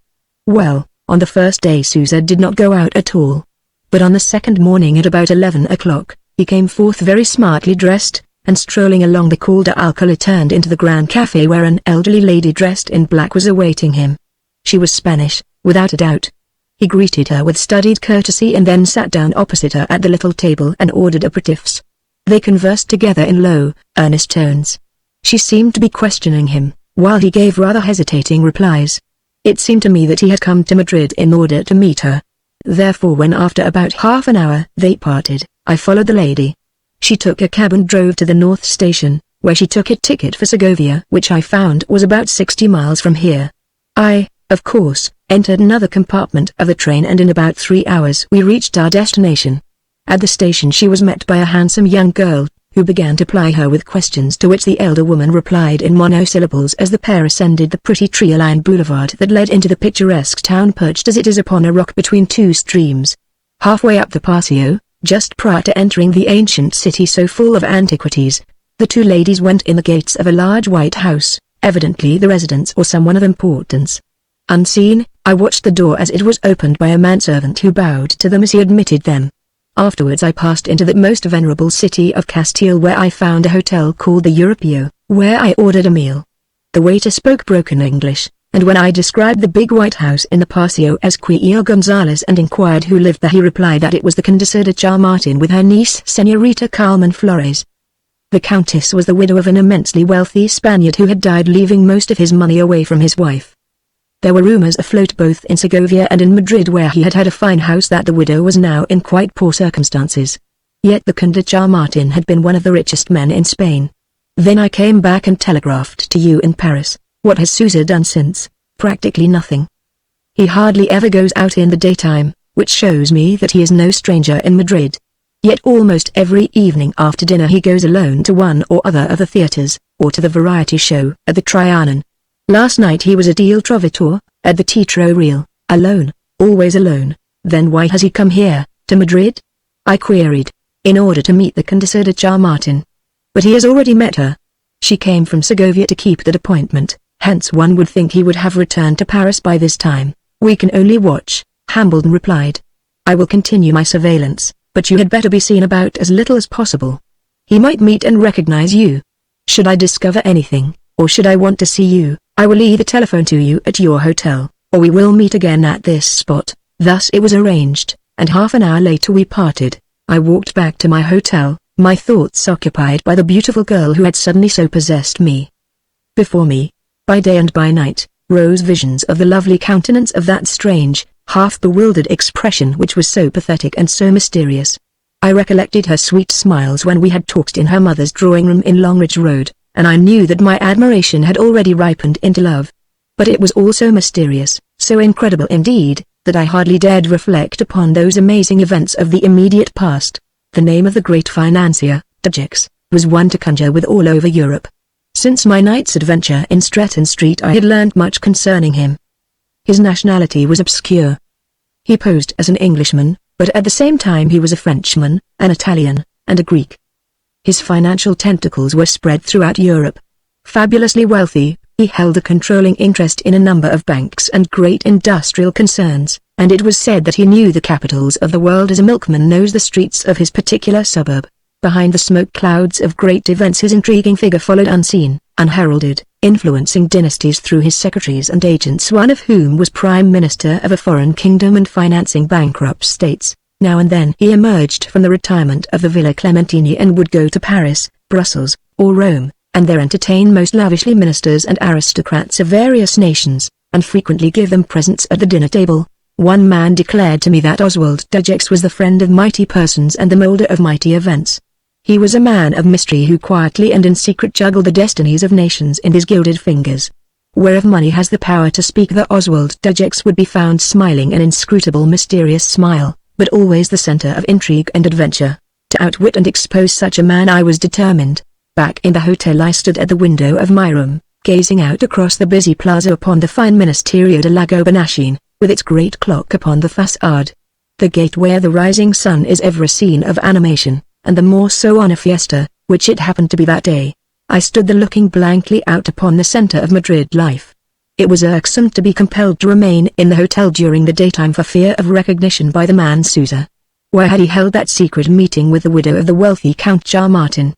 S1: Well, on the first day Sousa did not go out at all. But on the second morning at about 11 o'clock, he came forth very smartly dressed, and strolling along the Col de Alcalá turned into the Grand Café where an elderly lady dressed in black was awaiting him. She was Spanish, without a doubt. He greeted her with studied courtesy and then sat down opposite her at the little table and ordered aperitifs. They conversed together in low, earnest tones. She seemed to be questioning him, while he gave rather hesitating replies. It seemed to me that he had come to Madrid in order to meet her. Therefore when after about half an hour they parted, I followed the lady. She took a cab and drove to the North Station, where she took a ticket for Segovia which I found was about 60 miles from here. I, of course, entered another compartment of the train and in about 3 hours we reached our destination. At the station she was met by a handsome young girl, who began to ply her with questions to which the elder woman replied in monosyllables as the pair ascended the pretty tree-lined boulevard that led into the picturesque town perched as it is upon a rock between two streams. Halfway up the Paseo, just prior to entering the ancient city so full of antiquities, the two ladies went in the gates of a large white house, evidently the residence or someone of importance. Unseen, I watched the door as it was opened by a manservant who bowed to them as he admitted them. Afterwards I passed into the most venerable city of Castile where I found a hotel called the Europeo, where I ordered a meal. The waiter spoke broken English, and when I described the big white house in the Paseo as Queux Gonzalez and inquired who lived there he replied that it was the Condesa de Chamartin with her niece Señorita Carmen Flores. The Countess was the widow of an immensely wealthy Spaniard who had died leaving most of his money away from his wife. There were rumors afloat both in Segovia and in Madrid where he had a fine house that the widow was now in quite poor circumstances. Yet the Conde de Chamartin had been one of the richest men in Spain. Then I came back and telegraphed to you in Paris. What has Sousa done since? Practically nothing. He hardly ever goes out in the daytime, which shows me that he is no stranger in Madrid. Yet almost every evening after dinner he goes alone to one or other of the theatres, or to the variety show at the Trianon. Last night he was at Il Trovatore, at the Teatro Real, alone, always alone. Then why has he come here, to Madrid? I queried. In order to meet the Condesa de Chamartin. But he has already met her. She came from Segovia to keep that appointment, hence one would think he would have returned to Paris by this time. We can only watch, Hambledon replied. I will continue my surveillance, but you had better be seen about as little as possible. He might meet and recognize you. Should I discover anything, or should I want to see you, I will either telephone to you at your hotel, or we will meet again at this spot. Thus it was arranged, and half an hour later we parted. I walked back to my hotel, my thoughts occupied by the beautiful girl who had suddenly so possessed me. Before me, by day and by night, rose visions of the lovely countenance of that strange, half-bewildered expression which was so pathetic and so mysterious. I recollected her sweet smiles when we had talked in her mother's drawing-room in Longridge Road, and I knew that my admiration had already ripened into love. But it was all so mysterious, so incredible indeed, that I hardly dared reflect upon those amazing events of the immediate past. The name of the great financier, Dejecks, was one to conjure with all over Europe. Since my night's adventure in Stretton Street I had learned much concerning him. His nationality was obscure. He posed as an Englishman, but at the same time he was a Frenchman, an Italian, and a Greek. His financial tentacles were spread throughout Europe. Fabulously wealthy, he held a controlling interest in a number of banks and great industrial concerns, and it was said that he knew the capitals of the world as a milkman knows the streets of his particular suburb. Behind the smoke clouds of great events his intriguing figure followed unseen, unheralded, influencing dynasties through his secretaries and agents, one of whom was Prime Minister of a foreign kingdom and financing bankrupt states. Now and then he emerged from the retirement of the Villa Clementini and would go to Paris, Brussels, or Rome, and there entertain most lavishly ministers and aristocrats of various nations, and frequently give them presents at the dinner table. One man declared to me that Oswald Dejecks was the friend of mighty persons and the moulder of mighty events. He was a man of mystery who quietly and in secret juggled the destinies of nations in his gilded fingers. Wherever money has the power to speak, the Oswald Dejecks would be found smiling an inscrutable mysterious smile, but always the center of intrigue and adventure. To outwit and expose such a man I was determined. Back in the hotel I stood at the window of my room, gazing out across the busy plaza upon the fine Ministerio de la Gobernación, with its great clock upon the façade. The gate where the rising sun is ever a scene of animation, and the more so on a fiesta, which it happened to be that day. I stood there looking blankly out upon the center of Madrid life. It was irksome to be compelled to remain in the hotel during the daytime for fear of recognition by the man Sousa. Where had he held that secret meeting with the widow of the wealthy Count Jarmartin?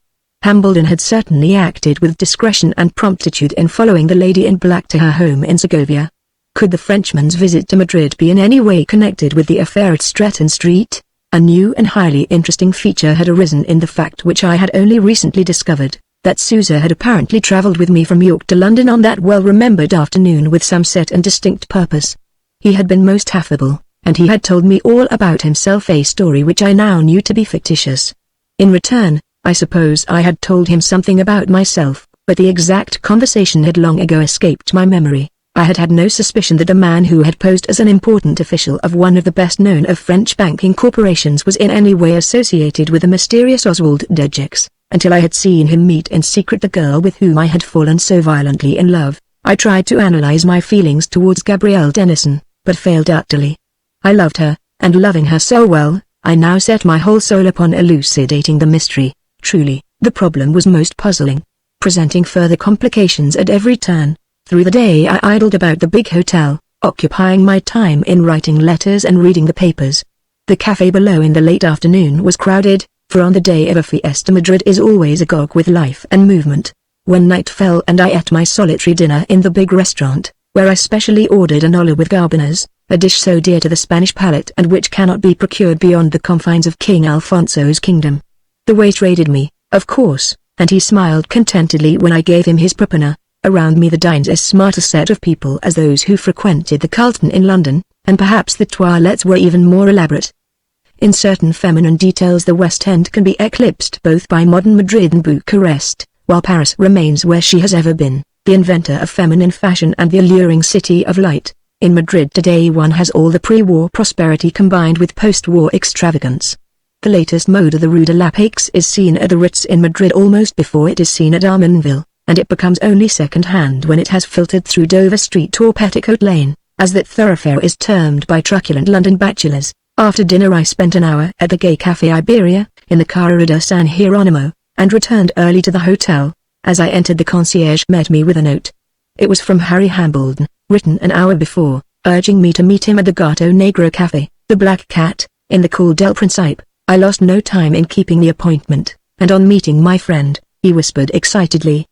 S1: Hambledon had certainly acted with discretion and promptitude in following the lady in black to her home in Segovia. Could the Frenchman's visit to Madrid be in any way connected with the affair at Stretton Street? A new and highly interesting feature had arisen in the fact which I had only recently discovered, that Sousa had apparently travelled with me from York to London on that well-remembered afternoon with some set and distinct purpose. He had been most affable, and he had told me all about himself, a story which I now knew to be fictitious. In return, I suppose I had told him something about myself, but the exact conversation had long ago escaped my memory. I had had no suspicion that the man who had posed as an important official of one of the best-known of French banking corporations was in any way associated with the mysterious Oswald Dejecks, until I had seen him meet in secret the girl with whom I had fallen so violently in love. I tried to analyze my feelings towards Gabrielle Denison, but failed utterly. I loved her, and loving her so well, I now set my whole soul upon elucidating the mystery. Truly, the problem was most puzzling, presenting further complications at every turn. Through the day I idled about the big hotel, occupying my time in writing letters and reading the papers. The café below in the late afternoon was crowded, for on the day of a fiesta Madrid is always agog with life and movement. When night fell and I ate my solitary dinner in the big restaurant, where I specially ordered an olla with garbanas, a dish so dear to the Spanish palate and which cannot be procured beyond the confines of King Alfonso's kingdom. The waiter rated me, of course, and he smiled contentedly when I gave him his propina. Around me there dined as smart a set of people as those who frequented the Carlton in London, and perhaps the toilettes were even more elaborate. In certain feminine details the West End can be eclipsed both by modern Madrid and Bucharest, while Paris remains where she has ever been, the inventor of feminine fashion and the alluring city of light. In Madrid today one has all the pre-war prosperity combined with post-war extravagance. The latest mode of the Rue de la Paix is seen at the Ritz in Madrid almost before it is seen at Armenville, and it becomes only second-hand when it has filtered through Dover Street or Petticoat Lane, as that thoroughfare is termed by truculent London bachelors. After dinner I spent an hour at the gay Café Iberia, in the Corredor San Hieronimo, and returned early to the hotel. As I entered the concierge met me with a note. It was from Harry Hambledon, written an hour before, urging me to meet him at the Gato Negro Café, the Black Cat, in the Cour del Principe. I lost no time in keeping the appointment, and on meeting my friend, he whispered excitedly,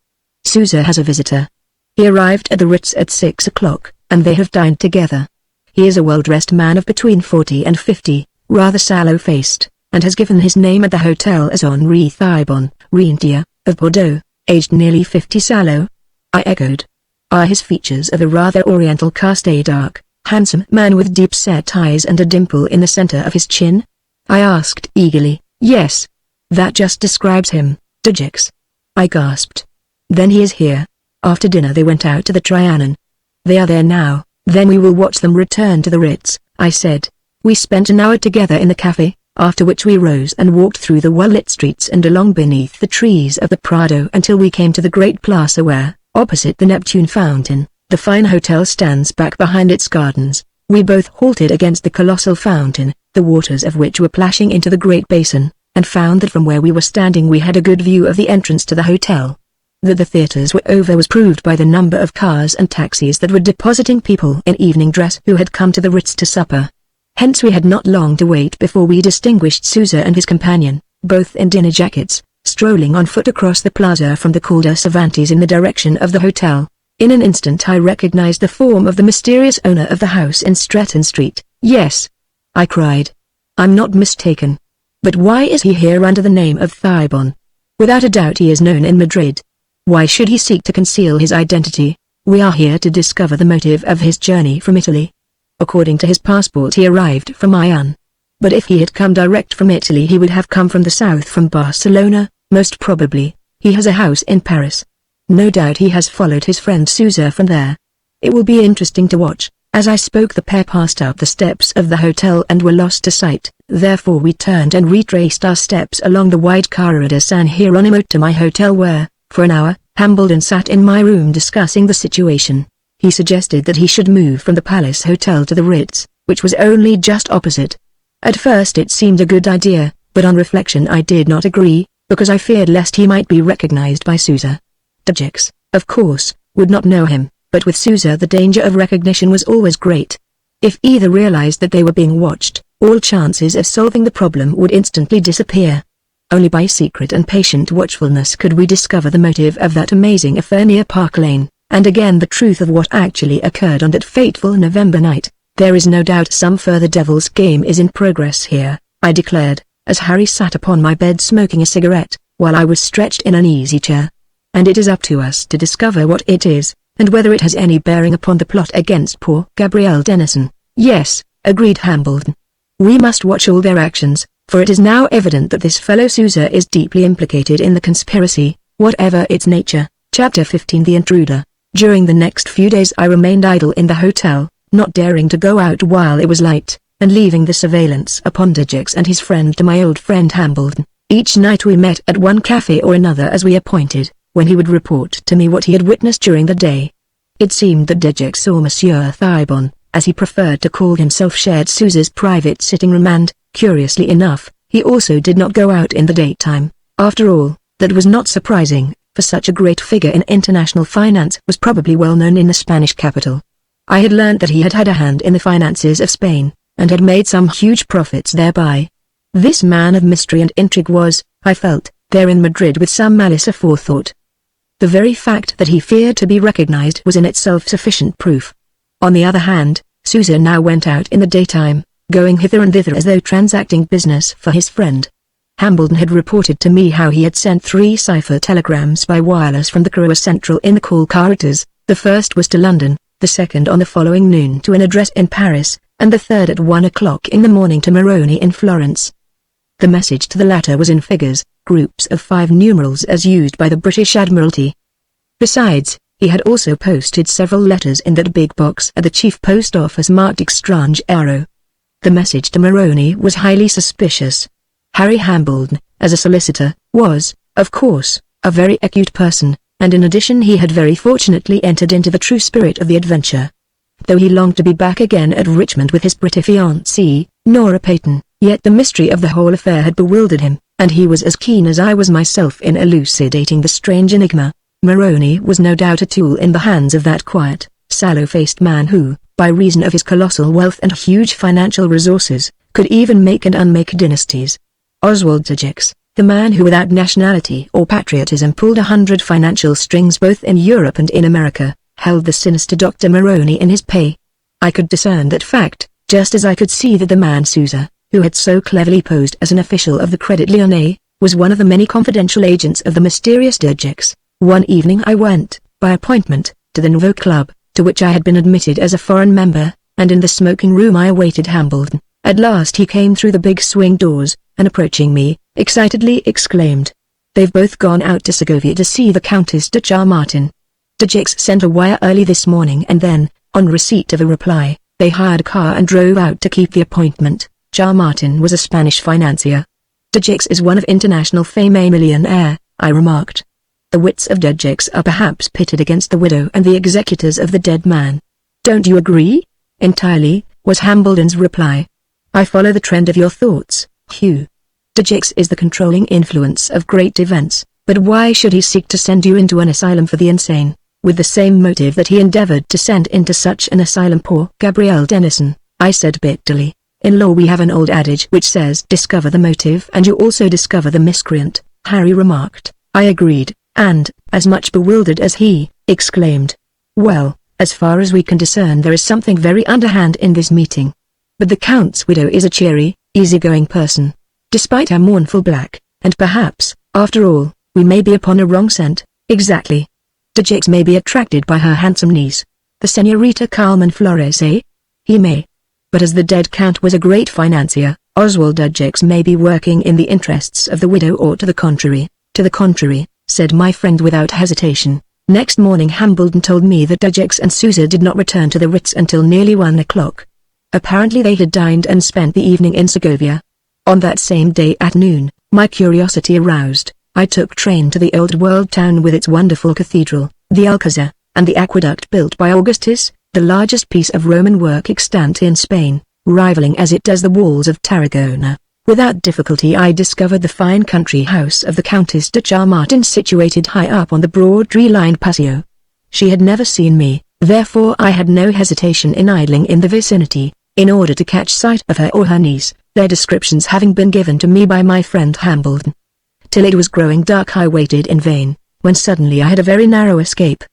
S1: "Sousa has a visitor." He arrived at the Ritz at 6 o'clock, and they have dined together. He is a well-dressed man of between 40 and 50, rather sallow-faced, and has given his name at the hotel as Henri Thibon, rentier, of Bordeaux, aged nearly 50 sallow? I echoed. Are his features of a rather oriental cast, a dark, handsome man with deep-set eyes and a dimple in the center of his chin? I asked eagerly. Yes. That just describes him, Dejix. I gasped. Then he is here. After dinner they went out to the Trianon. They are there now. Then we will watch them return to the Ritz, I said. We spent an hour together in the cafe, after which we rose and walked through the well-lit streets and along beneath the trees of the Prado until we came to the great plaza where, opposite the Neptune fountain, the fine hotel stands back behind its gardens. We both halted against the colossal fountain, the waters of which were plashing into the great basin, and found that from where we were standing we had a good view of the entrance to the hotel. That the theaters were over was proved by the number of cars and taxis that were depositing people in evening dress who had come to the Ritz to supper. Hence we had not long to wait before we distinguished Sousa and his companion, both in dinner jackets, strolling on foot across the plaza from the Cul de Cervantes in the direction of the hotel. In an instant I recognized the form of the mysterious owner of the house in Stretton Street. Yes, I cried. I'm not mistaken. But why is he here under the name of Thibon? Without a doubt he is known in Madrid. Why should he seek to conceal his identity? We are here to discover the motive of his journey from Italy. According to his passport he arrived from Milan. But if he had come direct from Italy he would have come from the south, from Barcelona, most probably. He has a house in Paris. No doubt he has followed his friend Sousa from there. It will be interesting to watch. As I spoke the pair passed up the steps of the hotel and were lost to sight. Therefore we turned and retraced our steps along the wide Carrera de San Jeronimo to my hotel where, for an hour, Hambledon sat in my room discussing the situation. He suggested that he should move from the Palace Hotel to the Ritz, which was only just opposite. At first it seemed a good idea, but on reflection I did not agree, because I feared lest he might be recognized by Sousa. Dejix, of course, would not know him, but with Sousa the danger of recognition was always great. If either realized that they were being watched, all chances of solving the problem would instantly disappear. Only by secret and patient watchfulness could we discover the motive of that amazing affair near Park Lane, and again the truth of what actually occurred on that fateful November night. There is no doubt some further devil's game is in progress here, I declared, as Harry sat upon my bed smoking a cigarette, while I was stretched in an easy chair. And it is up to us to discover what it is, and whether it has any bearing upon the plot against poor Gabrielle Denison. Yes, agreed Hambledon. We must watch all their actions, for it is now evident that this fellow Sousa is deeply implicated in the conspiracy, whatever its nature. Chapter 15 The Intruder. During the next few days I remained idle in the hotel, not daring to go out while it was light, and leaving the surveillance upon Dejix and his friend to my old friend Hambledon. Each night we met at one cafe or another as we appointed, when he would report to me what he had witnessed during the day. It seemed that Dejix saw Monsieur Thibon, as he preferred to call himself, shared Sousa's private sitting room and, curiously enough, he also did not go out in the daytime. After all, that was not surprising, for such a great figure in international finance was probably well known in the Spanish capital. I had learnt that he had had a hand in the finances of Spain, and had made some huge profits thereby. This man of mystery and intrigue was, I felt, there in Madrid with some malice aforethought. The very fact that he feared to be recognized was in itself sufficient proof. On the other hand, Sousa now went out in the daytime, going hither and thither as though transacting business for his friend. Hambledon had reported to me how he had sent 3 cipher telegrams by wireless from the Queux Central in the call carriages. The first was to London, the second on the following noon to an address in Paris, and the third at 1 o'clock in the morning to Moroni in Florence. The message to the latter was in figures, groups of 5 numerals as used by the British Admiralty. Besides, he had also posted several letters in that big box at the chief post office marked Extranjero. The message to Moroni was highly suspicious. Harry Hambledon, as a solicitor, was, of course, a very acute person, and in addition he had very fortunately entered into the true spirit of the adventure. Though he longed to be back again at Richmond with his pretty fiancée, Nora Peyton, yet the mystery of the whole affair had bewildered him, and he was as keen as I was myself in elucidating the strange enigma. Moroni was no doubt a tool in the hands of that quiet, sallow-faced man who, by reason of his colossal wealth and huge financial resources, could even make and unmake dynasties. Oswald Dejix, the man who without nationality or patriotism pulled 100 financial strings both in Europe and in America, held the sinister Dr. Moroni in his pay. I could discern that fact, just as I could see that the man Sousa, who had so cleverly posed as an official of the Credit Lyonnais, was one of the many confidential agents of the mysterious Dergex. One evening I went, by appointment, to the Nouveau Club, to which I had been admitted as a foreign member, and in the smoking room I awaited Hambledon. At last he came through the big swing doors, and approaching me, excitedly exclaimed, "They've both gone out to Segovia to see the Countess de Charmartin. Dergex sent a wire early this morning and then, on receipt of a reply, they hired a car and drove out to keep the appointment." Charmartin was a Spanish financier. "Dergex is one of international fame, a millionaire," I remarked. "The wits of Dergex are perhaps pitted against the widow and the executors of the dead man. Don't you agree?" "Entirely," was Hambledon's reply. "I follow the trend of your thoughts, Hugh. Dergex is the controlling influence of great events, but why should he seek to send you into an asylum for the insane, with the same motive that he endeavored to send into such an asylum poor Gabrielle Denison?" I said bitterly. "In law we have an old adage which says discover the motive and you also discover the miscreant," Harry remarked. I agreed, and, as much bewildered as he, exclaimed, "Well, as far as we can discern there is something very underhand in this meeting. But the Count's widow is a cheery, easygoing person, despite her mournful black, and perhaps, after all, we may be upon a wrong scent." "Exactly. Dergex may be attracted by her handsome niece, the Señorita Carmen Flores, eh? He may. But as the dead Count was a great financier, Oswald Dergex may be working in the interests of the widow or to the contrary." "To the contrary," said my friend without hesitation. Next morning Hambledon told me that Dergex and Sousa did not return to the Ritz until nearly 1 o'clock. Apparently they had dined and spent the evening in Segovia. On that same day at noon, my curiosity aroused, I took train to the old world town with its wonderful cathedral, the Alcazar, and the aqueduct built by Augustus, the largest piece of Roman work extant in Spain, rivaling as it does the walls of Tarragona. Without difficulty I discovered the fine country house of the Countess de Charmartin situated high up on the broad tree-lined patio. She had never seen me, therefore I had no hesitation in idling in the vicinity, in order to catch sight of her or her niece, their descriptions having been given to me by my friend Hambledon. Till it was growing dark I waited in vain, when suddenly I had a very narrow escape.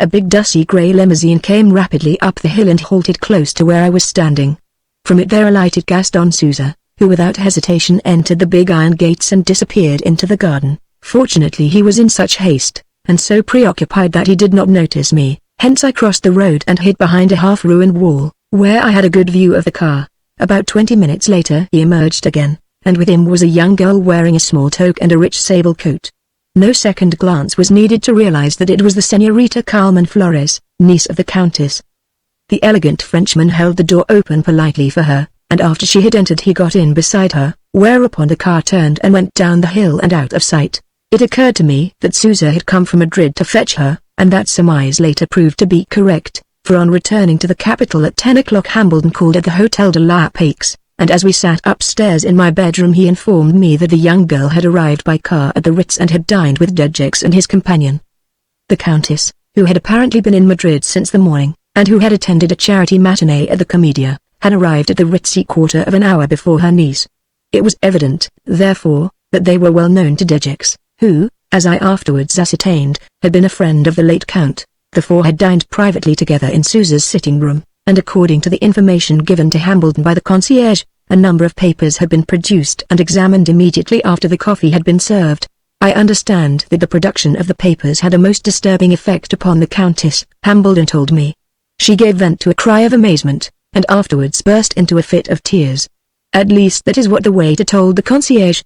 S1: A big dusty grey limousine came rapidly up the hill and halted close to where I was standing. From it there alighted Gaston Sousa, who without hesitation entered the big iron gates and disappeared into the garden. Fortunately he was in such haste, and so preoccupied that he did not notice me, hence I crossed the road and hid behind a half-ruined wall, where I had a good view of the car. About 20 minutes later he emerged again, and with him was a young girl wearing a small toque and a rich sable coat. No second glance was needed to realize that it was the Señorita Carmen Flores, niece of the Countess. The elegant Frenchman held the door open politely for her, and after she had entered he got in beside her, whereupon the car turned and went down the hill and out of sight. It occurred to me that Sousa had come from Madrid to fetch her, and that surmise later proved to be correct, for on returning to the capital at 10 o'clock Hambledon called at the Hotel de la Paix, and as we sat upstairs in my bedroom he informed me that the young girl had arrived by car at the Ritz and had dined with Dergex and his companion. The Countess, who had apparently been in Madrid since the morning, and who had attended a charity matinee at the Comedia, had arrived at the Ritz a quarter of an hour before her niece. It was evident, therefore, that they were well known to Dergex, who, as I afterwards ascertained, had been a friend of the late Count. The four had dined privately together in Sousa's sitting room, and according to the information given to Hambledon by the concierge, a number of papers had been produced and examined immediately after the coffee had been served. I understand that the production of the papers had a most disturbing effect upon the Countess, Hambledon told me. She gave vent to a cry of amazement, and afterwards burst into a fit of tears. At least that is what the waiter told the concierge.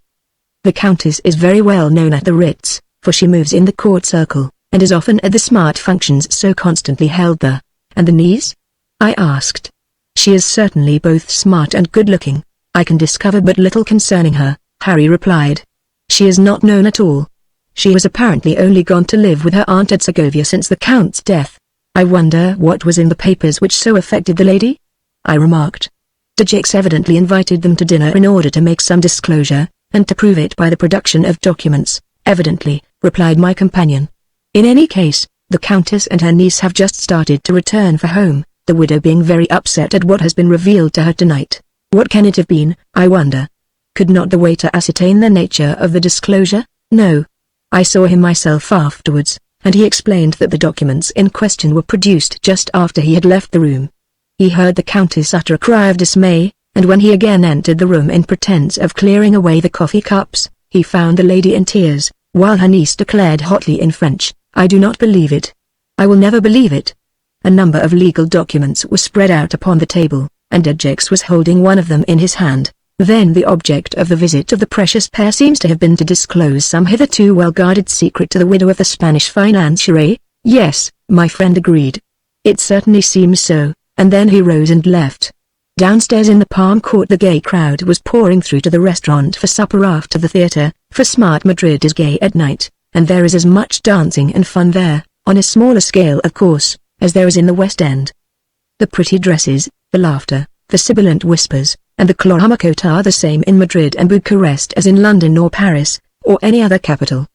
S1: The Countess is very well known at the Ritz, for she moves in the court circle, and is often at the smart functions so constantly held there. And the niece? I asked. She is certainly both smart and good-looking. I can discover but little concerning her, Harry replied. She is not known at all. She has apparently only gone to live with her aunt at Segovia since the Count's death. I wonder what was in the papers which so affected the lady? I remarked. Dergex evidently invited them to dinner in order to make some disclosure, and to prove it by the production of documents, evidently, replied my companion. In any case, the Countess and her niece have just started to return for home, the widow being very upset at what has been revealed to her tonight. What can it have been, I wonder? Could not the waiter ascertain the nature of the disclosure? No. I saw him myself afterwards, and he explained that the documents in question were produced just after he had left the room. He heard the Countess utter a cry of dismay, and when he again entered the room in pretense of clearing away the coffee cups, he found the lady in tears, while her niece declared hotly in French, "I do not believe it. I will never believe it." A number of legal documents were spread out upon the table, and Ajax was holding one of them in his hand. "Then the object of the visit of the precious pair seems to have been to disclose some hitherto well-guarded secret to the widow of the Spanish financier, eh?" "Yes," my friend agreed. "It certainly seems so," and then he rose and left. Downstairs in the Palm Court the gay crowd was pouring through to the restaurant for supper after the theatre, for smart Madrid is gay at night, and there is as much dancing and fun there, on a smaller scale of course, as there is in the West End. The pretty dresses, the laughter, the sibilant whispers, and the chloromacote are the same in Madrid and Bucharest as in London or Paris, or any other capital.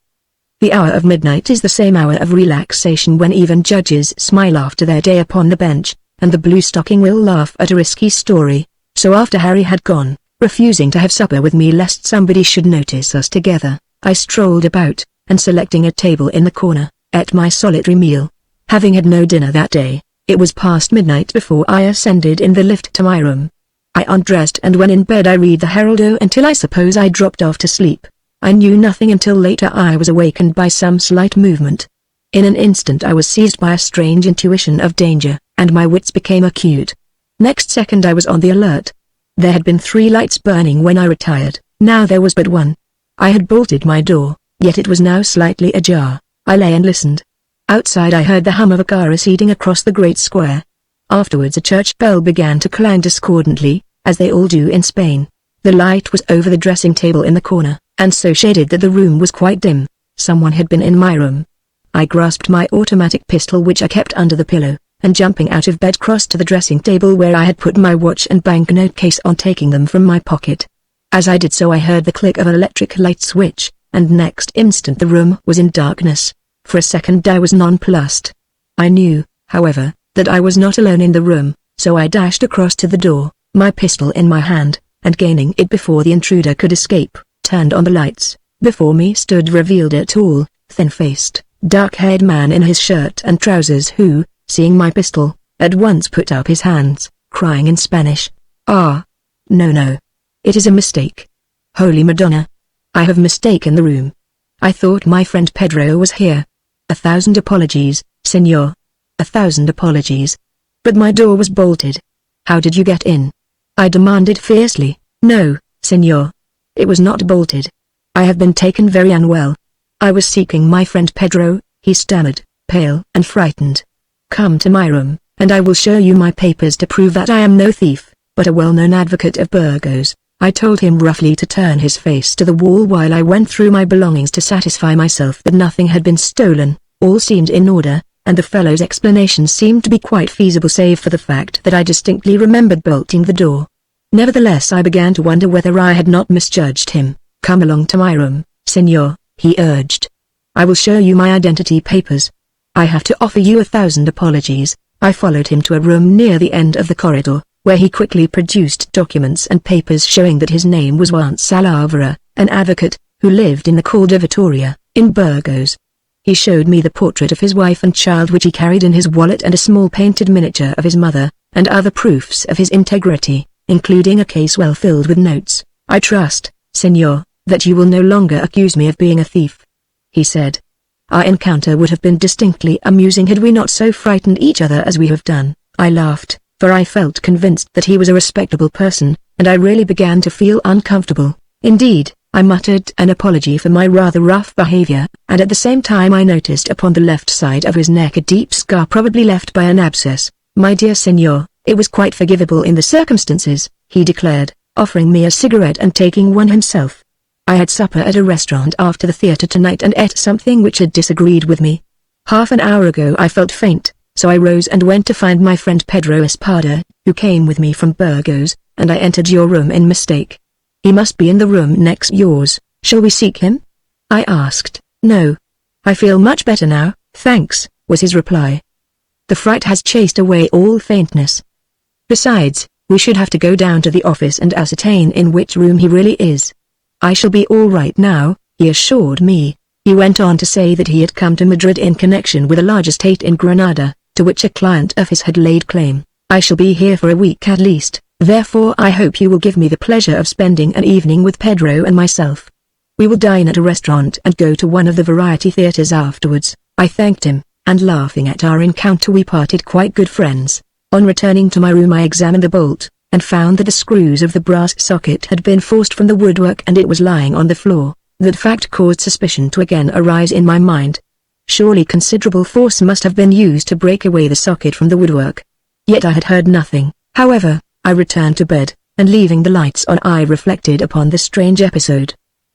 S1: The hour of midnight is the same hour of relaxation when even judges smile after their day upon the bench, and the blue stocking will laugh at a risky story. So after Harry had gone, refusing to have supper with me lest somebody should notice us together, I strolled about, and selecting a table in the corner, ate my solitary meal. Having had no dinner that day, it was past midnight before I ascended in the lift to my room. I undressed and when in bed I read the Heraldo until I suppose I dropped off to sleep. I knew nothing until later I was awakened by some slight movement. In an instant I was seized by a strange intuition of danger, and my wits became acute. Next second I was on the alert. There had been 3 lights burning when I retired, now there was but one. I had bolted my door, yet it was now slightly ajar. I lay and listened. Outside I heard the hum of a car receding across the great square. Afterwards a church bell began to clang discordantly, as they all do in Spain. The light was over the dressing table in the corner, and so shaded that the room was quite dim. Someone had been in my room. I grasped my automatic pistol which I kept under the pillow, and jumping out of bed crossed to the dressing table where I had put my watch and banknote case on taking them from my pocket. As I did so I heard the click of an electric light switch, and next instant the room was in darkness. For a second I was nonplussed. I knew, however, that I was not alone in the room, so I dashed across to the door, my pistol in my hand, and gaining it before the intruder could escape, turned on the lights. Before me stood revealed a tall, thin-faced, dark-haired man in his shirt and trousers who, seeing my pistol, at once put up his hands, crying in Spanish, "Ah! No. It is a mistake. Holy Madonna! I have mistaken the room. I thought my friend Pedro was here. 1,000 apologies, senor. 1,000 apologies. But my door was bolted. How did you get in?" I demanded fiercely. "No, senor. It was not bolted. I have been taken very unwell. I was seeking my friend Pedro," he stammered, pale and frightened. "Come to my room, and I will show you my papers to prove that I am no thief, but a well-known advocate of Burgos." I told him roughly to turn his face to the wall while I went through my belongings to satisfy myself that nothing had been stolen. All seemed in order, and the fellow's explanation seemed to be quite feasible save for the fact that I distinctly remembered bolting the door. Nevertheless I began to wonder whether I had not misjudged him. "Come along to my room, senor," he urged. "I will show you my identity papers. I have to offer you 1,000 apologies." I followed him to a room near the end of the corridor, where he quickly produced documents and papers showing that his name was Juan Salavera, an advocate, who lived in the Call de Vitoria, in Burgos. He showed me the portrait of his wife and child which he carried in his wallet and a small painted miniature of his mother, and other proofs of his integrity, including a case well filled with notes. "I trust, senor, that you will no longer accuse me of being a thief," he said. Our encounter would have been distinctly amusing had we not so frightened each other as we have done. I laughed, for I felt convinced that he was a respectable person, and I really began to feel uncomfortable. Indeed, I muttered an apology for my rather rough behavior, and at the same time I noticed upon the left side of his neck a deep scar probably left by an abscess. "My dear senor, it was quite forgivable in the circumstances," he declared, offering me a cigarette and taking one himself. "I had supper at a restaurant after the theatre tonight and ate something which had disagreed with me. Half an hour ago I felt faint, so I rose and went to find my friend Pedro Espada, who came with me from Burgos, and I entered your room in mistake. He must be in the room next yours. Shall we seek him?" I asked. "No. I feel much better now, thanks," was his reply. "The fright has chased away all faintness. Besides, we should have to go down to the office and ascertain in which room he really is." "I shall be all right now," he assured me. He went on to say that he had come to Madrid in connection with a large estate in Granada, to which a client of his had laid claim. "I shall be here for a week at least, Therefore I hope you will give me the pleasure of spending an evening with Pedro and myself. We will dine at a restaurant and go to one of the variety theaters afterwards." I thanked him, and laughing at our encounter we parted quite good friends. On returning to my room I examined the bolt, and found that the screws of the brass socket had been forced from the woodwork and it was lying on the floor. That fact caused suspicion to again arise in my mind. Surely considerable force must have been used to break away the socket from the woodwork. Yet I had heard nothing. However, I returned to bed, and leaving the lights on I reflected upon the strange episode.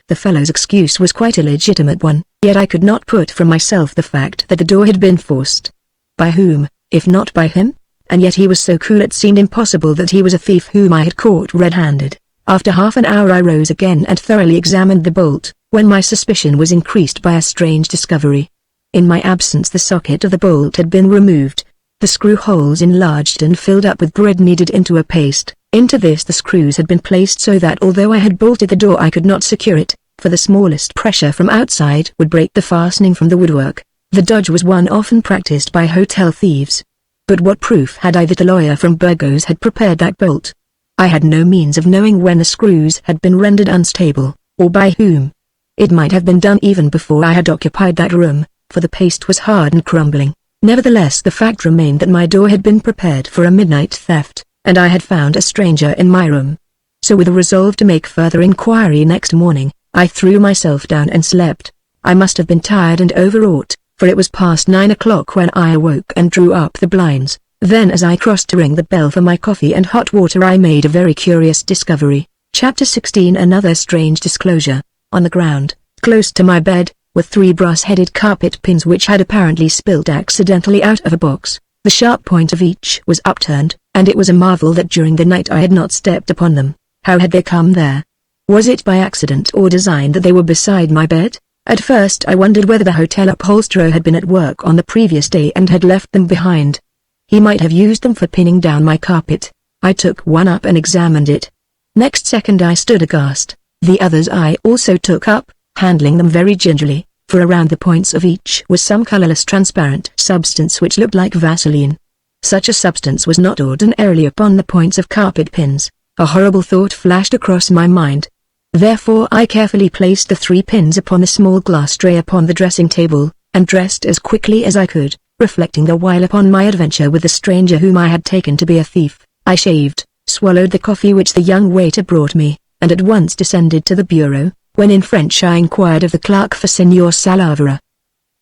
S1: The fellow's excuse was quite a legitimate one, yet I could not put from myself the fact that the door had been forced. By whom, if not by him? And yet he was so cool it seemed impossible that he was a thief whom I had caught red-handed. After half an hour I rose again and thoroughly examined the bolt, when my suspicion was increased by a strange discovery. In my absence the socket of the bolt had been removed, the screw holes enlarged and filled up with bread kneaded into a paste. Into this the screws had been placed so that although I had bolted the door I could not secure it, for the smallest pressure from outside would break the fastening from the woodwork. The dodge was one often practiced by hotel thieves. But what proof had I that a lawyer from Burgos had prepared that bolt? I had no means of knowing when the screws had been rendered unstable, or by whom. It might have been done even before I had occupied that room, for the paste was hard and crumbling. Nevertheless the fact remained that my door had been prepared for a midnight theft, and I had found a stranger in my room. So with a resolve to make further inquiry next morning, I threw myself down and slept. I must have been tired and overwrought, for it was past 9 o'clock when I awoke and drew up the blinds. Then as I crossed to ring the bell for my coffee and hot water I made a very curious discovery. Chapter 16 Another strange disclosure. On the ground, close to my bed, were 3 brass-headed carpet pins which had apparently spilt accidentally out of a box. The sharp point of each was upturned, and it was a marvel that during the night I had not stepped upon them. How had they come there? Was it by accident or design that they were beside my bed? At first I wondered whether the hotel upholsterer had been at work on the previous day and had left them behind. He might have used them for pinning down my carpet. I took one up and examined it. Next second I stood aghast. The others I also took up, handling them very gingerly, for around the points of each was some colorless transparent substance which looked like Vaseline. Such a substance was not ordinarily upon the points of carpet pins. A horrible thought flashed across my mind. Therefore I carefully placed the 3 pins upon the small glass tray upon the dressing table, and dressed as quickly as I could, reflecting the while upon my adventure with the stranger whom I had taken to be a thief. I shaved, swallowed the coffee which the young waiter brought me, and at once descended to the bureau, when in French I inquired of the clerk for Senor Salavera.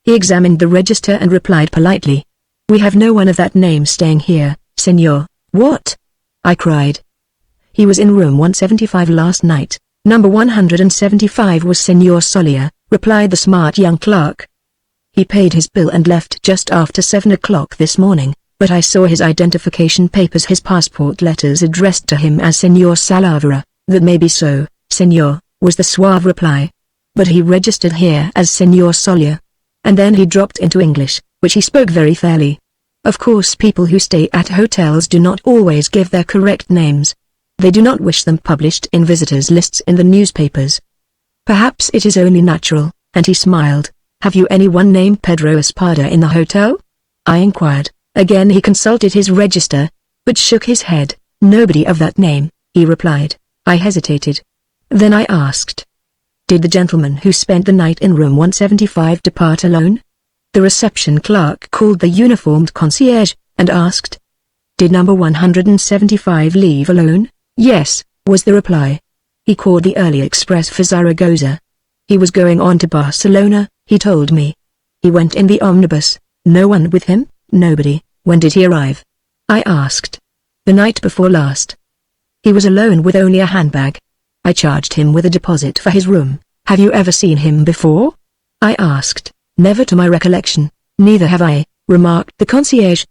S1: He examined the register and replied politely, "We have no one of that name staying here, Senor." "What?" I cried. "He was in room 175 last night. Number 175 was Senor Solia," replied the smart young clerk. "He paid his bill and left just after 7 o'clock this morning, but I saw his identification papers, his passport letters addressed to him as Senor Salavera." "That may be so, Senor," was the suave reply. "But he registered here as Senor Solia." And then he dropped into English, which he spoke very fairly. Of course people who stay at hotels do not always give their correct names. They do not wish them published in visitors' lists in the newspapers. Perhaps it is only natural, and he smiled. "Have you anyone named Pedro Espada in the hotel?" I inquired. Again he consulted his register, but shook his head. "Nobody of that name," he replied. I hesitated. Then I asked, "Did the gentleman who spent the night in room 175 depart alone?" The reception clerk called the uniformed concierge, and asked, "Did number 175 leave alone?" "Yes," was the reply. "He caught the early express for Zaragoza. He was going on to Barcelona, he told me. He went in the omnibus." "No one with him?" "Nobody." "When did he arrive?" I asked. "The night before last. He was alone with only a handbag. I charged him with a deposit for his room." "Have you ever seen him before?" I asked. "Never to my recollection." "Neither have I," remarked the concierge.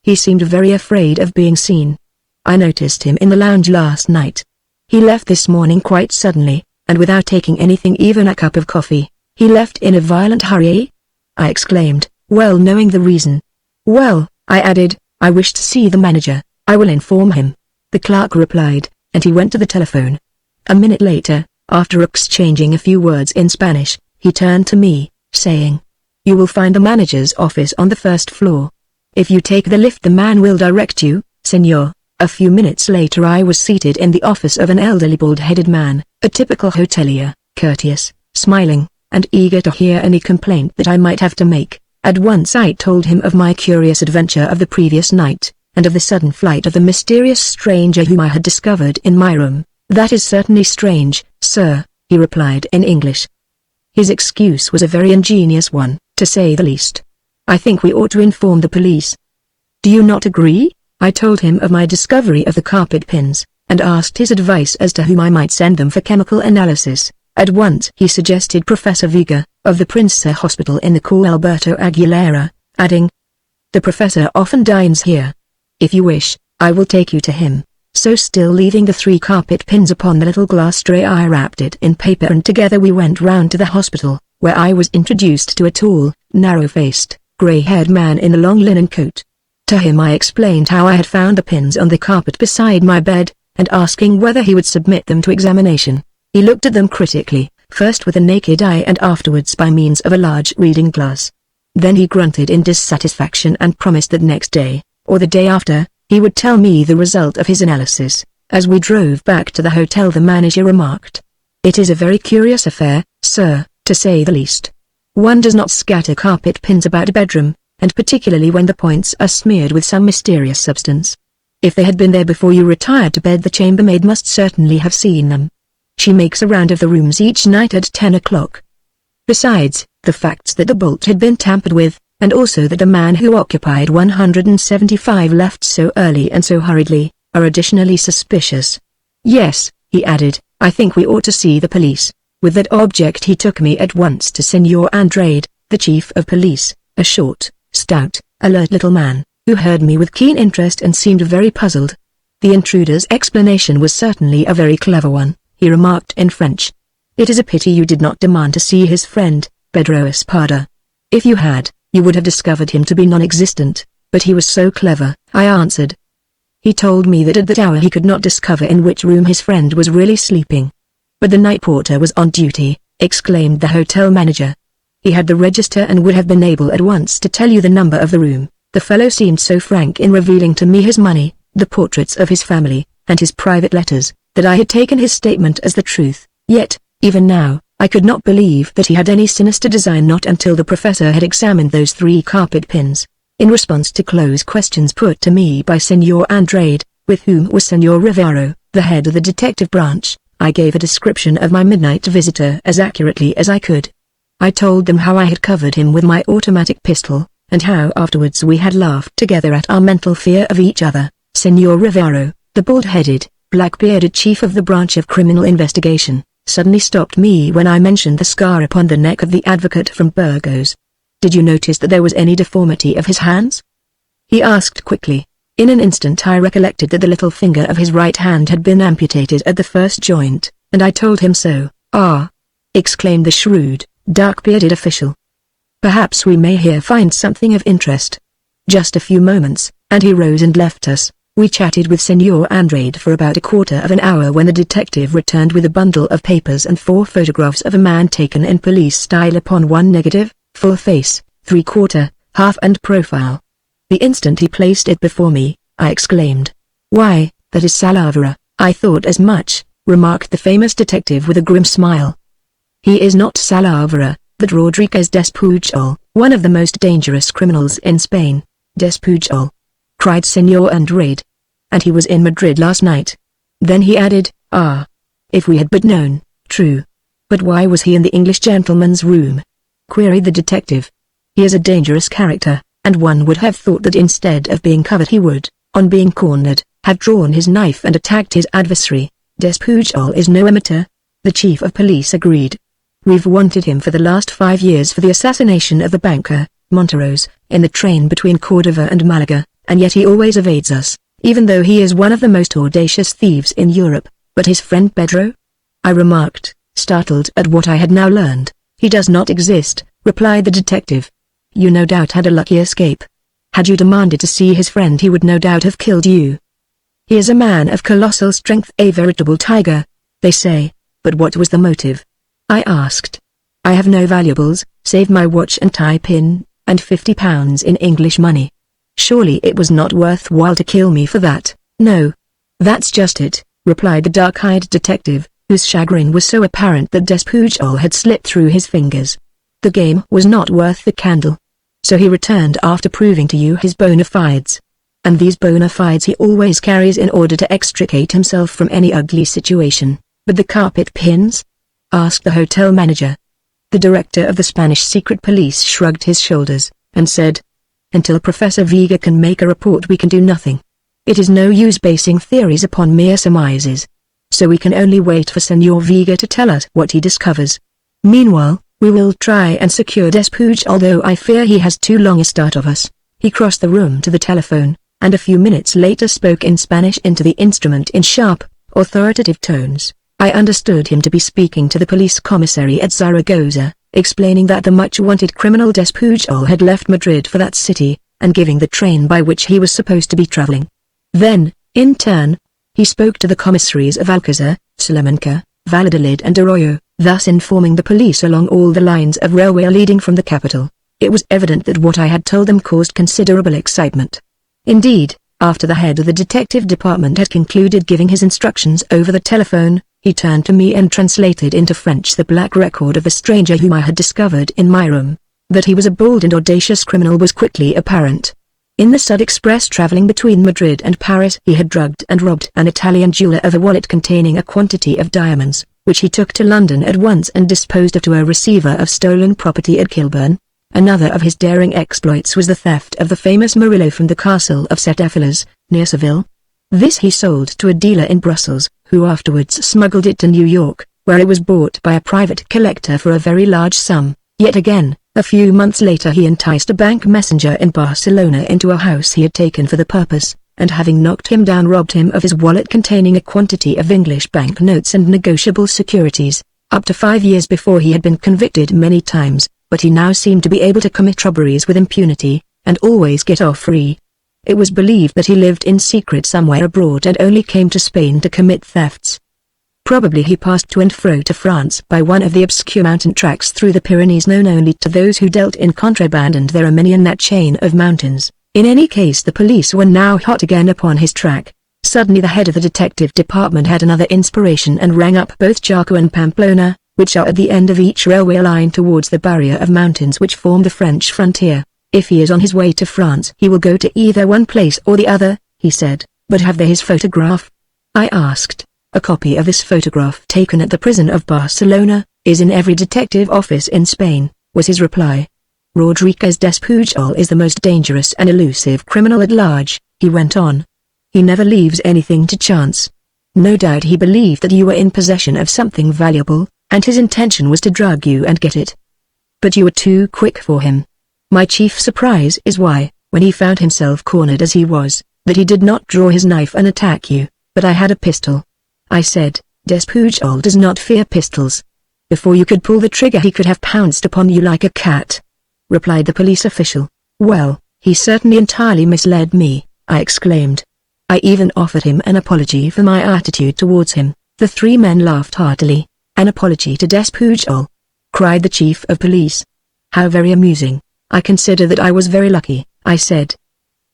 S1: "He seemed very afraid of being seen. I noticed him in the lounge last night. He left this morning quite suddenly, and without taking anything, even a cup of coffee." "He left in a violent hurry?" I exclaimed, well knowing the reason. "Well," I added, "I wish to see the manager. I will inform him." The clerk replied, and he went to the telephone. A minute later, after exchanging a few words in Spanish, he turned to me, saying, "You will find the manager's office on the 1st floor. If you take the lift the man will direct you, Senor." A few minutes later I was seated in the office of an elderly bald-headed man, a typical hotelier, courteous, smiling, and eager to hear any complaint that I might have to make. At once I told him of my curious adventure of the previous night, and of the sudden flight of the mysterious stranger whom I had discovered in my room. "That is certainly strange, sir," he replied in English. His excuse was a very ingenious one, to say the least. "I think we ought to inform the police. Do you not agree?" I told him of my discovery of the carpet pins, and asked his advice as to whom I might send them for chemical analysis. At once he suggested Professor Vega, of the Prince's Hospital in the Queux Alberto Aguilera, adding, "The professor often dines here. If you wish, I will take you to him." So still leaving the 3 carpet pins upon the little glass tray, I wrapped it in paper and together we went round to the hospital, where I was introduced to a tall, narrow-faced, grey-haired man in a long linen coat. To him I explained how I had found the pins on the carpet beside my bed, and asking whether he would submit them to examination. He looked at them critically, first with a naked eye and afterwards by means of a large reading glass. Then he grunted in dissatisfaction and promised that next day, or the day after, he would tell me the result of his analysis. As we drove back to the hotel the manager remarked, "It is a very curious affair, sir, to say the least. One does not scatter carpet pins about a bedroom, and particularly when the points are smeared with some mysterious substance. If they had been there before you retired to bed the chambermaid must certainly have seen them. She makes a round of the rooms each night at 10 o'clock. Besides, the facts that the bolt had been tampered with, and also that the man who occupied 175 left so early and so hurriedly, are additionally suspicious. Yes," he added, "I think we ought to see the police." With that object he took me at once to Senor Andrade, the chief of police, a short, stout, alert little man, who heard me with keen interest and seemed very puzzled. The intruder's explanation was certainly a very clever one. He remarked in French, "It is a pity you did not demand to see his friend, Pedro Espada. If you had, you would have discovered him to be non-existent, but he was so clever," I answered. He told me that at that hour he could not discover in which room his friend was really sleeping. "But the night porter was on duty," exclaimed the hotel manager. "He had the register and would have been able at once to tell you the number of the room. The fellow seemed so frank in revealing to me his money, the portraits of his family, and his private letters, that I had taken his statement as the truth. Yet, even now, I could not believe that he had any sinister design, not until the professor had examined those 3 carpet pins." In response to close questions put to me by Senor Andrade, with whom was Senor Rivero, the head of the detective branch, I gave a description of my midnight visitor as accurately as I could. I told them how I had covered him with my automatic pistol, and how afterwards we had laughed together at our mental fear of each other. Senor Rivero, the bald-headed, black-bearded chief of the branch of criminal investigation, suddenly stopped me when I mentioned the scar upon the neck of the advocate from Burgos. "Did you notice that there was any deformity of his hands?" he asked quickly. In an instant I recollected that the little finger of his right hand had been amputated at the first joint, and I told him so. "Ah!" exclaimed the shrewd, dark-bearded official. "Perhaps we may here find something of interest." Just a few moments, and he rose and left us. We chatted with Senor Andrade for about a quarter of an hour when the detective returned with a bundle of papers and 4 photographs of a man taken in police style upon one negative, full face, 3/4, half and profile. The instant he placed it before me, I exclaimed, "Why, that is Salavera." "I thought as much," remarked the famous detective with a grim smile. "He is not Salavera, but Rodriguez Despujol, one of the most dangerous criminals in Spain." "Despujol!" cried Senor Andrade. "And he was in Madrid last night." Then he added, "Ah! If we had but known." "True. But why was he in the English gentleman's room?" queried the detective. "He is a dangerous character, and one would have thought that instead of being covered he would, on being cornered, have drawn his knife and attacked his adversary. Despujol is no amateur." The chief of police agreed. "We've wanted him for the last 5 years for the assassination of the banker, Monteros, in the train between Cordova and Malaga, and yet he always evades us, even though he is one of the most audacious thieves in Europe." "But his friend Pedro?" I remarked, startled at what I had now learned. "He does not exist," replied the detective. "You no doubt had a lucky escape. Had you demanded to see his friend he would no doubt have killed you. He is a man of colossal strength, a veritable tiger, they say. But what was the motive?" I asked. "I have no valuables, save my watch and tie pin, and £50 in English money. Surely it was not worthwhile to kill me for that." No. That's just it, replied the dark-eyed detective, whose chagrin was so apparent that Despujol had slipped through his fingers. The game was not worth the candle. So he returned after proving to you his bona fides. And these bona fides he always carries in order to extricate himself from any ugly situation. But the carpet pins? Asked the hotel manager. The director of the Spanish secret police shrugged his shoulders, and said, until Professor Vega can make a report we can do nothing. It is no use basing theories upon mere surmises. So we can only wait for Senor Vega to tell us what he discovers. Meanwhile, we will try and secure Despujol, although I fear he has too long a start of us. He crossed the room to the telephone, and a few minutes later spoke in Spanish into the instrument in sharp, authoritative tones. I understood him to be speaking to the police commissary at Zaragoza, explaining that the much-wanted criminal Despujol had left Madrid for that city, and giving the train by which he was supposed to be traveling. Then, in turn, he spoke to the commissaries of Alcázar, Salamanca, Valladolid and Arroyo, thus informing the police along all the lines of railway leading from the capital. It was evident that what I had told them caused considerable excitement. Indeed, after the head of the detective department had concluded giving his instructions over the telephone, he turned to me and translated into French the black record of the stranger whom I had discovered in my room. That he was a bold and audacious criminal was quickly apparent. In the Sud Express traveling between Madrid and Paris he had drugged and robbed an Italian jeweler of a wallet containing a quantity of diamonds, which he took to London at once and disposed of to a receiver of stolen property at Kilburn. Another of his daring exploits was the theft of the famous Murillo from the castle of Setefillas, near Seville. This he sold to a dealer in Brussels, who afterwards smuggled it to New York, where it was bought by a private collector for a very large sum. Yet again, a few months later he enticed a bank messenger in Barcelona into a house he had taken for the purpose, and having knocked him down robbed him of his wallet containing a quantity of English banknotes and negotiable securities. Up to 5 years before he had been convicted many times, but he now seemed to be able to commit robberies with impunity, and always get off free. It was believed that he lived in secret somewhere abroad and only came to Spain to commit thefts. Probably he passed to and fro to France by one of the obscure mountain tracks through the Pyrenees known only to those who dealt in contraband, and there are many in that chain of mountains. In any case, the police were now hot again upon his track. Suddenly the head of the detective department had another inspiration and rang up both Jaco and Pamplona, which are at the end of each railway line towards the barrier of mountains which form the French frontier. If he is on his way to France he will go to either one place or the other, he said. But have they his photograph? I asked. A copy of this photograph taken at the prison of Barcelona is in every detective office in Spain, was his reply. Rodriguez Despujol is the most dangerous and elusive criminal at large, he went on. He never leaves anything to chance. No doubt he believed that you were in possession of something valuable, and his intention was to drug you and get it. But you were too quick for him. My chief surprise is why, when he found himself cornered as he was, that he did not draw his knife and attack you, but I had a pistol. I said, Despujol does not fear pistols. Before you could pull the trigger he could have pounced upon you like a cat, replied the police official. Well, he certainly entirely misled me, I exclaimed. I even offered him an apology for my attitude towards him. The three men laughed heartily. An apology to Despujol, cried the chief of police. How very amusing. I consider that I was very lucky, I said.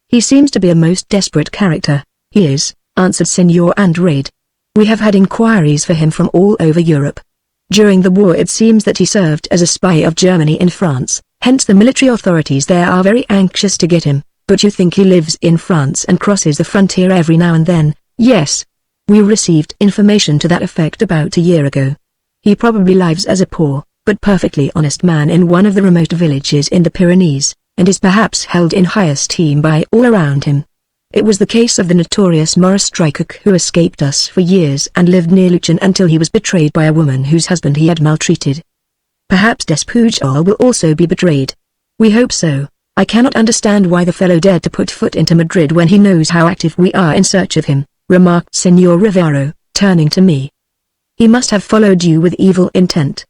S1: He seems to be a most desperate character. He is, answered Senor Andrade. We have had inquiries for him from all over Europe. During the war it seems that he served as a spy of Germany in France, hence the military authorities there are very anxious to get him. But you think he lives in France and crosses the frontier every now and then? Yes. We received information to that effect about a year ago. He probably lives as a poor, but perfectly honest man in one of the remote villages in the Pyrenees, and is perhaps held in high esteem by all around him. It was the case of the notorious Maurice Strycock, who escaped us for years and lived near Luchin until he was betrayed by a woman whose husband he had maltreated. Perhaps Despujol will also be betrayed. We hope so. I cannot understand why the fellow dared to put foot into Madrid when he knows how active we are in search of him, remarked Senor Rivero, turning to me. He must have followed you with evil intent.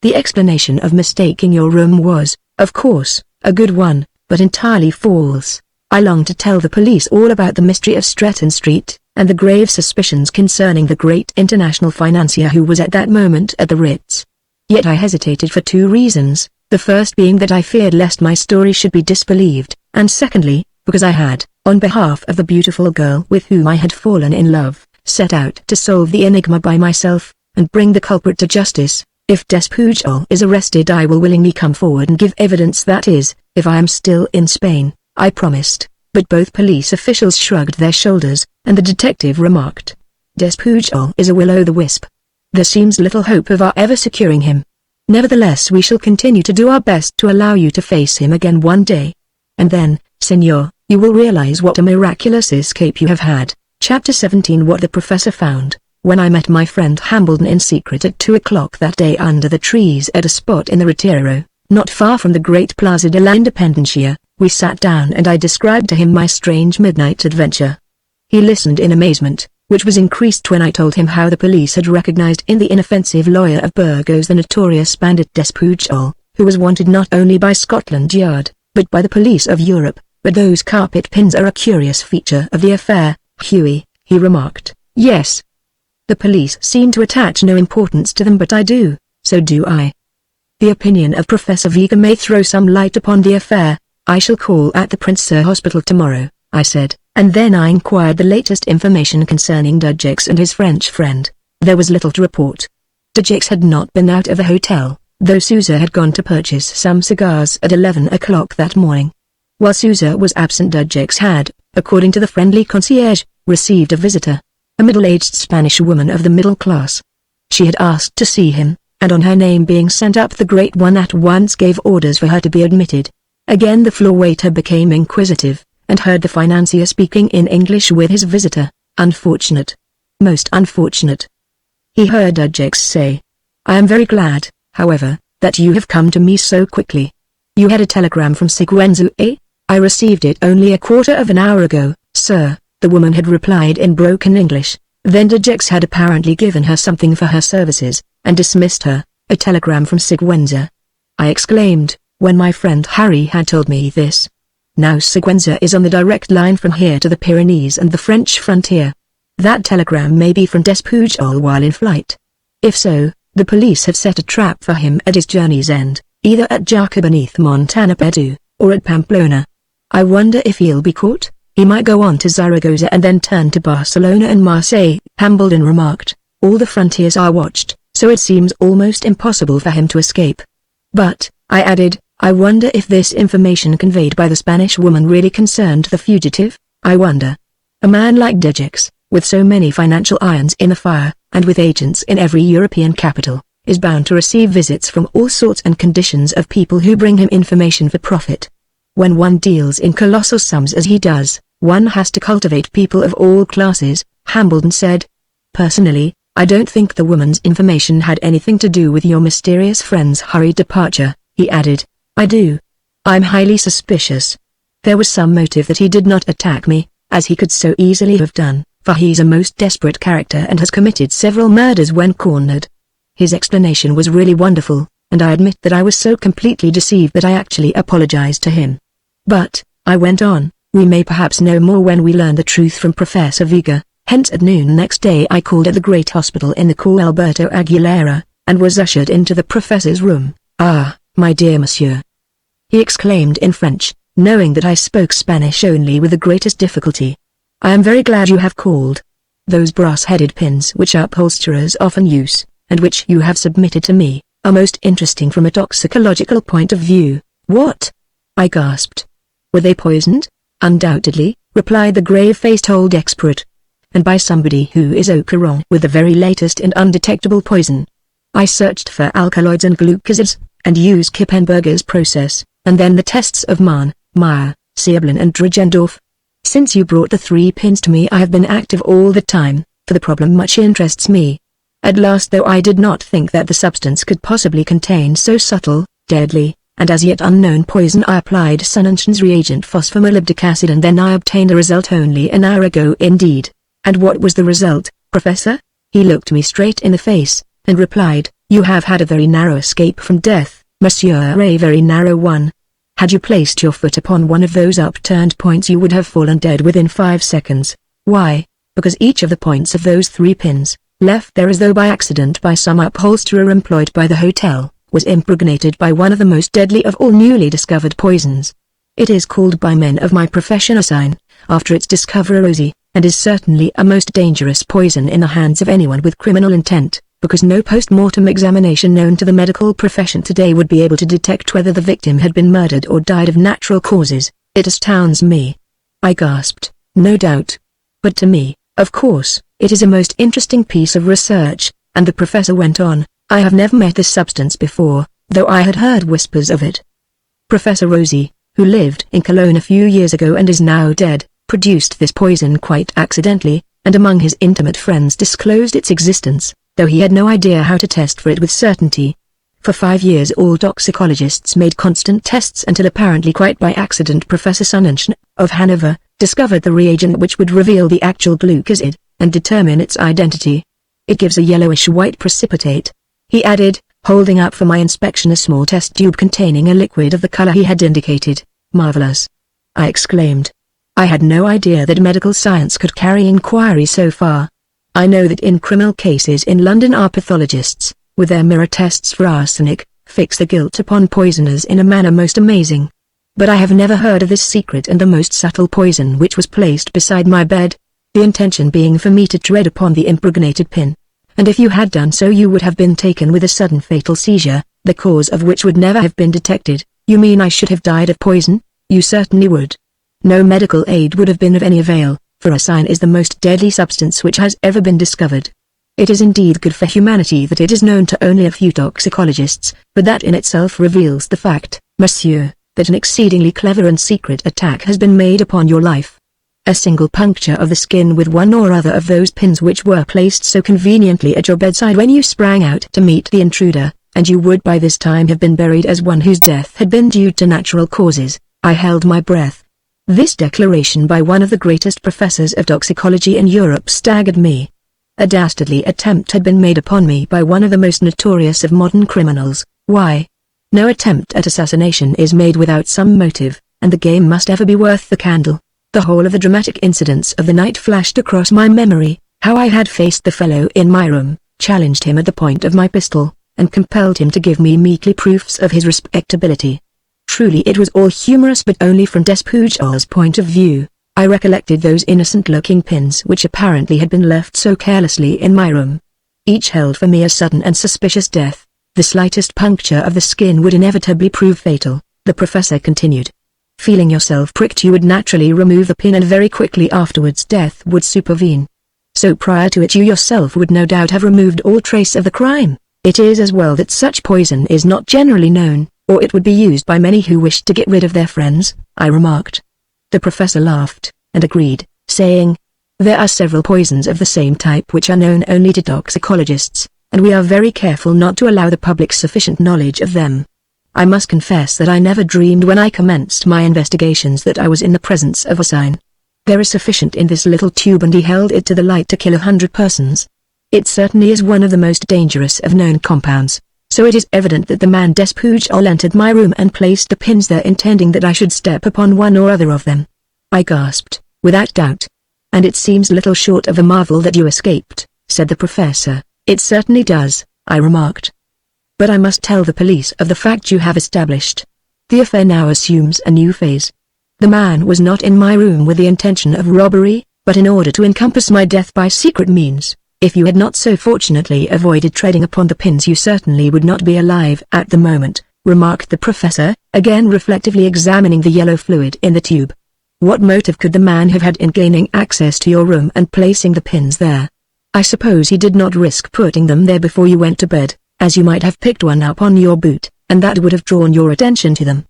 S1: The explanation of mistaking your room was, of course, a good one, but entirely false. I long to tell the police all about the mystery of Stretton Street, and the grave suspicions concerning the great international financier who was at that moment at the Ritz. Yet I hesitated for 2 reasons, the first being that I feared lest my story should be disbelieved, and secondly, because I had, on behalf of the beautiful girl with whom I had fallen in love, set out to solve the enigma by myself, and bring the culprit to justice. If Despujol is arrested, I will willingly come forward and give evidence, that is, if I am still in Spain, I promised. But both police officials shrugged their shoulders, and the detective remarked, Despujol is a will-o'-the-wisp. There seems little hope of our ever securing him. Nevertheless, we shall continue to do our best to allow you to face him again one day. And then, Senor, you will realize what a miraculous escape you have had. Chapter 17. What the professor found. When I met my friend Hambledon in secret at 2 o'clock that day under the trees at a spot in the Retiro, not far from the great Plaza de la Independencia, we sat down and I described to him my strange midnight adventure. He listened in amazement, which was increased when I told him how the police had recognized in the inoffensive lawyer of Burgos the notorious bandit Despujol, who was wanted not only by Scotland Yard, but by the police of Europe. But those carpet pins are a curious feature of the affair, Hughie, he remarked. Yes. The police seem to attach no importance to them, but I do, so do I. The opinion of Professor Vega may throw some light upon the affair. I shall call at the Prince Hospital tomorrow, I said, and then I inquired the latest information concerning Dudgex and his French friend. There was little to report. Dudgex had not been out of the hotel, though Sousa had gone to purchase some cigars at 11 o'clock that morning. While Sousa was absent, Dudgex had, according to the friendly concierge, received a visitor, a middle-aged Spanish woman of the middle class. She had asked to see him, and on her name being sent up, the Great One at once gave orders for her to be admitted. Again the floor waiter became inquisitive, and heard the financier speaking in English with his visitor. Unfortunate. Most unfortunate. He heard Dudgex say, I am very glad, however, that you have come to me so quickly. You had a telegram from Siguenza, eh? I received it only a quarter of an hour ago, sir, the woman had replied in broken English. Then Dudgex had apparently given her something for her services, and dismissed her. A telegram from Siguenza, I exclaimed, when my friend Harry had told me this. Now Siguenza is on the direct line from here to the Pyrenees and the French frontier. That telegram may be from Despujol while in flight. If so, the police have set a trap for him at his journey's end, either at Jaca beneath Montana Pedu, or at Pamplona. I wonder if he'll be caught. He might go on to Zaragoza and then turn to Barcelona and Marseille, Hambledon remarked. All the frontiers are watched, so it seems almost impossible for him to escape. But, I added, I wonder if this information conveyed by the Spanish woman really concerned the fugitive? I wonder. A man like Dudgex, with so many financial irons in the fire, and with agents in every European capital, is bound to receive visits from all sorts and conditions of people who bring him information for profit. When one deals in colossal sums as he does, one has to cultivate people of all classes, Hambledon said. Personally, I don't think the woman's information had anything to do with your mysterious friend's hurried departure, he added. I do. I'm highly suspicious. There was some motive that he did not attack me, as he could so easily have done, for he's a most desperate character and has committed several murders when cornered. His explanation was really wonderful, and I admit that I was so completely deceived that I actually apologized to him. But, I went on, we may perhaps know more when we learn the truth from Professor Vega. Hence at noon next day I called at the great hospital in the Queux Alberto Aguilera, and was ushered into the professor's room. Ah, my dear monsieur, he exclaimed in French, knowing that I spoke Spanish only with the greatest difficulty. I am very glad you have called. Those brass-headed pins which upholsterers often use, and which you have submitted to me, are most interesting from a toxicological point of view. What? I gasped. Were they poisoned? Undoubtedly, replied the grave-faced old expert. And by somebody who is au courant with the very latest and undetectable poison. I searched for alkaloids and glucosides, and used Kippenberger's process, and then the tests of Mahn, Meyer, Sieblin and Drijendorf. Since you brought the 3 pins to me I have been active all the time, for the problem much interests me. At last, though I did not think that the substance could possibly contain so subtle, deadly, and as yet unknown poison, I applied Sonnenschen's reagent phosphomolybdic acid, and then I obtained a result only an hour ago indeed. And what was the result, Professor? He looked me straight in the face, and replied, you have had a very narrow escape from death, monsieur, a very narrow one. Had you placed your foot upon one of those upturned points you would have fallen dead within 5 seconds. Why? Because each of the points of those 3 pins, left there as though by accident by some upholsterer employed by the hotel, was impregnated by one of the most deadly of all newly discovered poisons. It is called by men of my profession arsine, after its discoverer Rosie, and is certainly a most dangerous poison in the hands of anyone with criminal intent, because no post-mortem examination known to the medical profession today would be able to detect whether the victim had been murdered or died of natural causes. It astounds me. I gasped. No doubt. But to me, of course, it is a most interesting piece of research, and the professor went on, I have never met this substance before, though I had heard whispers of it. Professor Rosie, who lived in Cologne a few years ago and is now dead, produced this poison quite accidentally, and among his intimate friends disclosed its existence, though he had no idea how to test for it with certainty. For 5 years all toxicologists made constant tests until apparently quite by accident Professor Sonnenschein, of Hanover, discovered the reagent which would reveal the actual glucoside, and determine its identity. It gives a yellowish-white precipitate. He added, holding up for my inspection a small test tube containing a liquid of the color he had indicated. Marvelous! I exclaimed. I had no idea that medical science could carry inquiry so far. I know that in criminal cases in London our pathologists, with their mirror tests for arsenic, fix the guilt upon poisoners in a manner most amazing. But I have never heard of this secret and the most subtle poison which was placed beside my bed, the intention being for me to tread upon the impregnated pin. And if you had done so you would have been taken with a sudden fatal seizure, the cause of which would never have been detected. You mean I should have died of poison? You certainly would. No medical aid would have been of any avail, for arsine is the most deadly substance which has ever been discovered. It is indeed good for humanity that it is known to only a few toxicologists, but that in itself reveals the fact, monsieur, that an exceedingly clever and secret attack has been made upon your life. A single puncture of the skin with one or other of those pins which were placed so conveniently at your bedside when you sprang out to meet the intruder, and you would by this time have been buried as one whose death had been due to natural causes. I held my breath. This declaration by one of the greatest professors of toxicology in Europe staggered me. A dastardly attempt had been made upon me by one of the most notorious of modern criminals. Why? No attempt at assassination is made without some motive, and the game must ever be worth the candle. The whole of the dramatic incidents of the night flashed across my memory, how I had faced the fellow in my room, challenged him at the point of my pistol, and compelled him to give me meekly proofs of his respectability. Truly it was all humorous but only from Despougel's point of view. I recollected those innocent-looking pins which apparently had been left so carelessly in my room. Each held for me a sudden and suspicious death. The slightest puncture of the skin would inevitably prove fatal, the professor continued. Feeling yourself pricked you would naturally remove the pin and very quickly afterwards death would supervene. So prior to it you yourself would no doubt have removed all trace of the crime. It is as well that such poison is not generally known, or it would be used by many who wished to get rid of their friends, I remarked. The professor laughed, and agreed, saying, there are several poisons of the same type which are known only to toxicologists, and we are very careful not to allow the public sufficient knowledge of them. I must confess that I never dreamed when I commenced my investigations that I was in the presence of arsine. There is sufficient in this little tube and he held it to the light to kill 100 persons. It certainly is one of the most dangerous of known compounds, so it is evident that the man Despougel entered my room and placed the pins there intending that I should step upon one or other of them. I gasped, without doubt. And it seems little short of a marvel that you escaped, said the professor. It certainly does, I remarked. But I must tell the police of the fact you have established. The affair now assumes a new phase. The man was not in my room with the intention of robbery, but in order to encompass my death by secret means. If you had not so fortunately avoided treading upon the pins you certainly would not be alive at the moment, remarked the professor, again reflectively examining the yellow fluid in the tube. What motive could the man have had in gaining access to your room and placing the pins there? I suppose he did not risk putting them there before you went to bed, as you might have picked one up on your boot, and that would have drawn your attention to them.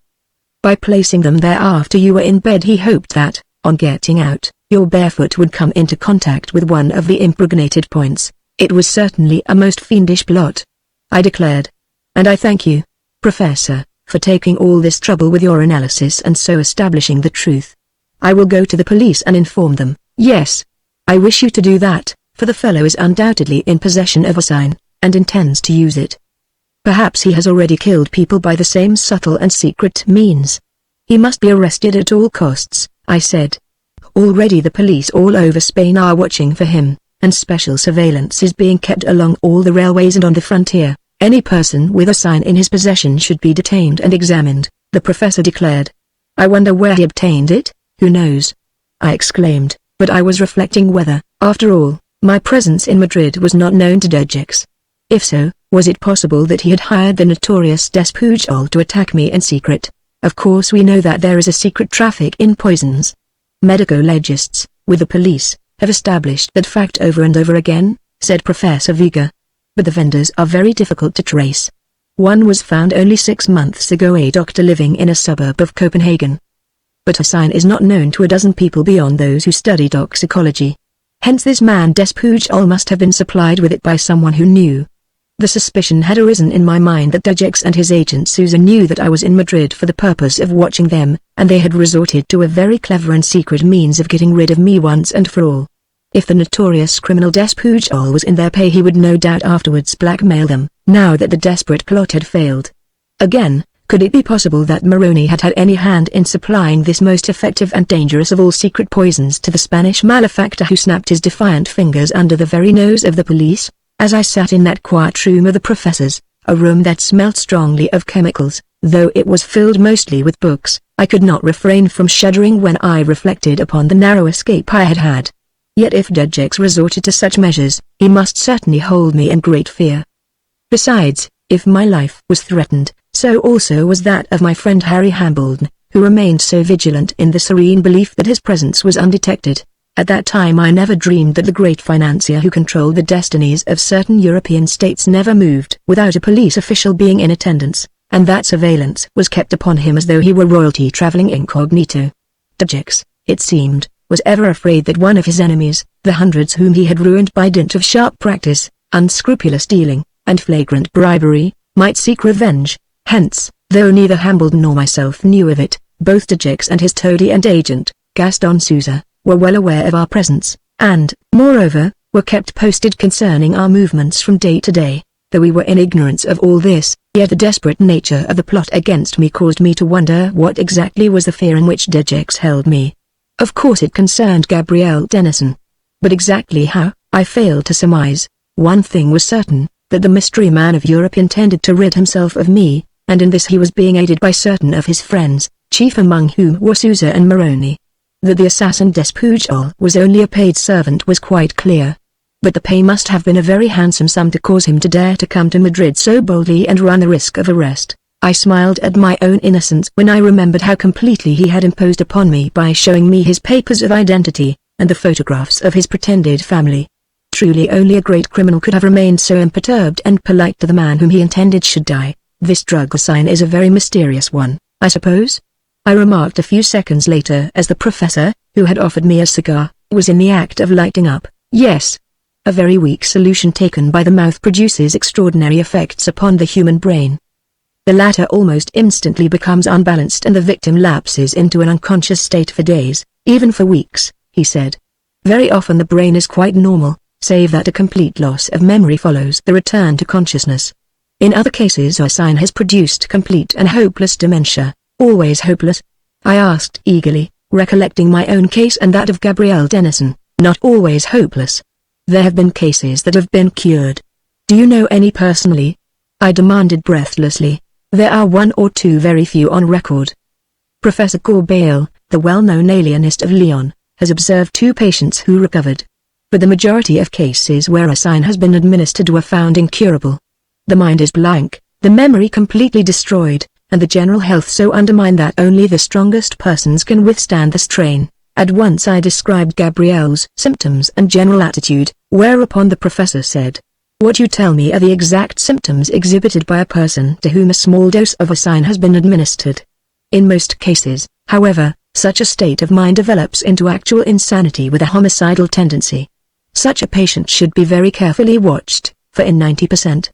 S1: By placing them there after you were in bed he hoped that, on getting out, your barefoot would come into contact with one of the impregnated points. It was certainly a most fiendish plot, I declared. And I thank you, Professor, for taking all this trouble with your analysis and so establishing the truth. I will go to the police and inform them. Yes, I wish you to do that, for the fellow is undoubtedly in possession of arsine, and intends to use it. Perhaps he has already killed people by the same subtle and secret means. He must be arrested at all costs, I said. Already the police all over Spain are watching for him, and special surveillance is being kept along all the railways and on the frontier. Any person with arsine in his possession should be detained and examined, the professor declared. I wonder where he obtained it. Who knows? I exclaimed, but I was reflecting whether, after all, my presence in Madrid was not known to Dejecks. If so, was it possible that he had hired the notorious Despujol to attack me in secret? Of course we know that there is a secret traffic in poisons. Medicologists, with the police, have established that fact over and over again, said Professor Vega. But the vendors are very difficult to trace. One was found only 6 months ago, a doctor living in a suburb of Copenhagen. But Hassan is not known to a dozen people beyond those who study toxicology. Hence this man Despujol must have been supplied with it by someone who knew. The suspicion had arisen in my mind that Dejecks and his agent Sousa knew that I was in Madrid for the purpose of watching them, and they had resorted to a very clever and secret means of getting rid of me once and for all. If the notorious criminal Despujol was in their pay, he would no doubt afterwards blackmail them, now that the desperate plot had failed. Again, could it be possible that Moroni had had any hand in supplying this most effective and dangerous of all secret poisons to the Spanish malefactor who snapped his defiant fingers under the very nose of the police? As I sat in that quiet room of the professor's, a room that smelt strongly of chemicals, though it was filled mostly with books, I could not refrain from shuddering when I reflected upon the narrow escape I had had. Yet if Dejecks resorted to such measures, he must certainly hold me in great fear. Besides, if my life was threatened, so also was that of my friend Harry Hambledon, who remained so vigilant in the serene belief that his presence was undetected. At that time I never dreamed that the great financier who controlled the destinies of certain European states never moved without a police official being in attendance, and that surveillance was kept upon him as though he were royalty traveling incognito. Dejecks, it seemed, was ever afraid that one of his enemies, the hundreds whom he had ruined by dint of sharp practice, unscrupulous dealing, and flagrant bribery, might seek revenge. Hence, though neither Hambledon nor myself knew of it, both Dejecks and his toady and agent, Gaston Sousa, were well aware of our presence, and, moreover, were kept posted concerning our movements from day to day. Though we were in ignorance of all this, yet the desperate nature of the plot against me caused me to wonder what exactly was the fear in which Dejecks held me. Of course it concerned Gabrielle Denison. But exactly how, I failed to surmise. One thing was certain, that the mystery man of Europe intended to rid himself of me, and in this he was being aided by certain of his friends, chief among whom were Sousa and Moroni. That the assassin Despujol was only a paid servant was quite clear. But the pay must have been a very handsome sum to cause him to dare to come to Madrid so boldly and run the risk of arrest. I smiled at my own innocence when I remembered how completely he had imposed upon me by showing me his papers of identity, and the photographs of his pretended family. Truly only a great criminal could have remained so imperturbed and polite to the man whom he intended should die. This drug sign is a very mysterious one, I suppose? I remarked a few seconds later as the professor, who had offered me a cigar, was in the act of lighting up. Yes. A very weak solution taken by the mouth produces extraordinary effects upon the human brain. The latter almost instantly becomes unbalanced and the victim lapses into an unconscious state for days, even for weeks, he said. Very often the brain is quite normal, save that a complete loss of memory follows the return to consciousness. In other cases our sign has produced complete and hopeless dementia. Always hopeless? I asked eagerly, recollecting my own case and that of Gabrielle Denison. Not always hopeless. There have been cases that have been cured. Do you know any personally? I demanded breathlessly. There are one or two, very few on record. Professor Corbeil, the well-known alienist of Lyon, has observed 2 patients who recovered. But the majority of cases where a sign has been administered were found incurable. The mind is blank, the memory completely destroyed, and the general health so undermined that only the strongest persons can withstand the strain. At once I described Gabrielle's symptoms and general attitude, whereupon the professor said, "What you tell me are the exact symptoms exhibited by a person to whom a small dose of a sign has been administered. In most cases, however, such a state of mind develops into actual insanity with a homicidal tendency. Such a patient should be very carefully watched, for in 90%,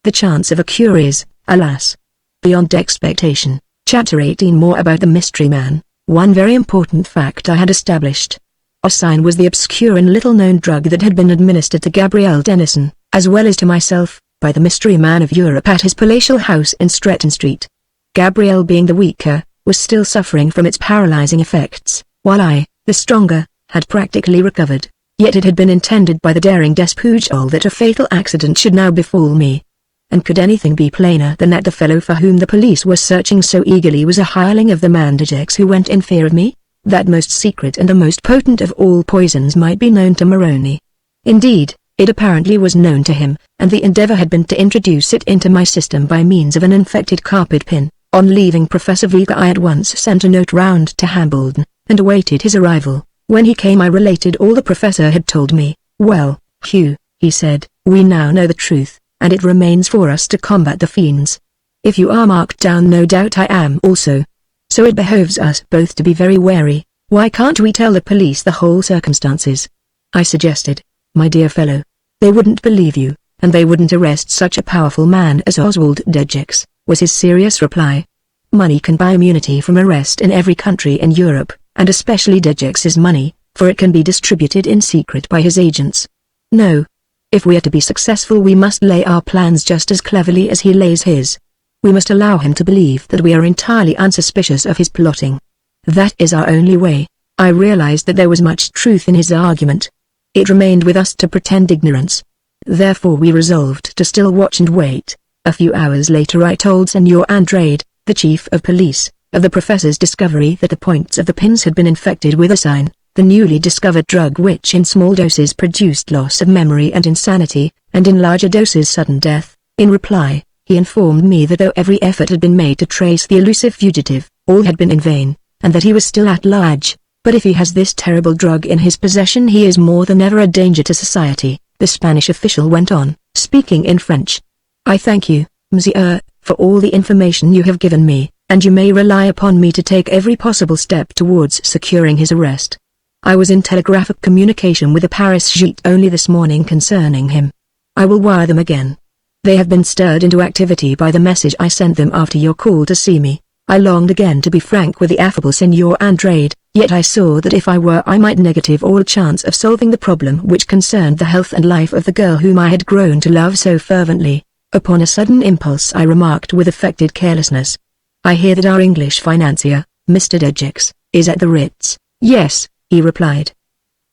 S1: the chance of a cure is, alas, beyond expectation." Chapter 18. More about the mystery man. One very important fact I had established. Osine was the obscure and little-known drug that had been administered to Gabrielle Denison, as well as to myself, by the mystery man of Europe at his palatial house in Stretton Street. Gabrielle, being the weaker, was still suffering from its paralyzing effects, while I, the stronger, had practically recovered. Yet it had been intended by the daring Despujol that a fatal accident should now befall me. and could anything be plainer than that the fellow for whom the police were searching so eagerly was a hireling of the MagneonBooks who went in fear of me? That most secret and the most potent of all poisons might be known to Moroni. Indeed, it apparently was known to him, and the endeavor had been to introduce it into my system by means of an infected carpet pin. On leaving Professor Vega, I at once sent a note round to Hambledon, and awaited his arrival. When he came, I related all the professor had told me. "Well, Hugh," he said, "we now know the truth, and it remains for us to combat the fiends. If you are marked down, no doubt I am also. So it behoves us both to be very wary. Why can't we tell the police the whole circumstances?" I suggested. "My dear fellow, they wouldn't believe you, and they wouldn't arrest such a powerful man as Oswald Dejix," was his serious reply. "Money can buy immunity from arrest in every country in Europe, and especially Dejix's money, for it can be distributed in secret by his agents. No. If we are to be successful, we must lay our plans just as cleverly as he lays his. We must allow him to believe that we are entirely unsuspicious of his plotting. That is our only way." I realized that there was much truth in his argument. It remained with us to pretend ignorance. Therefore we resolved to still watch and wait. A few hours later I told Senor Andrade, the chief of police, of the professor's discovery that the points of the pins had been infected with acine, the newly discovered drug which in small doses produced loss of memory and insanity, and in larger doses sudden death. In reply, he informed me that though every effort had been made to trace the elusive fugitive, all had been in vain, and that he was still at large. "But if he has this terrible drug in his possession, he is more than ever a danger to society," the Spanish official went on, speaking in French. "I thank you, monsieur, for all the information you have given me, and you may rely upon me to take every possible step towards securing his arrest. I was in telegraphic communication with the Paris Gite only this morning concerning him. I will wire them again. They have been stirred into activity by the message I sent them after your call to see me." I longed again to be frank with the affable Senor Andrade, yet I saw that if I were I might negative all chance of solving the problem which concerned the health and life of the girl whom I had grown to love so fervently. Upon a sudden impulse I remarked with affected carelessness, "I hear that our English financier, Mr. Dejix, is at the Ritz." "Yes," he replied.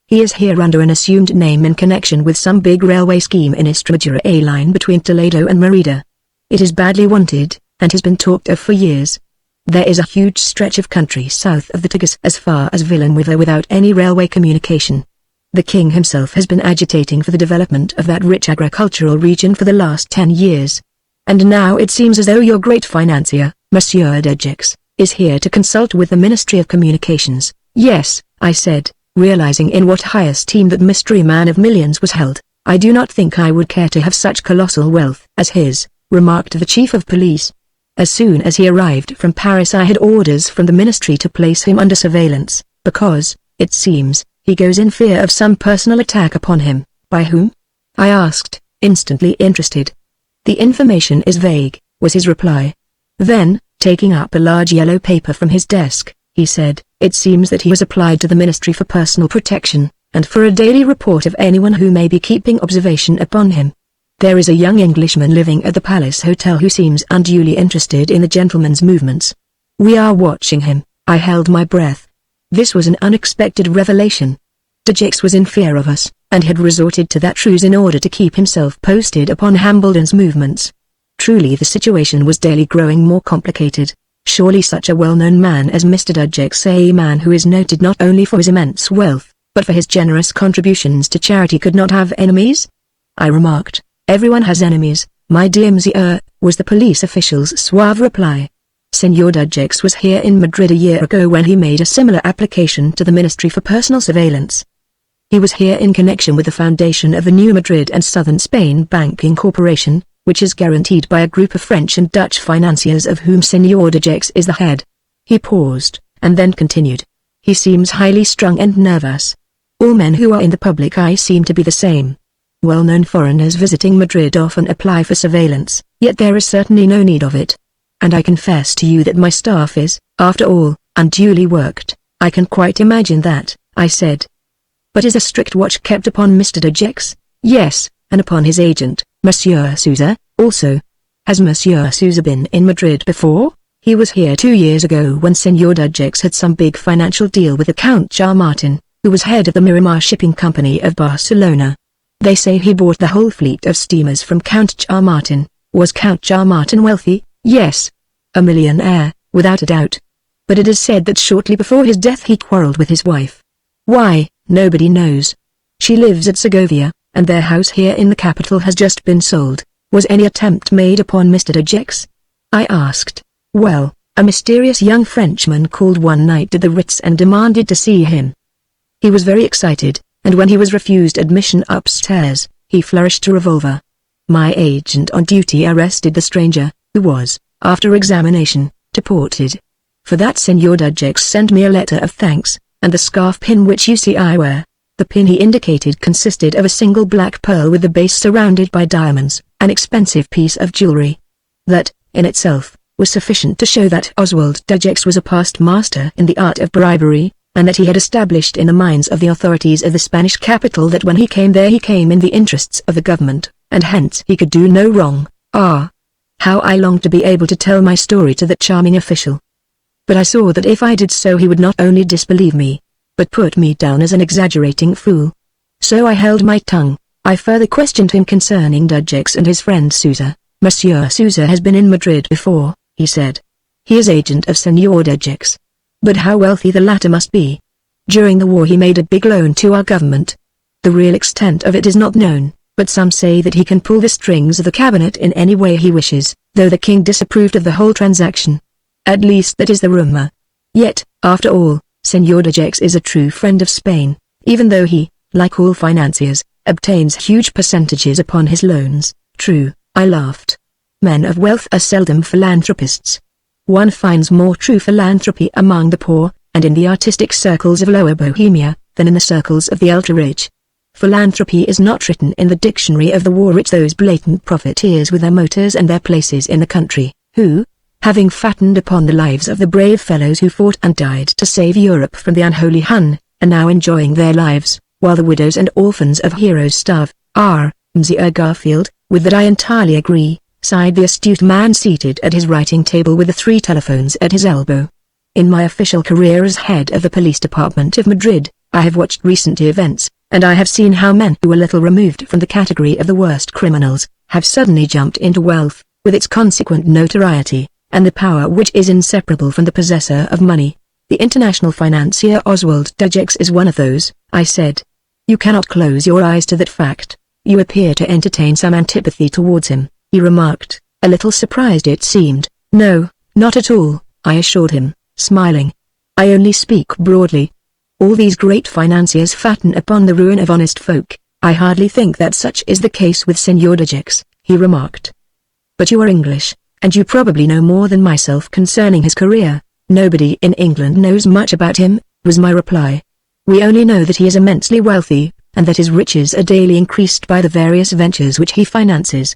S1: "He is here under an assumed name in connection with some big railway scheme in Estremadura, a line between Toledo and Merida. It is badly wanted, and has been talked of for years. There is a huge stretch of country south of the Tagus as far as Villanueva without any railway communication. The king himself has been agitating for the development of that rich agricultural region for the last 10 years. And now it seems as though your great financier, Monsieur Dejix, is here to consult with the Ministry of Communications." "Yes," I said, realizing in what high esteem that mystery man of millions was held. "I do not think I would care to have such colossal wealth as his," remarked the chief of police. "As soon as he arrived from Paris I had orders from the ministry to place him under surveillance, because, it seems, he goes in fear of some personal attack upon him." "By whom?" I asked, instantly interested. "The information is vague," was his reply. Then, taking up a large yellow paper from his desk, he said, "It seems that he has applied to the ministry for personal protection, and for a daily report of anyone who may be keeping observation upon him. There is a young Englishman living at the Palace Hotel who seems unduly interested in the gentleman's movements. We are watching him." I held my breath. This was an unexpected revelation. Dejix was in fear of us, and had resorted to that ruse in order to keep himself posted upon Hambledon's movements. Truly the situation was daily growing more complicated. Surely such a well-known man as Mr. Dejix, a man who is noted not only for his immense wealth, but for his generous contributions to charity, could not have enemies? I remarked. "Everyone has enemies, my dear monsieur," was the police official's suave reply. Senor Dejix was here in Madrid a year ago when he made a similar application to the Ministry for Personal Surveillance. He was here in connection with the foundation of the New Madrid and Southern Spain Banking Corporation, which is guaranteed by a group of French and Dutch financiers of whom Senor Dejix is the head. He paused, and then continued. "He seems highly strung and nervous. All men who are in the public eye seem to be the same. Well-known foreigners visiting Madrid often apply for surveillance, yet there is certainly no need of it. And I confess to you that my staff is, after all, unduly worked." "I can quite imagine that," I said. "But is a strict watch kept upon Mr. Dejix?" "Yes, and upon his agent, Monsieur Souza, also." "Has Monsieur Souza been in Madrid before?" "He was here 2 years ago when Senor Dejix had some big financial deal with the Count Chamartin, who was head of the Miramar Shipping Company of Barcelona. They say he bought the whole fleet of steamers from Count Chamartin, Was Count Martin wealthy? Yes. A millionaire, without a doubt. But it is said that shortly before his death he quarreled with his wife. Why, nobody knows. She lives at Segovia, and their house here in the capital has just been sold. Was any attempt made upon Mr. de Gex? I asked. Well, a mysterious young Frenchman called one night at the Ritz and demanded to see him. He was very excited, and when he was refused admission upstairs, he flourished a revolver. My agent on duty arrested the stranger, who was, after examination, deported. For that Senor de Gex sent me a letter of thanks, and the scarf pin which you see I wear. The pin he indicated consisted of a single black pearl with the base surrounded by diamonds, an expensive piece of jewelry. That, in itself, was sufficient to show that Oswald de Gex was a past master in the art of bribery, and that he had established in the minds of the authorities of the Spanish capital that when he came there he came in the interests of the government, and hence he could do no wrong. Ah! How I longed to be able to tell my story to that charming official. But I saw that if I did so he would not only disbelieve me, but put me down as an exaggerating fool. So I held my tongue. I further questioned him concerning de Gex and his friend Sousa. Monsieur Sousa has been in Madrid before, he said. He is agent of Senor de Gex. But how wealthy the latter must be. During the war he made a big loan to our government. The real extent of it is not known, but some say that he can pull the strings of the cabinet in any way he wishes, though the king disapproved of the whole transaction. At least that is the rumor. Yet, after all, Senor de Gex is a true friend of Spain, even though he, like all financiers, obtains huge percentages upon his loans. True, I laughed. Men of wealth are seldom philanthropists. One finds more true philanthropy among the poor, and in the artistic circles of Lower Bohemia, than in the circles of the ultra-rich. Philanthropy is not written in the dictionary of the war-rich, those blatant profiteers with their motors and their places in the country, who, having fattened upon the lives of the brave fellows who fought and died to save Europe from the unholy Hun, are now enjoying their lives, while the widows and orphans of heroes starve. Monsieur Garfield, with that I entirely agree, sighed the astute man seated at his writing table with the 3 telephones at his elbow. In my official career as head of the police department of Madrid, I have watched recent events, and I have seen how men who were little removed from the category of the worst criminals, have suddenly jumped into wealth, with its consequent notoriety, and the power which is inseparable from the possessor of money. The international financier Oswald de Gex is one of those, I said. You cannot close your eyes to that fact. You appear to entertain some antipathy towards him, he remarked, a little surprised it seemed. No, not at all, I assured him, smiling. I only speak broadly. All these great financiers fatten upon the ruin of honest folk. I hardly think that such is the case with Senor de Gex, he remarked. But you are English, and you probably know more than myself concerning his career. Nobody in England knows much about him, was my reply. We only know that he is immensely wealthy, and that his riches are daily increased by the various ventures which he finances.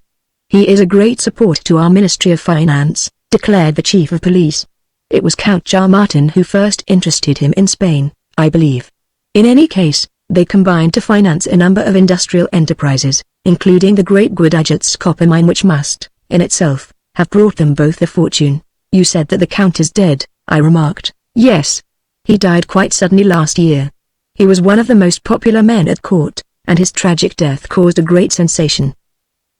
S1: He is a great support to our Ministry of Finance, declared the chief of police. It was Count Martin who first interested him in Spain, I believe. In any case, they combined to finance a number of industrial enterprises, including the great Guadalajara copper mine which must, in itself, have brought them both a fortune. You said that the Count is dead, I remarked. Yes. He died quite suddenly last year. He was one of the most popular men at court, and his tragic death caused a great sensation.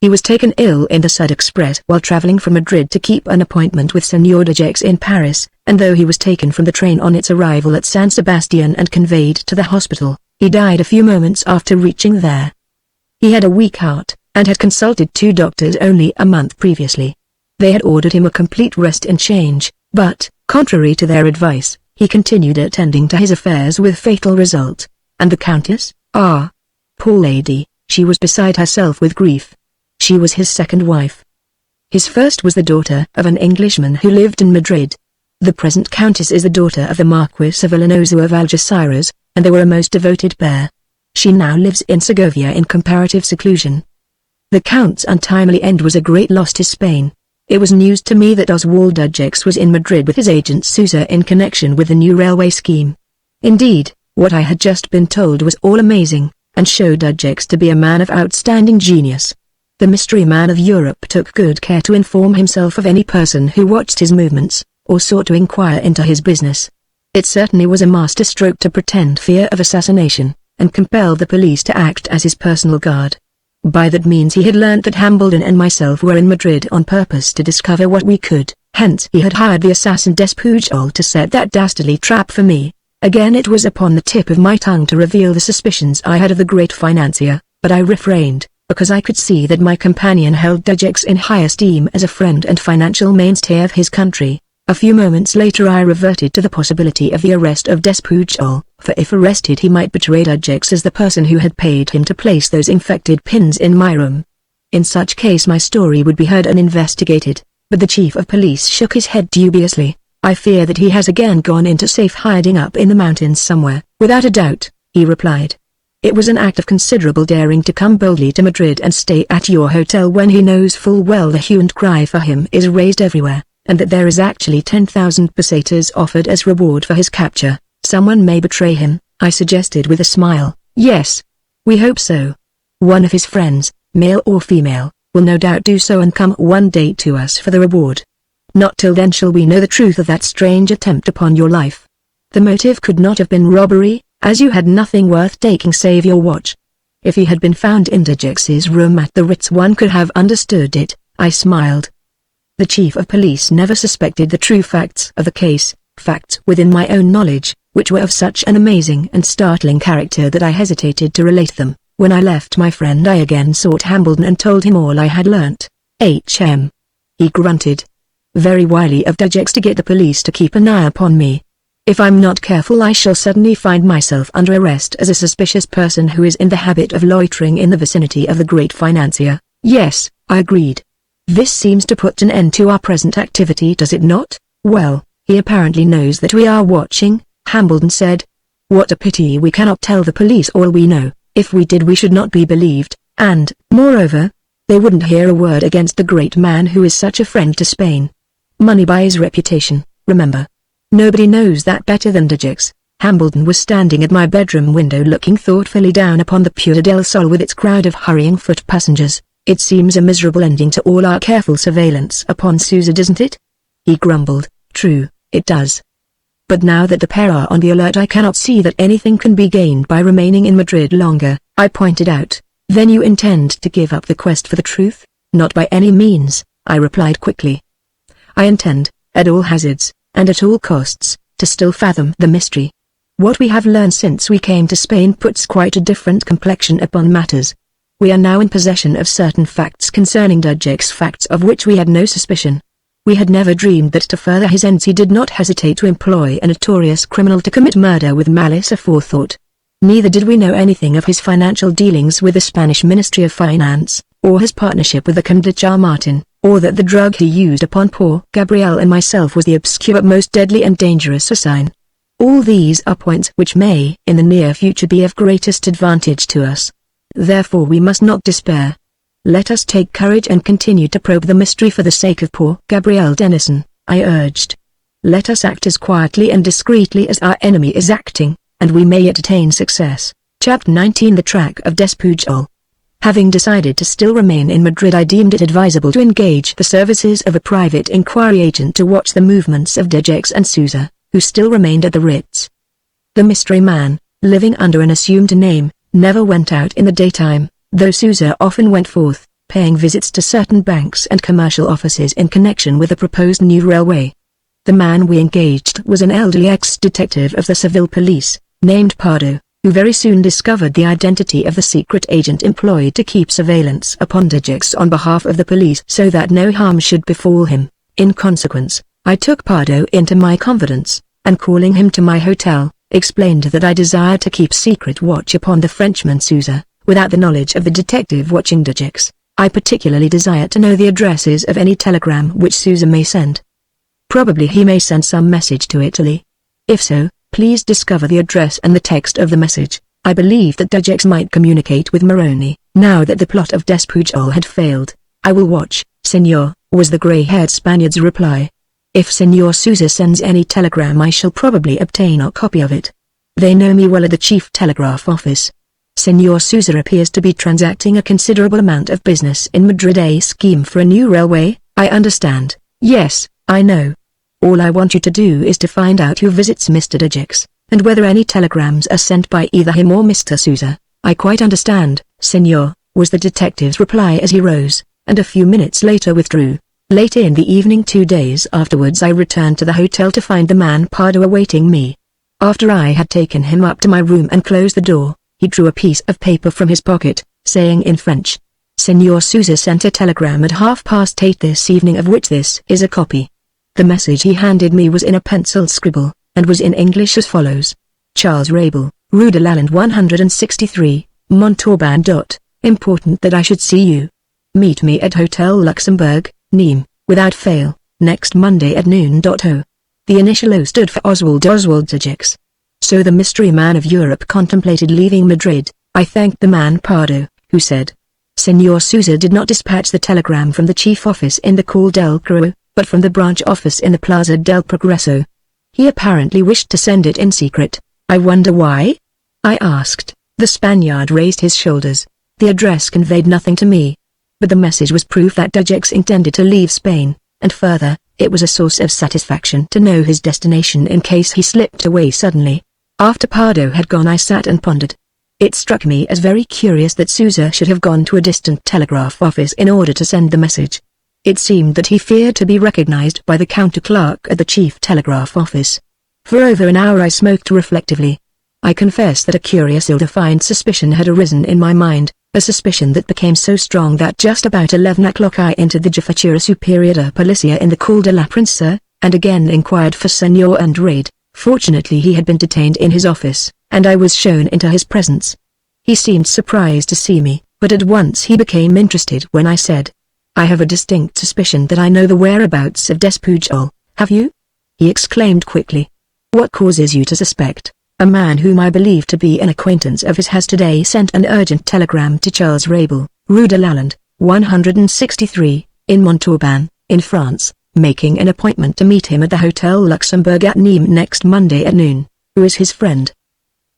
S1: He was taken ill in the Sud Express while traveling from Madrid to keep an appointment with Senor de Gex in Paris, and though he was taken from the train on its arrival at San Sebastian and conveyed to the hospital, he died a few moments after reaching there. He had a weak heart, and had consulted 2 doctors only a month previously. They had ordered him a complete rest and change, but, contrary to their advice, he continued attending to his affairs with fatal result. And the Countess? Ah! Poor lady, she was beside herself with grief. She was his second wife. His first was the daughter of an Englishman who lived in Madrid. The present Countess is the daughter of the Marquis of Villanoso of Algeciras, and they were a most devoted pair. She now lives in Segovia in comparative seclusion. The Count's untimely end was a great loss to Spain. It was news to me that Oswald de Gex was in Madrid with his agent Sousa in connection with the new railway scheme. Indeed, what I had just been told was all amazing, and showed de Gex to be a man of outstanding genius. The mystery man of Europe took good care to inform himself of any person who watched his movements, or sought to inquire into his business. It certainly was a master stroke to pretend fear of assassination, and compel the police to act as his personal guard. By that means he had learnt that Hambledon and myself were in Madrid on purpose to discover what we could. Hence he had hired the assassin Despujol to set that dastardly trap for me. Again it was upon the tip of my tongue to reveal the suspicions I had of the great financier, but I refrained, because I could see that my companion held Dejecks in high esteem as a friend and financial mainstay of his country. A few moments later I reverted to the possibility of the arrest of Despujol, for if arrested he might betray Dejecks as the person who had paid him to place those infected pins in my room. In such case my story would be heard and investigated, but the chief of police shook his head dubiously. I fear that he has again gone into safe hiding up in the mountains somewhere. Without a doubt, he replied. It was an act of considerable daring to come boldly to Madrid and stay at your hotel when he knows full well the hue and cry for him is raised everywhere, and that there is actually 10,000 pesetas offered as reward for his capture. Someone may betray him, I suggested with a smile. Yes. We hope so. One of his friends, male or female, will no doubt do so and come one day to us for the reward. Not till then shall we know the truth of that strange attempt upon your life. The motive could not have been robbery, as you had nothing worth taking save your watch. If he had been found in Dejecks' room at the Ritz one could have understood it, I smiled. The chief of police never suspected the true facts of the case, facts within my own knowledge, which were of such an amazing and startling character that I hesitated to relate them. When I left my friend I again sought Hambledon and told him all I had learnt. H.M. He grunted. Very wily of Dejecks to get the police to keep an eye upon me. If I'm not careful I shall suddenly find myself under arrest as a suspicious person who is in the habit of loitering in the vicinity of the great financier. Yes, I agreed. This seems to put an end to our present activity, does it not? Well, he apparently knows that we are watching, Hambledon said. What a pity we cannot tell the police all we know. If we did we should not be believed, and, moreover, they wouldn't hear a word against the great man who is such a friend to Spain. Money buys reputation, remember. Nobody knows that better than Dejecks. Hambledon was standing at my bedroom window looking thoughtfully down upon the Puerta del Sol with its crowd of hurrying foot passengers. It seems a miserable ending to all our careful surveillance upon Sousa, doesn't it? He grumbled. True, it does. But now that the pair are on the alert I cannot see that anything can be gained by remaining in Madrid longer, I pointed out. Then you intend to give up the quest for the truth? Not by any means, I replied quickly. I intend, at all hazards, and at all costs, to still fathom the mystery. What we have learned since we came to Spain puts quite a different complexion upon matters. We are now in possession of certain facts concerning Dejecks, facts of which we had no suspicion. We had never dreamed that to further his ends he did not hesitate to employ a notorious criminal to commit murder with malice aforethought. Neither did we know anything of his financial dealings with the Spanish Ministry of Finance, or his partnership with the Conde de Chamartin, or that the drug he used upon poor Gabrielle and myself was the obscure but most deadly and dangerous assign. All these are points which may, in the near future, be of greatest advantage to us. Therefore we must not despair. Let us take courage and continue to probe the mystery for the sake of poor Gabrielle Denison, I urged. Let us act as quietly and discreetly as our enemy is acting, and we may yet attain success. Chapter 19 The Track of Despujol. Having decided to still remain in Madrid I deemed it advisable to engage the services of a private inquiry agent to watch the movements of Dejecks and Sousa, who still remained at the Ritz. The mystery man, living under an assumed name, never went out in the daytime, though Sousa often went forth, paying visits to certain banks and commercial offices in connection with the proposed new railway. The man we engaged was an elderly ex-detective of the Seville police, named Pardo, who very soon discovered the identity of the secret agent employed to keep surveillance upon Dejecks on behalf of the police so that no harm should befall him. In consequence, I took Pardo into my confidence, and calling him to my hotel, explained that I desired to keep secret watch upon the Frenchman Sousa, without the knowledge of the detective watching Dejecks. I particularly desire to know the addresses of any telegram which Sousa may send. Probably he may send some message to Italy. If so, please discover the address and the text of the message. I believe that Dejecks might communicate with Moroni, now that the plot of Despujol had failed. I will watch, Senor, was the grey-haired Spaniard's reply. If Senor Sousa sends any telegram I shall probably obtain a copy of it. They know me well at the chief telegraph office. Senor Sousa appears to be transacting a considerable amount of business in Madrid. A scheme for a new railway, I understand. Yes, I know. All I want you to do is to find out who visits Mr. Dejecks, and whether any telegrams are sent by either him or Mr. Sousa. I quite understand, Senor, was the detective's reply as he rose, and a few minutes later withdrew. Late in the evening 2 days afterwards I returned to the hotel to find the man Pardo awaiting me. After I had taken him up to my room and closed the door, he drew a piece of paper from his pocket, saying in French, "Senor Souza sent a telegram at 8:30 this evening of which this is a copy." The message he handed me was in a pencil scribble, and was in English as follows: Charles Rabel, Rue de Lalande 163, Montauban. Important that I should see you. Meet me at Hotel Luxembourg, Nîmes, without fail, next Monday at noon. O. The initial O stood for Oswald Dajeks. So the mystery man of Europe contemplated leaving Madrid. I thanked the man Pardo, who said, Senor Souza did not dispatch the telegram from the chief office in the Call del Queux, but from the branch office in the Plaza del Progreso. He apparently wished to send it in secret. I wonder why? I asked. The Spaniard raised his shoulders. The address conveyed nothing to me. But the message was proof that Dajeks intended to leave Spain, and further, it was a source of satisfaction to know his destination in case he slipped away suddenly. After Pardo had gone I sat and pondered. It struck me as very curious that Souza should have gone to a distant telegraph office in order to send the message. It seemed that he feared to be recognized by the counter-clerk at the chief telegraph office. For over an hour I smoked reflectively. I confess that a curious ill-defined suspicion had arisen in my mind, a suspicion that became so strong that just about 11 o'clock I entered the Jefatura Superior de Policia in the Call de la Princesa, and again inquired for Senor Andrade. Fortunately he had been detained in his office, and I was shown into his presence. He seemed surprised to see me, but at once he became interested when I said, I have a distinct suspicion that I know the whereabouts of Despujol. Have you? He exclaimed quickly. What causes you to suspect? A man whom I believe to be an acquaintance of his has today sent an urgent telegram to Charles Rabel, Rue de Lalande, 163, in Montauban, in France, making an appointment to meet him at the Hotel Luxembourg at Nîmes next Monday at noon. Who is his friend?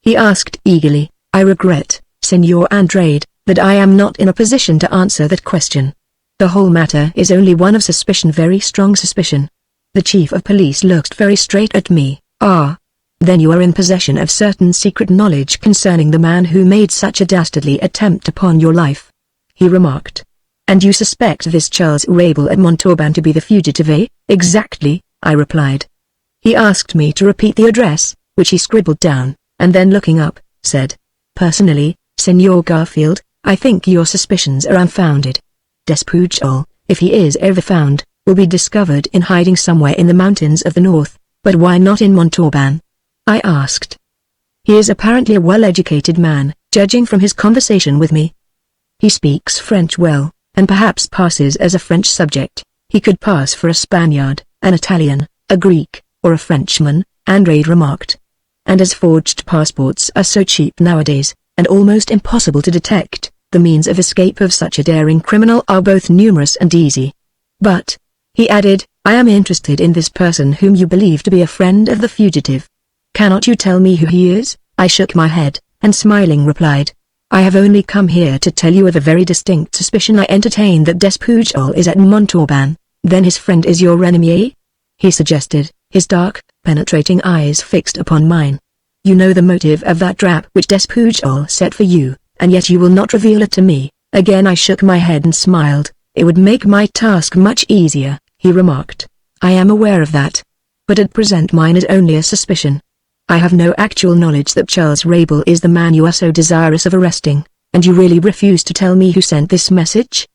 S1: He asked eagerly. I regret, Senor Andrade, that I am not in a position to answer that question. The whole matter is only one of suspicion, very strong suspicion. The chief of police looked very straight at me. Ah. Then you are in possession of certain secret knowledge concerning the man who made such a dastardly attempt upon your life, he remarked. And you suspect this Charles Rabel at Montauban to be the fugitive, eh? Exactly, I replied. He asked me to repeat the address, which he scribbled down, and then looking up, said, Personally, Senor Garfield, I think your suspicions are unfounded. Despujol, if he is ever found, will be discovered in hiding somewhere in the mountains of the north, but why not in Montauban? I asked. He is apparently a well-educated man, judging from his conversation with me. He speaks French well, and perhaps passes as a French subject. He could pass for a Spaniard, an Italian, a Greek, or a Frenchman, Andrade remarked. And as forged passports are so cheap nowadays, and almost impossible to detect, the means of escape of such a daring criminal are both numerous and easy. But, he added, I am interested in this person whom you believe to be a friend of the fugitive. Cannot you tell me who he is? I shook my head, and smiling replied, I have only come here to tell you of a very distinct suspicion I entertain that Despujol is at Montauban. Then his friend is your enemy, eh? He suggested, his dark, penetrating eyes fixed upon mine. You know the motive of that trap which Despujol set for you, and yet you will not reveal it to me. Again I shook my head and smiled. It would make my task much easier, he remarked. I am aware of that. But at present mine is only a suspicion. I have no actual knowledge that Charles Rabel is the man you are so desirous of arresting, and you really refuse to tell me who sent this message?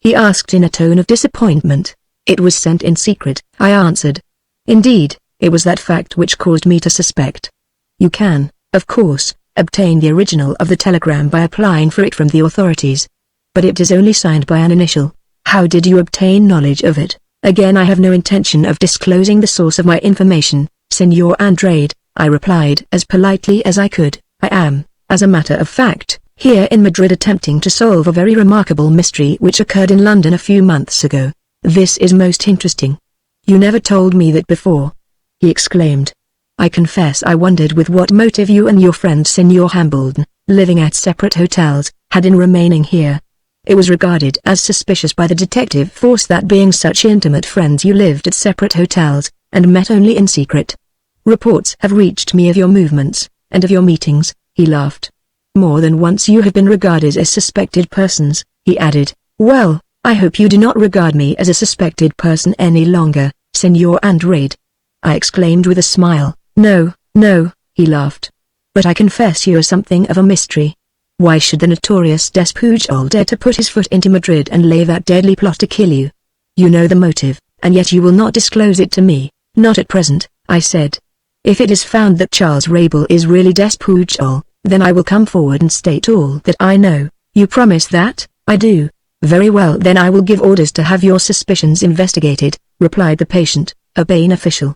S1: He asked in a tone of disappointment. It was sent in secret, I answered. Indeed, it was that fact which caused me to suspect. You can, of course, obtain the original of the telegram by applying for it from the authorities. But it is only signed by an initial. How did you obtain knowledge of it? Again I have no intention of disclosing the source of my information, Senor Andrade. I replied as politely as I could. I am, as a matter of fact, here in Madrid attempting to solve a very remarkable mystery which occurred in London a few months ago. This is most interesting. You never told me that before, he exclaimed. I confess I wondered with what motive you and your friend Senor Hambledon, living at separate hotels, had in remaining here. It was regarded as suspicious by the detective force that being such intimate friends you lived at separate hotels, and met only in secret. Reports have reached me of your movements, and of your meetings, he laughed. More than once you have been regarded as suspected persons," he added. "Well, I hope you do not regard me as a suspected person any longer, Senor Andrade," I exclaimed with a smile. "No, no," he laughed. "But I confess you are something of a mystery. Why should the notorious Despujol dare to put his foot into Madrid and lay that deadly plot to kill you? You know the motive, and yet you will not disclose it to me." "Not at present," I said. "If it is found that Charles Rabel is really Despujol, then I will come forward and state all that I know." "You promise that?" "I do." "Very well, then I will give orders to have your suspicions investigated," replied the patient, urbane official.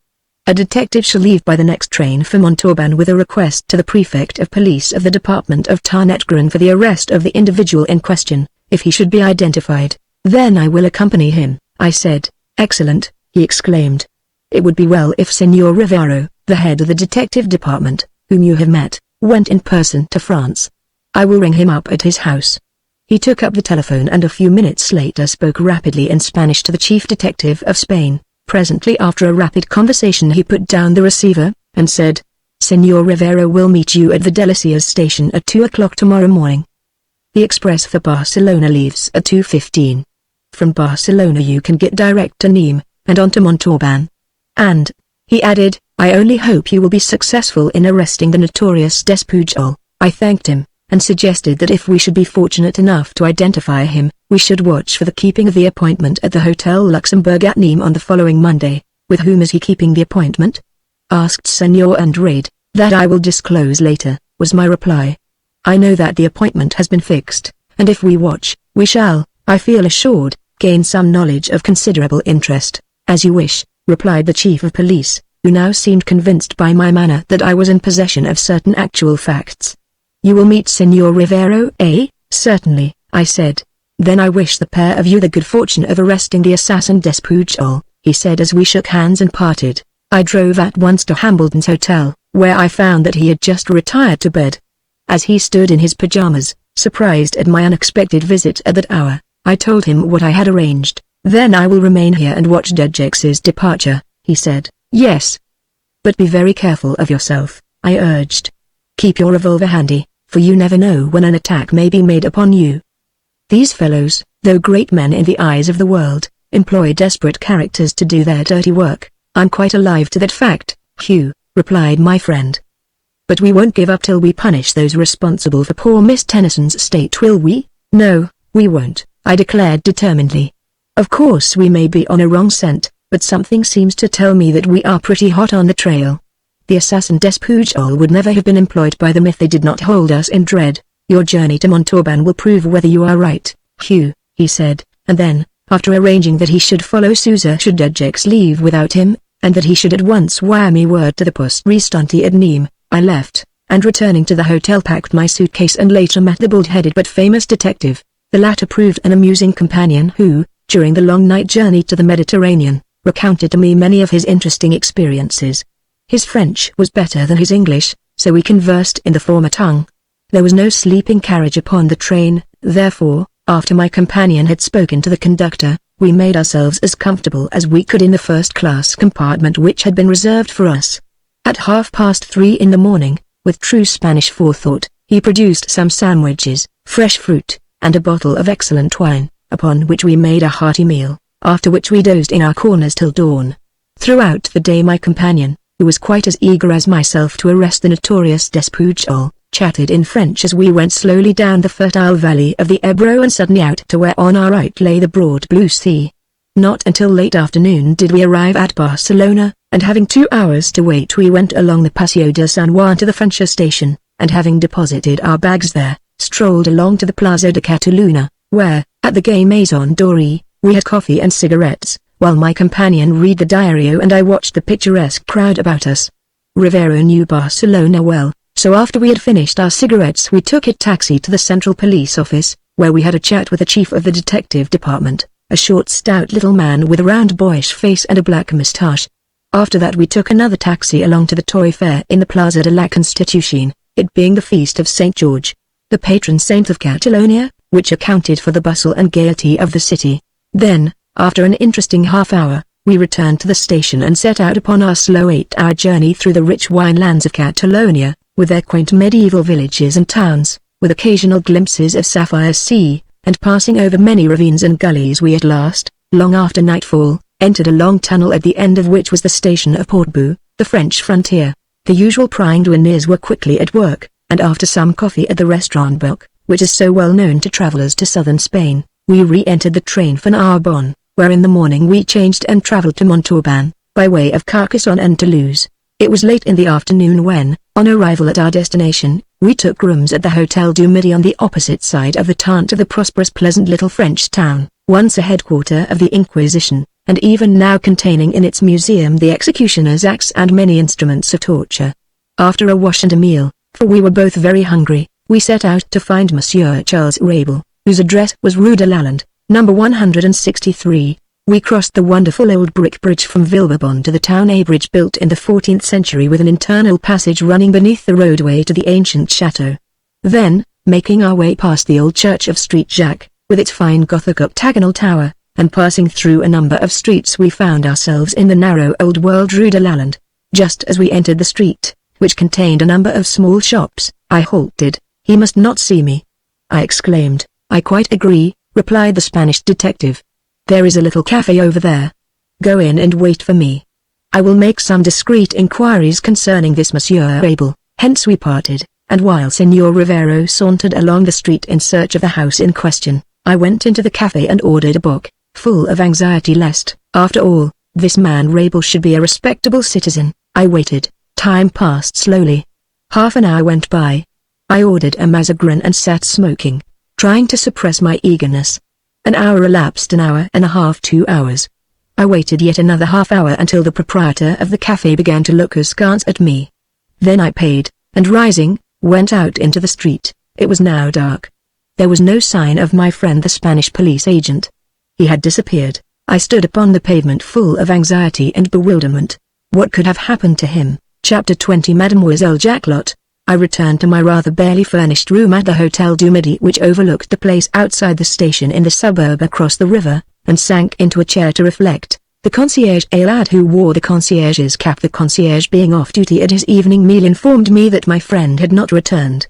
S1: "A detective shall leave by the next train for Montauban with a request to the prefect of police of the department of Tarn-et-Garonne for the arrest of the individual in question, if he should be identified. Then I will accompany him," I said. "Excellent," he exclaimed. "It would be well if Senor Rivero, the head of the detective department, whom you have met, went in person to France. I will ring him up at his house." He took up the telephone and a few minutes later spoke rapidly in Spanish to the chief detective of Spain. Presently, after a rapid conversation, he put down the receiver, and said, "Senor Rivero will meet you at the Delicias station at 2 o'clock tomorrow morning. The express for Barcelona leaves at 2:15. From Barcelona you can get direct to Nîmes, and on to Montauban. And," he added, "I only hope you will be successful in arresting the notorious Despujol." I thanked him, and suggested that if we should be fortunate enough to identify him, we should watch for the keeping of the appointment at the Hotel Luxembourg at Nîmes on the following Monday. "With whom is he keeping the appointment?" asked Senor Andrade. "That I will disclose later," was my reply. "I know that the appointment has been fixed, and if we watch, we shall, I feel assured, gain some knowledge of considerable interest." "As you wish," replied the chief of police, who now seemed convinced by my manner that I was in possession of certain actual facts. "You will meet Senor Rivero, eh?" "Certainly," I said. "Then I wish the pair of you the good fortune of arresting the assassin Despujol," he said as we shook hands and parted. I drove at once to Hambledon's hotel, where I found that he had just retired to bed. As he stood in his pajamas, surprised at my unexpected visit at that hour, I told him what I had arranged. "Then I will remain here and watch Dejex's departure," he said. "Yes. But be very careful of yourself," I urged. "Keep your revolver handy, for you never know when an attack may be made upon you. These fellows, though great men in the eyes of the world, employ desperate characters to do their dirty work." "I'm quite alive to that fact, Hugh," replied my friend. "But we won't give up till we punish those responsible for poor Miss Tennyson's state, will we?" "No, we won't," I declared determinedly. "Of course we may be on a wrong scent, but something seems to tell me that we are pretty hot on the trail. The assassin Despujol would never have been employed by them if they did not hold us in dread. Your journey to Montauban will prove whether you are right, Hugh," he said, and then, after arranging that he should follow Sousa should Dejex leave without him, and that he should at once wire me word to the poste restante at Nîmes, I left, and returning to the hotel packed my suitcase and later met the bald-headed but famous detective. The latter proved an amusing companion who, during the long night journey to the Mediterranean, recounted to me many of his interesting experiences. His French was better than his English, so we conversed in the former tongue. There was no sleeping carriage upon the train, therefore, after my companion had spoken to the conductor, we made ourselves as comfortable as we could in the first-class compartment which had been reserved for us. At 3:30 in the morning, with true Spanish forethought, he produced some sandwiches, fresh fruit, and a bottle of excellent wine, upon which we made a hearty meal, after which we dozed in our corners till dawn. Throughout the day my companion, who was quite as eager as myself to arrest the notorious Despujol, chatted in French as we went slowly down the fertile valley of the Ebro and suddenly out to where on our right lay the broad blue sea. Not until late afternoon did we arrive at Barcelona, and having 2 hours to wait we went along the Paseo de San Juan to the Francia station, and having deposited our bags there, strolled along to the Plaza de Catalunya, where, at the Gay Maison Dorée, we had coffee and cigarettes, while my companion read the diario and I watched the picturesque crowd about us. Rivero knew Barcelona well, so after we had finished our cigarettes we took a taxi to the Central Police Office, where we had a chat with the chief of the detective department, a short stout little man with a round boyish face and a black moustache. After that we took another taxi along to the toy fair in the Plaza de la Constitución, it being the feast of St. George, the patron saint of Catalonia, which accounted for the bustle and gaiety of the city. Then, after an interesting half-hour, we returned to the station and set out upon our slow 8-hour journey through the rich wine lands of Catalonia, with their quaint medieval villages and towns, with occasional glimpses of sapphire sea, and passing over many ravines and gullies we at last, long after nightfall, entered a long tunnel at the end of which was the station of Portbou, the French frontier. The usual prying douaniers were quickly at work, and after some coffee at the restaurant Book, which is so well known to travelers to southern Spain, we re-entered the train for Narbonne, where in the morning we changed and traveled to Montauban, by way of Carcassonne and Toulouse. It was late in the afternoon when, on arrival at our destination, we took rooms at the Hotel du Midi on the opposite side of the Tarn to the prosperous pleasant little French town, once a headquarter of the Inquisition, and even now containing in its museum the executioner's axe and many instruments of torture. After a wash and a meal, for we were both very hungry, we set out to find Monsieur Charles Rabel, whose address was Rue de Lalande, number 163. We crossed the wonderful old brick bridge from Villebon to the town, a bridge built in the 14th century with an internal passage running beneath the roadway to the ancient chateau. Then, making our way past the old church of St. Jacques, with its fine Gothic octagonal tower, and passing through a number of streets, we found ourselves in the narrow old-world Rue de Lalande. Just as we entered the street, which contained a number of small shops, I halted. "He must not see me," I exclaimed. "I quite agree," replied the Spanish detective. "There is a little cafe over there. Go in and wait for me. I will make some discreet inquiries concerning this Monsieur Rabel." Hence we parted, and while Senor Rivero sauntered along the street in search of the house in question, I went into the cafe and ordered a book, full of anxiety lest, after all, this man Rabel should be a respectable citizen. I waited. Time passed slowly. Half an hour went by. I ordered a Mazagran and sat smoking, trying to suppress my eagerness. An hour elapsed, an hour and a half, 2 hours. I waited yet another half hour until the proprietor of the cafe began to look askance at me. Then I paid, and rising, went out into the street. It was now dark. There was no sign of my friend the Spanish police agent. He had disappeared. I stood upon the pavement full of anxiety and bewilderment. What could have happened to him? Chapter 20. Mademoiselle Jacquelotte. I returned to my rather barely furnished room at the Hotel du Midi, which overlooked the place outside the station in the suburb across the river, and sank into a chair to reflect. The concierge, a lad who wore the concierge's cap, the concierge being off duty at his evening meal, informed me that my friend had not returned.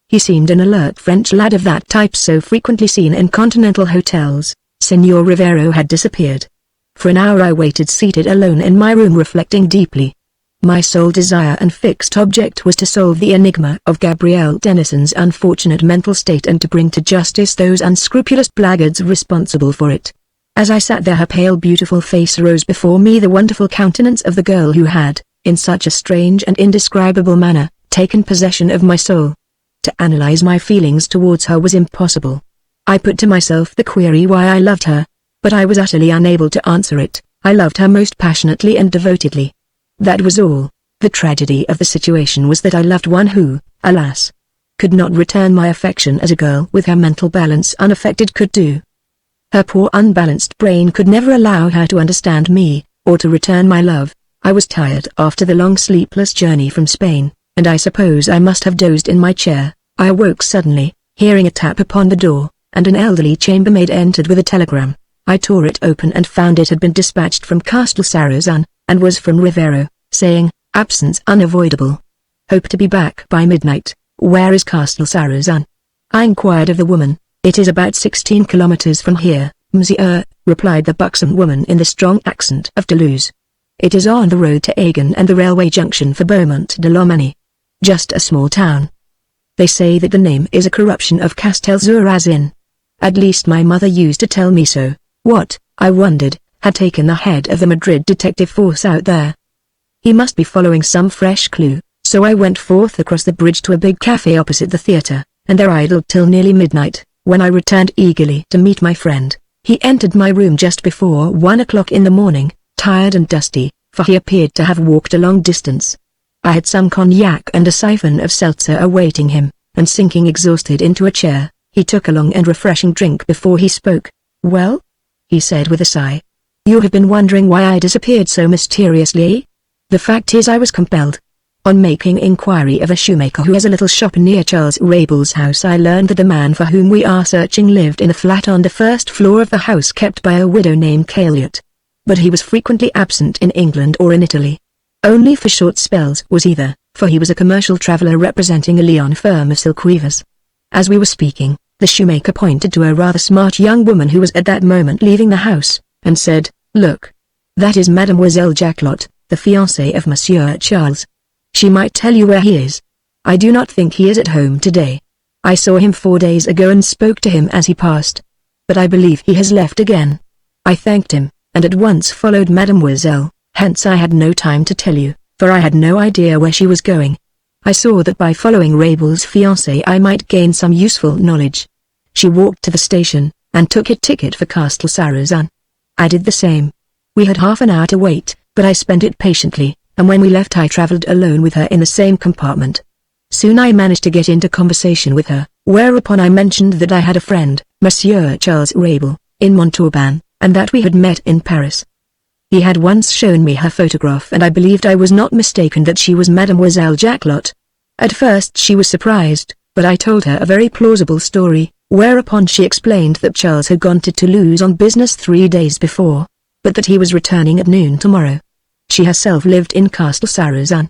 S1: He seemed an alert French lad of that type so frequently seen in continental hotels. Senor Rivero had disappeared. For an hour I waited seated alone in my room, reflecting deeply. My sole desire and fixed object was to solve the enigma of Gabrielle Denison's unfortunate mental state and to bring to justice those unscrupulous blackguards responsible for it. As I sat there, her pale beautiful face rose before me, the wonderful countenance of the girl who had, in such a strange and indescribable manner, taken possession of my soul. To analyze my feelings towards her was impossible. I put to myself the query why I loved her, but I was utterly unable to answer it. I loved her most passionately and devotedly. That was all. The tragedy of the situation was that I loved one who, alas, could not return my affection as a girl with her mental balance unaffected could do. Her poor unbalanced brain could never allow her to understand me, or to return my love. I was tired after the long sleepless journey from Spain, and I suppose I must have dozed in my chair. I awoke suddenly, hearing a tap upon the door, and an elderly chambermaid entered with a telegram. I tore it open and found it had been dispatched from Castel Sarrazin, and was from Rivero, saying, "Absence unavoidable. Hope to be back by midnight." "Where is Castel Sarrazin?" I inquired of the woman. "It is about 16 kilometers from here, monsieur," replied the buxom woman in the strong accent of Toulouse. "It is on the road to Agen and the railway junction for Beaumont de Lomani. Just a small town. They say that the name is a corruption of Castel Sarrazin. At least my mother used to tell me so." What, I wondered, had taken the head of the Madrid detective force out there? He must be following some fresh clue, so I went forth across the bridge to a big cafe opposite the theater, and there idled till nearly midnight, when I returned eagerly to meet my friend. He entered my room just before 1 o'clock in the morning, tired and dusty, for he appeared to have walked a long distance. I had some cognac and a siphon of seltzer awaiting him, and sinking exhausted into a chair, he took a long and refreshing drink before he spoke. "Well?" he said with a sigh. "You have been wondering why I disappeared so mysteriously? The fact is I was compelled. On making inquiry of a shoemaker who has a little shop near Charles Rabel's house, I learned that the man for whom we are searching lived in a flat on the first floor of the house kept by a widow named Caliot. But he was frequently absent in England or in Italy. Only for short spells was he there, for he was a commercial traveller representing a Lyon firm of silk weavers. As we were speaking, the shoemaker pointed to a rather smart young woman who was at that moment leaving the house, and said, "Look. That is Mademoiselle Jacquelotte, the fiancée of Monsieur Charles. She might tell you where he is. I do not think he is at home today. I saw him 4 days ago and spoke to him as he passed. But I believe he has left again." I thanked him, and at once followed Mademoiselle, hence I had no time to tell you, for I had no idea where she was going. I saw that by following Rabel's fiancé I might gain some useful knowledge. She walked to the station, and took a ticket for Castle Sarrazin. I did the same. We had half an hour to wait, but I spent it patiently, and when we left I travelled alone with her in the same compartment. Soon I managed to get into conversation with her, whereupon I mentioned that I had a friend, Monsieur Charles Rabel, in Montauban, and that we had met in Paris. He had once shown me her photograph and I believed I was not mistaken that she was Mademoiselle Jacquelotte. At first she was surprised, but I told her a very plausible story, whereupon she explained that Charles had gone to Toulouse on business 3 days before, but that he was returning at noon tomorrow. She herself lived in Castle Sarrazin.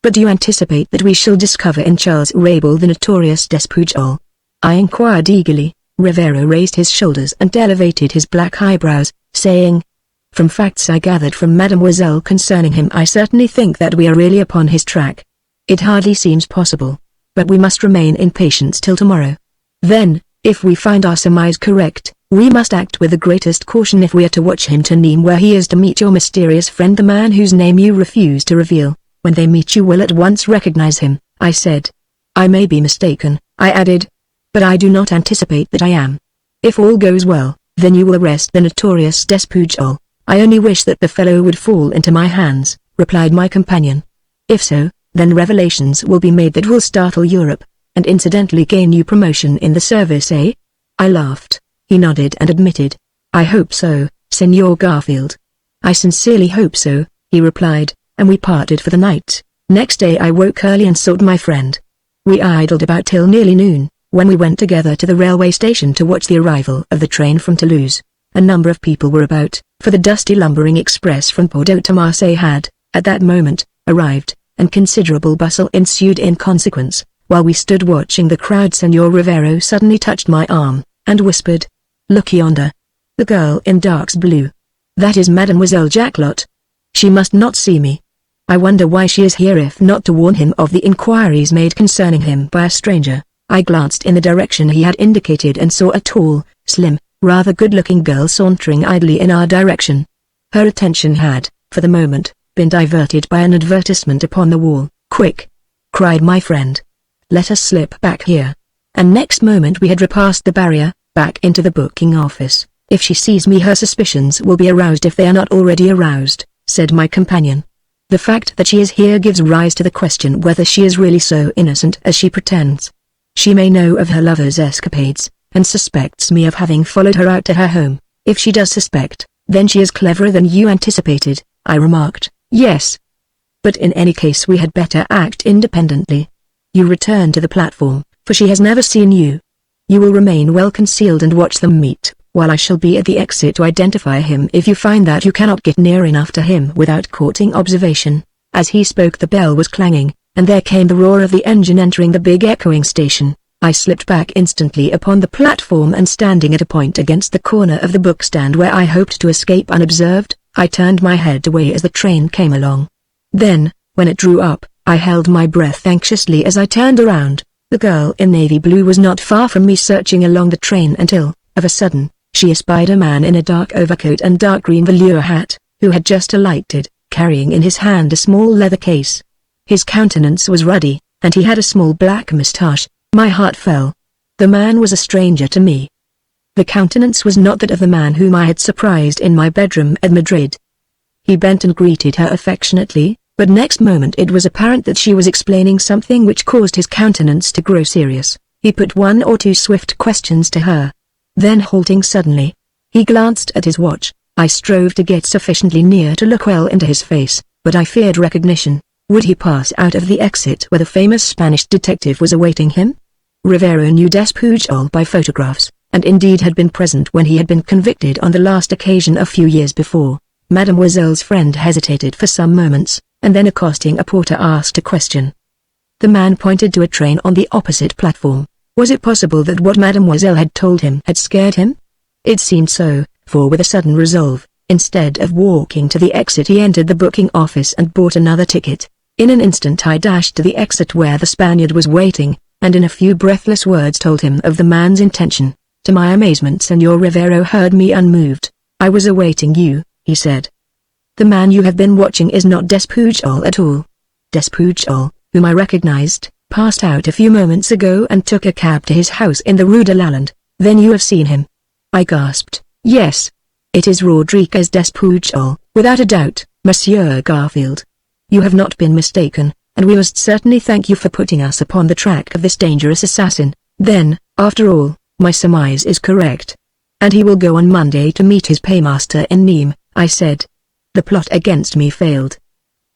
S1: "But do you anticipate that we shall discover in Charles Rabel the notorious despouchal?" I inquired eagerly. Rivero raised his shoulders and elevated his black eyebrows, saying, "From facts I gathered from Mademoiselle concerning him I certainly think that we are really upon his track. It hardly seems possible, but we must remain in patience till tomorrow. Then, if we find our surmise correct, we must act with the greatest caution if we are to watch him to Nîmes where he is to meet your mysterious friend the man whose name you refuse to reveal. When they meet you will at once recognize him," I said. "I may be mistaken," I added, "but I do not anticipate that I am. If all goes well, then you will arrest the notorious despouchal." "I only wish that the fellow would fall into my hands," replied my companion. "If so, then revelations will be made that will startle Europe, and incidentally gain you promotion in the service, eh?" I laughed. He nodded and admitted, "I hope so, Senor Garfield." "I sincerely hope so," he replied, and we parted for the night. Next day I woke early and sought my friend. We idled about till nearly noon, when we went together to the railway station to watch the arrival of the train from Toulouse. A number of people were about, for the dusty lumbering express from Bordeaux to Marseille had, at that moment, arrived, and considerable bustle ensued in consequence. While we stood watching the crowd, Senor Rivero suddenly touched my arm, and whispered, "Look yonder. The girl in dark blue. That is Mademoiselle Jacquelotte. She must not see me. I wonder why she is here if not to warn him of the inquiries made concerning him by a stranger." I glanced in the direction he had indicated and saw a tall, slim, rather good-looking girl sauntering idly in our direction. Her attention had, for the moment, been diverted by an advertisement upon the wall. "Quick!" cried my friend. "Let us slip back here." And next moment we had repassed the barrier, back into the booking office. "If she sees me her suspicions will be aroused if they are not already aroused," said my companion. "The fact that she is here gives rise to the question whether she is really so innocent as she pretends. She may know of her lover's escapades, and suspects me of having followed her out to her home. If she does suspect, then she is cleverer than you anticipated," I remarked. "Yes. But in any case we had better act independently. You return to the platform, for she has never seen you. You will remain well concealed and watch them meet, while I shall be at the exit to identify him if you find that you cannot get near enough to him without courting observation." As he spoke the bell was clanging, and there came the roar of the engine entering the big echoing station. I slipped back instantly upon the platform and standing at a point against the corner of the bookstand where I hoped to escape unobserved, I turned my head away as the train came along. Then, when it drew up, I held my breath anxiously as I turned around. The girl in navy blue was not far from me searching along the train until, of a sudden, she espied a man in a dark overcoat and dark green velour hat, who had just alighted, carrying in his hand a small leather case. His countenance was ruddy, and he had a small black moustache. My heart fell. The man was a stranger to me. The countenance was not that of the man whom I had surprised in my bedroom at Madrid. He bent and greeted her affectionately, but next moment it was apparent that she was explaining something which caused his countenance to grow serious. He put 1 or 2 swift questions to her. Then halting suddenly, he glanced at his watch. I strove to get sufficiently near to look well into his face, but I feared recognition. Would he pass out of the exit where the famous Spanish detective was awaiting him? Rivero knew Despouchal by photographs, and indeed had been present when he had been convicted on the last occasion a few years before. Mademoiselle's friend hesitated for some moments, and then accosting a porter asked a question. The man pointed to a train on the opposite platform. Was it possible that what Mademoiselle had told him had scared him? It seemed so, for with a sudden resolve, instead of walking to the exit he entered the booking office and bought another ticket. In an instant I dashed to the exit where the Spaniard was waiting, and in a few breathless words told him of the man's intention. To my amazement Senor Rivero heard me unmoved. "I was awaiting you," he said. "The man you have been watching is not Despujol at all." Despujol, whom I recognized, passed out a few moments ago and took a cab to his house in the Rue de Lalande. "Then you have seen him?" I gasped. "Yes. It is Rodriguez Despujol, without a doubt, Monsieur Garfield. You have not been mistaken, and we must certainly thank you for putting us upon the track of this dangerous assassin. Then, after all, my surmise is correct. And he will go on Monday to meet his paymaster in Nîmes," I said. "The plot against me failed.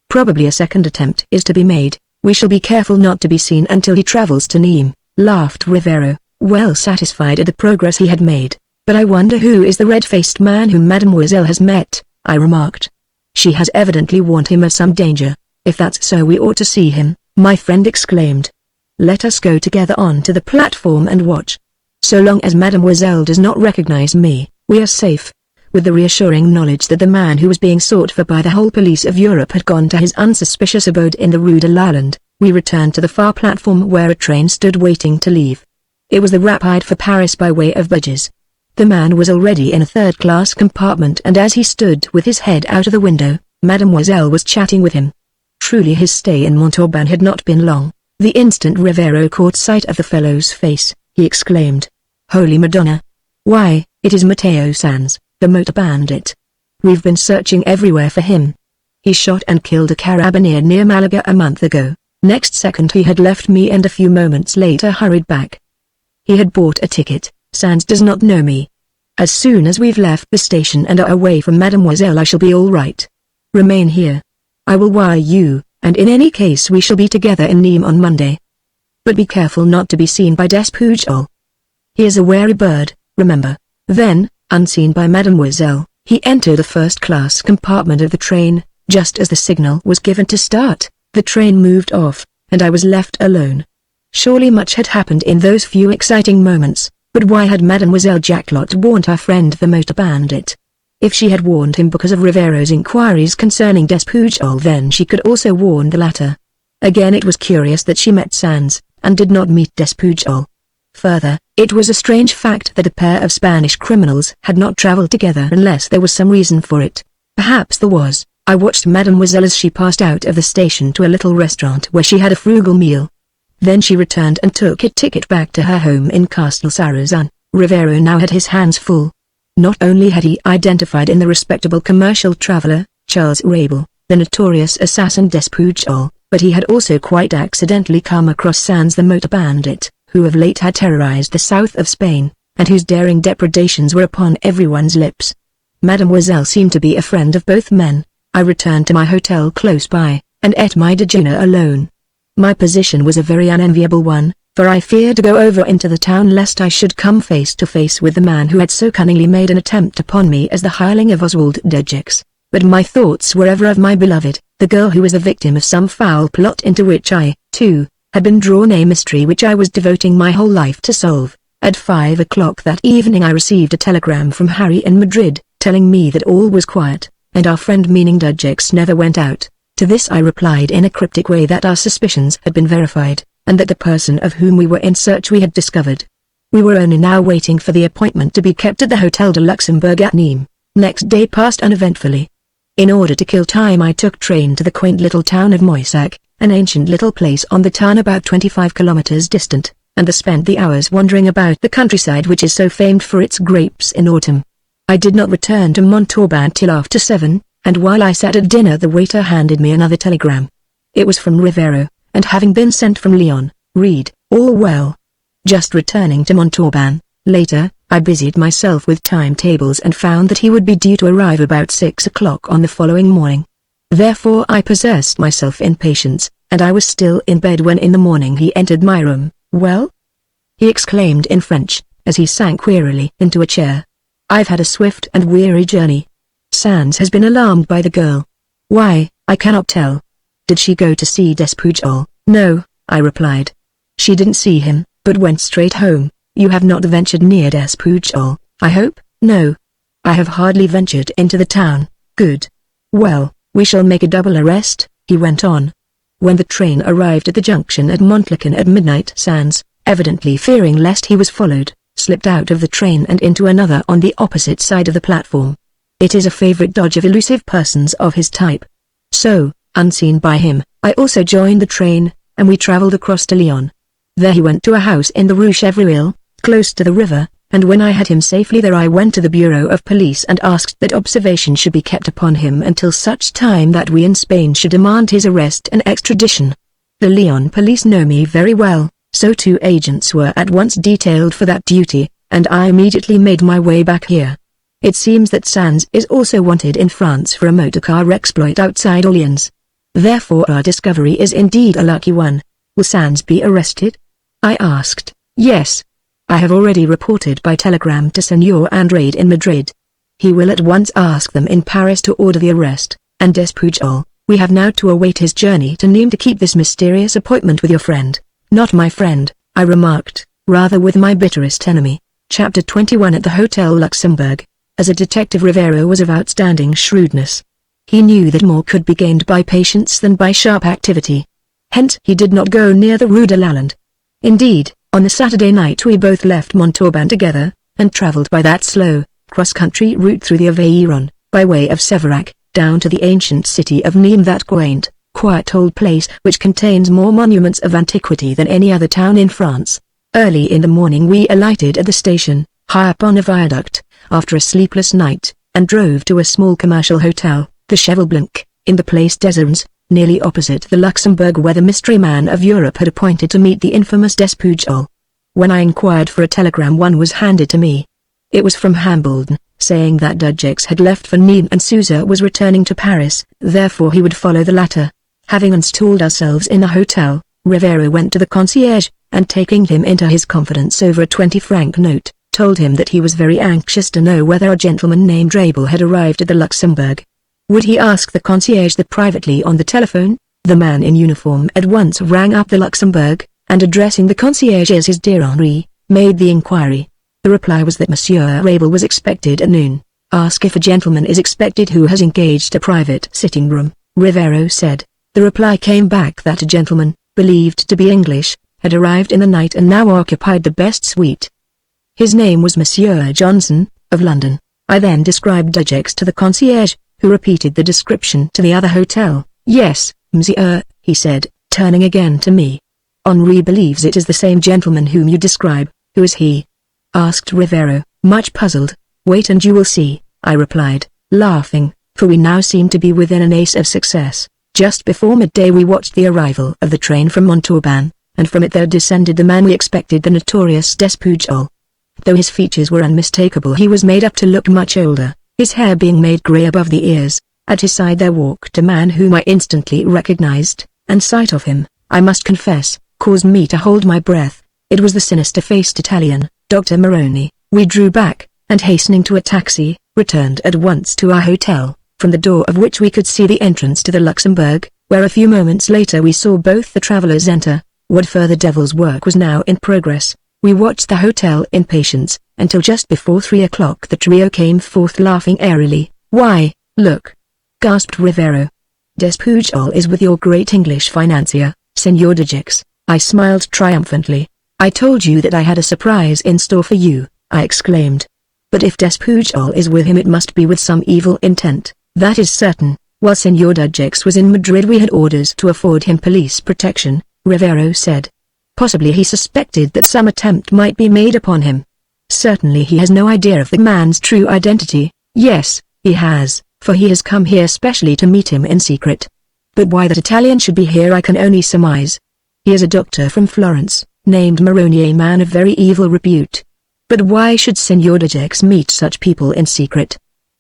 S1: Probably a second attempt is to be made. We shall be careful not to be seen until he travels to Nîmes," laughed Rivero, well satisfied at the progress he had made. "But I wonder who is the red-faced man whom Mademoiselle has met," I remarked. "She has evidently warned him of some danger. If that's so we ought to see him," my friend exclaimed. "Let us go together on to the platform and watch. So long as Mademoiselle does not recognize me, we are safe." With the reassuring knowledge that the man who was being sought for by the whole police of Europe had gone to his unsuspicious abode in the Rue de Lalande, we returned to the far platform where a train stood waiting to leave. It was the Rapide for Paris by way of Budges. The man was already in a third-class compartment, and as he stood with his head out of the window, Mademoiselle was chatting with him. Truly his stay in Montauban had not been long. The instant Rivero caught sight of the fellow's face, he exclaimed, "Holy Madonna! Why, it is Mateo Sanz, the motor bandit. We've been searching everywhere for him. He shot and killed a carabineer near Malaga a month ago. Next second he had left me and a few moments later hurried back. He had bought a ticket. Sanz does not know me. As soon as we've left the station and are away from Mademoiselle I shall be all right. Remain here. I will wire you, and in any case we shall be together in Nîmes on Monday. But be careful not to be seen by Despujol. He is a wary bird, remember." Then, unseen by Mademoiselle, he entered a first-class compartment of the train. Just as the signal was given to start, the train moved off, and I was left alone. Surely much had happened in those few exciting moments, but why had Mademoiselle Jacquelotte warned her friend the motor bandit? If she had warned him because of Rivero's inquiries concerning Despujol, then she could also warn the latter. Again it was curious that she met Sanz, and did not meet Despujol. Further, it was a strange fact that a pair of Spanish criminals had not traveled together unless there was some reason for it. Perhaps there was. I watched Mademoiselle as she passed out of the station to a little restaurant where she had a frugal meal. Then she returned and took a ticket back to her home in Castel Sarrazin. Rivero now had his hands full. Not only had he identified in the respectable commercial traveler, Charles Rabel, the notorious assassin Despujol, but he had also quite accidentally come across Sanz the motor bandit, who of late had terrorized the south of Spain, and whose daring depredations were upon everyone's lips. Mademoiselle seemed to be a friend of both men. I returned to my hotel close by, and ate my dinner alone. My position was a very unenviable one, for I feared to go over into the town lest I should come face to face with the man who had so cunningly made an attempt upon me as the hireling of Oswald Dejecks. But my thoughts were ever of my beloved, the girl who was the victim of some foul plot into which I, too, had been drawn, a mystery which I was devoting my whole life to solve. At 5 o'clock that evening I received a telegram from Harry in Madrid, telling me that all was quiet, and our friend, meaning Dejecks, never went out. To this I replied in a cryptic way that our suspicions had been verified, and that the person of whom we were in search we had discovered. We were only now waiting for the appointment to be kept at the Hotel de Luxembourg at Nîmes. Next day passed uneventfully. In order to kill time I took train to the quaint little town of Moissac, an ancient little place on the Tarn about 25 kilometers distant, and spent the hours wandering about the countryside which is so famed for its grapes in autumn. I did not return to Montauban till after 7, and while I sat at dinner the waiter handed me another telegram. It was from Rivero, and having been sent from Lyon, read, "All well. Just returning to Montauban." Later, I busied myself with timetables and found that he would be due to arrive about 6 o'clock on the following morning. Therefore I possessed myself in patience, and I was still in bed when in the morning he entered my room. "Well?" he exclaimed in French, as he sank wearily into a chair. "I've had a swift and weary journey. Sanz has been alarmed by the girl. Why, I cannot tell. Did she go to see Despujol?" "No," I replied. "She didn't see him. but went straight home. You have not ventured near Despujol, I hope? No. I have hardly ventured into the town. Good. Well, we shall make a double arrest, he went on. When the train arrived at the junction at Montlecan at midnight, Sands, evidently fearing lest he was followed, slipped out of the train and into another on the opposite side of the platform. It is a favorite dodge of elusive persons of his type. So, unseen by him, I also joined the train, and we travelled across to Lyon. There he went to a house in the Rue Chevreuil, close to the river, and when I had him safely there I went to the Bureau of Police and asked that observation should be kept upon him until such time that we in Spain should demand his arrest and extradition. The Lyon police know me very well, so 2 agents were at once detailed for that duty, and I immediately made my way back here. It seems that Sands is also wanted in France for a motorcar exploit outside Orleans. Therefore our discovery is indeed a lucky one. Will Sands be arrested? I asked. Yes. I have already reported by telegram to Senor Andrade in Madrid. He will at once ask them in Paris to order the arrest, and Despujol, we have now to await his journey to Nîmes to keep this mysterious appointment with your friend. Not my friend, I remarked, rather with my bitterest enemy. Chapter 21 At the Hotel Luxembourg. As a detective, Rivero was of outstanding shrewdness. He knew that more could be gained by patience than by sharp activity. Hence he did not go near the Rue de Lalande. Indeed, on the Saturday night we both left Montauban together, and travelled by that slow, cross-country route through the Aveyron, by way of Séverac, down to the ancient city of Nîmes, that quaint, quiet old place which contains more monuments of antiquity than any other town in France. Early in the morning we alighted at the station, high up on a viaduct, after a sleepless night, and drove to a small commercial hotel, the Cheval Blanc, in the Place des Armes, nearly opposite the Luxembourg, where the mystery man of Europe had appointed to meet the infamous Despujol. When I inquired for a telegram one was handed to me. It was from Hambledon, saying that Dudgex had left for Nîmes and Souza was returning to Paris, therefore he would follow the latter. Having installed ourselves in a hotel, Rivero went to the concierge, and taking him into his confidence over a 20-franc note, told him that he was very anxious to know whether a gentleman named Rabel had arrived at the Luxembourg. Would he ask the concierge that privately on the telephone? The man in uniform at once rang up the Luxembourg, and addressing the concierge as his dear Henri, made the inquiry. The reply was that Monsieur Rabel was expected at noon. Ask if a gentleman is expected who has engaged a private sitting room, Rivero said. The reply came back that a gentleman, believed to be English, had arrived in the night and now occupied the best suite. His name was Monsieur Johnson, of London. I then described Dudgex to the concierge, who repeated the description to the other hotel. Yes, monsieur, he said, turning again to me. Henri believes it is the same gentleman whom you describe. Who is he? Asked Rivero, much puzzled. Wait and you will see, I replied, laughing, for we now seemed to be within an ace of success. Just before midday we watched the arrival of the train from Montauban, and from it there descended the man we expected, the notorious Despujol. Though his features were unmistakable, he was made up to look much older, his hair being made grey above the ears. At his side there walked a man whom I instantly recognized, and sight of him, I must confess, caused me to hold my breath. It was the sinister-faced Italian, Dr. Moroni. We drew back, and hastening to a taxi, returned at once to our hotel, from the door of which we could see the entrance to the Luxembourg, where a few moments later we saw both the travellers enter. What further devil's work was now in progress. We watched the hotel in patience, until just before 3 o'clock the trio came forth laughing airily. Why, look! Gasped Rivero. Despujol is with your great English financier, Senor Dudgex. I smiled triumphantly. I told you that I had a surprise in store for you, I exclaimed. But if Despujol is with him it must be with some evil intent, that is certain. While Senor Dudgex was in Madrid we had orders to afford him police protection, Rivero said. Possibly he suspected that some attempt might be made upon him. Certainly he has no idea of the man's true identity. Yes, he has, for he has come here specially to meet him in secret. But why that Italian should be here I can only surmise. He is a doctor from Florence, named Moroni, a man of very evil repute. But why should Senor Dudgex meet such people in secret?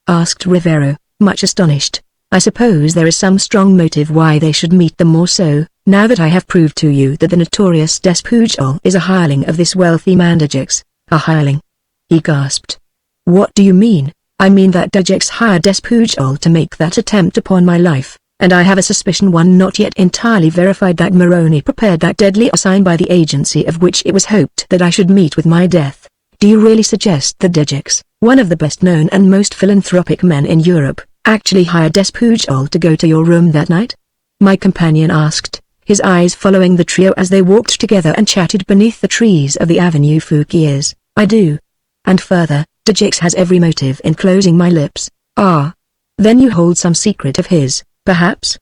S1: Asked Rivero, much astonished. I suppose there is some strong motive why they should meet, the more so, now that I have proved to you that the notorious Despujol is a hireling of this wealthy man Dudgex. A hireling? He gasped. What do you mean? I mean that Dudgex hired Despujol to make that attempt upon my life. and I have a suspicion, one not yet entirely verified, that Moroni prepared that deadly sign by the agency of which it was hoped that I should meet with my death. Do you really suggest that Dejix, one of the best-known and most philanthropic men in Europe, actually hired Despujol to go to your room that night?" my companion asked, his eyes following the trio as they walked together and chatted beneath the trees of the Avenue Fouquiers. "I do. And further, Dejix has every motive in closing my lips." "Ah. Then you hold some secret of his, perhaps?"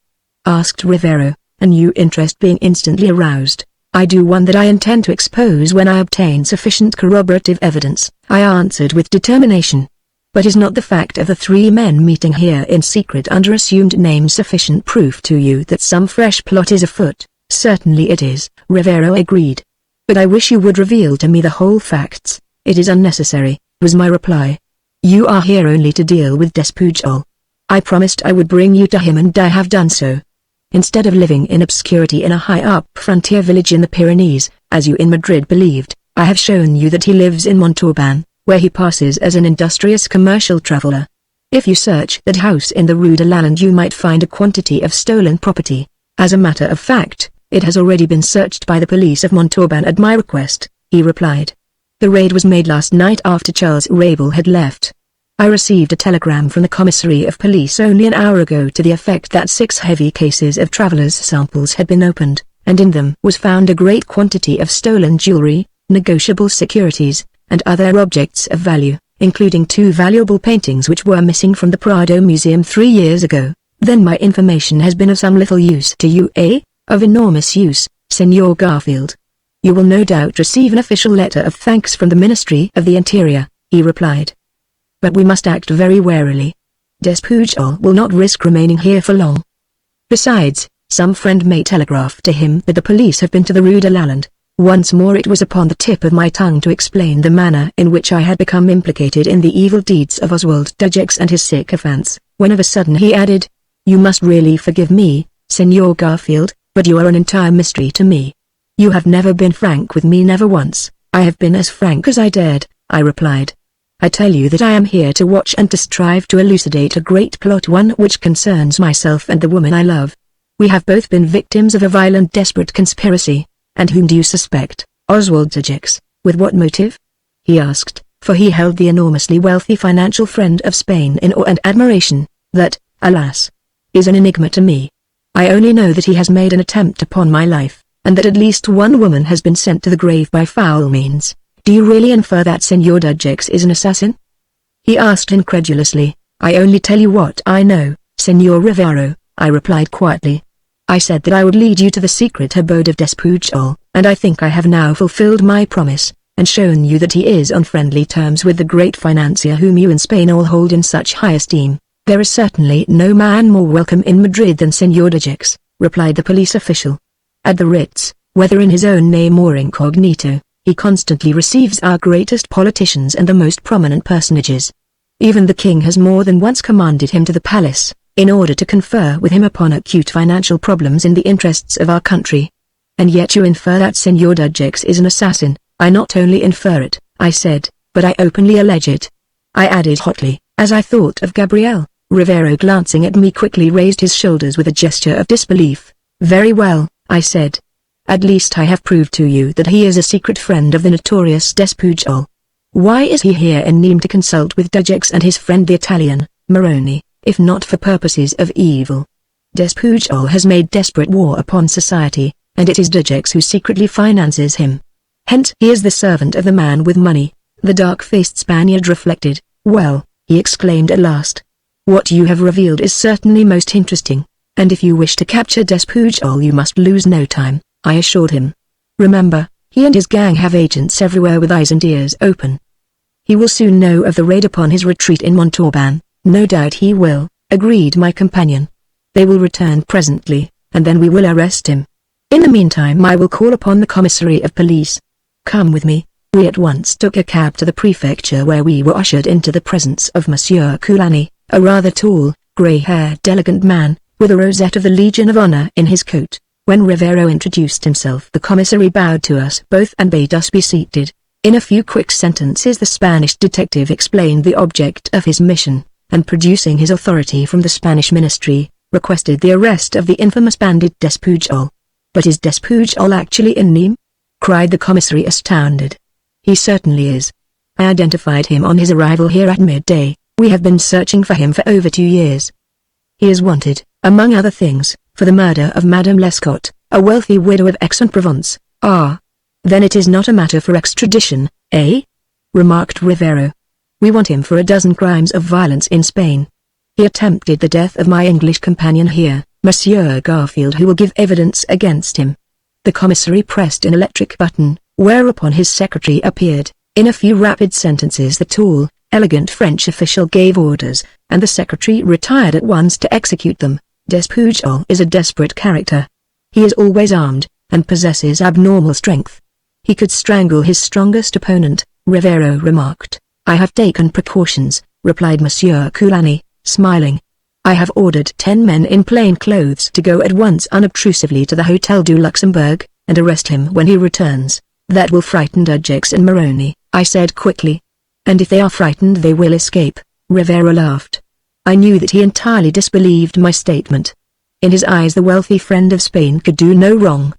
S1: asked Rivero, a new interest being instantly aroused. "I do, one that I intend to expose when I obtain sufficient corroborative evidence," I answered with determination. "But is not the fact of the three men meeting here in secret under assumed names sufficient proof to you that some fresh plot is afoot?" "Certainly it is," Rivero agreed. "But I wish you would reveal to me the whole facts." "It is unnecessary," was my reply. "You are here only to deal with Despujol. I promised I would bring you to him, and I have done so. Instead of living in obscurity in a high-up frontier village in the Pyrenees, as you in Madrid believed, I have shown you that he lives in Montauban, where he passes as an industrious commercial traveler. If you search that house in the Rue de Lalande, you might find a quantity of stolen property. As a matter of fact, it has already been searched by the police of Montauban at my request," he replied. "The raid was made last night after Charles Rabel had left. I received a telegram from the commissary of police only an hour ago to the effect that 6 heavy cases of travelers' samples had been opened, and in them was found a great quantity of stolen jewelry, negotiable securities, and other objects of value, including 2 valuable paintings which were missing from the Prado Museum 3 years ago. Then my information has been of some little use to you, eh?" "Of enormous use, Senor Garfield. You will no doubt receive an official letter of thanks from the Ministry of the Interior," he replied. "But we must act very warily. Despujol will not risk remaining here for long. Besides, some friend may telegraph to him that the police have been to the Rue de Lalande." Once more it was upon the tip of my tongue to explain the manner in which I had become implicated in the evil deeds of Oswald Dejix and his sycophants, when of a sudden he added, "You must really forgive me, Senor Garfield, but you are an entire mystery to me. You have never been frank with me, never once." "I have been as frank as I dared," I replied. "I tell you that I am here to watch and to strive to elucidate a great plot, one which concerns myself and the woman I love. We have both been victims of a violent, desperate conspiracy." "And whom do you suspect?" "Oswald Dejix." "With what motive?" he asked, for he held the enormously wealthy financial friend of Spain in awe and admiration, that, alas, is an enigma to me. I only know that he has made an attempt upon my life, and that at least one woman has been sent to the grave by foul means." "Do you really infer that Senor Dejix is an assassin?" he asked incredulously. "I only tell you what I know, Senor Rivero," I replied quietly. "I said that I would lead you to the secret abode of Despujol, and I think I have now fulfilled my promise, and shown you that he is on friendly terms with the great financier whom you in Spain all hold in such high esteem." "There is certainly no man more welcome in Madrid than Senor Dejix," replied the police official. "At the Ritz, whether in his own name or incognito, he constantly receives our greatest politicians and the most prominent personages. Even the king has more than once commanded him to the palace, in order to confer with him upon acute financial problems in the interests of our country." "And yet you infer that Senor Dejix is an assassin." "I not only infer it," I said, "but I openly allege it," I added hotly, as I thought of Gabrielle. Rivero, glancing at me, quickly raised his shoulders with a gesture of disbelief. "Very well," I said. "At least I have proved to you that he is a secret friend of the notorious Despujol. Why is he here in Nîmes to consult with Dejix and his friend the Italian, Moroni, if not for purposes of evil? Despujol has made desperate war upon society, and it is Dejix who secretly finances him. Hence he is the servant of the man with money." The dark-faced Spaniard reflected. "Well," he exclaimed at last, "what you have revealed is certainly most interesting, and if you wish to capture Despujol you must lose no time," I assured him. "Remember, he and his gang have agents everywhere with eyes and ears open. He will soon know of the raid upon his retreat in Montauban." "No doubt he will," agreed my companion. "They will return presently, and then we will arrest him. In the meantime I will call upon the commissary of police. Come with me." We at once took a cab to the prefecture, where we were ushered into the presence of Monsieur Coulani, a rather tall, grey-haired, elegant man, with a rosette of the Legion of Honor in his coat. When Rivero introduced himself, the commissary bowed to us both and bade us be seated. In a few quick sentences the Spanish detective explained the object of his mission, and producing his authority from the Spanish ministry, requested the arrest of the infamous bandit Despujol. But is Despujol actually in Nîmes? Cried the commissary astounded. He certainly is. I identified him on his arrival here at midday. We have been searching for him for over 2 years. He is wanted, among other things, for the murder of Madame Lescaut, a wealthy widow of Aix-en-Provence. Ah. Then it is not a matter for extradition, eh? Remarked Rivero. We want him for a dozen crimes of violence in Spain. He attempted the death of my English companion here, Monsieur Garfield, who will give evidence against him. The commissary pressed an electric button, whereupon his secretary appeared. In a few rapid sentences the tall, elegant French official gave orders, and the secretary retired at once to execute them. Despujol is a desperate character. He is always armed, and possesses abnormal strength. He could strangle his strongest opponent, Rivero remarked. I have taken precautions, replied Monsieur Coulani, smiling. I have ordered 10 men in plain clothes to go at once unobtrusively to the Hotel du Luxembourg, and arrest him when he returns. That will frighten Dudgex and Moroni, I said quickly. And if they are frightened they will escape, Rivero laughed. I knew that he entirely disbelieved my statement. In his eyes the wealthy friend of Spain could do no wrong.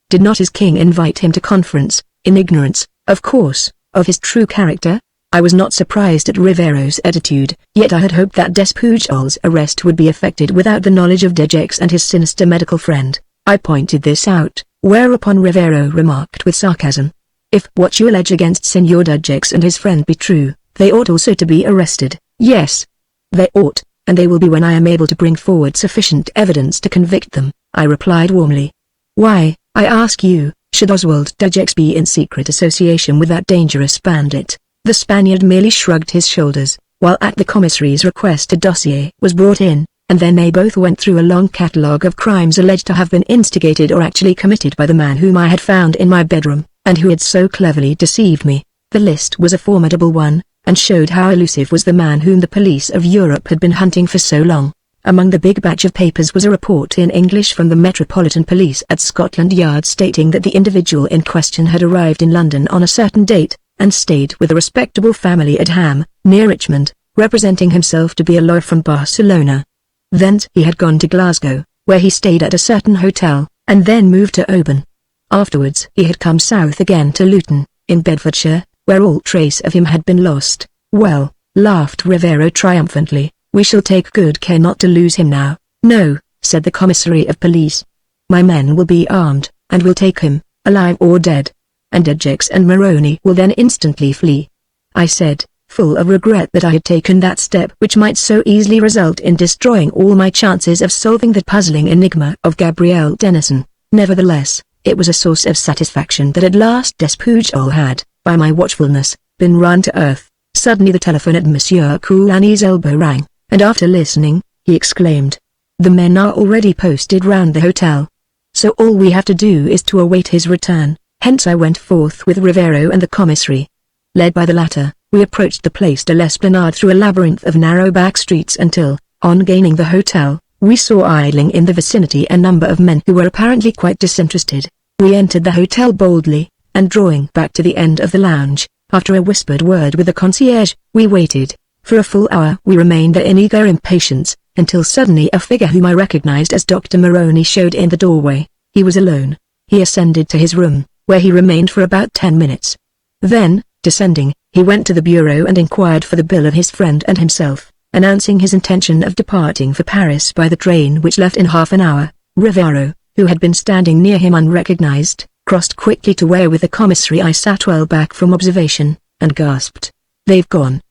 S1: Did not his king invite him to conference, in ignorance, of course, of his true character? I was not surprised at Rivero's attitude, yet I had hoped that Despujol's arrest would be effected without the knowledge of Dudgex and his sinister medical friend. I pointed this out, whereupon Rivero remarked with sarcasm. If what you allege against Senor Dudgex and his friend be true, they ought also to be arrested. Yes. They ought, and they will be when I am able to bring forward sufficient evidence to convict them, I replied warmly. Why, I ask you, should Oswald Dudgex be in secret association with that dangerous bandit? The Spaniard merely shrugged his shoulders, while at the commissary's request a dossier was brought in, and then they both went through a long catalogue of crimes alleged to have been instigated or actually committed by the man whom I had found in my bedroom, and who had so cleverly deceived me. The list was a formidable one, and showed how elusive was the man whom the police of Europe had been hunting for so long. Among the big batch of papers was a report in English from the Metropolitan Police at Scotland Yard stating that the individual in question had arrived in London on a certain date, and stayed with a respectable family at Ham, near Richmond, representing himself to be a lawyer from Barcelona. Thence he had gone to Glasgow, where he stayed at a certain hotel, and then moved to Oban. Afterwards he had come south again to Luton, in Bedfordshire, where all trace of him had been lost. Well, laughed Rivero triumphantly, we shall take good care not to lose him now. No, said the commissary of police. My men will be armed, and will take him, alive or dead. And Dudgex and Moroni will then instantly flee. I said, full of regret that I had taken that step which might so easily result in destroying all my chances of solving the puzzling enigma of Gabrielle Denison. Nevertheless, it was a source of satisfaction that at last Despujol had, by my watchfulness, been run to earth. Suddenly the telephone at Monsieur Coulani's elbow rang, and after listening, he exclaimed, the men are already posted round the hotel. So all we have to do is to await his return. Hence I went forth with Rivero and the commissary. Led by the latter, we approached the Place de l'Esplanade through a labyrinth of narrow back streets until, on gaining the hotel, we saw idling in the vicinity a number of men who were apparently quite disinterested. We entered the hotel boldly, and drawing back to the end of the lounge, after a whispered word with the concierge, we waited. For a full hour we remained there in eager impatience, until suddenly a figure whom I recognized as Dr. Moroni showed in the doorway. He was alone. He ascended to his room, where he remained for about 10 minutes. Then, descending, he went to the bureau and inquired for the bill of his friend and himself, announcing his intention of departing for Paris by the train which left in half an hour. Rivero, who had been standing near him unrecognized, crossed quickly to where with the commissary I sat well back from observation, and gasped, "They've gone.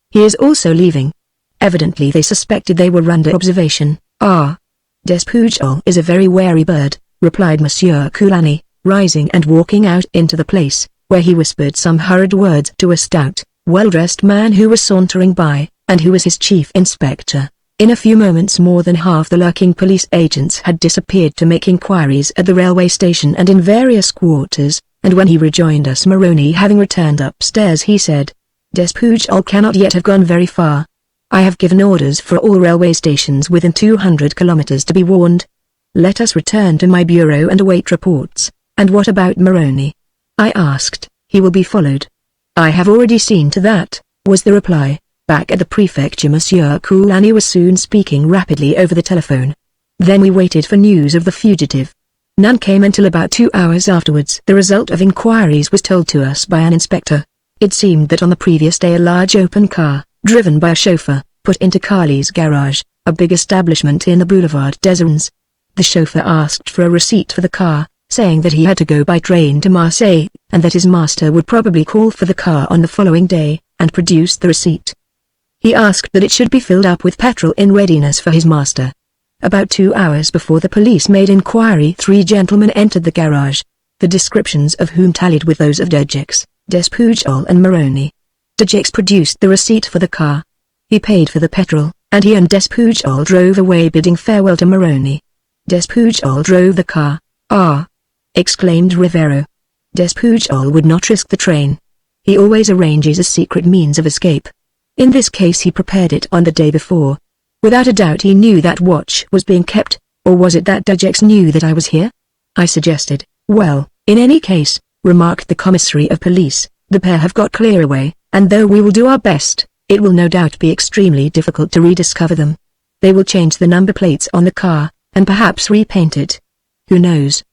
S1: He is also leaving." Evidently they suspected they were under observation. "Ah. Despujol is a very wary bird," replied Monsieur Coulani, rising and walking out into the place, where he whispered some hurried words to a stout, well-dressed man who was sauntering by, and who was his chief inspector. In a few moments more than half the lurking police agents had disappeared to make inquiries at the railway station and in various quarters, and when he rejoined us, Moroni having returned upstairs, he said, "Despujol cannot yet have gone very far. I have given orders for all railway stations within 200 kilometers to be warned. Let us return to my bureau and await reports." "And what about Moroni?" I asked. "He will be followed." "I have already seen to that," was the reply. Back at the prefecture, Monsieur Coulani was soon speaking rapidly over the telephone. Then we waited for news of the fugitive. None came until about 2 hours afterwards. The result of inquiries was told to us by an inspector. It seemed that on the previous day a large open car, driven by a chauffeur, put into Carly's garage, a big establishment in the Boulevard des Urnes. The chauffeur asked for a receipt for the car, saying that he had to go by train to Marseille, and that his master would probably call for the car on the following day, and produce the receipt. He asked that it should be filled up with petrol in readiness for his master. About 2 hours before the police made inquiry, 3 gentlemen entered the garage, the descriptions of whom tallied with those of Dejeux, Despujol and Moroni. Dejeux produced the receipt for the car. He paid for the petrol, and he and Despujol drove away bidding farewell to Moroni. Despujol drove the car. "Ah!" exclaimed Rivero. Despujol would not risk the train. He always arranges a secret means of escape. In this case he prepared it on the day before. Without a doubt he knew that watch was being kept, or was it that Dejeux knew that I was here? I suggested. "Well, in any case," remarked the commissary of police, "the pair have got clear away, and though we will do our best, it will no doubt be extremely difficult to rediscover them. They will change the number plates on the car, and perhaps repaint it. Who knows?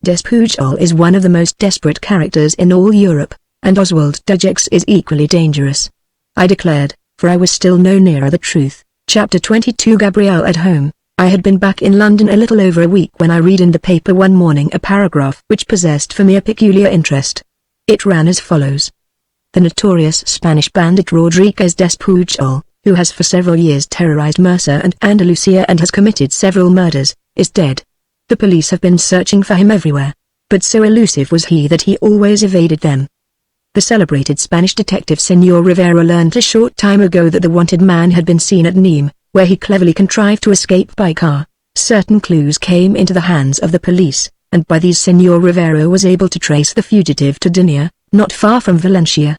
S1: Despujol is one of the most desperate characters in all Europe, and Oswald Dejeux is equally dangerous," I declared, for I was still no nearer the truth. Chapter 22 Gabrielle at home. I had been back in London a little over a week when I read in the paper one morning a paragraph which possessed for me a peculiar interest. It ran as follows. The notorious Spanish bandit Rodriguez Despujol, who has for several years terrorized Murcia and Andalusia and has committed several murders, is dead. The police have been searching for him everywhere, but so elusive was he that he always evaded them. The celebrated Spanish detective Señor Rivera learned a short time ago that the wanted man had been seen at Nîmes, where he cleverly contrived to escape by car. Certain clues came into the hands of the police, and by these Señor Rivera was able to trace the fugitive to Denia, not far from Valencia.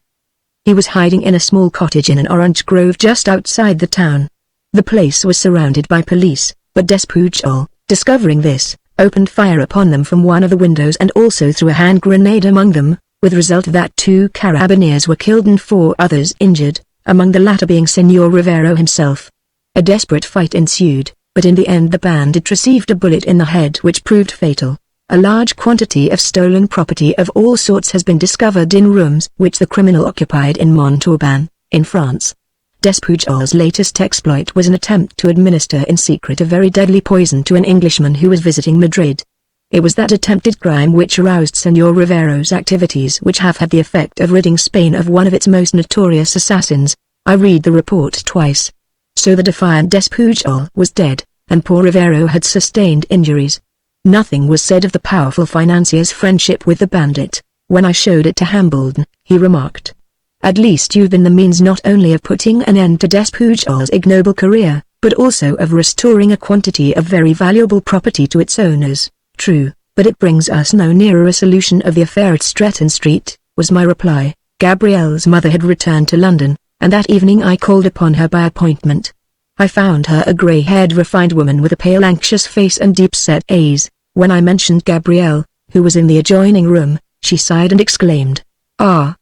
S1: He was hiding in a small cottage in an orange grove just outside the town. The place was surrounded by police, but Despujol, discovering this, opened fire upon them from one of the windows and also threw a hand grenade among them, with result that 2 carabineers were killed and 4 others injured, among the latter being Señor Rivero himself. A desperate fight ensued, but in the end the bandit received a bullet in the head which proved fatal. A large quantity of stolen property of all sorts has been discovered in rooms which the criminal occupied in Montauban, in France. Despujol's latest exploit was an attempt to administer in secret a very deadly poison to an Englishman who was visiting Madrid. It was that attempted crime which aroused Señor Rivero's activities which have had the effect of ridding Spain of one of its most notorious assassins. I read the report twice. So the defiant Despujol was dead, and poor Rivero had sustained injuries. Nothing was said of the powerful financier's friendship with the bandit. When I showed it to Hambledon, he remarked, "At least you've been the means not only of putting an end to Despujol's ignoble career, but also of restoring a quantity of very valuable property to its owners." "True, but it brings us no nearer a solution of the affair at Stretton Street," was my reply. Gabrielle's mother had returned to London, and that evening I called upon her by appointment. I found her a grey-haired refined woman with a pale anxious face and deep-set eyes. When I mentioned Gabrielle, who was in the adjoining room, she sighed and exclaimed, "Ah,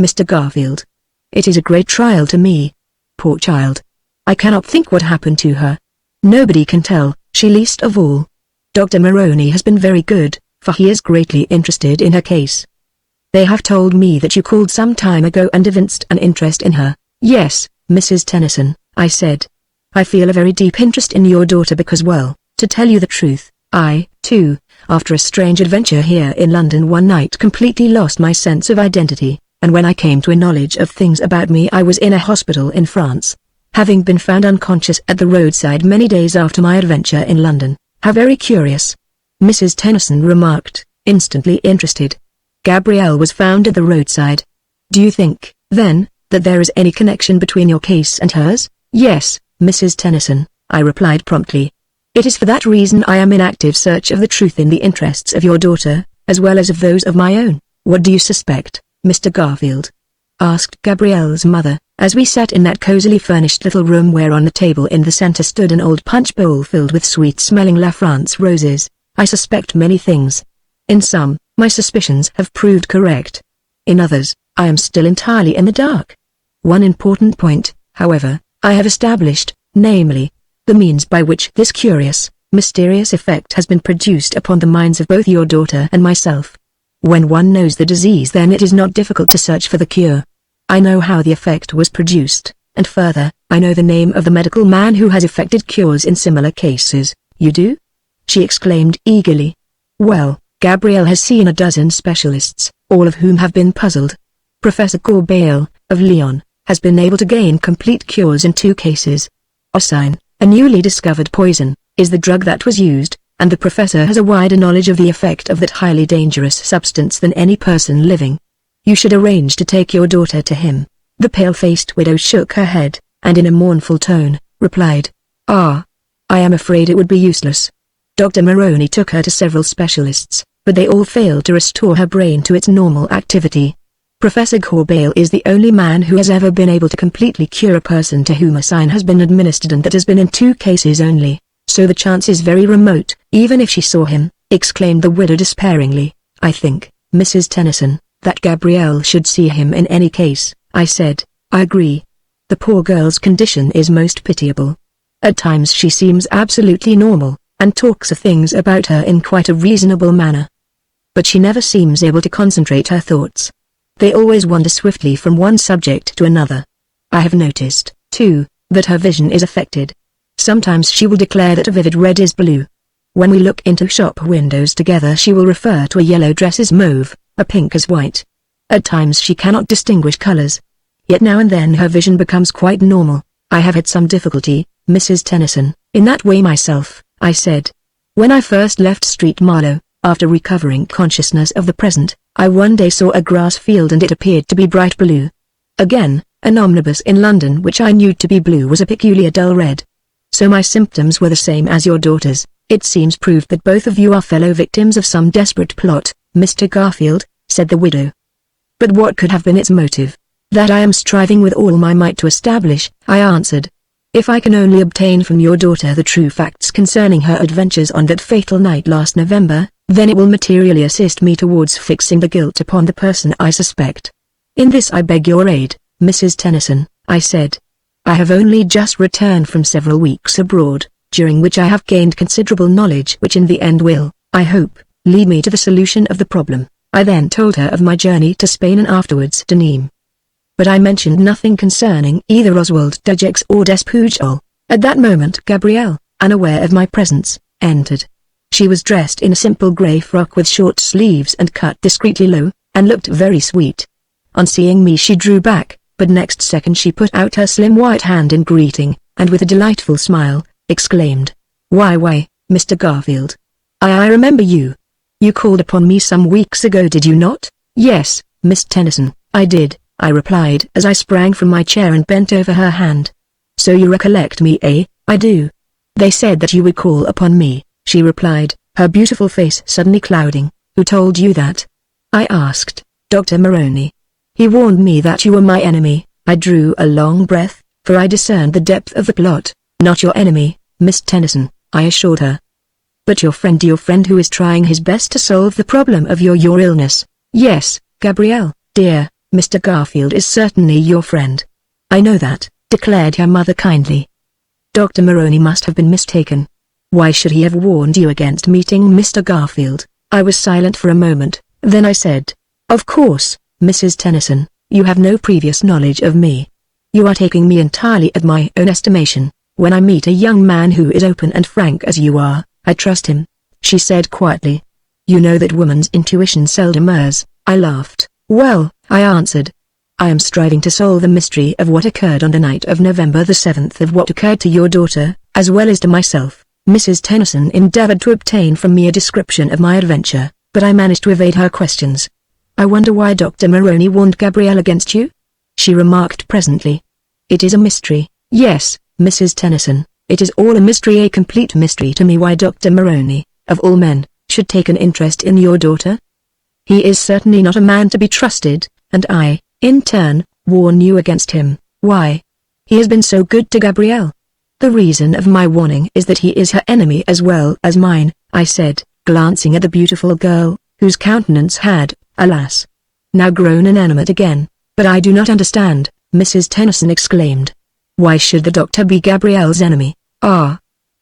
S1: Mr. Garfield. It is a great trial to me. Poor child. I cannot think what happened to her. Nobody can tell, she least of all. Dr. Moroni has been very good, for he is greatly interested in her case. They have told me that you called some time ago and evinced an interest in her." "Yes, Mrs. Tennyson," I said. "I feel a very deep interest in your daughter because, well, to tell you the truth, I, too, after a strange adventure here in London one night completely lost my sense of identity, and when I came to a knowledge of things about me I was in a hospital in France, having been found unconscious at the roadside many days after my adventure in London." "How very curious," Mrs. Tennyson remarked, instantly interested. "Gabrielle was found at the roadside. Do you think, then, that there is any connection between your case and hers?" "Yes, Mrs. Tennyson," I replied promptly. "It is for that reason I am in active search of the truth in the interests of your daughter, as well as of those of my own." "What do you suspect, Mr. Garfield?" asked Gabrielle's mother, as we sat in that cosily furnished little room where on the table in the center stood an old punch bowl filled with sweet-smelling La France roses. "I suspect many things. In some, my suspicions have proved correct. In others, I am still entirely in the dark. One important point, however, I have established, namely, the means by which this curious, mysterious effect has been produced upon the minds of both your daughter and myself. When one knows the disease, then it is not difficult to search for the cure. I know how the effect was produced, and further, I know the name of the medical man who has effected cures in similar cases. You do?" she exclaimed eagerly. "Well, Gabrielle has seen a dozen specialists, all of whom have been puzzled. Professor Queux, of Lyon, has been able to gain complete cures in 2 cases. Osine, a newly discovered poison, is the drug that was used, and the professor has a wider knowledge of the effect of that highly dangerous substance than any person living. You should arrange to take your daughter to him." The pale-faced widow shook her head, and in a mournful tone, replied, "I am afraid it would be useless. Dr. Maroney took her to several specialists, but they all failed to restore her brain to its normal activity. Professor Queux is the only man who has ever been able to completely cure a person to whom a sign has been administered, and that has been in 2 cases only, so the chance is very remote." "Even if she saw him," exclaimed the widow despairingly, "I think, Mrs. Tennyson, that Gabrielle should see him in any case," I said. "I agree. The poor girl's condition is most pitiable. At times she seems absolutely normal, and talks of things about her in quite a reasonable manner. But she never seems able to concentrate her thoughts. They always wander swiftly from one subject to another. I have noticed, too, that her vision is affected. Sometimes she will declare that a vivid red is blue. When we look into shop windows together she will refer to a yellow dress as mauve, a pink as white. At times she cannot distinguish colors. Yet now and then her vision becomes quite normal. I have had some difficulty, Mrs. Tennyson, in that way myself," I said. "When I first left Street Marlowe, after recovering consciousness of the present, I one day saw a grass field and it appeared to be bright blue. Again, an omnibus in London which I knew to be blue was a peculiar dull red. So my symptoms were the same as your daughter's. It seems proved that both of you are fellow victims of some desperate plot, Mr. Garfield," said the widow. "But what could have been its motive?" "That I am striving with all my might to establish," I answered. "If I can only obtain from your daughter the true facts concerning her adventures on that fatal night last November, then it will materially assist me towards fixing the guilt upon the person I suspect. In this I beg your aid, Mrs. Tennyson," I said. "I have only just returned from several weeks abroad, during which I have gained considerable knowledge which in the end will, I hope, lead me to the solution of the problem." I then told her of my journey to Spain and afterwards to Nîmes. But I mentioned nothing concerning either Oswald de Gex or Despujol. At that moment Gabrielle, unaware of my presence, entered. She was dressed in a simple grey frock with short sleeves and cut discreetly low, and looked very sweet. On seeing me she drew back, but next second she put out her slim white hand in greeting, and with a delightful smile, exclaimed, Why, Mr. Garfield. I remember you. You called upon me some weeks ago, did you not?" "Yes, Miss Tennyson, I did," I replied as I sprang from my chair and bent over her hand. "So you recollect me, eh?" "I do." "They said that you would call upon me," she replied, her beautiful face suddenly clouding. "Who told you that?" I asked. "Dr. Maroney. He warned me that you were my enemy." I drew a long breath, for I discerned the depth of the plot. "Not your enemy, Miss Tennyson," I assured her. "But your friend who is trying his best to solve the problem of your illness." "Yes, Gabrielle, dear, Mr. Garfield is certainly your friend." "I know that," declared her mother kindly. "Dr. Maroney must have been mistaken. Why should he have warned you against meeting Mr. Garfield?" I was silent for a moment, then I said, "Of course, Mrs. Tennyson, you have no previous knowledge of me. You are taking me entirely at my own estimation. When I meet a young man who is open and frank as you are, I trust him," she said quietly. "You know that woman's intuition seldom errs." I laughed. "Well," I answered, "I am striving to solve the mystery of what occurred on the night of November the 7th, of what occurred to your daughter, as well as to myself." Mrs. Tennyson endeavored to obtain from me a description of my adventure, but I managed to evade her questions. "I wonder why Dr. Maroney warned Gabrielle against you?" she remarked presently. "It is a mystery." "Yes, Mrs. Tennyson, it is all a mystery, a complete mystery to me why Dr. Maroney, of all men, should take an interest in your daughter. He is certainly not a man to be trusted, and I, in turn, warn you against him. Why? He has been so good to Gabrielle." "The reason of my warning is that he is her enemy as well as mine," I said, glancing at the beautiful girl, whose countenance had, alas, now grown inanimate again. "But I do not understand," Mrs. Tennyson exclaimed. "Why should the doctor be Gabrielle's enemy?" "Ah,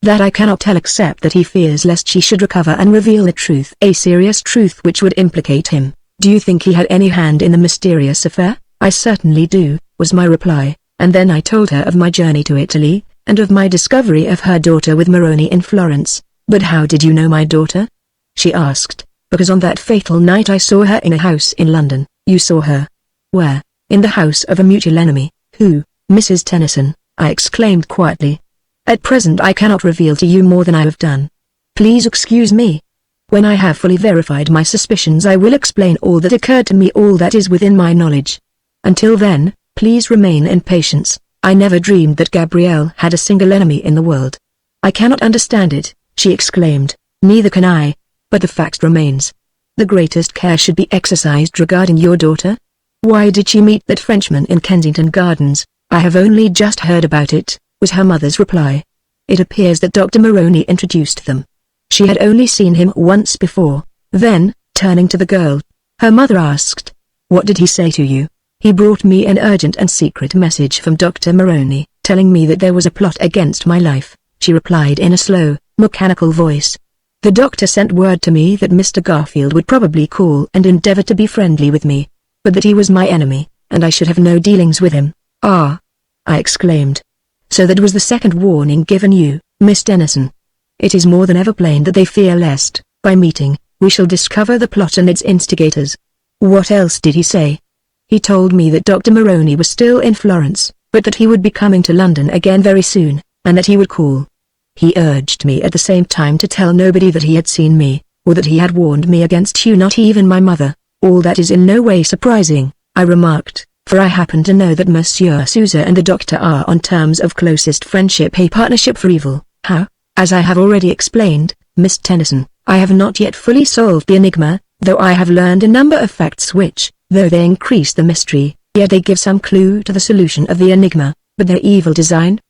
S1: That I cannot tell except that he fears lest she should recover and reveal the truth, a serious truth which would implicate him. Do you think he had any hand in the mysterious affair? I certainly do, was my reply, and then I told her of my journey to Italy, and of my discovery of her daughter with Moroni in Florence. But how did you know my daughter? She asked. Because on that fatal night I saw her in a house in London. You saw her? Where? In the house of a mutual enemy. Who? Mrs. Tennyson, I exclaimed quietly. At present I cannot reveal to you more than I have done. Please excuse me. When I have fully verified my suspicions I will explain all that occurred to me, all that is within my knowledge. Until then, please remain in patience. I never dreamed that Gabrielle had a single enemy in the world. I cannot understand it, she exclaimed. Neither can I. But the fact remains. The greatest care should be exercised regarding your daughter. Why did she meet that Frenchman in Kensington Gardens? I have only just heard about it, was her mother's reply. It appears that Dr. Moroni introduced them. She had only seen him once before. Then, turning to the girl, her mother asked, "What did he say to you?" "He brought me an urgent and secret message from Dr. Moroni, telling me that there was a plot against my life," she replied in a slow, mechanical voice. "The doctor sent word to me that Mr. Garfield would probably call and endeavor to be friendly with me, but that he was my enemy, and I should have no dealings with him." "Ah!" I exclaimed. "So that was the second warning given you, Miss Tennyson. It is more than ever plain that they fear lest, by meeting, we shall discover the plot and its instigators." "What else did he say?" "He told me that Dr. Moroni was still in Florence, but that he would be coming to London again very soon, and that he would call. He urged me at the same time to tell nobody that he had seen me, or that he had warned me against you, not even my mother." "All that is in no way surprising," I remarked, "for I happen to know that Monsieur Souza and the doctor are on terms of closest friendship, a partnership for evil." "How?" "As I have already explained, Miss Tennyson, I have not yet fully solved the enigma, though I have learned a number of facts which, though they increase the mystery, yet they give some clue to the solution of the enigma." "But their evil design?"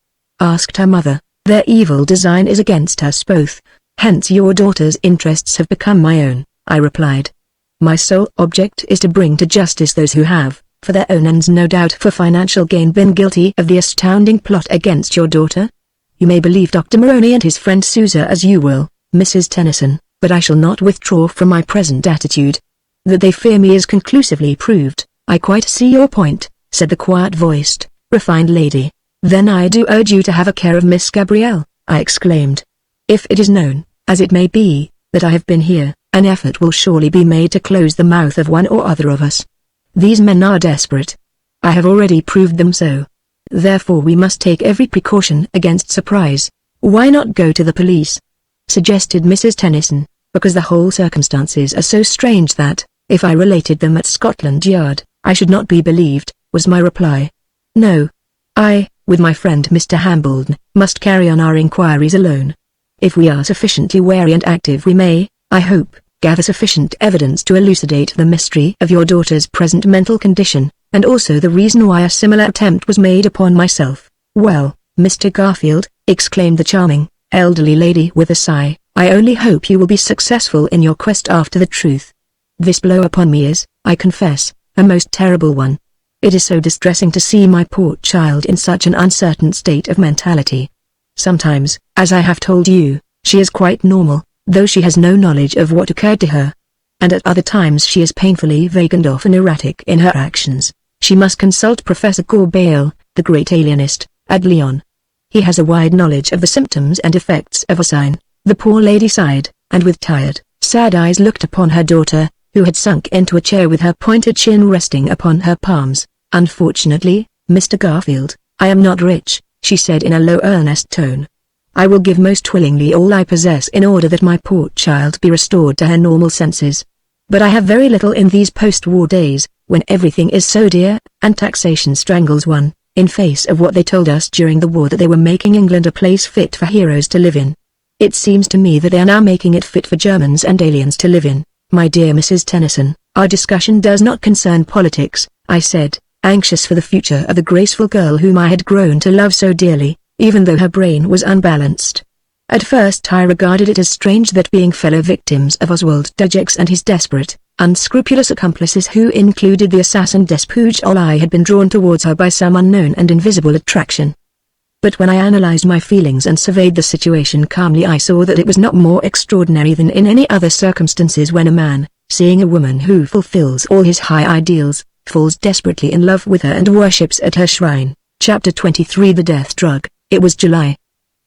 S1: asked her mother. "Their evil design is against us both, hence your daughter's interests have become my own," I replied. "My sole object is to bring to justice those who have, for their own ends no doubt for financial gain, been guilty of the astounding plot against your daughter. You may believe Dr. Moroni and his friend Souza as you will, Mrs. Tennyson, but I shall not withdraw from my present attitude. That they fear me is conclusively proved." "I quite see your point," said the quiet-voiced, refined lady. "Then I do urge you to have a care of Miss Gabrielle," I exclaimed. "If it is known, as it may be, that I have been here, an effort will surely be made to close the mouth of one or other of us. These men are desperate. I have already proved them so. Therefore we must take every precaution against surprise." "Why not go to the police?" suggested Mrs. Tennyson. "Because the whole circumstances are so strange that, if I related them at Scotland Yard, I should not be believed," was my reply. "No. I, with my friend Mr. Hambledon, must carry on our inquiries alone. If we are sufficiently wary and active we may, I hope, gather sufficient evidence to elucidate the mystery of your daughter's present mental condition, and also the reason why a similar attempt was made upon myself." "Well, Mr. Garfield," exclaimed the charming, elderly lady with a sigh, "I only hope you will be successful in your quest after the truth. This blow upon me is, I confess, a most terrible one. It is so distressing to see my poor child in such an uncertain state of mentality. Sometimes, as I have told you, she is quite normal, though she has no knowledge of what occurred to her. And at other times she is painfully vague and often erratic in her actions. She must consult Professor Corbeil, the great alienist, at Lyon. He has a wide knowledge of the symptoms and effects of a sign." The poor lady sighed, and with tired, sad eyes looked upon her daughter, who had sunk into a chair with her pointed chin resting upon her palms. "Unfortunately, Mr. Garfield, I am not rich," she said in a low earnest tone. "I will give most willingly all I possess in order that my poor child be restored to her normal senses. But I have very little in these post-war days, when everything is so dear, and taxation strangles one, in face of what they told us during the war, that they were making England a place fit for heroes to live in. It seems to me that they are now making it fit for Germans and aliens to live in." "My dear Mrs. Tennyson, our discussion does not concern politics," I said, anxious for the future of the graceful girl whom I had grown to love so dearly, even though her brain was unbalanced. At first I regarded it as strange that, being fellow victims of Oswald Dujeks and his desperate, unscrupulous accomplices who included the assassin Despouge, I had been drawn towards her by some unknown and invisible attraction. But when I analyzed my feelings and surveyed the situation calmly, I saw that it was not more extraordinary than in any other circumstances when a man, seeing a woman who fulfills all his high ideals, falls desperately in love with her and worships at her shrine. Chapter 23 The Death Drug. It was July.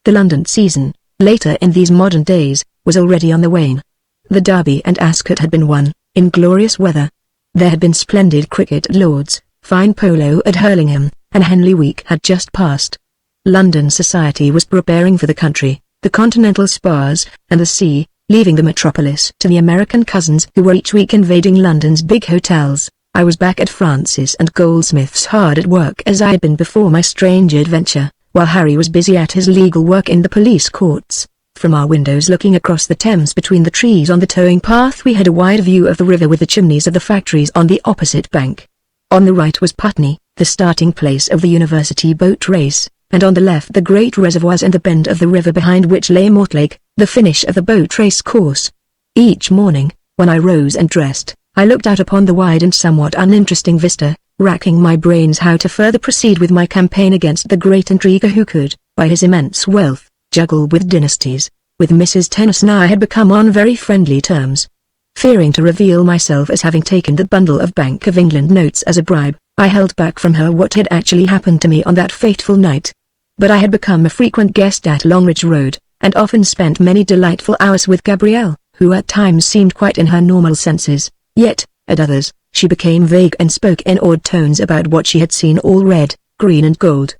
S1: The London season, later in these modern days, was already on the wane. The Derby and Ascot had been won, in glorious weather. There had been splendid cricket at Lord's, fine polo at Hurlingham, and Henley Week had just passed. London society was preparing for the country, the continental spas, and the sea, leaving the metropolis to the American cousins who were each week invading London's big hotels. I was back at Francis and Goldsmith's hard at work as I had been before my strange adventure, while Harry was busy at his legal work in the police courts. From our windows looking across the Thames between the trees on the towing path we had a wide view of the river with the chimneys of the factories on the opposite bank. On the right was Putney, the starting place of the university boat race, and on the left the great reservoirs and the bend of the river behind which lay Mortlake, the finish of the boat race course. Each morning, when I rose and dressed, I looked out upon the wide and somewhat uninteresting vista, racking my brains how to further proceed with my campaign against the great intriguer who could, by his immense wealth, juggle with dynasties. With Mrs. Tennyson I had become on very friendly terms. Fearing to reveal myself as having taken the bundle of Bank of England notes as a bribe, I held back from her what had actually happened to me on that fateful night. But I had become a frequent guest at Longridge Road, and often spent many delightful hours with Gabrielle, who at times seemed quite in her normal senses, yet, at others, she became vague and spoke in odd tones about what she had seen all red, green and gold.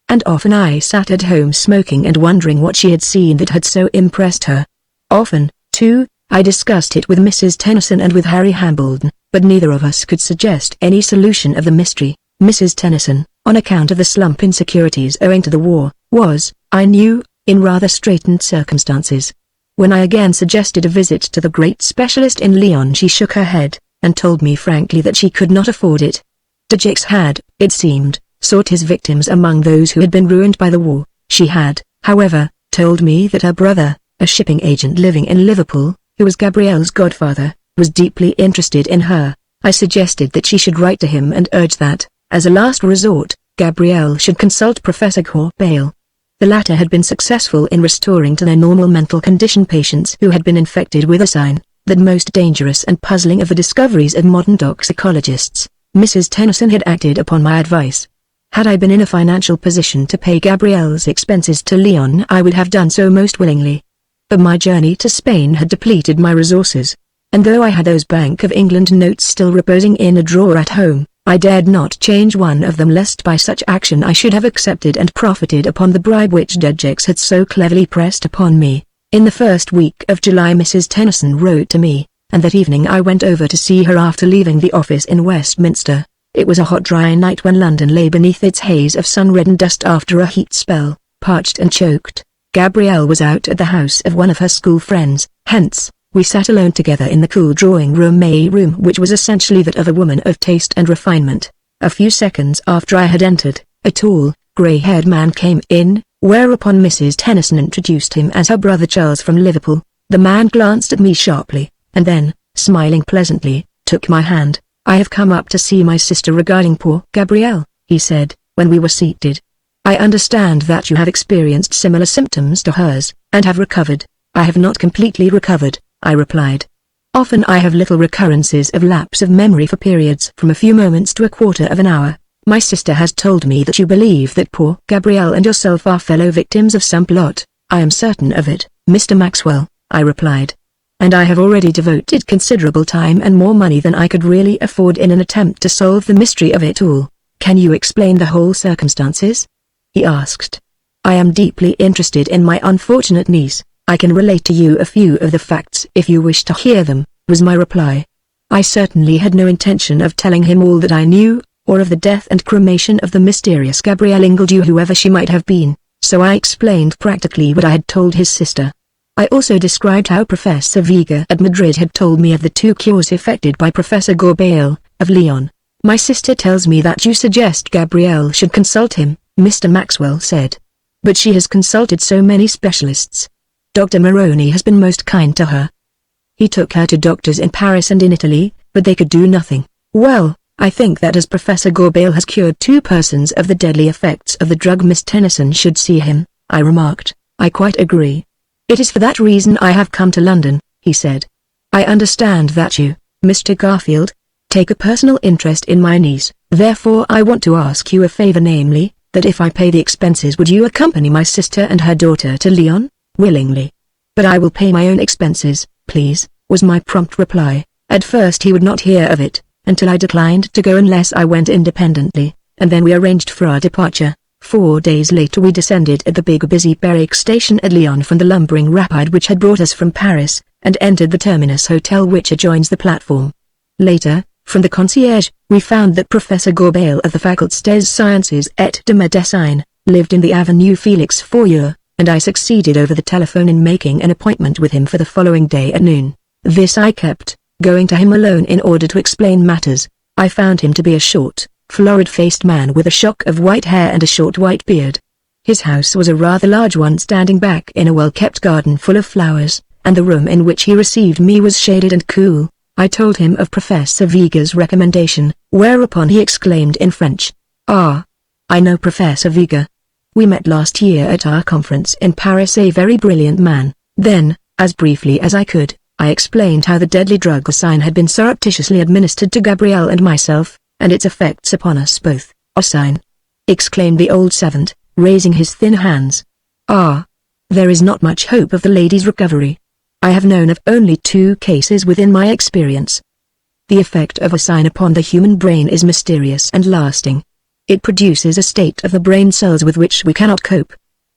S1: And often I sat at home smoking and wondering what she had seen that had so impressed her. Often, too, I discussed it with Mrs. Tennyson and with Harry Hambledon, but neither of us could suggest any solution of the mystery. Mrs. Tennyson, on account of the slump in securities owing to the war, was, I knew, in rather straitened circumstances. When I again suggested a visit to the great specialist in Lyon she shook her head, and told me frankly that she could not afford it. Dejix had, it seemed, sought his victims among those who had been ruined by the war. She had, however, told me that her brother, a shipping agent living in Liverpool, who was Gabrielle's godfather, was deeply interested in her. I suggested that she should write to him and urge that, as a last resort, Gabrielle should consult Professor Queux. The latter had been successful in restoring to their normal mental condition patients who had been infected with a sign, that most dangerous and puzzling of the discoveries of modern toxicologists. Mrs. Tennyson had acted upon my advice. Had I been in a financial position to pay Gabrielle's expenses to Lyon, I would have done so most willingly. But my journey to Spain had depleted my resources, and though I had those Bank of England notes still reposing in a drawer at home, I dared not change one of them lest by such action I should have accepted and profited upon the bribe which Dejix had so cleverly pressed upon me. In the first week of July Mrs. Tennyson wrote to me, and that evening I went over to see her after leaving the office in Westminster. It was a hot dry night when London lay beneath its haze of sun-reddened dust after a heat spell, parched and choked. Gabrielle was out at the house of one of her school friends, hence, we sat alone together in the cool drawing-room, a room which was essentially that of a woman of taste and refinement. A few seconds after I had entered, a tall, grey-haired man came in, whereupon Mrs. Tennyson introduced him as her brother Charles from Liverpool. The man glanced at me sharply, and then, smiling pleasantly, took my hand. "I have come up to see my sister regarding poor Gabrielle," he said, when we were seated. "I understand that you have experienced similar symptoms to hers, and have recovered." "I have not completely recovered," I replied. "Often I have little recurrences of lapse of memory for periods from a few moments to a quarter of an hour. My sister has told me that you believe that poor Gabrielle and yourself are fellow victims of some plot." "I am certain of it, Mr. Maxwell," I replied. "And I have already devoted considerable time and more money than I could really afford in an attempt to solve the mystery of it all." "Can you explain the whole circumstances?" he asked. "I am deeply interested in my unfortunate niece. I can relate to you a few of the facts if you wish to hear them," was my reply. I certainly had no intention of telling him all that I knew, or of the death and cremation of the mysterious Gabrielle Ingledew, whoever she might have been, so I explained practically what I had told his sister. I also described how Professor Vega at Madrid had told me of the 2 cures effected by Professor Gourbail, of Lyon. "My sister tells me that you suggest Gabrielle should consult him," Mr. Maxwell said. "But she has consulted so many specialists. Dr. Moroni has been most kind to her. He took her to doctors in Paris and in Italy, but they could do nothing." "Well," I think that as Professor Gorbale has cured 2 persons of the deadly effects of the drug, Miss Tennyson should see him, I remarked. I quite agree. It is for that reason I have come to London, he said. I understand that you, Mr. Garfield, take a personal interest in my niece. Therefore I want to ask you a favor, namely, that if I pay the expenses would you accompany my sister and her daughter to Lyon? Willingly. But I will pay my own expenses, please, was my prompt reply. At first he would not hear of it, until I declined to go unless I went independently, and then we arranged for our departure. 4 days later we descended at the big busy barrack station at Lyon from the lumbering rapide which had brought us from Paris, and entered the Terminus Hotel which adjoins the platform. Later, from the concierge, we found that Professor Gorbale of the Facultés des Sciences et de Médecine lived in the Avenue Félix Fourier, and I succeeded over the telephone in making an appointment with him for the following day at noon. This I kept, going to him alone in order to explain matters. I found him to be a short, florid-faced man with a shock of white hair and a short white beard. His house was a rather large one standing back in a well-kept garden full of flowers, and the room in which he received me was shaded and cool. I told him of Professor Viga's recommendation, whereupon he exclaimed in French, "Ah! I know Professor Viga. We met last year at our conference in Paris, a very brilliant man." Then, as briefly as I could, I explained how the deadly drug Osine had been surreptitiously administered to Gabrielle and myself, and its effects upon us both. "Osine!" exclaimed the old savant, raising his thin hands. "Ah! There is not much hope of the lady's recovery. I have known of only 2 cases within my experience. The effect of Osine upon the human brain is mysterious and lasting. It produces a state of the brain cells with which we cannot cope.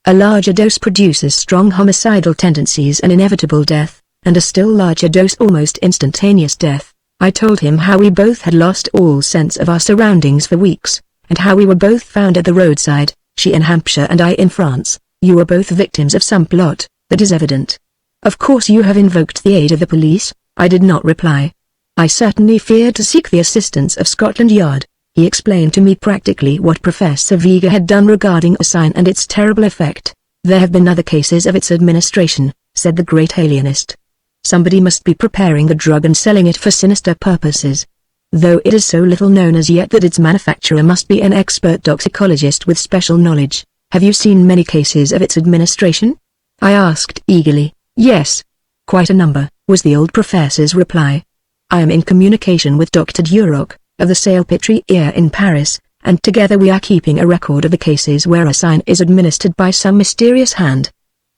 S1: A larger dose produces strong homicidal tendencies and inevitable death, and a still larger dose almost instantaneous death. I told him how we both had lost all sense of our surroundings for weeks, and how we were both found at the roadside, she in Hampshire and I in France. You were both victims of some plot, that is evident. Of course you have invoked the aid of the police. I did not reply. I certainly feared to seek the assistance of Scotland Yard. He explained to me practically what Professor Viga had done regarding Osine and its terrible effect. There have been other cases of its administration, said the great alienist. Somebody must be preparing the drug and selling it for sinister purposes. Though it is so little known as yet that its manufacturer must be an expert toxicologist with special knowledge. Have you seen many cases of its administration? I asked eagerly. Yes. Quite a number, was the old professor's reply. I am in communication with Dr. Duroc, of the Salpêtrière in Paris, and together we are keeping a record of the cases where Osine is administered by some mysterious hand.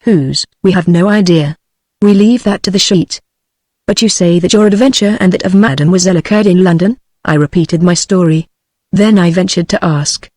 S1: Whose, we have no idea. We leave that to the sheet. But you say that your adventure and that of Mademoiselle occurred in London? I repeated my story. Then I ventured to ask.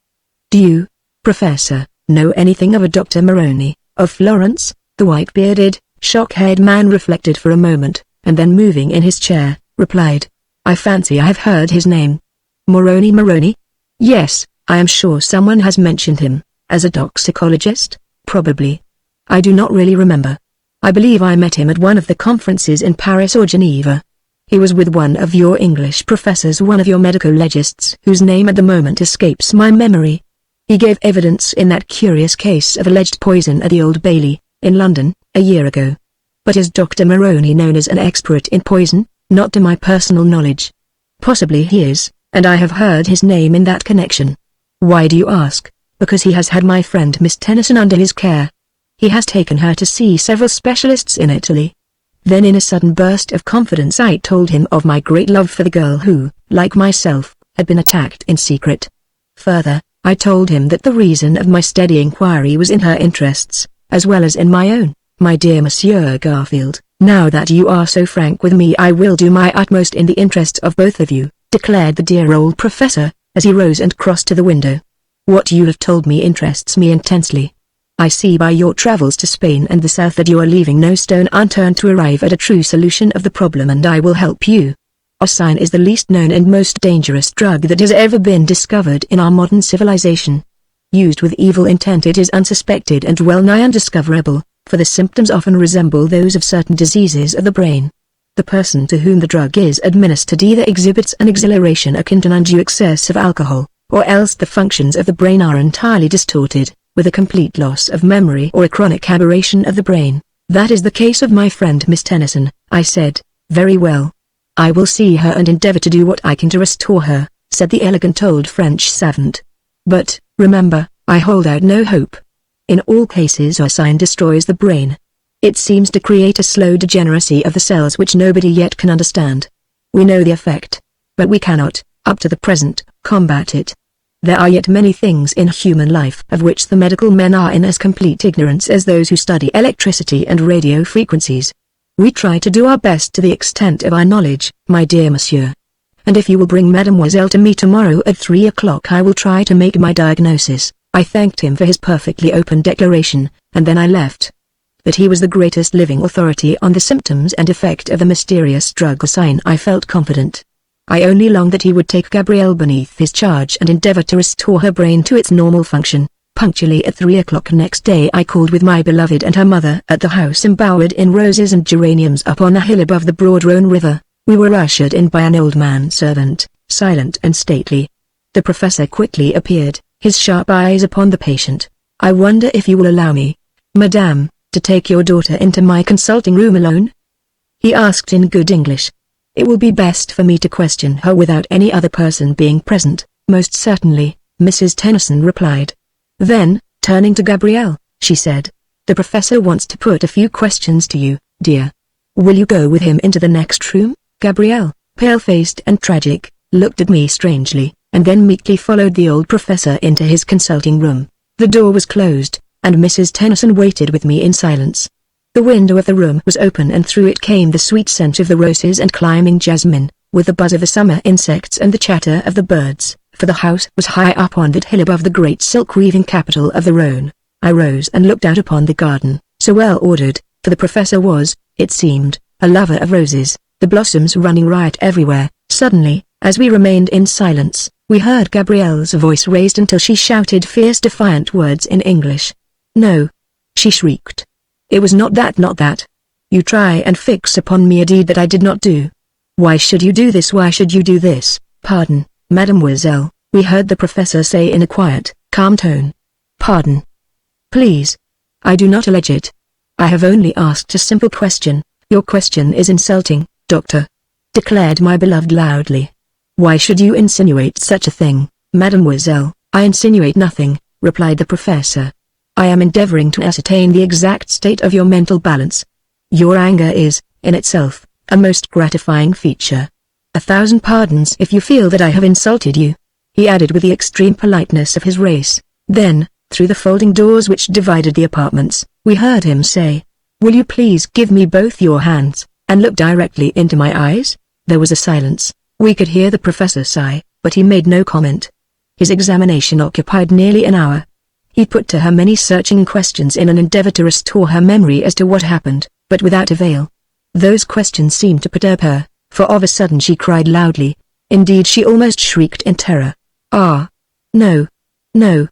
S1: Do you, Professor, know anything of a Dr. Moroni, of Florence? The white-bearded, shock-haired man reflected for a moment, and then moving in his chair, replied, I fancy I have heard his name. Moroni? Yes, I am sure someone has mentioned him, as a toxicologist, probably. I do not really remember. I believe I met him at one of the conferences in Paris or Geneva. He was with one of your English professors, one of your medicologists whose name at the moment escapes my memory. He gave evidence in that curious case of alleged poison at the Old Bailey, in London, a year ago. But is Dr. Moroni known as an expert in poison? Not to my personal knowledge. Possibly he is, and I have heard his name in that connection. Why do you ask? Because he has had my friend Miss Tennyson under his care. He has taken her to see several specialists in Italy. Then in a sudden burst of confidence I told him of my great love for the girl who, like myself, had been attacked in secret. Further, I told him that the reason of my steady inquiry was in her interests, as well as in my own. My dear Monsieur Garfield, now that you are so frank with me I will do my utmost in the interests of both of you, declared the dear old professor, as he rose and crossed to the window. What you have told me interests me intensely. I see by your travels to Spain and the South that you are leaving no stone unturned to arrive at a true solution of the problem, and I will help you. Osine is the least known and most dangerous drug that has ever been discovered in our modern civilization. Used with evil intent it is unsuspected and well nigh undiscoverable, for the symptoms often resemble those of certain diseases of the brain. The person to whom the drug is administered either exhibits an exhilaration akin to an undue excess of alcohol, or else the functions of the brain are entirely distorted, with a complete loss of memory or a chronic aberration of the brain. That is the case of my friend Miss Tennyson, I said. Very well. I will see her and endeavor to do what I can to restore her. said the elegant old French savant. "But, remember, I hold out no hope. In all cases our sign destroys the brain. It seems to create a slow degeneracy of the cells which nobody yet can understand. We know the effect, but we cannot, up to the present, combat it. There are yet many things in human life of which the medical men are in as complete ignorance as those who study electricity and radio frequencies. We try to do our best to the extent of our knowledge, my dear monsieur. And if you will bring Mademoiselle to me tomorrow at 3 o'clock I will try to make my diagnosis." I thanked him for his perfectly open declaration, and then I left. That he was the greatest living authority on the symptoms and effect of the mysterious drug sign I felt confident. I only longed that he would take Gabrielle beneath his charge and endeavor to restore her brain to its normal function. Punctually at 3 o'clock next day I called with my beloved and her mother at the house embowered in roses and geraniums up on a hill above the broad Rhone River. We were ushered in by an old man-servant, silent and stately. The professor quickly appeared, his sharp eyes upon the patient. "I wonder if you will allow me, madame, to take your daughter into my consulting room alone?" he asked in good English. "It will be best for me to question her without any other person being present." "Most certainly," Mrs. Tennyson replied. Then, turning to Gabrielle, she said, "The professor wants to put a few questions to you, dear. Will you go with him into the next room?" Gabrielle, pale-faced and tragic, looked at me strangely, and then meekly followed the old professor into his consulting room. The door was closed, and Mrs. Tennyson waited with me in silence. The window of the room was open and through it came the sweet scent of the roses and climbing jasmine, with the buzz of the summer insects and the chatter of the birds, for the house was high up on that hill above the great silk-weaving capital of the Rhone. I rose and looked out upon the garden, so well ordered, for the professor was, it seemed, a lover of roses, the blossoms running riot everywhere. Suddenly, as we remained in silence, we heard Gabrielle's voice raised until she shouted fierce defiant words in English. "No!" she shrieked. "It was not that, not that. You try and fix upon me a deed that I did not do. Why should you do this? Why should you do this?" "Pardon, mademoiselle," we heard the professor say in a quiet, calm tone. "Pardon. Please. I do not allege it. I have only asked a simple question." "Your question is insulting, doctor," declared my beloved loudly. "Why should you insinuate such a thing?" "Mademoiselle, I insinuate nothing," replied the professor. "I am endeavoring to ascertain the exact state of your mental balance. Your anger is, in itself, a most gratifying feature. 1,000 pardons if you feel that I have insulted you," he added with the extreme politeness of his race. Then, through the folding doors which divided the apartments, we heard him say, "Will you please give me both your hands, and look directly into my eyes?" There was a silence. We could hear the professor sigh, but he made no comment. His examination occupied nearly an hour. He put to her many searching questions in an endeavor to restore her memory as to what happened, but without avail. Those questions seemed to perturb her, for of a sudden she cried loudly. Indeed, she almost shrieked in terror. "Ah! No! No!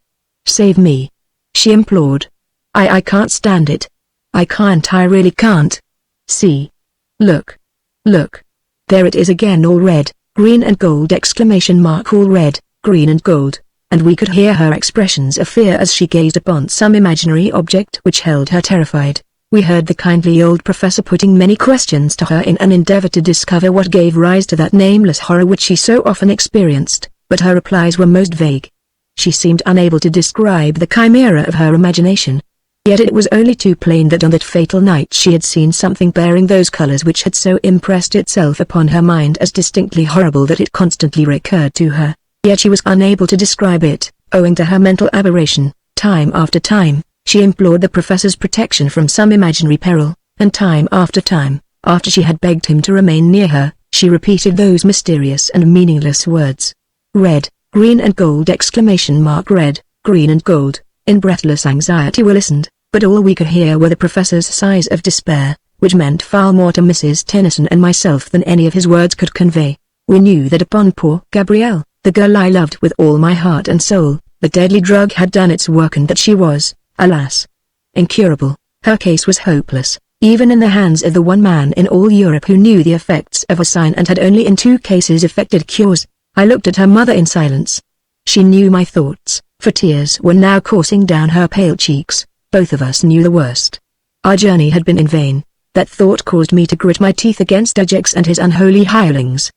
S1: Save me!" she implored. I can't stand it. I can't, I really can't. See. Look. Look. There it is again, all red, green and gold ! All red, green and gold." And we could hear her expressions of fear as she gazed upon some imaginary object which held her terrified. We heard the kindly old professor putting many questions to her in an endeavor to discover what gave rise to that nameless horror which she so often experienced, but her replies were most vague. She seemed unable to describe the chimera of her imagination. Yet it was only too plain that on that fatal night she had seen something bearing those colors which had so impressed itself upon her mind as distinctly horrible that it constantly recurred to her. Yet she was unable to describe it, owing to her mental aberration. Time after time, she implored the professor's protection from some imaginary peril, and time after time, after she had begged him to remain near her, she repeated those mysterious and meaningless words. Red, green and gold! Red, green and gold. In breathless anxiety we listened, but all we could hear were the professor's sighs of despair, which meant far more to Mrs. Tennyson and myself than any of his words could convey. We knew that upon poor Gabrielle, the girl I loved with all my heart and soul, the deadly drug had done its work and that she was, alas, incurable. Her case was hopeless, even in the hands of the one man in all Europe who knew the effects of a sign and had only in 2 cases effected cures. I looked at her mother in silence. She knew my thoughts, for tears were now coursing down her pale cheeks. Both of us knew the worst. Our journey had been in vain. That thought caused me to grit my teeth against Ajax and his unholy hirelings.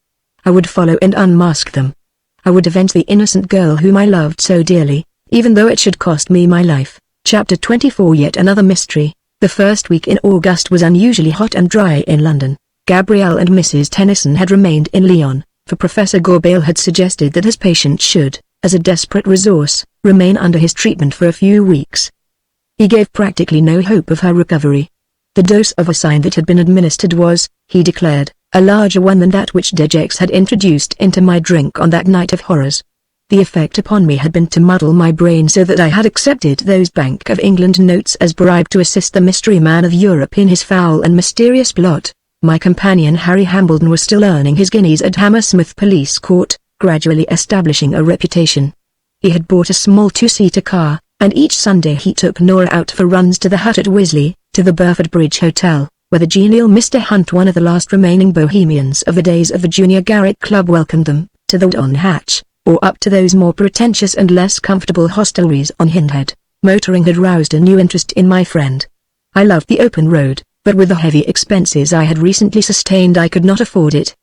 S1: I would follow and unmask them. I would avenge the innocent girl whom I loved so dearly, even though it should cost me my life. Chapter 24. Yet another mystery. The first week in August was unusually hot and dry in London. Gabrielle and Mrs. Tennyson had remained in Lyon, for Professor Gorbale had suggested that his patient should, as a desperate resource, remain under his treatment for a few weeks. He gave practically no hope of her recovery. The dose of ocyne that had been administered was, he declared, a larger one than that which De Gex had introduced into my drink on that night of horrors. The effect upon me had been to muddle my brain so that I had accepted those Bank of England notes as bribe to assist the mystery man of Europe in his foul and mysterious plot. My companion Harry Hambledon was still earning his guineas at Hammersmith Police Court, gradually establishing a reputation. He had bought a small two-seater car, and each Sunday he took Nora out for runs to the hut at Wisley, to the Burford Bridge Hotel, where the genial Mr. Hunt, one of the last remaining bohemians of the days of the Junior Garrick Club, welcomed them, to the Don Hatch, or up to those more pretentious and less comfortable hostelries on Hindhead. Motoring had roused a new interest in my friend. I loved the open road, but with the heavy expenses I had recently sustained I could not afford it.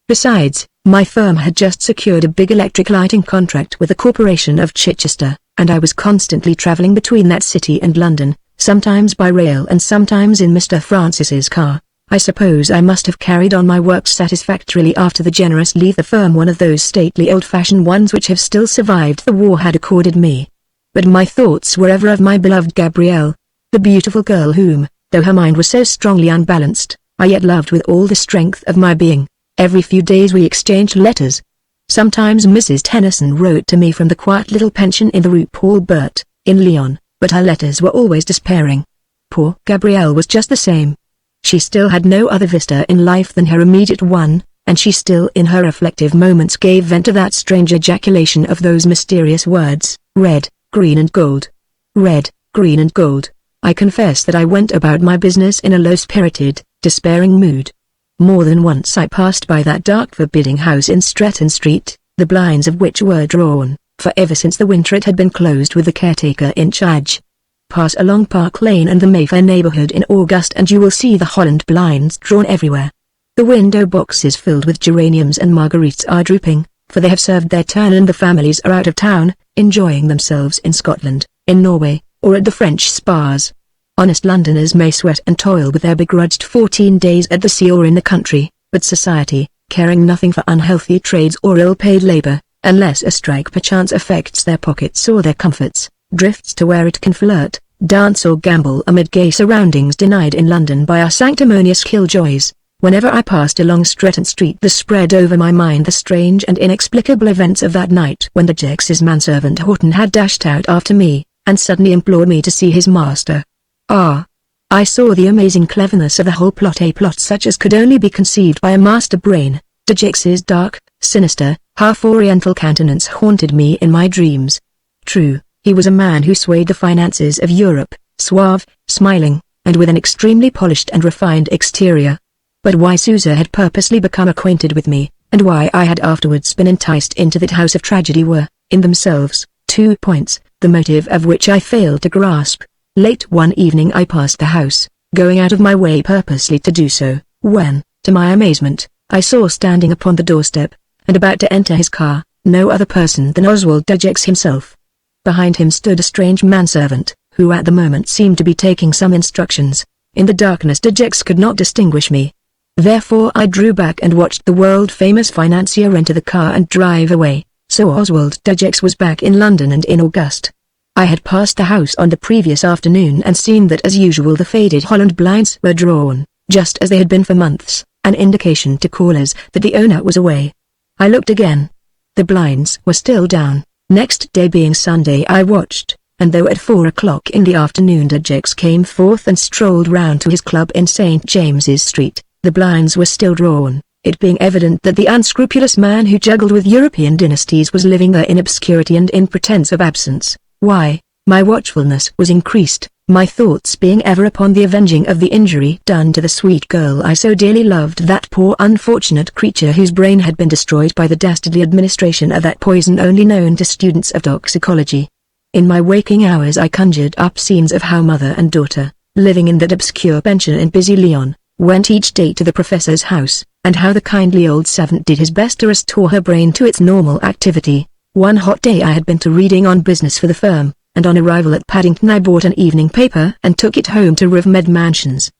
S1: Besides, my firm had just secured a big electric lighting contract with the Corporation of Chichester, and I was constantly travelling between that city and London, sometimes by rail and sometimes in Mr. Francis's car. I suppose I must have carried on my work satisfactorily after the generous leave the firm, one of those stately old-fashioned ones which have still survived the war, had accorded me. But my thoughts were ever of my beloved Gabrielle, the beautiful girl whom, though her mind was so strongly unbalanced, I yet loved with all the strength of my being. Every few days we exchanged letters. Sometimes Mrs. Tennyson wrote to me from the quiet little pension in the Rue Paul Bert, in Lyon, but her letters were always despairing. Poor Gabrielle was just the same. She still had no other vista in life than her immediate one, and she still in her reflective moments gave vent to that strange ejaculation of those mysterious words, red, green and gold. Red, green and gold. I confess that I went about my business in a low-spirited, despairing mood. More than once I passed by that dark forbidding house in Stretton Street, the blinds of which were drawn, for ever since the winter it had been closed with the caretaker in charge. Pass along Park Lane and the Mayfair neighbourhood in August and you will see the Holland blinds drawn everywhere. The window boxes filled with geraniums and marguerites are drooping, for they have served their turn and the families are out of town, enjoying themselves in Scotland, in Norway, or at the French spas. Honest Londoners may sweat and toil with their begrudged 14 days at the sea or in the country, but society, caring nothing for unhealthy trades or ill-paid labour, unless a strike perchance affects their pockets or their comforts, drifts to where it can flirt, dance or gamble amid gay surroundings denied in London by our sanctimonious killjoys. Whenever I passed along Stretton Street there spread over my mind the strange and inexplicable events of that night when the Jex's manservant Horton had dashed out after me, and suddenly implored me to see his master. Ah! I saw the amazing cleverness of the whole plot, a plot such as could only be conceived by a master brain. De Gex's dark, sinister, half-oriental countenance haunted me in my dreams. True, he was a man who swayed the finances of Europe, suave, smiling, and with an extremely polished and refined exterior. But why Sousa had purposely become acquainted with me, and why I had afterwards been enticed into that house of tragedy were, in themselves, 2 points, the motive of which I failed to grasp. Late one evening I passed the house, going out of my way purposely to do so, when, to my amazement, I saw standing upon the doorstep, and about to enter his car, no other person than Oswald De Gex himself. Behind him stood a strange manservant, who at the moment seemed to be taking some instructions. In the darkness De Gex could not distinguish me. Therefore I drew back and watched the world-famous financier enter the car and drive away. So Oswald De Gex was back in London and in August. I had passed the house on the previous afternoon and seen that as usual the faded Holland blinds were drawn, just as they had been for months, an indication to callers that the owner was away. I looked again. The blinds were still down. Next day being Sunday I watched, and though at 4 o'clock in the afternoon De Gex came forth and strolled round to his club in St. James's Street, the blinds were still drawn, it being evident that the unscrupulous man who juggled with European dynasties was living there in obscurity and in pretence of absence. Why, my watchfulness was increased, my thoughts being ever upon the avenging of the injury done to the sweet girl I so dearly loved, that poor unfortunate creature whose brain had been destroyed by the dastardly administration of that poison only known to students of toxicology. In my waking hours I conjured up scenes of how mother and daughter, living in that obscure pension in busy Lyon, went each day to the professor's house, and how the kindly old servant did his best to restore her brain to its normal activity. One hot day I had been to reading on business for the firm, and on arrival at Paddington I bought an evening paper and took it home to Rivermead Mansions.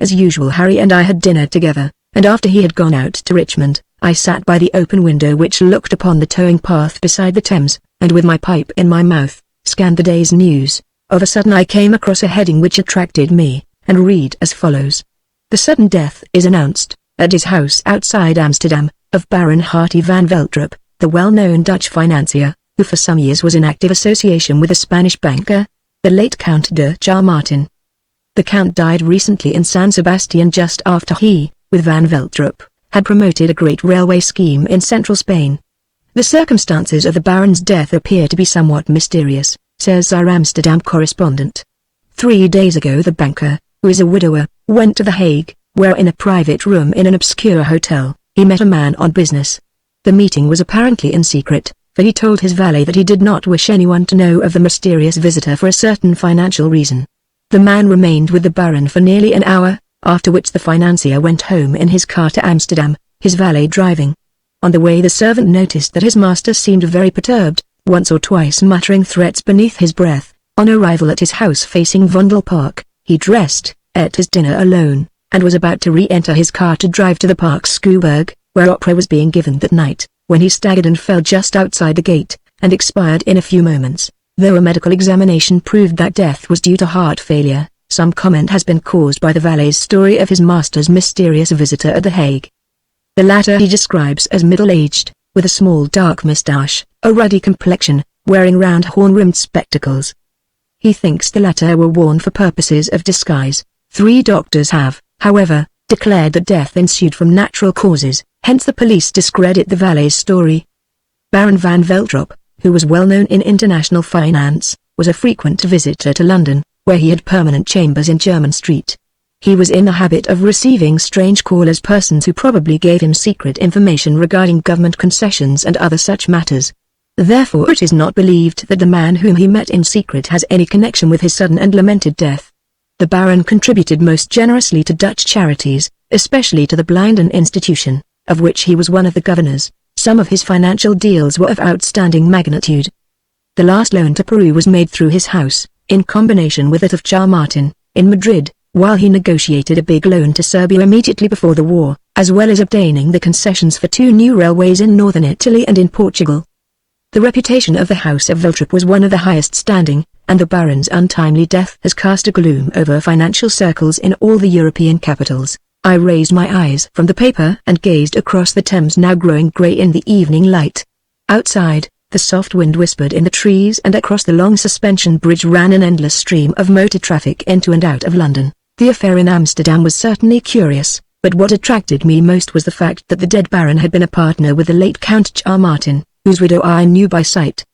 S1: As usual, Harry and I had dinner together, and after he had gone out to Richmond, I sat by the open window which looked upon the towing path beside the Thames, and with my pipe in my mouth, scanned the day's news. Of a sudden I came across a heading which attracted me, and read as follows: "The sudden death is announced, at his house outside Amsterdam, of Baron Harty van Veltrup, the well-known Dutch financier, who for some years was in active association with a Spanish banker, the late Count de Charmartin. The Count died recently in San Sebastian just after he, with Van Veltrup, had promoted a great railway scheme in central Spain. The circumstances of the Baron's death appear to be somewhat mysterious," says our Amsterdam correspondent. 3 days ago the banker, who is a widower, went to The Hague, where in a private room in an obscure hotel, he met a man on business. The meeting was apparently in secret, for he told his valet that he did not wish anyone to know of the mysterious visitor for a certain financial reason. The man remained with the Baron for nearly an hour, after which the financier went home in his car to Amsterdam, his valet driving. On the way the servant noticed that his master seemed very perturbed, once or twice muttering threats beneath his breath. On arrival at his house facing Vondel Park, he dressed, ate his dinner alone, and was about to re-enter his car to drive to the Park Schouwburg, where opera was being given that night, when he staggered and fell just outside the gate, and expired in a few moments. Though a medical examination proved that death was due to heart failure, some comment has been caused by the valet's story of his master's mysterious visitor at The Hague. The latter he describes as middle-aged, with a small dark moustache, a ruddy complexion, wearing round horn-rimmed spectacles. He thinks the latter were worn for purposes of disguise. 3 doctors have, however, declared that death ensued from natural causes, hence the police discredit the valet's story. Baron van Veltrup, who was well known in international finance, was a frequent visitor to London, where he had permanent chambers in Jermyn Street. He was in the habit of receiving strange callers, persons who probably gave him secret information regarding government concessions and other such matters. Therefore it is not believed that the man whom he met in secret has any connection with his sudden and lamented death. The Baron contributed most generously to Dutch charities, especially to the Blinden Institution, of which he was one of the governors. Some of his financial deals were of outstanding magnitude. The last loan to Peru was made through his house, in combination with that of Charmartin, in Madrid, while he negotiated a big loan to Serbia immediately before the war, as well as obtaining the concessions for 2 new railways in northern Italy and in Portugal. The reputation of the House of Veltrup was one of the highest standing, and the Baron's untimely death has cast a gloom over financial circles in all the European capitals. I raised my eyes from the paper and gazed across the Thames, now growing grey in the evening light. Outside, the soft wind whispered in the trees, and across the long suspension bridge ran an endless stream of motor traffic into and out of London. The affair in Amsterdam was certainly curious, but what attracted me most was the fact that the dead Baron had been a partner with the late Count Charmartin, whose widow I knew by sight.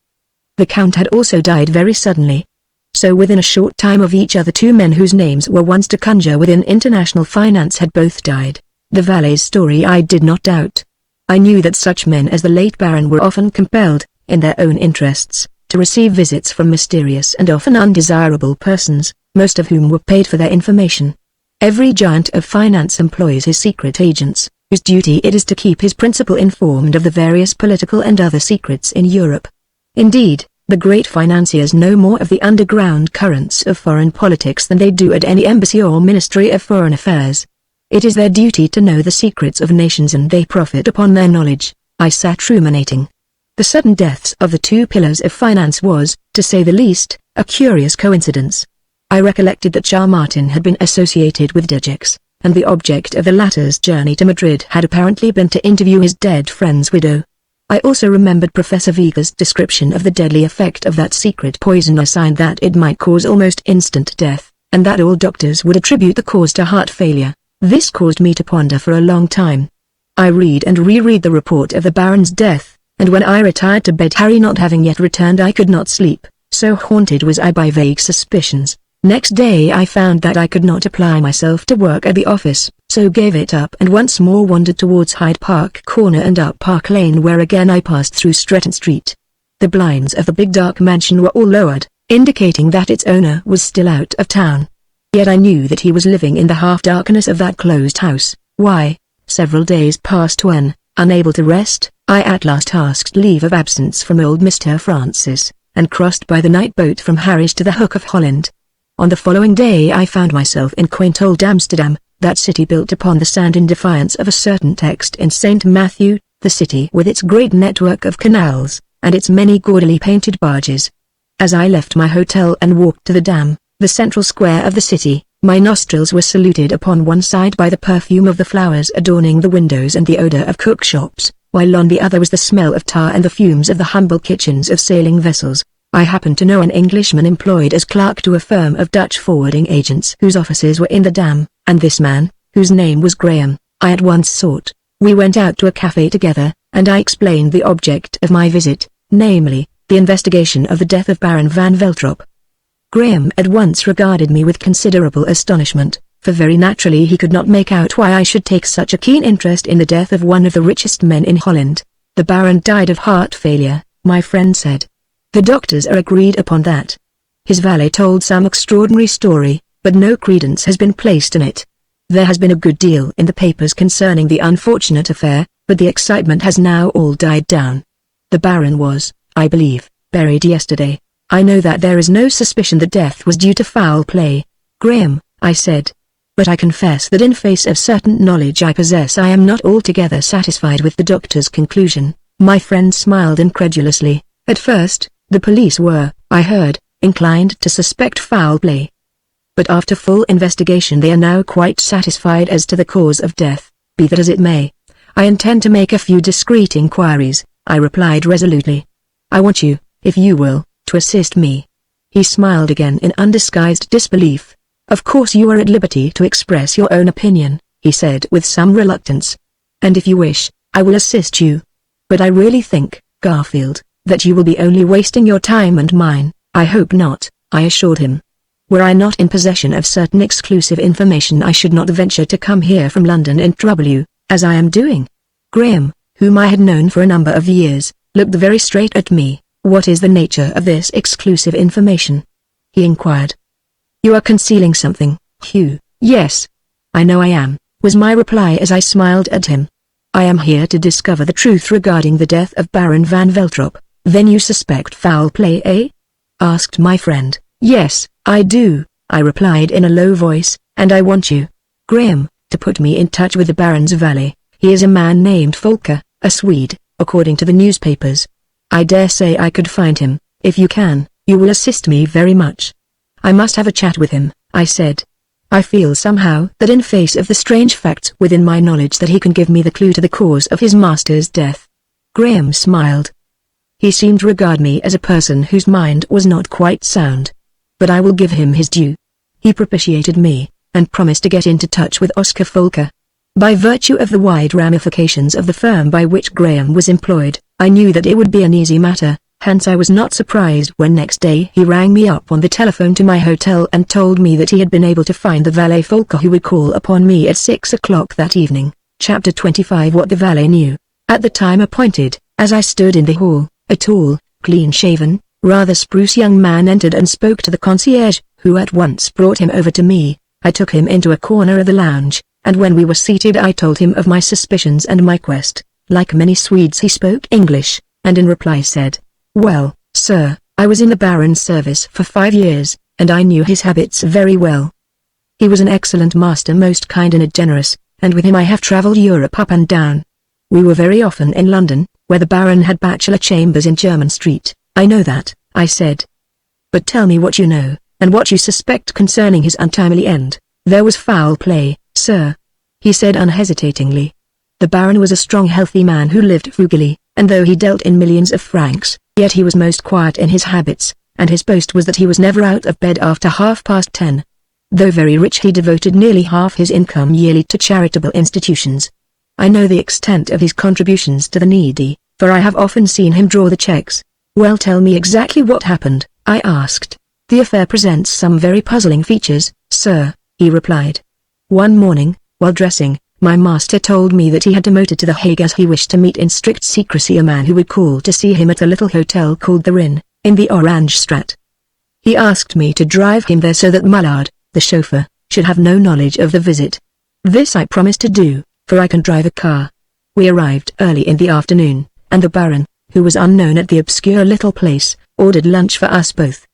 S1: The Count had also died very suddenly. So within a short time of each other 2 men whose names were once to conjure within international finance had both died. The valet's story I did not doubt. I knew that such men as the late Baron were often compelled, in their own interests, to receive visits from mysterious and often undesirable persons, most of whom were paid for their information. Every giant of finance employs his secret agents, whose duty it is to keep his principal informed of the various political and other secrets in Europe. Indeed, the great financiers know more of the underground currents of foreign politics than they do at any embassy or Ministry of Foreign Affairs. It is their duty to know the secrets of nations, and they profit upon their knowledge. I sat ruminating. The sudden deaths of the 2 pillars of finance was, to say the least, a curious coincidence. I recollected that Charmartin had been associated with Dujeks, and the object of the latter's journey to Madrid had apparently been to interview his dead friend's widow. I also remembered Professor Vega's description of the deadly effect of that secret poison, a sign that it might cause almost instant death, and that all doctors would attribute the cause to heart failure. This caused me to ponder for a long time. I read and reread the report of the Baron's death, and when I retired to bed, Harry not having yet returned, I could not sleep, so haunted was I by vague suspicions. Next day I found that I could not apply myself to work at the office, so gave it up and once more wandered towards Hyde Park Corner and up Park Lane, where again I passed through Stretton Street. The blinds of the big dark mansion were all lowered, indicating that its owner was still out of town. Yet I knew that he was living in the half-darkness of that closed house. Why? Several days passed when, unable to rest, I at last asked leave of absence from old Mr. Francis, and crossed by the night boat from Harwich to the Hook of Holland. On the following day I found myself in quaint old Amsterdam, that city built upon the sand in defiance of a certain text in St. Matthew, the city with its great network of canals, and its many gaudily painted barges. As I left my hotel and walked to the Dam, the central square of the city, my nostrils were saluted upon one side by the perfume of the flowers adorning the windows and the odor of cook shops, while on the other was the smell of tar and the fumes of the humble kitchens of sailing vessels. I happened to know an Englishman employed as clerk to a firm of Dutch forwarding agents whose offices were in the Dam, and this man, whose name was Graham, I at once sought. We went out to a cafe together, and I explained the object of my visit, namely, the investigation of the death of Baron van Veltrop. Graham at once regarded me with considerable astonishment, for very naturally he could not make out why I should take such a keen interest in the death of one of the richest men in Holland. The Baron died of heart failure, my friend said. The doctors are agreed upon that. His valet told some extraordinary story, but no credence has been placed in it. There has been a good deal in the papers concerning the unfortunate affair, but the excitement has now all died down. The Baron was, I believe, buried yesterday. I know that there is no suspicion that death was due to foul play. Graham, I said. But I confess that in face of certain knowledge I possess I am not altogether satisfied with the doctor's conclusion. My friend smiled incredulously. At first, the police were, I heard, inclined to suspect foul play. But after full investigation they are now quite satisfied as to the cause of death. Be that as it may, I intend to make a few discreet inquiries, I replied resolutely. I want you, if you will, to assist me. He smiled again in undisguised disbelief. Of course you are at liberty to express your own opinion, he said with some reluctance. And if you wish, I will assist you. But I really think, Garfield, that you will be only wasting your time and mine. I hope not, I assured him. Were I not in possession of certain exclusive information I should not venture to come here from London and trouble you, as I am doing. Graham, whom I had known for a number of years, looked very straight at me. What is the nature of this exclusive information? He inquired. You are concealing something, Hugh. Yes. I know I am, was my reply as I smiled at him. I am here to discover the truth regarding the death of Baron van Veltrop. Then you suspect foul play, eh? Asked my friend. Yes, I do, I replied in a low voice, and I want you, Graham, to put me in touch with the Baron's valet. He is a man named Folker, a Swede, according to the newspapers. I dare say I could find him. If you can, you will assist me very much. I must have a chat with him, I said. I feel somehow that in face of the strange facts within my knowledge that he can give me the clue to the cause of his master's death. Graham smiled. He seemed to regard me as a person whose mind was not quite sound. But I will give him his due. He propitiated me, and promised to get into touch with Oscar Folker. By virtue of the wide ramifications of the firm by which Graham was employed, I knew that it would be an easy matter, hence I was not surprised when next day he rang me up on the telephone to my hotel and told me that he had been able to find the valet Folker who would call upon me at 6 o'clock that evening. Chapter 25. What the valet knew. At the time appointed, as I stood in the hall, a tall, clean-shaven, rather spruce young man entered and spoke to the concierge, who at once brought him over to me. I took him into a corner of the lounge, and when we were seated I told him of my suspicions and my quest. Like many Swedes he spoke English, and in reply said, Well, sir, I was in the Baron's service for 5 years, and I knew his habits very well. He was an excellent master, most kind and generous, and with him I have travelled Europe up and down. We were very often in London, where the Baron had bachelor chambers in Jermyn Street. I know that, I said. But tell me what you know, and what you suspect concerning his untimely end. There was foul play, sir, he said unhesitatingly. The Baron was a strong healthy man who lived frugally, and though he dealt in millions of francs, yet he was most quiet in his habits, and his boast was that he was never out of bed after 10:30. Though very rich he devoted nearly half his income yearly to charitable institutions. I know the extent of his contributions to the needy, for I have often seen him draw the checks. Well, tell me exactly what happened, I asked. The affair presents some very puzzling features, sir, he replied. One morning, while dressing, my master told me that he had demoted to the Hague as he wished to meet in strict secrecy a man who would call to see him at a little hotel called the Rin, in the Orange Straat. He asked me to drive him there so that Mullard, the chauffeur, should have no knowledge of the visit. This I promised to do, for I can drive a car. We arrived early in the afternoon, and the Baron, who was unknown at the obscure little place, ordered lunch for us both.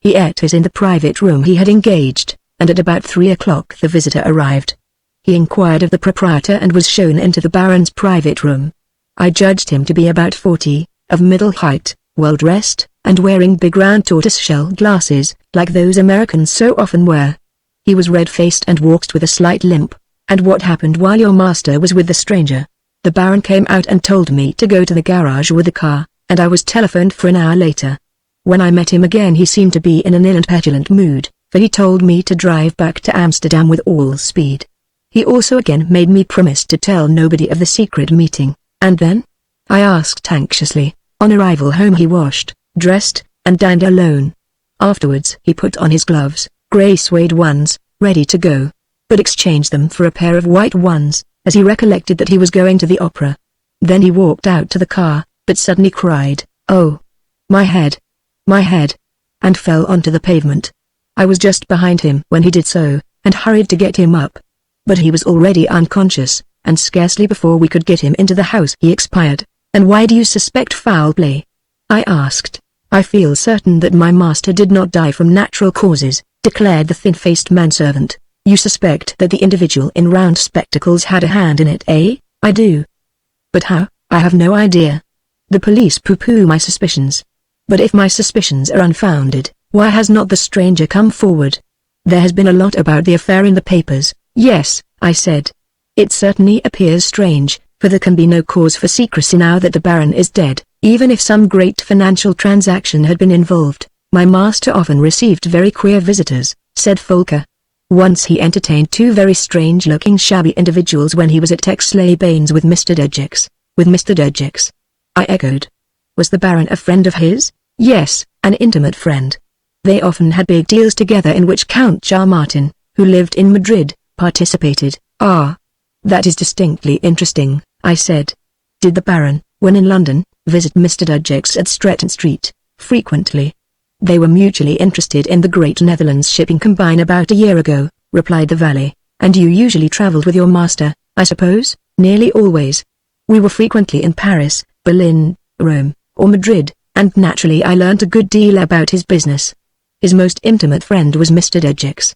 S1: He ate it in the private room he had engaged, and at about 3 o'clock the visitor arrived. He inquired of the proprietor and was shown into the Baron's private room. I judged him to be about 40, of middle height, well-dressed, and wearing big round tortoiseshell glasses, like those Americans so often wear. He was red-faced and walked with a slight limp. "And what happened while your master was with the stranger?" The Baron came out and told me to go to the garage with the car, and I was telephoned for an hour later. When I met him again he seemed to be in an ill and petulant mood, for he told me to drive back to Amsterdam with all speed. He also again made me promise to tell nobody of the secret meeting. "And then?" I asked anxiously. "On arrival home he washed, dressed, and dined alone. Afterwards he put on his gloves, grey suede ones, ready to go, but exchanged them for a pair of white ones, as he recollected that he was going to the opera. Then he walked out to the car, but suddenly cried, 'Oh! My head! My head!' and fell onto the pavement. I was just behind him when he did so, and hurried to get him up. But he was already unconscious, and scarcely before we could get him into the house he expired." "And why do you suspect foul play?" I asked. "I feel certain that my master did not die from natural causes," declared the thin-faced manservant. "You suspect that the individual in round spectacles had a hand in it, eh?" "I do." "But how?" "I have no idea. The police pooh-pooh my suspicions. But if my suspicions are unfounded, why has not the stranger come forward? There has been a lot about the affair in the papers." "Yes," I said. "It certainly appears strange, for there can be no cause for secrecy now that the Baron is dead, even if some great financial transaction had been involved. My master often received very queer visitors," said Folker. "Once he entertained 2 very strange-looking shabby individuals when he was at Aix-les-Bains with Mr. Dergix." "With Mr. Dergix?" I echoed. "Was the Baron a friend of his?" "Yes, an intimate friend. They often had big deals together in which Count Charmartin, who lived in Madrid, participated." "Ah, that is distinctly interesting," I said. "Did the Baron, when in London, visit Mr. Dergix at Stretton Street?" "Frequently. They were mutually interested in the Great Netherlands Shipping Combine about a year ago," replied the valet. "And you usually travelled with your master, I suppose?" "Nearly always. We were frequently in Paris, Berlin, Rome, or Madrid, and naturally I learnt a good deal about his business. His most intimate friend was Mr. Dergix."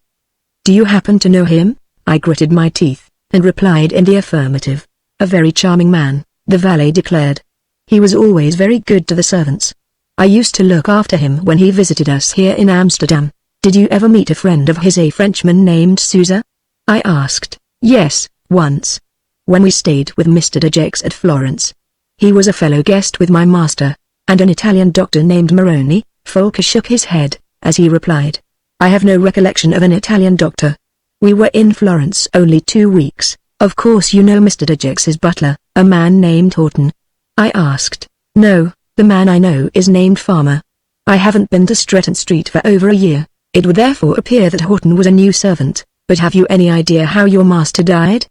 S1: "Do you happen to know him?" I gritted my teeth, and replied in the affirmative. "A very charming man," the valet declared. "He was always very good to the servants. I used to look after him when he visited us here in Amsterdam." "Did you ever meet a friend of his, a Frenchman named Souza?" I asked. "Yes, once. When we stayed with Mr. Dergix at Florence. He was a fellow guest with my master, and an Italian doctor named Moroni." Folker shook his head, as he replied. "I have no recollection of an Italian doctor. We were in Florence only 2 weeks. Of course you know Mr. Dergix's butler, a man named Horton?" I asked. "No, the man I know is named Farmer. I haven't been to Stretton Street for over a year. It would therefore appear that Horton was a new servant. But have you any idea how your master died?"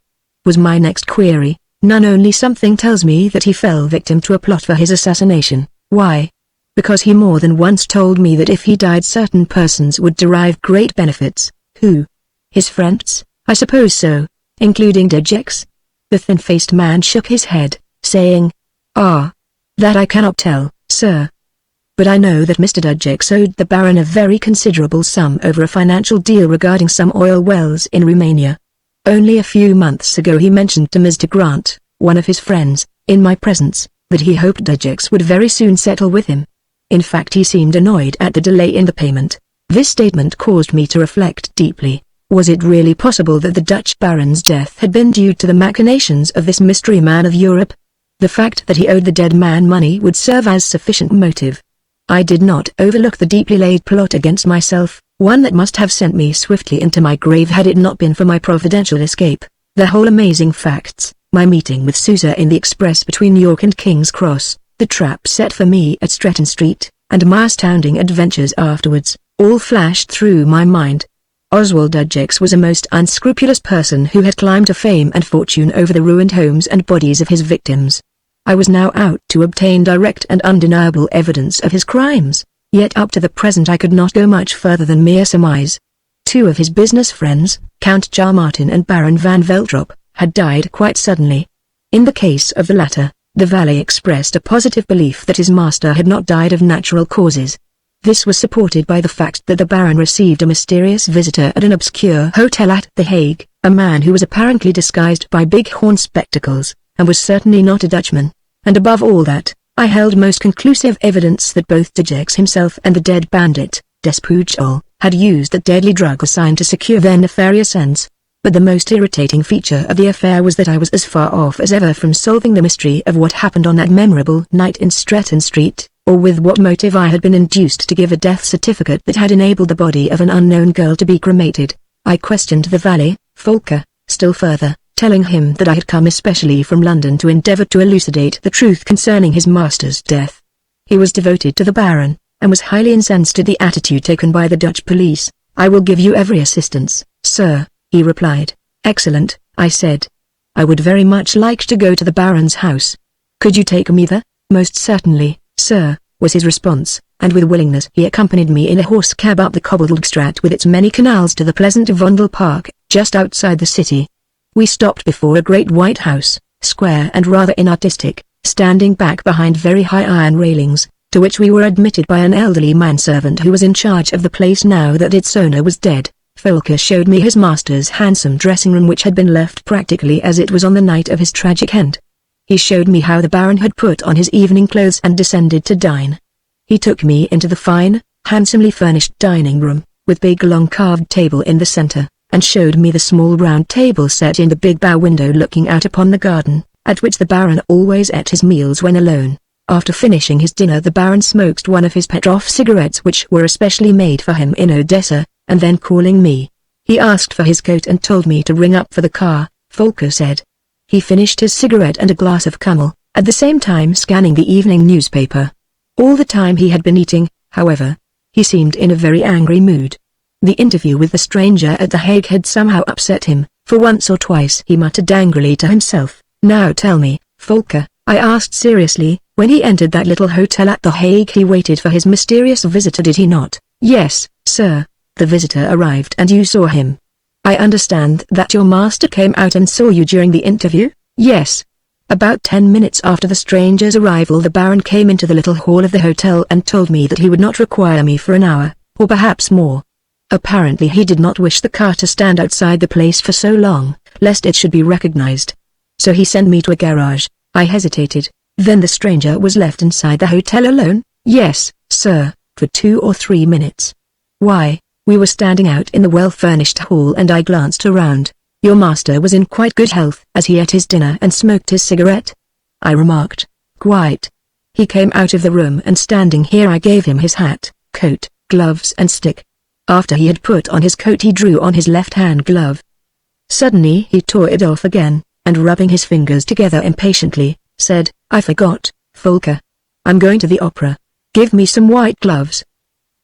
S1: was my next query. "None, only something tells me that he fell victim to a plot for his assassination." "Why?" "Because he more than once told me that if he died certain persons would derive great benefits." "Who?" "His friends, I suppose so, including Dergix." The thin-faced man shook his head, saying, "Ah, that I cannot tell, sir. But I know that Mr. Dergix owed the Baron a very considerable sum over a financial deal regarding some oil wells in Romania. Only a few months ago he mentioned to Mr. Grant, one of his friends, in my presence, that he hoped Dergix would very soon settle with him. In fact he seemed annoyed at the delay in the payment." This statement caused me to reflect deeply. Was it really possible that the Dutch Baron's death had been due to the machinations of this mystery man of Europe? The fact that he owed the dead man money would serve as sufficient motive. I did not overlook the deeply laid plot against myself, one that must have sent me swiftly into my grave had it not been for my providential escape. The whole amazing facts, my meeting with Souza in the express between York and King's Cross, the trap set for me at Stretton Street, and my astounding adventures afterwards, all flashed through my mind. Oswald Dergix was a most unscrupulous person who had climbed to fame and fortune over the ruined homes and bodies of his victims. I was now out to obtain direct and undeniable evidence of his crimes, yet up to the present I could not go much further than mere surmise. 2 of his business friends, Count Charmartin and Baron van Veltrop, had died quite suddenly. In the case of the latter, the valet expressed a positive belief that his master had not died of natural causes. This was supported by the fact that the Baron received a mysterious visitor at an obscure hotel at The Hague, a man who was apparently disguised by bighorn spectacles, and was certainly not a Dutchman. And above all that, I held most conclusive evidence that both de Gex himself and the dead bandit, Des Pujol, had used the deadly drug assigned to secure their nefarious ends. But the most irritating feature of the affair was that I was as far off as ever from solving the mystery of what happened on that memorable night in Stretton Street, or with what motive I had been induced to give a death certificate that had enabled the body of an unknown girl to be cremated. I questioned the valet, Volker, still further, telling him that I had come especially from London to endeavour to elucidate the truth concerning his master's death. He was devoted to the Baron, and was highly incensed at the attitude taken by the Dutch police. "I will give you every assistance, sir," he replied. "Excellent," I said. "I would very much like to go to the Baron's house. Could you take me there?" "Most certainly, sir," was his response, and with willingness he accompanied me in a horse cab up the cobbled Straat with its many canals to the pleasant Vondel Park, just outside the city. We stopped before a great white house, square and rather inartistic, standing back behind very high iron railings, to which we were admitted by an elderly manservant who was in charge of the place now that its owner was dead. Volker showed me his master's handsome dressing room, which had been left practically as it was on the night of his tragic end. He showed me how the Baron had put on his evening clothes and descended to dine. He took me into the fine, handsomely furnished dining room, with big long carved table in the center, and showed me the small round table set in the big bow window looking out upon the garden, at which the Baron always ate his meals when alone. After finishing his dinner, the Baron smoked one of his Petroff cigarettes which were especially made for him in Odessa, and then calling me, he asked for his coat and told me to ring up for the car, Volker said. He finished his cigarette and a glass of Kummel, at the same time scanning the evening newspaper. All the time he had been eating, however, he seemed in a very angry mood. The interview with the stranger at The Hague had somehow upset him, for once or twice he muttered angrily to himself. "Now tell me, Volker," I asked seriously, "when he entered that little hotel at The Hague he waited for his mysterious visitor, did he not?" "Yes, sir. The visitor arrived and you saw him." "I understand that your master came out and saw you during the interview?" "Yes. About 10 minutes after the stranger's arrival the Baron came into the little hall of the hotel and told me that he would not require me for an hour, or perhaps more. Apparently he did not wish the car to stand outside the place for so long, lest it should be recognized. So he sent me to a garage." I hesitated. "Then the stranger was left inside the hotel alone?" "Yes, sir, for 2 or 3 minutes." "Why?" "We were standing out in the well-furnished hall and I glanced around. Your master was in quite good health as he ate his dinner and smoked his cigarette," I remarked. "Quite. He came out of the room and standing here I gave him his hat, coat, gloves and stick. After he had put on his coat he drew on his left-hand glove. Suddenly he tore it off again, and rubbing his fingers together impatiently, said, 'I forgot, Volker. I'm going to the opera. Give me some white gloves.'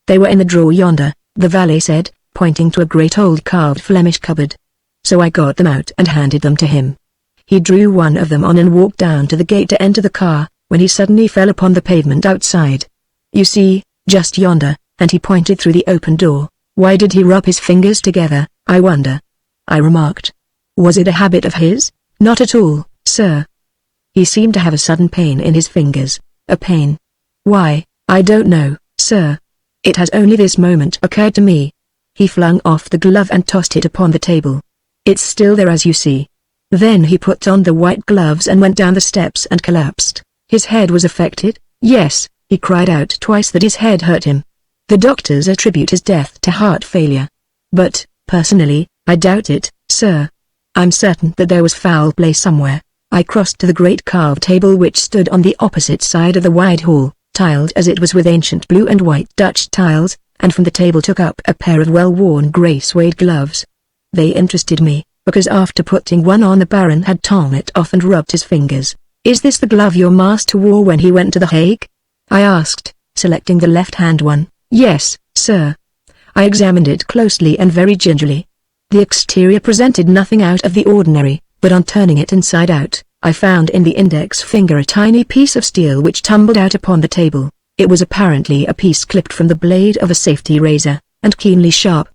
S1: They were in the drawer yonder," the valet said, pointing to a great old carved Flemish cupboard. "So I got them out and handed them to him. He drew one of them on and walked down to the gate to enter the car, when he suddenly fell upon the pavement outside. You see, just yonder," and he pointed through the open door. "Why did he rub his fingers together, I wonder?" I remarked. "Was it a habit of his?" "Not at all, sir. He seemed to have a sudden pain in his fingers." "A pain? Why, I don't know, sir. It has only this moment occurred to me." He flung off the glove and tossed it upon the table. "It's still there as you see." Then he put on the white gloves and went down the steps and collapsed. "His head was affected?" "Yes," he cried out twice that his head hurt him. "The doctors attribute his death to heart failure. But, personally, I doubt it, sir. I'm certain that there was foul play somewhere." I crossed to the great carved table which stood on the opposite side of the wide hall, tiled as it was with ancient blue and white Dutch tiles, and from the table took up a pair of well-worn grey suede gloves. They interested me, because after putting one on the Baron had torn it off and rubbed his fingers. "Is this the glove your master wore when he went to The Hague?" I asked, selecting the left-hand one. "Yes, sir." I examined it closely and very gingerly. The exterior presented nothing out of the ordinary, but on turning it inside out, I found in the index finger a tiny piece of steel which tumbled out upon the table. It was apparently a piece clipped from the blade of a safety razor, and keenly sharp.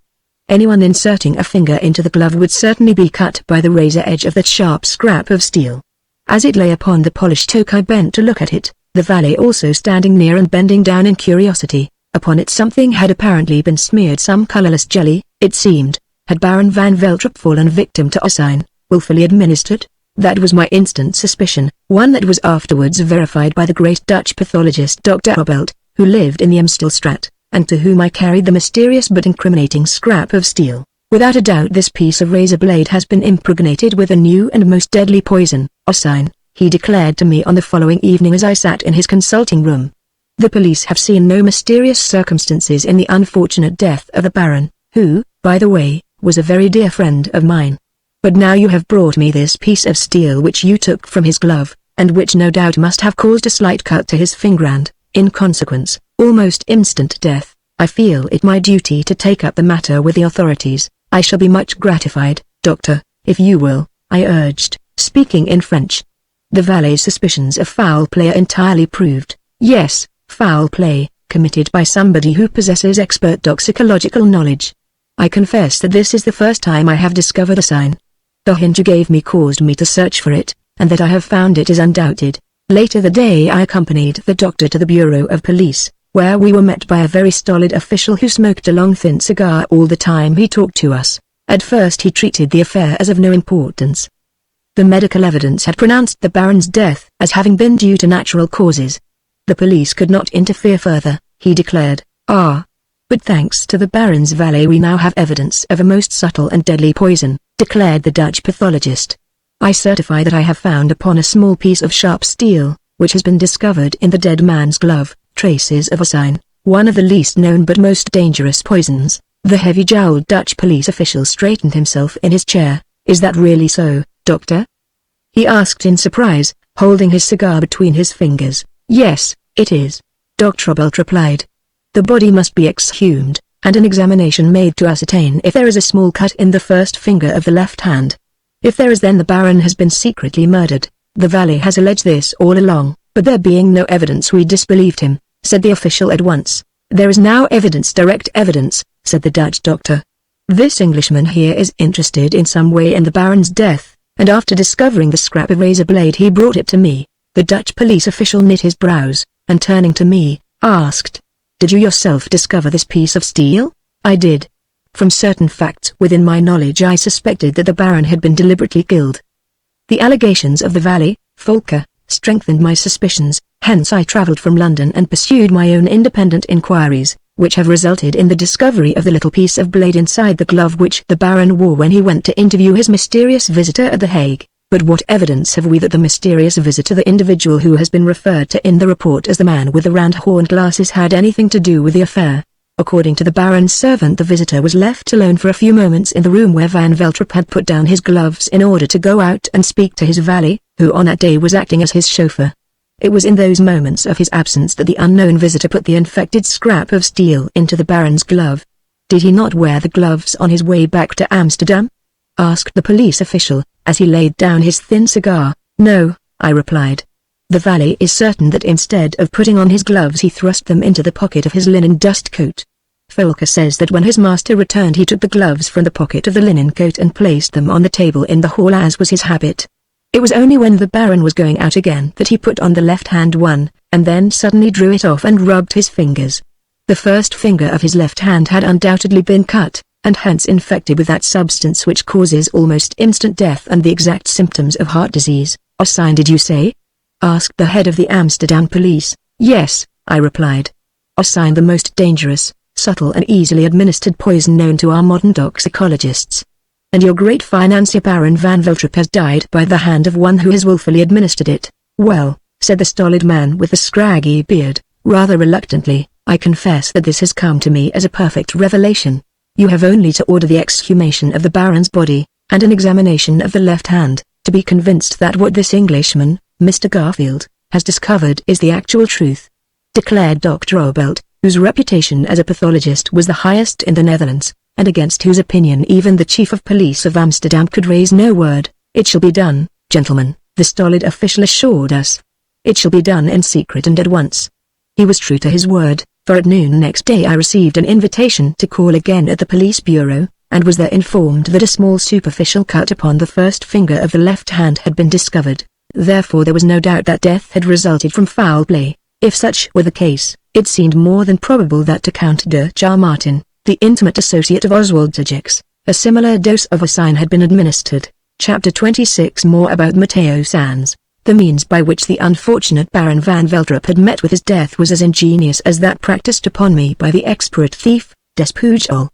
S1: Anyone inserting a finger into the glove would certainly be cut by the razor edge of that sharp scrap of steel. As it lay upon the polished oak, I bent to look at it, the valet also standing near and bending down in curiosity. Upon it something had apparently been smeared, some colorless jelly, it seemed. Had Baron van Veltrup fallen victim to osine, willfully administered? That was my instant suspicion, one that was afterwards verified by the great Dutch pathologist Dr. Robelt, who lived in the Amstelstraat, and to whom I carried the mysterious but incriminating scrap of steel. Without a doubt this piece of razor blade has been impregnated with a new and most deadly poison, osine, he declared to me on the following evening as I sat in his consulting room. The police have seen no mysterious circumstances in the unfortunate death of the Baron, who, by the way, was a very dear friend of mine. But now you have brought me this piece of steel which you took from his glove, and which no doubt must have caused a slight cut to his finger and, in consequence, almost instant death. I feel it my duty to take up the matter with the authorities. I shall be much gratified, doctor, if you will, I urged, speaking in French. The valet's suspicions of foul play are entirely proved. Yes, foul play, committed by somebody who possesses expert toxicological knowledge. I confess that this is the first time I have discovered a sign. The hint you gave me caused me to search for it, and that I have found it is undoubted. Later the day I accompanied the doctor to the Bureau of Police, where we were met by a very stolid official who smoked a long thin cigar all the time he talked to us. At first he treated the affair as of no importance. The medical evidence had pronounced the Baron's death as having been due to natural causes. The police could not interfere further, he declared. But thanks to the Baron's valet we now have evidence of a most subtle and deadly poison, declared the Dutch pathologist. I certify that I have found upon a small piece of sharp steel, which has been discovered in the dead man's glove, traces of osine, one of the least known but most dangerous poisons. The heavy-jowled Dutch police official straightened himself in his chair. Is that really so, doctor? He asked in surprise, holding his cigar between his fingers. Yes, it is, Dr. Robelt replied. The body must be exhumed, and an examination made to ascertain if there is a small cut in the first finger of the left hand. If there is, then the Baron has been secretly murdered. The valet has alleged this all along, but there being no evidence we disbelieved him, said the official at once. There is now evidence, direct evidence, said the Dutch doctor. This Englishman here is interested in some way in the Baron's death, and after discovering the scrap of razor blade he brought it to me. The Dutch police official knit his brows, and turning to me, asked, Did you yourself discover this piece of steel? I did. From certain facts within my knowledge I suspected that the Baron had been deliberately killed. The allegations of the valet, Volker, strengthened my suspicions, hence I travelled from London and pursued my own independent inquiries, which have resulted in the discovery of the little piece of blade inside the glove which the Baron wore when he went to interview his mysterious visitor at The Hague. But what evidence have we that the mysterious visitor, the individual who has been referred to in the report as the man with the round horn glasses, had anything to do with the affair? According to the Baron's servant, the visitor was left alone for a few moments in the room where Van Veltrup had put down his gloves in order to go out and speak to his valet, who on that day was acting as his chauffeur. It was in those moments of his absence that the unknown visitor put the infected scrap of steel into the Baron's glove. Did he not wear the gloves on his way back to Amsterdam? Asked the police official, as he laid down his thin cigar. No, I replied. The valet is certain that instead of putting on his gloves he thrust them into the pocket of his linen dust coat. Volker says that when his master returned he took the gloves from the pocket of the linen coat and placed them on the table in the hall as was his habit. It was only when the Baron was going out again that he put on the left-hand one, and then suddenly drew it off and rubbed his fingers. The first finger of his left hand had undoubtedly been cut, and hence infected with that substance which causes almost instant death and the exact symptoms of heart disease. Osine, did you say? Asked the head of the Amsterdam police. Yes, I replied. Osine, the most dangerous, subtle and easily administered poison known to our modern toxicologists. And your great financier Baron van Veltrup has died by the hand of one who has willfully administered it. Well, said the stolid man with the scraggy beard, rather reluctantly, I confess that this has come to me as a perfect revelation. You have only to order the exhumation of the Baron's body, and an examination of the left hand, to be convinced that what this Englishman, Mr. Garfield, has discovered is the actual truth. Declared Dr. Robelt, whose reputation as a pathologist was the highest in the Netherlands, and against whose opinion even the chief of police of Amsterdam could raise no word. It shall be done, gentlemen, the stolid official assured us. It shall be done in secret and at once. He was true to his word, for at noon next day I received an invitation to call again at the police bureau, and was there informed that a small superficial cut upon the first finger of the left hand had been discovered. Therefore there was no doubt that death had resulted from foul play. If such were the case, it seemed more than probable that to Count de Charmartin, the intimate associate of Oswald Dejecks, a similar dose of osine had been administered. Chapter 26. More about Matteo Sands. The means by which the unfortunate Baron van Veltrup had met with his death was as ingenious as that practiced upon me by the expert thief, Despujol.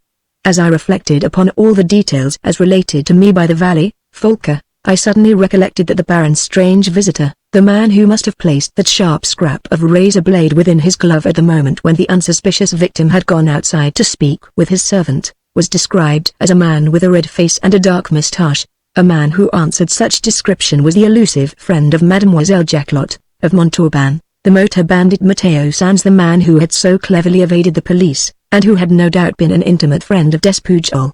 S1: As I reflected upon all the details as related to me by the valet, Folker, I suddenly recollected that the Baron's strange visitor, the man who must have placed that sharp scrap of razor blade within his glove at the moment when the unsuspicious victim had gone outside to speak with his servant, was described as a man with a red face and a dark moustache. A man who answered such description was the elusive friend of Mademoiselle Jacquelotte, of Montauban, the motor bandit Matteo Sands, the man who had so cleverly evaded the police, and who had no doubt been an intimate friend of Despujol.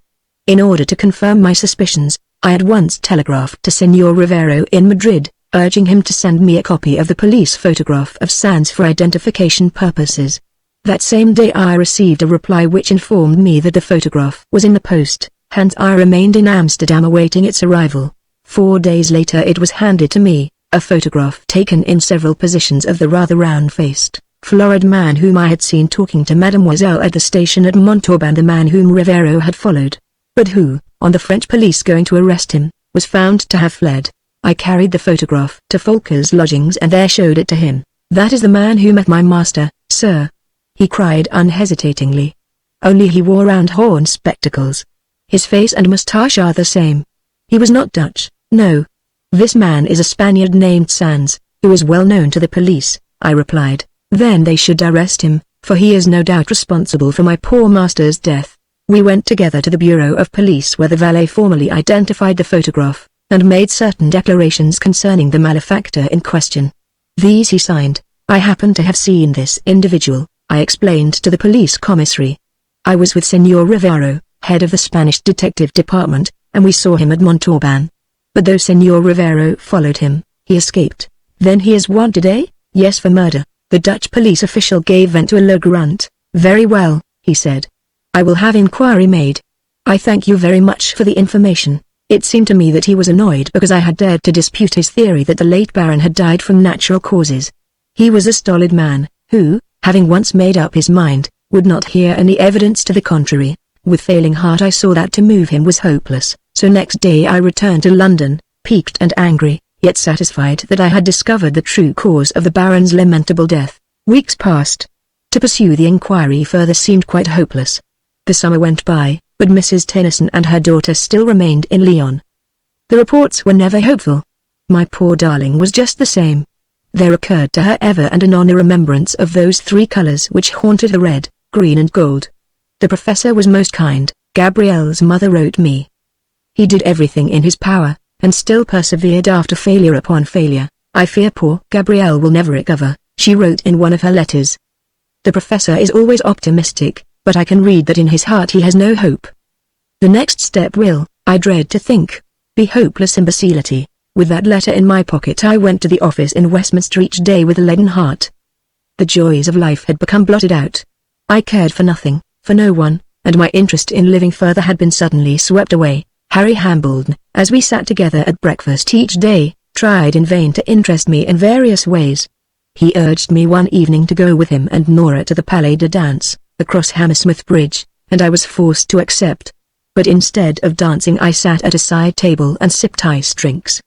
S1: In order to confirm my suspicions, I at once telegraphed to Senor Rivero in Madrid, urging him to send me a copy of the police photograph of Sands for identification purposes. That same day I received a reply which informed me that the photograph was in the post, hence I remained in Amsterdam awaiting its arrival. 4 days later it was handed to me, a photograph taken in several positions of the rather round-faced, florid man whom I had seen talking to Mademoiselle at the station at Montauban, the man whom Rivero had followed, but who, on the French police going to arrest him, was found to have fled. I carried the photograph to Folker's lodgings and there showed it to him. "That is the man who met my master, sir," he cried unhesitatingly. "Only he wore round horn spectacles. His face and moustache are the same. He was not Dutch, no. This man is a Spaniard named Sands, who is well known to the police," I replied. "Then they should arrest him, for he is no doubt responsible for my poor master's death." We went together to the Bureau of Police where the valet formally identified the photograph, and made certain declarations concerning the malefactor in question. These he signed. "I happen to have seen this individual," I explained to the police commissary. "I was with Senor Rivero, head of the Spanish detective department, and we saw him at Montauban. But though Senor Rivero followed him, he escaped." "Then he is wanted, eh?" "Yes, for murder." The Dutch police official gave vent to a low grunt. "Very well," he said. "I will have inquiry made. I thank you very much for the information." It seemed to me that he was annoyed because I had dared to dispute his theory that the late Baron had died from natural causes. He was a stolid man, who, having once made up his mind, would not hear any evidence to the contrary. With failing heart I saw that to move him was hopeless, so next day I returned to London, piqued and angry, yet satisfied that I had discovered the true cause of the Baron's lamentable death. Weeks passed. To pursue the inquiry further seemed quite hopeless. The summer went by, but Mrs. Tennyson and her daughter still remained in Lyon. The reports were never hopeful. My poor darling was just the same. There occurred to her ever and anon a remembrance of those 3 colors which haunted the red, green and gold. The professor was most kind, Gabrielle's mother wrote me. He did everything in his power, and still persevered after failure upon failure. "I fear poor Gabrielle will never recover," she wrote in one of her letters. "The professor is always optimistic, but I can read that in his heart he has no hope. The next step will, I dread to think, be hopeless imbecility." With that letter in my pocket I went to the office in Westminster each day with a leaden heart. The joys of life had become blotted out. I cared for nothing, for no one, and my interest in living further had been suddenly swept away. Harry Hambledon, as we sat together at breakfast each day, tried in vain to interest me in various ways. He urged me one evening to go with him and Nora to the Palais de Dance, across Hammersmith Bridge, and I was forced to accept. But instead of dancing I sat at a side table and sipped iced drinks.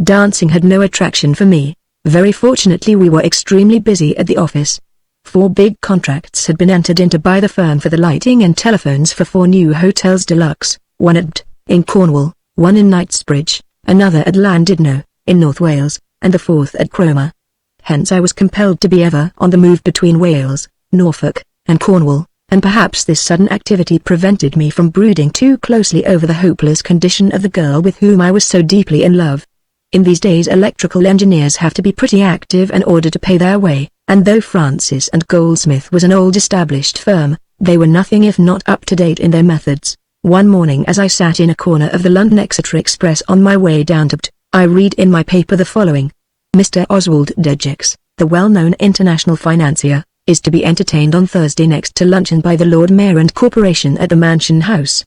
S1: Dancing had no attraction for me. Very fortunately we were extremely busy at the office. 4 big contracts had been entered into by the firm for the lighting and telephones for 4 new hotels de luxe, one at in Cornwall, one in Knightsbridge, another at Llandudno, in North Wales, and the 4th at Cromer. Hence I was compelled to be ever on the move between Wales, Norfolk, and Cornwall, and perhaps this sudden activity prevented me from brooding too closely over the hopeless condition of the girl with whom I was so deeply in love. In these days electrical engineers have to be pretty active in order to pay their way, and though Francis and Goldsmith was an old established firm, they were nothing if not up to date in their methods. One morning as I sat in a corner of the London Exeter Express on my way down to Pt, I read in my paper the following. Mr. Oswald Dejecks, the well-known international financier, is to be entertained on Thursday next to luncheon by the Lord Mayor and Corporation at the Mansion House.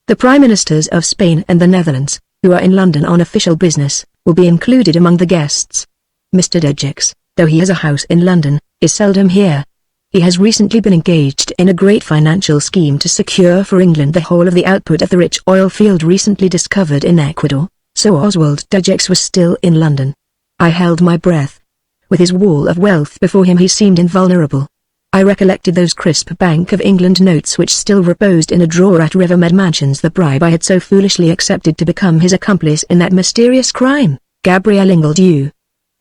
S1: The Prime Ministers of Spain and the Netherlands, who are in London on official business, will be included among the guests. Mr. Dejecks, though he has a house in London, is seldom here. He has recently been engaged in a great financial scheme to secure for England the whole of the output of the rich oil field recently discovered in Ecuador, so Oswald Dejecks was still in London. I held my breath. With his wall of wealth before him he seemed invulnerable. I recollected those crisp Bank of England notes which still reposed in a drawer at Rivermead Mansions, the bribe I had so foolishly accepted to become his accomplice in that mysterious crime. Gabrielle Ingledew,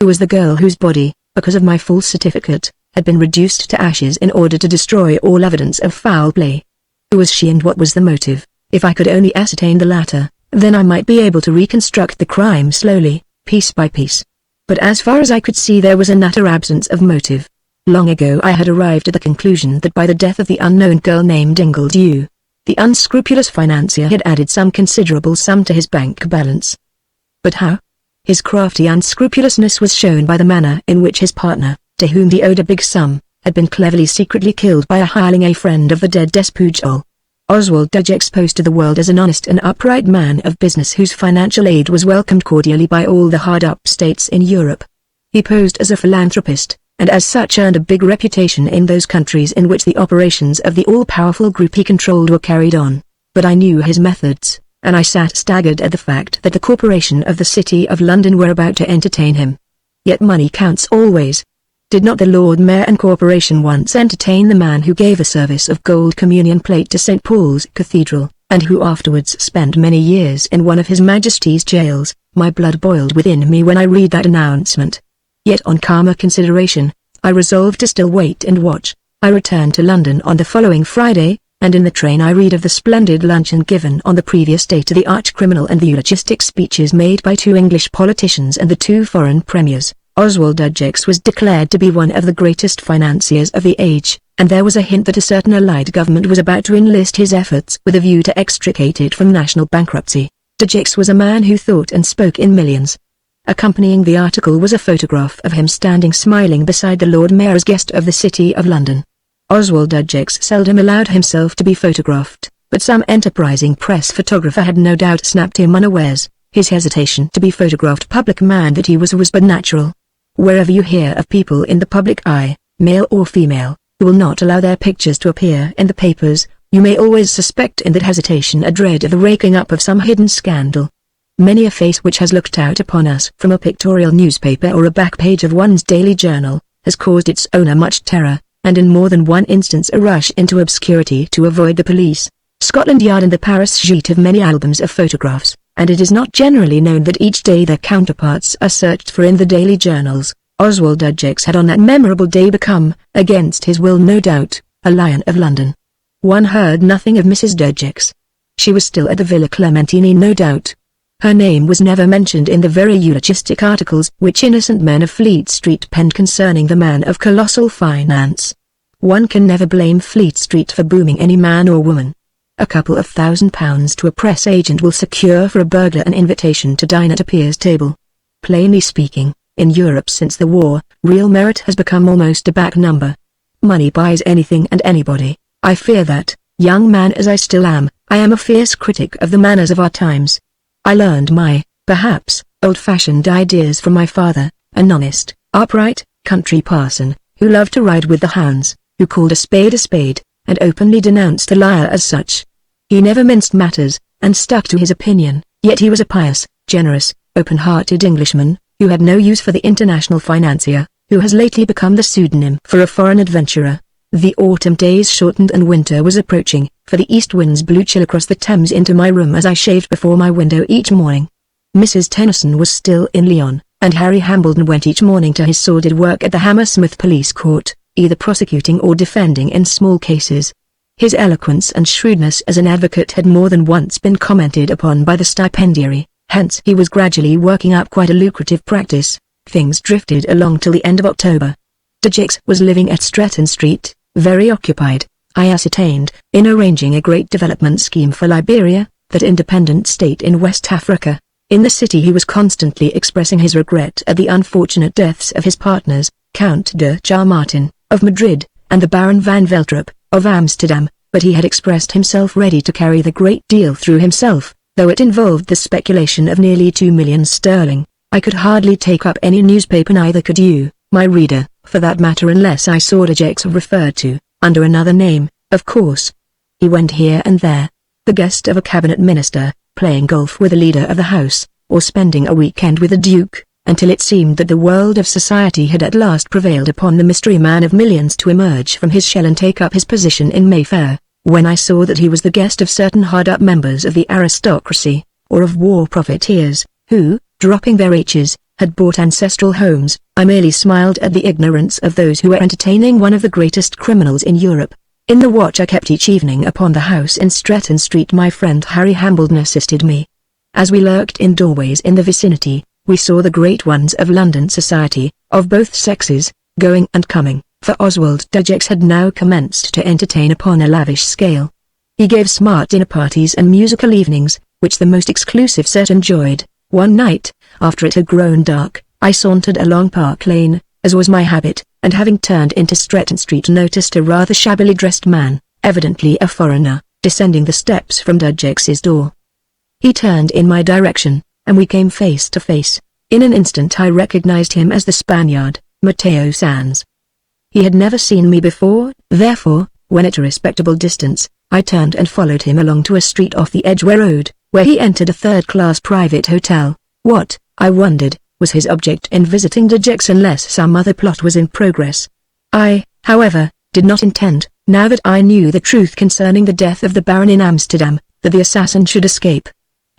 S1: who was the girl whose body, because of my false certificate, had been reduced to ashes in order to destroy all evidence of foul play. Who was she and what was the motive? If I could only ascertain the latter, then I might be able to reconstruct the crime slowly, piece by piece. But as far as I could see there was an utter absence of motive. Long ago I had arrived at the conclusion that by the death of the unknown girl named Ingledew, the unscrupulous financier had added some considerable sum to his bank balance. But how? His crafty unscrupulousness was shown by the manner in which his partner, to whom he owed a big sum, had been cleverly secretly killed by a hireling, a friend of the dead Despujol. Oswald Dejecks posed to the world as an honest and upright man of business whose financial aid was welcomed cordially by all the hard-up states in Europe. He posed as a philanthropist, and as such earned a big reputation in those countries in which the operations of the all-powerful group he controlled were carried on. But I knew his methods, and I sat staggered at the fact that the corporation of the City of London were about to entertain him. Yet money counts always. Did not the Lord Mayor and Corporation once entertain the man who gave a service of gold communion plate to St. Paul's Cathedral, and who afterwards spent many years in one of His Majesty's jails? My blood boiled within me when I read that announcement. Yet on calmer consideration, I resolved to still wait and watch. I returned to London on the following Friday, and in the train I read of the splendid luncheon given on the previous day to the arch-criminal and the eulogistic speeches made by 2 English politicians and the 2 foreign premiers. Oswald Dejecks was declared to be one of the greatest financiers of the age, and there was a hint that a certain allied government was about to enlist his efforts with a view to extricate it from national bankruptcy. Dejecks was a man who thought and spoke in millions. Accompanying the article was a photograph of him standing smiling beside the Lord Mayor as guest of the City of London. Oswald Dejecks seldom allowed himself to be photographed, but some enterprising press photographer had no doubt snapped him unawares. His hesitation to be photographed public man that he was but natural. Wherever you hear of people in the public eye, male or female, who will not allow their pictures to appear in the papers, you may always suspect in that hesitation a dread of the raking up of some hidden scandal. Many a face which has looked out upon us from a pictorial newspaper or a back page of one's daily journal, has caused its owner much terror, and in more than one instance a rush into obscurity to avoid the police. Scotland Yard and the Paris Gite have many albums of photographs, and it is not generally known that each day their counterparts are searched for in the daily journals. Oswald Dejecks had on that memorable day become, against his will no doubt, a lion of London. One heard nothing of Mrs. Dejecks. She was still at the Villa Clementini no doubt. Her name was never mentioned in the very eulogistic articles which innocent men of Fleet Street penned concerning the man of colossal finance. One can never blame Fleet Street for booming any man or woman. A couple of £1,000 to a press agent will secure for a burglar an invitation to dine at a peer's table. Plainly speaking, in Europe since the war, real merit has become almost a back number. Money buys anything and anybody. I fear that, young man as I still am, I am a fierce critic of the manners of our times. I learned my, perhaps, old-fashioned ideas from my father, an honest, upright, country parson, who loved to ride with the hounds, who called a spade, and openly denounced the liar as such. He never minced matters, and stuck to his opinion, yet he was a pious, generous, open-hearted Englishman, who had no use for the international financier, who has lately become the pseudonym for a foreign adventurer. The autumn days shortened and winter was approaching, for the east winds blew chill across the Thames into my room as I shaved before my window each morning. Mrs. Tennyson was still in Lyon, and Harry Hambledon went each morning to his sordid work at the Hammersmith Police Court, either prosecuting or defending in small cases. His eloquence and shrewdness as an advocate had more than once been commented upon by the stipendiary, hence he was gradually working up quite a lucrative practice. Things drifted along till the end of October. Dejecks was living at Stretton Street, very occupied, I ascertained, in arranging a great development scheme for Liberia, that independent state in West Africa. In the city he was constantly expressing his regret at the unfortunate deaths of his partners, Count de Charmartin, of Madrid, and the Baron van Veltrup, of Amsterdam, but he had expressed himself ready to carry the great deal through himself, though it involved the speculation of nearly 2 million sterling. I could hardly take up any newspaper, neither could you, my reader, for that matter, unless I saw Dejecks referred to, under another name, of course. He went here and there, the guest of a cabinet minister, playing golf with the leader of the house, or spending a weekend with the duke, until it seemed that the world of society had at last prevailed upon the mystery man of millions to emerge from his shell and take up his position in Mayfair. When I saw that he was the guest of certain hard-up members of the aristocracy, or of war profiteers, who, dropping their H's, had bought ancestral homes, I merely smiled at the ignorance of those who were entertaining one of the greatest criminals in Europe. In the watch I kept each evening upon the house in Stretton Street, my friend Harry Hambledon assisted me. As we lurked in doorways in the vicinity, we saw the great ones of London society, of both sexes, going and coming, for Oswald Dejecks had now commenced to entertain upon a lavish scale. He gave smart dinner parties and musical evenings, which the most exclusive set enjoyed. One night, after it had grown dark, I sauntered along Park Lane, as was my habit, and having turned into Stretton Street noticed a rather shabbily dressed man, evidently a foreigner, descending the steps from Dejecks' door. He turned in my direction, and we came face to face. In an instant I recognized him as the Spaniard, Mateo Sanz. He had never seen me before, therefore, when at a respectable distance, I turned and followed him along to a street off the Edgware Road, where he entered a third-class private hotel. What, I wondered, was his object in visiting Dejecks unless some other plot was in progress? I, however, did not intend, now that I knew the truth concerning the death of the Baron in Amsterdam, that the assassin should escape.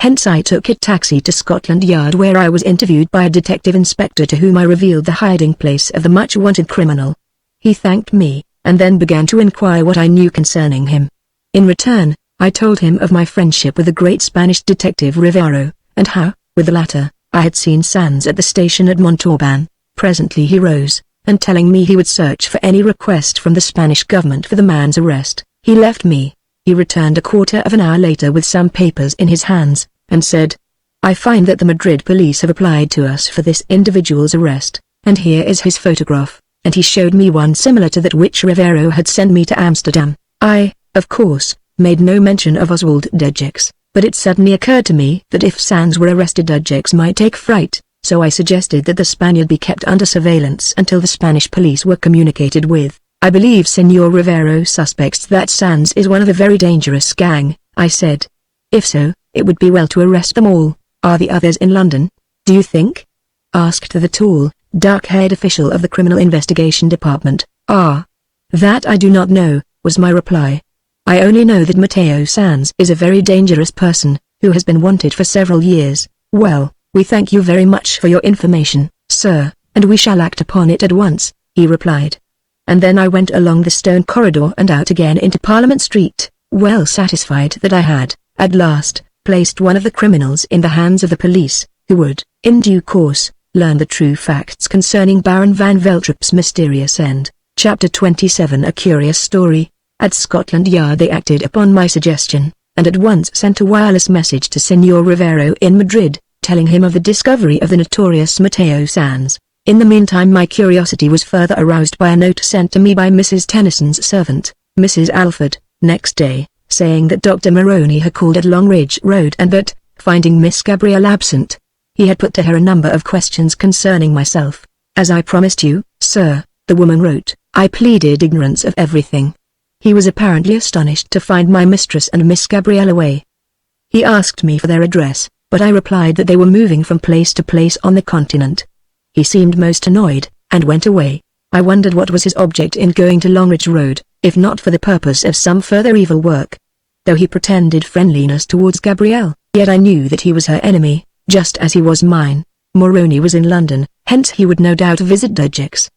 S1: Hence I took a taxi to Scotland Yard, where I was interviewed by a detective inspector to whom I revealed the hiding place of the much-wanted criminal. He thanked me, and then began to inquire what I knew concerning him. In return, I told him of my friendship with the great Spanish detective Rivero, and how, with the latter, I had seen Sanz at the station at Montauban. Presently he rose, and telling me he would search for any request from the Spanish government for the man's arrest, he left me. He returned a quarter of an hour later with some papers in his hands, and said, "I find that the Madrid police have applied to us for this individual's arrest, and here is his photograph," and he showed me one similar to that which Rivero had sent me to Amsterdam. I, of course, made no mention of Oswald Dejecks, but it suddenly occurred to me that if Sanz were arrested Dejecks might take fright, so I suggested that the Spaniard be kept under surveillance until the Spanish police were communicated with. "I believe Senor Rivero suspects that Sanz is one of a very dangerous gang," I said. "If so, it would be well to arrest them all. Are the others in London, do you think?" asked the tall, dark-haired official of the Criminal Investigation Department. "That I do not know," was my reply. "I only know that Mateo Sanz is a very dangerous person, who has been wanted for several years." "Well, we thank you very much for your information, sir, and we shall act upon it at once," he replied. And then I went along the stone corridor and out again into Parliament Street, well satisfied that I had, at last, placed one of the criminals in the hands of the police, who would, in due course, learn the true facts concerning Baron van Veltrop's mysterious end. Chapter 27. A curious story. At Scotland Yard they acted upon my suggestion, and at once sent a wireless message to Senor Rivero in Madrid, telling him of the discovery of the notorious Mateo Sanz. In the meantime my curiosity was further aroused by a note sent to me by Mrs. Tennyson's servant, Mrs. Alford, next day, saying that Dr. Moroni had called at Longridge Road and that, finding Miss Gabrielle absent, he had put to her a number of questions concerning myself. "As I promised you, sir," the woman wrote, "I pleaded ignorance of everything." He was apparently astonished to find my mistress and Miss Gabrielle away. He asked me for their address, but I replied that they were moving from place to place on the continent. He seemed most annoyed, and went away. I wondered what was his object in going to Longridge Road, if not for the purpose of some further evil work. Though he pretended friendliness towards Gabrielle, yet I knew that he was her enemy, just as he was mine. Moroni was in London, hence he would no doubt visit Dejecks.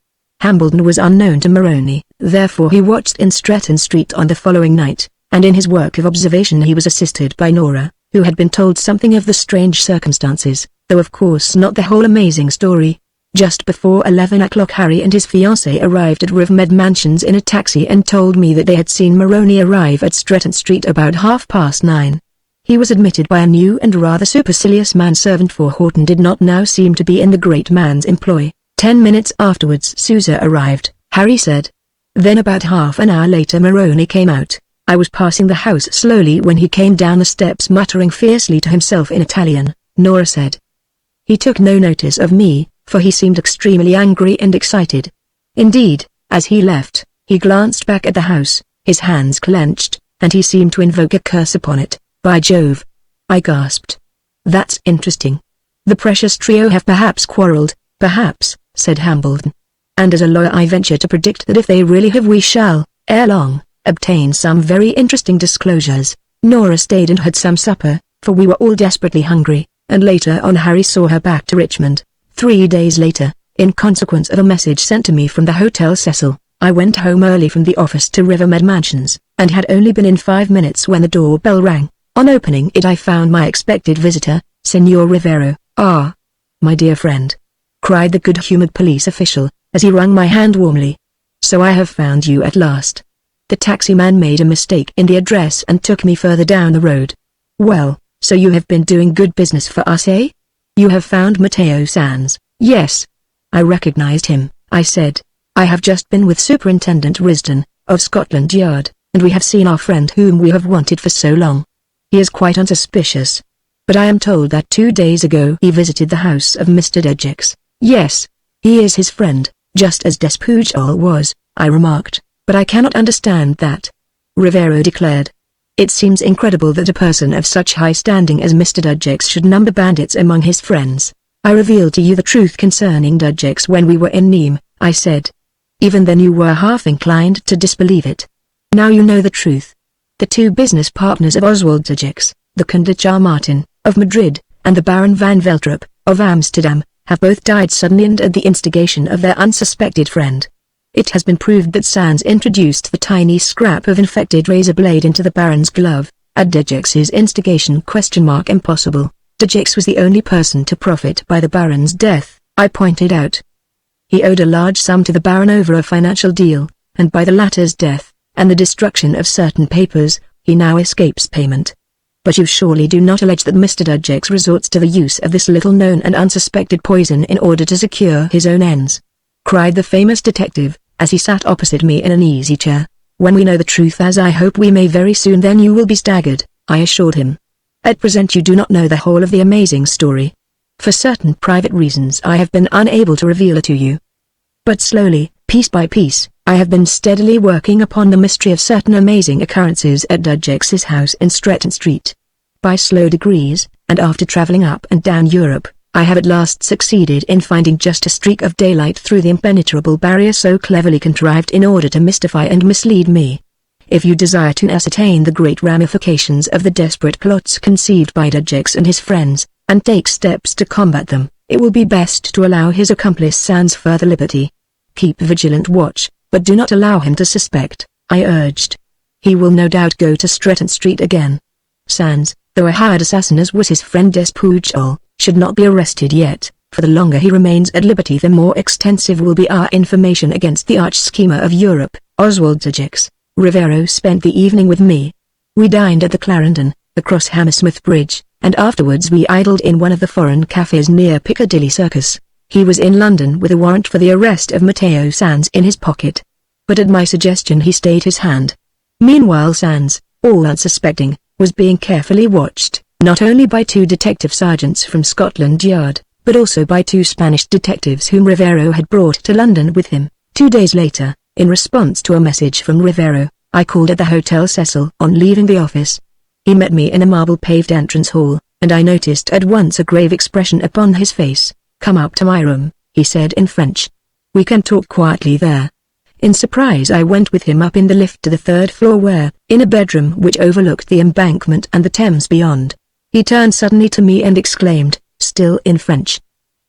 S1: Hambledon was unknown to Moroni, therefore he watched in Stretton Street on the following night, and in his work of observation he was assisted by Nora, who had been told something of the strange circumstances, though of course not the whole amazing story. Just before 11 o'clock Harry and his fiancée arrived at Rivermead Mansions in a taxi and told me that they had seen Moroni arrive at Stretton Street about 9:30. He was admitted by a new and rather supercilious manservant, for Horton did not now seem to be in the great man's employ. 10 minutes afterwards Sousa arrived, Harry said. Then about half an hour later Moroni came out. I was passing the house slowly when he came down the steps muttering fiercely to himself in Italian, Nora said. He took no notice of me, for he seemed extremely angry and excited. Indeed, as he left, he glanced back at the house, his hands clenched, and he seemed to invoke a curse upon it. By Jove! I gasped. That's interesting. The precious trio have perhaps quarreled, perhaps, said Hambledon. And as a lawyer I venture to predict that if they really have we shall, ere long, obtain some very interesting disclosures. Nora stayed and had some supper, for we were all desperately hungry, and later on Harry saw her back to Richmond. 3 days later, in consequence of a message sent to me from the Hotel Cecil, I went home early from the office to Rivermead Mansions, and had only been in 5 minutes when the doorbell rang. On opening it I found my expected visitor, Signor Rivero. "Ah, my dear friend," cried the good-humored police official, as he wrung my hand warmly. "So I have found you at last." The taximan made a mistake in the address and took me further down the road. "Well, so you have been doing good business for us, eh? You have found Matteo Sands?" "Yes. I recognized him," I said. "I have just been with Superintendent Risdon, of Scotland Yard, and we have seen our friend whom we have wanted for so long. He is quite unsuspicious. But I am told that 2 days ago he visited the house of Mr. Dejecks." "Yes. He is his friend, just as Despujol was," I remarked, "but I cannot understand that," Rivero declared. "It seems incredible that a person of such high standing as Mr. Dejecks should number bandits among his friends." "I revealed to you the truth concerning Dejecks when we were in Nîmes," I said. "Even then you were half inclined to disbelieve it. Now you know the truth. The 2 business partners of Oswald Dejecks, the Conde Martin, of Madrid, and the Baron van Veltrup, of Amsterdam, have both died suddenly and at the instigation of their unsuspected friend. It has been proved that Sands introduced the tiny scrap of infected razor blade into the Baron's glove, at Dejecks's instigation? Impossible. Dejecks was the only person to profit by the Baron's death," I pointed out. "He owed a large sum to the Baron over a financial deal, and by the latter's death, and the destruction of certain papers, he now escapes payment. But you surely do not allege that Mr. Dejecks resorts to the use of this little-known and unsuspected poison in order to secure his own ends?" cried the famous detective, as he sat opposite me in an easy-chair. "When we know the truth, as I hope we may very soon, then you will be staggered," I assured him. "At present you do not know the whole of the amazing story. For certain private reasons I have been unable to reveal it to you. But slowly, piece by piece, I have been steadily working upon the mystery of certain amazing occurrences at Dejecks' house in Stretton Street. By slow degrees, and after traveling up and down Europe, I have at last succeeded in finding just a streak of daylight through the impenetrable barrier so cleverly contrived in order to mystify and mislead me. If you desire to ascertain the great ramifications of the desperate plots conceived by Dejecks and his friends, and take steps to combat them, it will be best to allow his accomplice Sands further liberty. Keep vigilant watch, but do not allow him to suspect," I urged. "He will no doubt go to Stretton Street again. Sands, though a hired assassin as was his friend Despujol, should not be arrested yet, for the longer he remains at liberty the more extensive will be our information against the arch-schemer of Europe, Oswald Dejecks." Rivero spent the evening with me. We dined at the Clarendon, across Hammersmith Bridge, and afterwards we idled in one of the foreign cafes near Piccadilly Circus. He was in London with a warrant for the arrest of Matteo Sands in his pocket. But at my suggestion he stayed his hand. Meanwhile Sands, all unsuspecting, was being carefully watched, not only by 2 detective sergeants from Scotland Yard, but also by 2 Spanish detectives whom Rivero had brought to London with him. 2 days later, in response to a message from Rivero, I called at the Hotel Cecil on leaving the office. He met me in a marble-paved entrance hall, and I noticed at once a grave expression upon his face. "Come up to my room," he said in French. "We can talk quietly there." In surprise I went with him up in the lift to the 3rd floor where, in a bedroom which overlooked the embankment and the Thames beyond, he turned suddenly to me and exclaimed, still in French,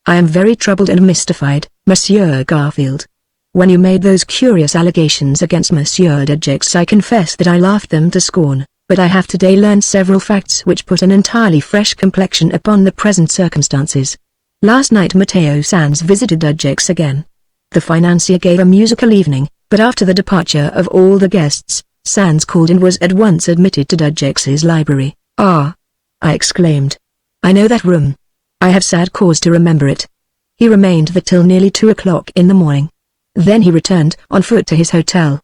S1: "I am very troubled and mystified, Monsieur Garfield. When you made those curious allegations against Monsieur Dejecks I confess that I laughed them to scorn, but I have today learned several facts which put an entirely fresh complexion upon the present circumstances. Last night Matteo Sands visited Dejecks again. The financier gave a musical evening, but after the departure of all the guests, Sands called and was at once admitted to Dejecks' library. "Ah!" I exclaimed. "I know that room. I have sad cause to remember it." He remained there till nearly 2 o'clock in the morning. Then he returned on foot to his hotel.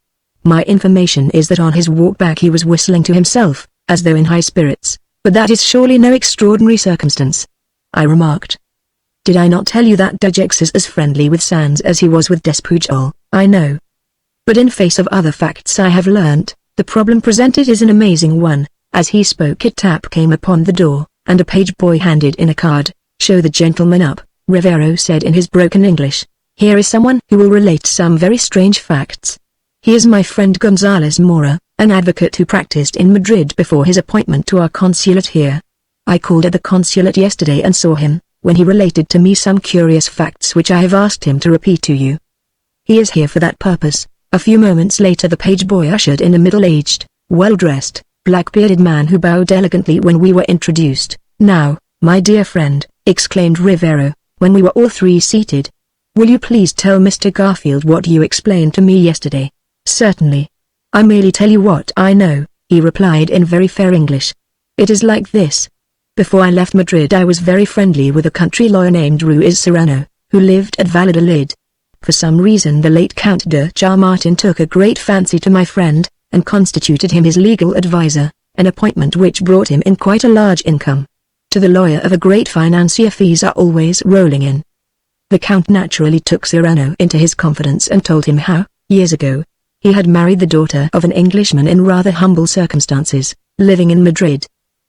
S1: My information is that on his walk back he was whistling to himself, as though in high spirits, but that is surely no extraordinary circumstance," I remarked. "Did I not tell you that Dejeks is as friendly with Sands as he was with Despujol?" "I know. But in face of other facts I have learnt, the problem presented is an amazing one." As he spoke a tap came upon the door, and a page boy handed in a card. "Show the gentleman up," Rivero said in his broken English. "Here is someone who will relate some very strange facts. He is my friend Gonzales Mora, an advocate who practiced in Madrid before his appointment to our consulate here. I called at the consulate yesterday and saw him, when he related to me some curious facts which I have asked him to repeat to you. He is here for that purpose." A few moments later the page boy ushered in a middle-aged, well-dressed, black-bearded man who bowed elegantly when we were introduced. "Now, my dear friend," exclaimed Rivero, when we were all three seated, "will you please tell Mr. Garfield what you explained to me yesterday?" "Certainly. I merely tell you what I know," he replied in very fair English. "It is like this. Before I left Madrid I was very friendly with a country lawyer named Ruiz Serrano, who lived at Valladolid. For some reason the late Count de Chamartin took a great fancy to my friend, and constituted him his legal advisor, an appointment which brought him in quite a large income. To the lawyer of a great financier fees are always rolling in. The Count naturally took Serrano into his confidence and told him how, years ago, he had married the daughter of an Englishman in rather humble circumstances, living in Madrid.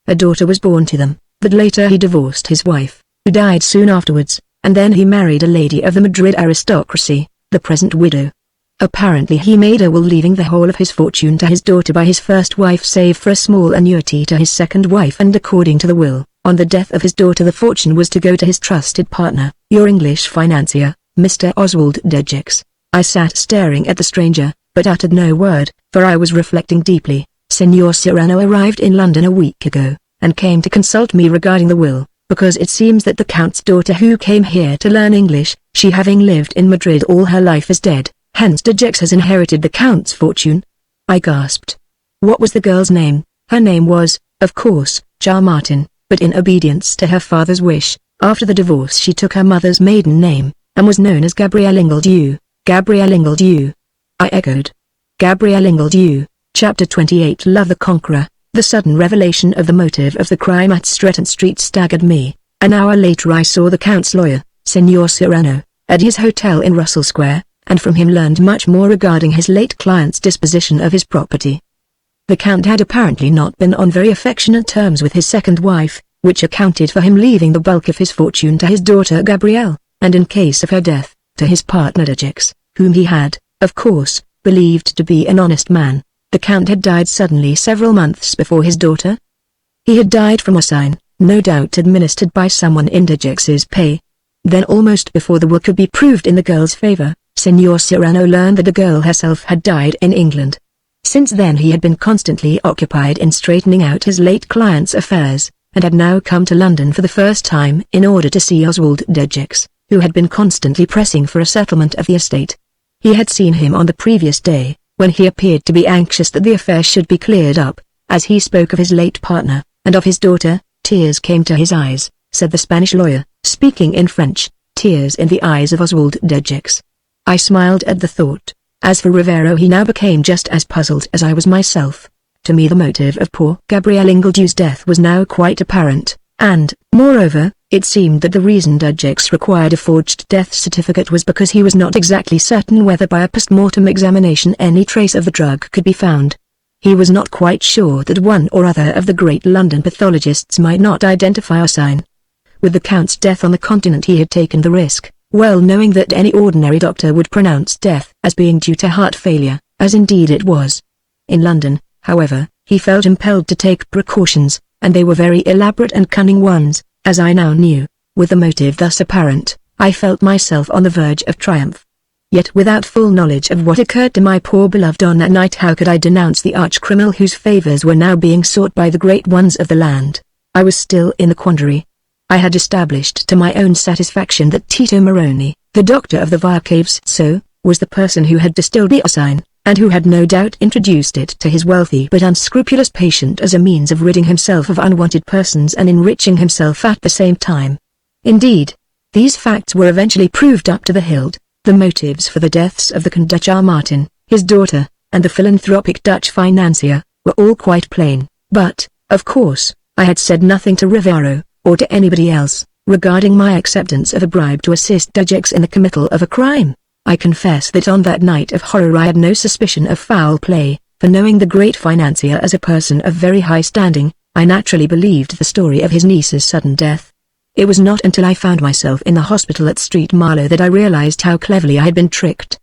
S1: A daughter was born to them, but later he divorced his wife, who died soon afterwards, and then he married a lady of the Madrid aristocracy, the present widow. Apparently he made a will leaving the whole of his fortune to his daughter by his first wife save for a small annuity to his second wife, and according to the will, on the death of his daughter the fortune was to go to his trusted partner, your English financier, Mr. Oswald Dejeks. I sat staring at the stranger, but uttered no word, for I was reflecting deeply. Senor Serrano arrived in London a week ago, and came to consult me regarding the will, because it seems that the Count's daughter who came here to learn English, she having lived in Madrid all her life, is dead, hence Dejeks has inherited the Count's fortune. I gasped. What was the girl's name? Her name was, of course, Chamartin, but in obedience to her father's wish, after the divorce she took her mother's maiden name, and was known as Gabrielle Ingledew. Gabrielle Ingledew. I echoed. Gabrielle Ingledew. Chapter 28. Love the Conqueror. The sudden revelation of the motive of the crime at Stretton Street staggered me. An hour later I saw the Count's lawyer, Senor Serrano, at his hotel in Russell Square, and from him learned much more regarding his late client's disposition of his property. The Count had apparently not been on very affectionate terms with his second wife, which accounted for him leaving the bulk of his fortune to his daughter Gabrielle, and in case of her death, to his partner Dejeks, whom he had, of course, believed to be an honest man. The Count had died suddenly several months before his daughter. He had died from morphine, no doubt administered by someone in Dejeks's pay. Then almost before the will could be proved in the girl's favor, Senor Serrano learned that the girl herself had died in England. Since then he had been constantly occupied in straightening out his late client's affairs, and had now come to London for the first time in order to see Oswald Dejeks, who had been constantly pressing for a settlement of the estate. He had seen him on the previous day, when he appeared to be anxious that the affair should be cleared up. As he spoke of his late partner, and of his daughter, tears came to his eyes, said the Spanish lawyer, speaking in French, tears in the eyes of Oswald Dejeks. I smiled at the thought. As for Rivero, he now became just as puzzled as I was myself. To me the motive of poor Gabrielle Ingledew's death was now quite apparent, and, moreover, it seemed that the reason Dejeks required a forged death certificate was because he was not exactly certain whether by a post-mortem examination any trace of the drug could be found. He was not quite sure that one or other of the great London pathologists might not identify a sign. With the Count's death on the continent he had taken the risk, well knowing that any ordinary doctor would pronounce death as being due to heart failure, as indeed it was. In London, however, he felt impelled to take precautions, and they were very elaborate and cunning ones, as I now knew. With the motive thus apparent, I felt myself on the verge of triumph. Yet without full knowledge of what occurred to my poor beloved on that night, how could I denounce the arch-criminal whose favors were now being sought by the great ones of the land? I was still in the quandary. I had established to my own satisfaction that Tito Moroni, the doctor of the Via Caves, was the person who had distilled the osine, and who had no doubt introduced it to his wealthy but unscrupulous patient as a means of ridding himself of unwanted persons and enriching himself at the same time. Indeed, these facts were eventually proved up to the hilt. The motives for the deaths of the Count de Chamartin, his daughter, and the philanthropic Dutch financier, were all quite plain, but, of course, I had said nothing to Rivero, or to anybody else, regarding my acceptance of a bribe to assist Dutch in the committal of a crime. I confess that on that night of horror I had no suspicion of foul play, for knowing the great financier as a person of very high standing, I naturally believed the story of his niece's sudden death. It was not until I found myself in the hospital at Street Marlow that I realized how cleverly I had been tricked.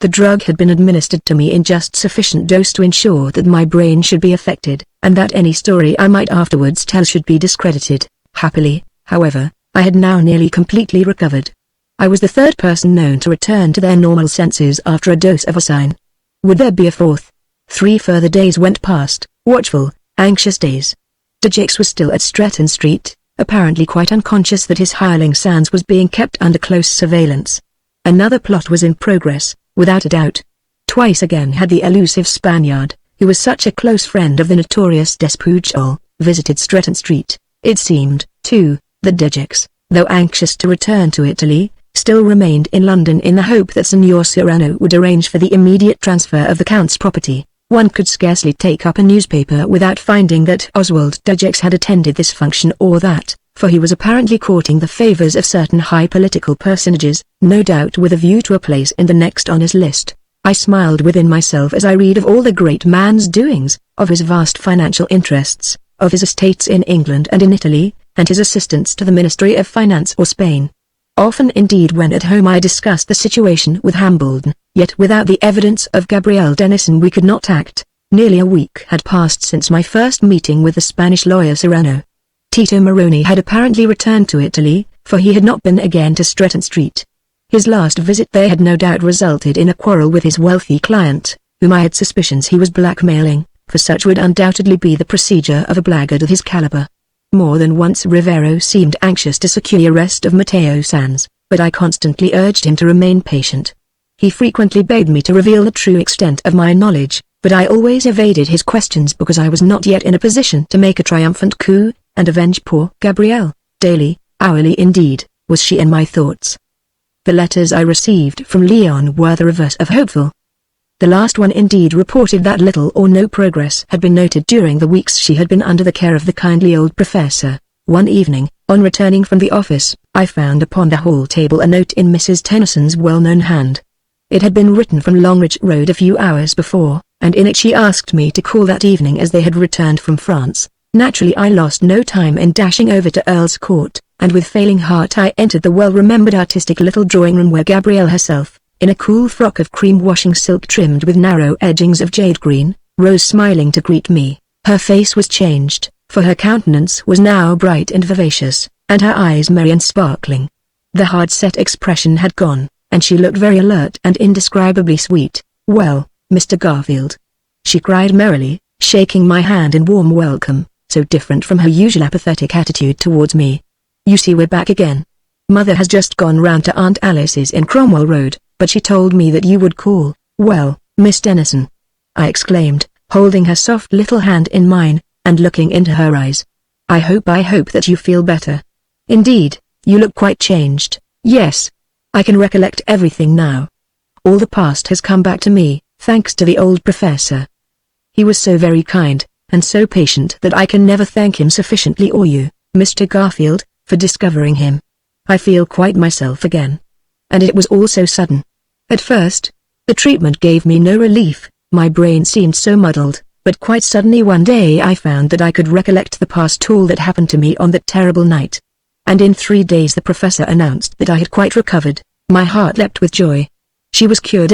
S1: The drug had been administered to me in just sufficient dose to ensure that my brain should be affected, and that any story I might afterwards tell should be discredited. Happily, however, I had now nearly completely recovered. I was the third person known to return to their normal senses after a dose of osine. Would there be a fourth? 3 further days went past, watchful, anxious days. Dutch was still at Stretton Street, apparently quite unconscious that his hireling Sands was being kept under close surveillance. Another plot was in progress, without a doubt. Twice again had the elusive Spaniard, who was such a close friend of the notorious Despujol, visited Stretton Street. It seemed, too, that Dutch, though anxious to return to Italy, still remained in London in the hope that Signor Serrano would arrange for the immediate transfer of the Count's property. One could scarcely take up a newspaper without finding that Oswald Dutch had attended this function or that, for he was apparently courting the favors of certain high political personages, no doubt with a view to a place in the next on his list. I smiled within myself as I read of all the great man's doings, of his vast financial interests, of his estates in England and in Italy, and his assistance to the Ministry of Finance or Spain. Often indeed when at home I discussed the situation with Hambledon, yet without the evidence of Gabriel Denison we could not act. Nearly a week had passed since my first meeting with the Spanish lawyer Serrano. Tito Moroni had apparently returned to Italy, for he had not been again to Stretton Street. His last visit there had no doubt resulted in a quarrel with his wealthy client, whom I had suspicions he was blackmailing, for such would undoubtedly be the procedure of a blackguard of his caliber. More than once Rivero seemed anxious to secure the arrest of Matteo Sands, but I constantly urged him to remain patient. He frequently begged me to reveal the true extent of my knowledge, but I always evaded his questions because I was not yet in a position to make a triumphant coup, and avenge poor Gabrielle. Daily, hourly indeed, was she in my thoughts. The letters I received from Leon were the reverse of hopeful. The last one indeed reported that little or no progress had been noted during the weeks she had been under the care of the kindly old professor. One evening, on returning from the office, I found upon the hall table a note in Mrs. Tennyson's well-known hand. It had been written from Longridge Road a few hours before, and in it she asked me to call that evening as they had returned from France. Naturally I lost no time in dashing over to Earl's Court, and with failing heart I entered the well-remembered artistic little drawing-room where Gabrielle herself, in a cool frock of cream-washing silk trimmed with narrow edgings of jade green, rose smiling to greet me. Her face was changed, for her countenance was now bright and vivacious, and her eyes merry and sparkling. The hard-set expression had gone, and she looked very alert and indescribably sweet. "Well, Mr. Garfield," she cried merrily, shaking my hand in warm welcome, so different from her usual apathetic attitude towards me. "You see we're back again. Mother has just gone round to Aunt Alice's in Cromwell Road, but she told me that you would call." "Well, Miss Denison," I exclaimed, holding her soft little hand in mine, and looking into her eyes. I hope that you feel better. Indeed, you look quite changed." "Yes. I can recollect everything now. All the past has come back to me, thanks to the old professor. He was so very kind, and so patient that I can never thank him sufficiently, or you, Mr. Garfield, for discovering him. I feel quite myself again. And it was all so sudden. At first, the treatment gave me no relief, my brain seemed so muddled, but quite suddenly one day I found that I could recollect the past, all that happened to me on that terrible night. And in 3 days the professor announced that I had quite recovered. My heart leapt with joy. "She was cured!"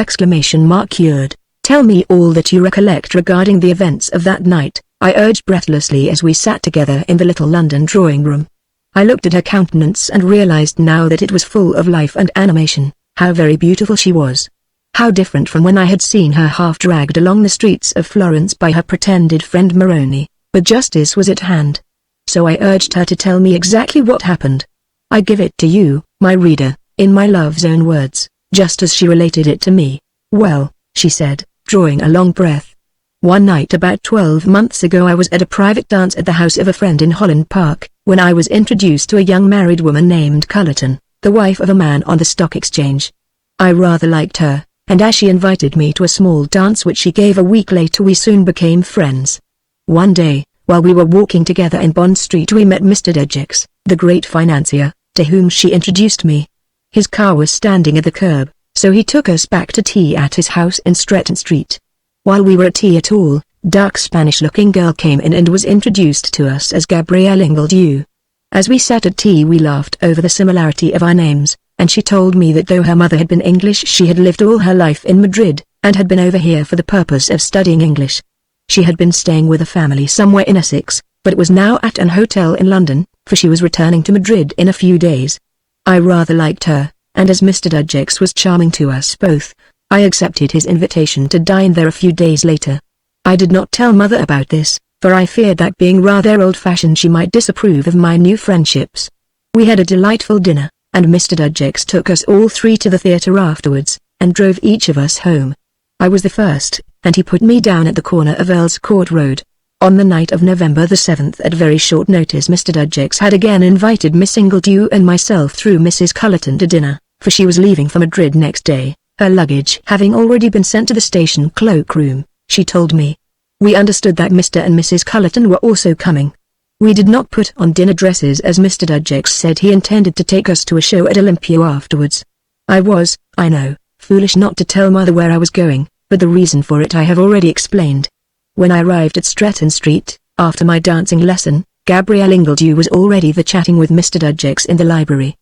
S1: Cured. "Tell me all that you recollect regarding the events of that night," I urged breathlessly as we sat together in the little London drawing-room. I looked at her countenance and realized now that it was full of life and animation. How very beautiful she was. How different from when I had seen her half dragged along the streets of Florence by her pretended friend Moroni. But justice was at hand. So I urged her to tell me exactly what happened. I give it to you, my reader, in my love's own words, just as she related it to me. "Well," she said, drawing a long breath. "One night about 12 months ago I was at a private dance at the house of a friend in Holland Park, when I was introduced to a young married woman named Cullerton, the wife of a man on the stock exchange. I rather liked her, and as she invited me to a small dance which she gave a week later, we soon became friends. One day, while we were walking together in Bond Street, we met Mr. Dejecks, the great financier, to whom she introduced me. His car was standing at the curb, so he took us back to tea at his house in Stretton Street. While we were at tea, a tall, dark Spanish-looking girl came in and was introduced to us as Gabrielle Ingledew. As we sat at tea, we laughed over the similarity of our names, and she told me that though her mother had been English, she had lived all her life in Madrid, and had been over here for the purpose of studying English. She had been staying with a family somewhere in Essex, but was now at an hotel in London, for she was returning to Madrid in a few days. I rather liked her, and as Mr. Dejecks was charming to us both, I accepted his invitation to dine there a few days later. I did not tell Mother about this, for I feared that being rather old-fashioned she might disapprove of my new friendships. We had a delightful dinner, and Mr. Dejecks took us all three to the theatre afterwards, and drove each of us home. I was the first, and he put me down at the corner of Earl's Court Road. On the night of November the 7th, at very short notice, Mr. Dejecks had again invited Miss Ingledew and myself through Mrs. Cullerton to dinner, for she was leaving for Madrid next day, her luggage having already been sent to the station cloakroom, she told me. We understood that Mr. and Mrs. Cullerton were also coming. We did not put on dinner dresses as Mr. Dejecks said he intended to take us to a show at Olympia afterwards. I was, I know, foolish not to tell Mother where I was going, but the reason for it I have already explained. When I arrived at Stretton Street, after my dancing lesson, Gabrielle Ingledew was already there chatting with Mr. Dejecks in the library.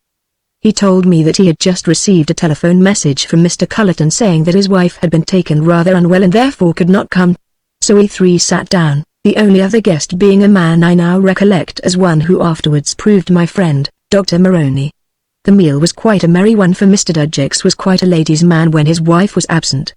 S1: He told me that he had just received a telephone message from Mr. Cullerton saying that his wife had been taken rather unwell and therefore could not come. So we three sat down, the only other guest being a man I now recollect as one who afterwards proved my friend, Dr. Moroni. The meal was quite a merry one, for Mr. Dejecks was quite a ladies' man when his wife was absent.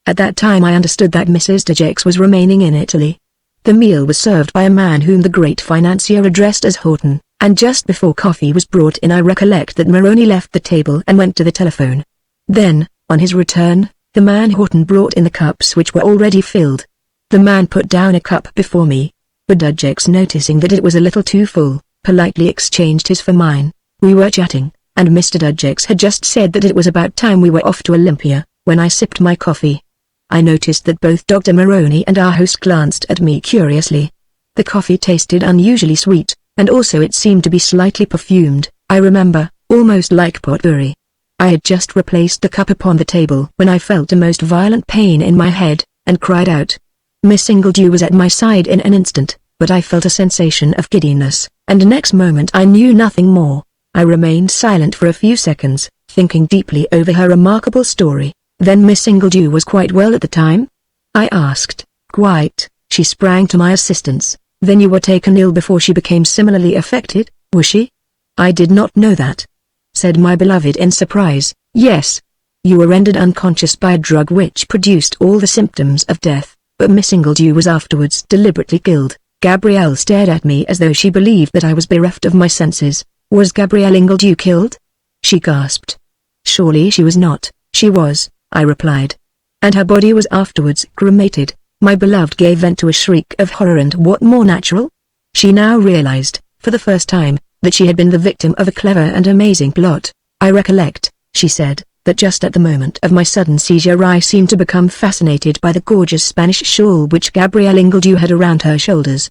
S1: At that time I understood that Mrs. Dejecks was remaining in Italy. The meal was served by a man whom the great financier addressed as Horton, and just before coffee was brought in I recollect that Moroni left the table and went to the telephone. Then, on his return, the man Horton brought in the cups which were already filled. The man put down a cup before me, but Dejecks, noticing that it was a little too full, politely exchanged his for mine. We were chatting, and Mr. Dejecks had just said that it was about time we were off to Olympia, when I sipped my coffee. I noticed that both Dr. Moroni and our host glanced at me curiously. The coffee tasted unusually sweet, and also it seemed to be slightly perfumed, I remember, almost like potpourri. I had just replaced the cup upon the table when I felt a most violent pain in my head, and cried out. Miss Ingledew was at my side in an instant, but I felt a sensation of giddiness, and next moment I knew nothing more. I remained silent for a few seconds, thinking deeply over her remarkable story. Then Miss Ingledew was quite well at the time? I asked. Quite. She sprang to my assistance. Then you were taken ill before she became similarly affected, was she? I did not know that, said my beloved in surprise. Yes. You were rendered unconscious by a drug which produced all the symptoms of death, but Miss Ingledew was afterwards deliberately killed. Gabrielle stared at me as though she believed that I was bereft of my senses. Was Gabrielle Ingledew killed? She gasped. Surely she was not. She was, I replied. And her body was afterwards cremated. My beloved gave vent to a shriek of horror, and what more natural? She now realized, for the first time, that she had been the victim of a clever and amazing plot. I recollect, she said, that just at the moment of my sudden seizure I seemed to become fascinated by the gorgeous Spanish shawl which Gabrielle Ingledew had around her shoulders.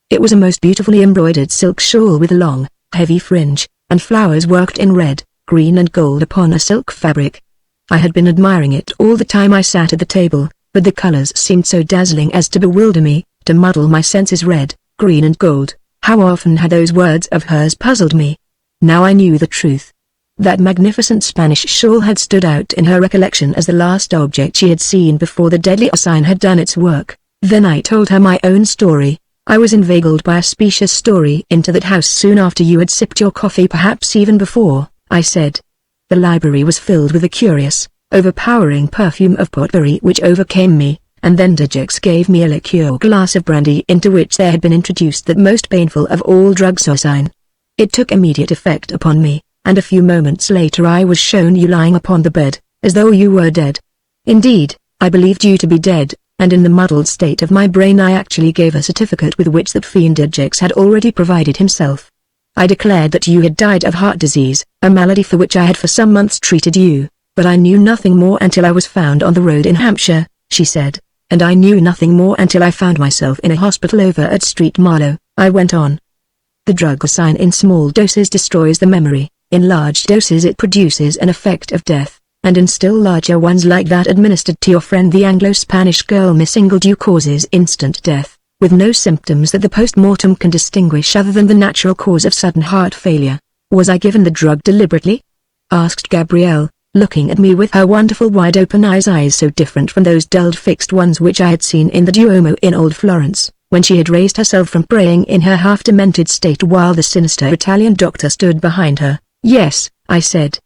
S1: It was a most beautifully embroidered silk shawl with a long, heavy fringe, and flowers worked in red, green and gold upon a silk fabric. I had been admiring it all the time I sat at the table, but the colors seemed so dazzling as to bewilder me, to muddle my senses. Red, green and gold, how often had those words of hers puzzled me. Now I knew the truth. That magnificent Spanish shawl had stood out in her recollection as the last object she had seen before the deadly sign had done its work. Then I told her my own story. I was inveigled by a specious story into that house soon after you had sipped your coffee, perhaps even before, I said. The library was filled with a curious, overpowering perfume of potpourri which overcame me, and then Dejecks gave me a liqueur glass of brandy into which there had been introduced that most painful of all drugs, Sosine. It took immediate effect upon me, and a few moments later I was shown you lying upon the bed, as though you were dead. Indeed, I believed you to be dead, and in the muddled state of my brain I actually gave a certificate with which that fiend Dejecks had already provided himself. I declared that you had died of heart disease, a malady for which I had for some months treated you. But I knew nothing more until I was found on the road in Hampshire, she said. And I knew nothing more until I found myself in a hospital over at Street Marlow, I went on. The drug assigned in small doses destroys the memory, in large doses it produces an effect of death, and in still larger ones like that administered to your friend the Anglo-Spanish girl Miss Ingledew causes instant death, with no symptoms that the post-mortem can distinguish other than the natural cause of sudden heart failure. Was I given the drug deliberately? Asked Gabrielle, looking at me with her wonderful wide-open eyes so different from those dulled fixed ones which I had seen in the Duomo in old Florence, when she had raised herself from praying in her half-demented state while the sinister Italian doctor stood behind her. Yes, I said.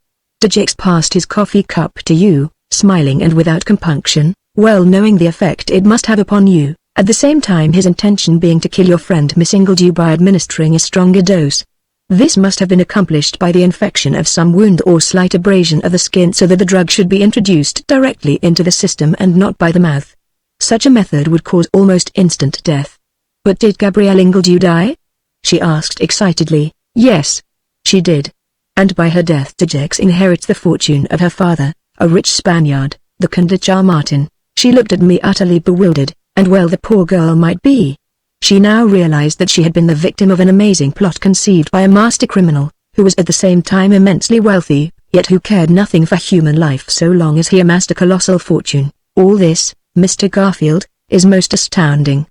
S1: Dejeux passed his coffee cup to you, smiling and without compunction, well knowing the effect it must have upon you, at the same time his intention being to kill your friend Miss Ingledew by administering a stronger dose. This must have been accomplished by the infection of some wound or slight abrasion of the skin so that the drug should be introduced directly into the system and not by the mouth. Such a method would cause almost instant death. But did Gabrielle Ingledew die? She asked excitedly. Yes, she did. And by her death Dejeux inherits the fortune of her father, a rich Spaniard, the Conde Chamartin. She looked at me utterly bewildered, and well the poor girl might be. She now realized that she had been the victim of an amazing plot conceived by a master criminal, who was at the same time immensely wealthy, yet who cared nothing for human life so long as he amassed a colossal fortune. All this, Mr. Garfield, is most astounding,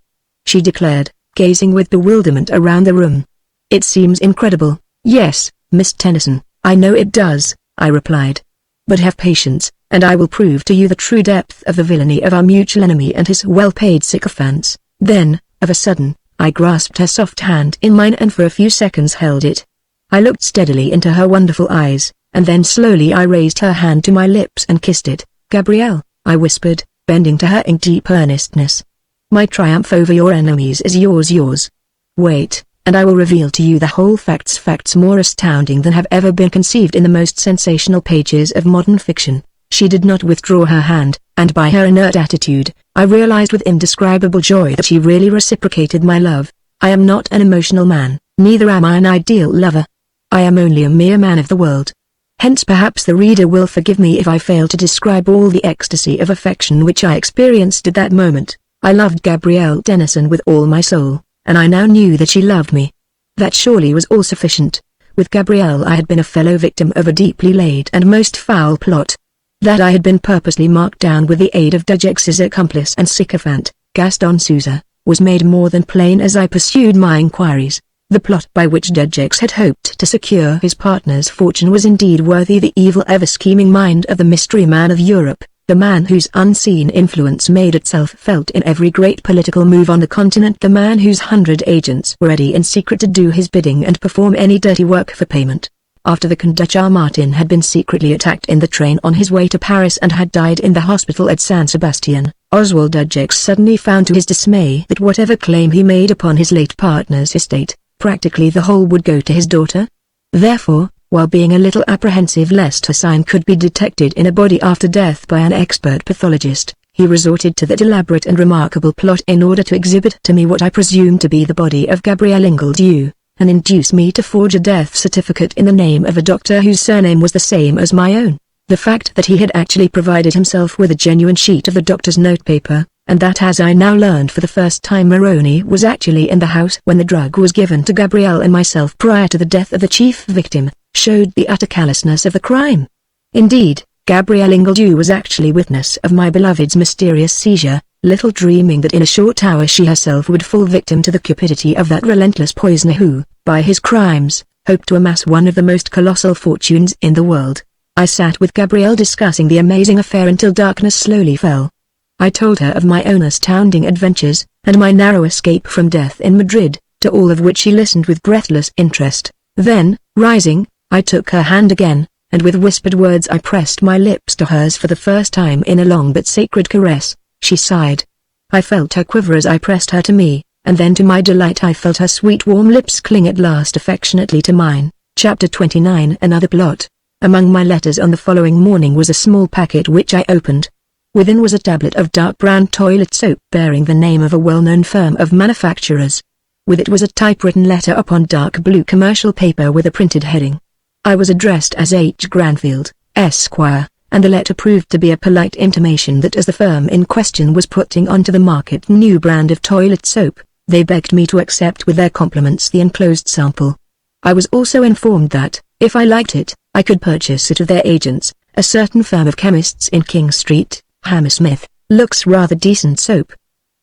S1: she declared, gazing with bewilderment around the room. It seems incredible. Yes, Miss Tennyson, I know it does, I replied. But have patience, and I will prove to you the true depth of the villainy of our mutual enemy and his well-paid sycophants. Then, of a sudden, I grasped her soft hand in mine and for a few seconds held it. I looked steadily into her wonderful eyes, and then slowly I raised her hand to my lips and kissed it. Gabrielle, I whispered, bending to her in deep earnestness. My triumph over your enemies is yours. Wait, and I will reveal to you the whole facts more astounding than have ever been conceived in the most sensational pages of modern fiction. She did not withdraw her hand, and by her inert attitude, I realized with indescribable joy that she really reciprocated my love. I am not an emotional man, neither am I an ideal lover. I am only a mere man of the world. Hence perhaps the reader will forgive me if I fail to describe all the ecstasy of affection which I experienced at that moment. I loved Gabrielle Tennyson with all my soul, and I now knew that she loved me. That surely was all sufficient. With Gabrielle I had been a fellow victim of a deeply laid and most foul plot. That I had been purposely marked down with the aid of Dejeux's accomplice and sycophant, Gaston Souza, was made more than plain as I pursued my inquiries. The plot by which Dejeux had hoped to secure his partner's fortune was indeed worthy the evil ever-scheming mind of the mystery man of Europe, the man whose unseen influence made itself felt in every great political move on the continent, the man whose 100 agents were ready in secret to do his bidding and perform any dirty work for payment. After the Conde Chamartin had been secretly attacked in the train on his way to Paris and had died in the hospital at San Sebastian, Oswald Dejeux suddenly found to his dismay that whatever claim he made upon his late partner's estate, practically the whole would go to his daughter. Therefore, while being a little apprehensive lest a sign could be detected in a body after death by an expert pathologist, he resorted to that elaborate and remarkable plot in order to exhibit to me what I presumed to be the body of Gabrielle Ingledew, and induce me to forge a death certificate in the name of a doctor whose surname was the same as my own. The fact that he had actually provided himself with a genuine sheet of the doctor's notepaper, and that as I now learned for the first time Moroni was actually in the house when the drug was given to Gabrielle and myself prior to the death of the chief victim, showed the utter callousness of the crime. Indeed, Gabrielle Ingledew was actually witness of my beloved's mysterious seizure, little dreaming that in a short hour she herself would fall victim to the cupidity of that relentless poisoner who, by his crimes, hoped to amass one of the most colossal fortunes in the world. I sat with Gabrielle discussing the amazing affair until darkness slowly fell. I told her of my own astounding adventures, and my narrow escape from death in Madrid, to all of which she listened with breathless interest. Then, rising, I took her hand again, and with whispered words I pressed my lips to hers for the first time in a long but sacred caress. She sighed. I felt her quiver as I pressed her to me, and then to my delight I felt her sweet warm lips cling at last affectionately to mine. Chapter 29. Another plot. Among my letters on the following morning was a small packet which I opened. Within was a tablet of dark brown toilet soap bearing the name of a well-known firm of manufacturers. With it was a typewritten letter upon dark blue commercial paper with a printed heading. I was addressed as H. Granfield, Esquire, and the letter proved to be a polite intimation that as the firm in question was putting onto the market new brand of toilet soap, they begged me to accept with their compliments the enclosed sample. I was also informed that, if I liked it, I could purchase it of their agents, a certain firm of chemists in King Street. Hammersmith, looks rather decent soap,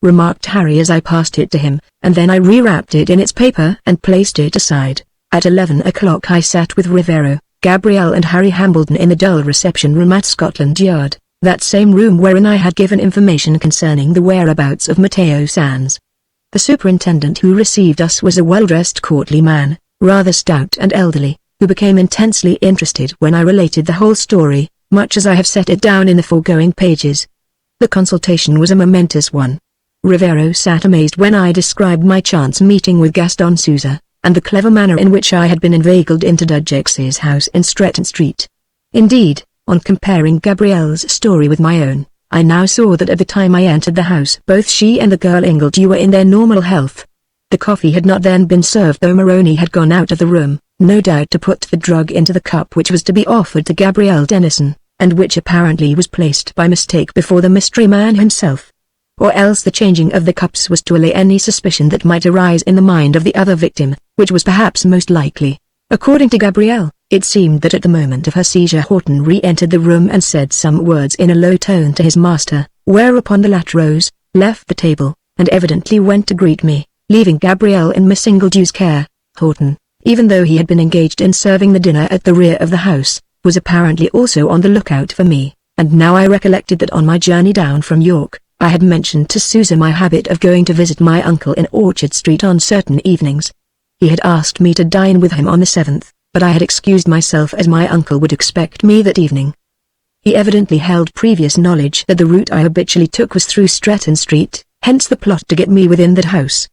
S1: remarked Harry as I passed it to him, and then I rewrapped it in its paper and placed it aside. At 11 o'clock I sat with Rivero, Gabrielle and Harry Hambledon in the dull reception room at Scotland Yard, that same room wherein I had given information concerning the whereabouts of Mateo Sands. The superintendent who received us was a well-dressed courtly man, rather stout and elderly, who became intensely interested when I related the whole story, much as I have set it down in the foregoing pages. The consultation was a momentous one. Rivero sat amazed when I described my chance meeting with Gaston Souza, and the clever manner in which I had been inveigled into Dudgex's house in Stretton Street. Indeed, on comparing Gabrielle's story with my own, I now saw that at the time I entered the house both she and the girl Ingledew were in their normal health. The coffee had not then been served though Moroni had gone out of the room, no doubt to put the drug into the cup which was to be offered to Gabrielle Denison, and which apparently was placed by mistake before the mystery man himself. Or else the changing of the cups was to allay any suspicion that might arise in the mind of the other victim, which was perhaps most likely. According to Gabrielle, it seemed that at the moment of her seizure Horton re-entered the room and said some words in a low tone to his master, whereupon the latter rose, left the table, and evidently went to greet me, leaving Gabrielle in Miss Ingledew's care. Horton, even though he had been engaged in serving the dinner at the rear of the house, was apparently also on the lookout for me, and now I recollected that on my journey down from York, I had mentioned to Susan my habit of going to visit my uncle in Orchard Street on certain evenings. He had asked me to dine with him on the 7th, but I had excused myself as my uncle would expect me that evening. He evidently held previous knowledge that the route I habitually took was through Stretton Street, hence the plot to get me within that house.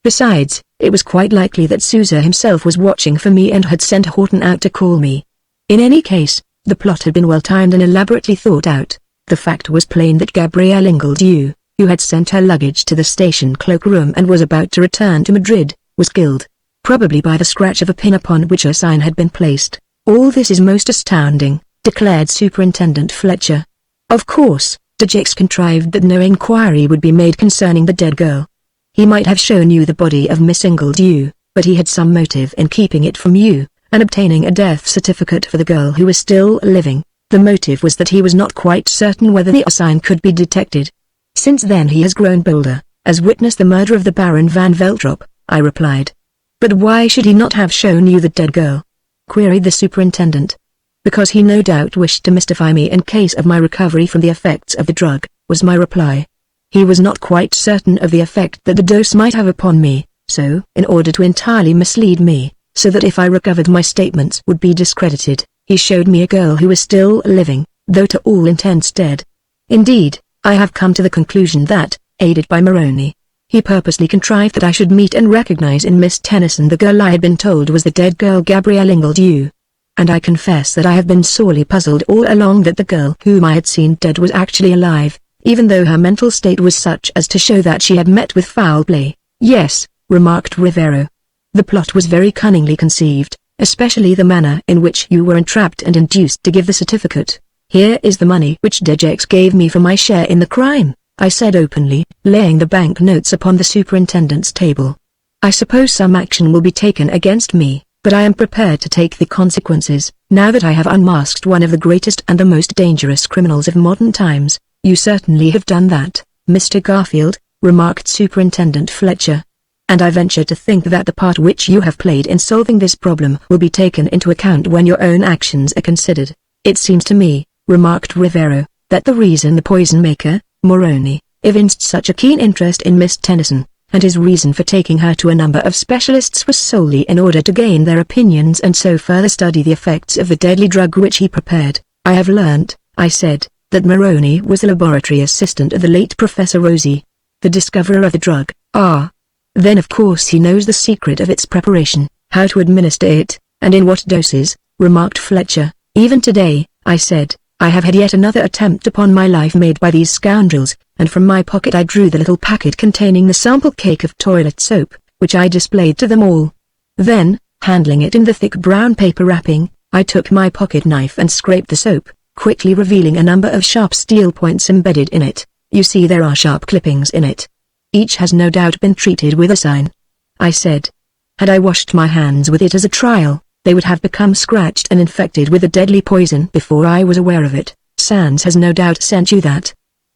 S1: Besides, it was quite likely that Souza himself was watching for me and had sent Horton out to call me. In any case, the plot had been well timed and elaborately thought out. The fact was plain that Gabrielle Ingledew, who had sent her luggage to the station cloakroom and was about to return to Madrid, was killed, probably by the scratch of a pin upon which a sign had been placed. All this is most astounding, declared Superintendent Fletcher. Of course, Dudgex contrived that no inquiry would be made concerning the dead girl. He might have shown you the body of Miss Ingledew, but he had some motive in keeping it from you, and obtaining a death certificate for the girl who was still living. The motive was that he was not quite certain whether the sign could be detected. Since then he has grown bolder, as witness the murder of the Baron van Veltrop, I replied. But why should he not have shown you the dead girl? Queried the superintendent. Because he no doubt wished to mystify me in case of my recovery from the effects of the drug, was my reply. He was not quite certain of the effect that the dose might have upon me, so, in order to entirely mislead me, so that if I recovered my statements would be discredited, he showed me a girl who was still living, though to all intents dead. Indeed, I have come to the conclusion that, aided by Moroni, he purposely contrived that I should meet and recognize in Miss Tennyson the girl I had been told was the dead girl Gabrielle Ingledew. And I confess that I have been sorely puzzled all along that the girl whom I had seen dead was actually alive, even though her mental state was such as to show that she had met with foul play. Yes, remarked Rivero. The plot was very cunningly conceived, especially the manner in which you were entrapped and induced to give the certificate. Here is the money which Dudgex gave me for my share in the crime, I said openly, laying the bank notes upon the superintendent's table. I suppose some action will be taken against me, but I am prepared to take the consequences, now that I have unmasked one of the greatest and the most dangerous criminals of modern times. You certainly have done that, Mr. Garfield, remarked Superintendent Fletcher. And I venture to think that the part which you have played in solving this problem will be taken into account when your own actions are considered. It seems to me, remarked Rivero, that the reason the poison maker, Moroni, evinced such a keen interest in Miss Tennyson, and his reason for taking her to a number of specialists was solely in order to gain their opinions and so further study the effects of the deadly drug which he prepared. I have learnt, I said, that Moroni was a laboratory assistant of the late Professor Rossi, the discoverer of the drug. Ah. Then of course he knows the secret of its preparation, how to administer it, and in what doses, remarked Fletcher. Even today, I said, I have had yet another attempt upon my life made by these scoundrels, and from my pocket I drew the little packet containing the sample cake of toilet soap, which I displayed to them all. Then, handling it in the thick brown paper wrapping, I took my pocket knife and scraped the soap, quickly revealing a number of sharp steel points embedded in it. "You see, there are sharp clippings in it. Each has no doubt been treated with a sign," I said. "Had I washed my hands with it as a trial, they would have become scratched and infected with a deadly poison before I was aware of it." "Sands has no doubt sent you that,"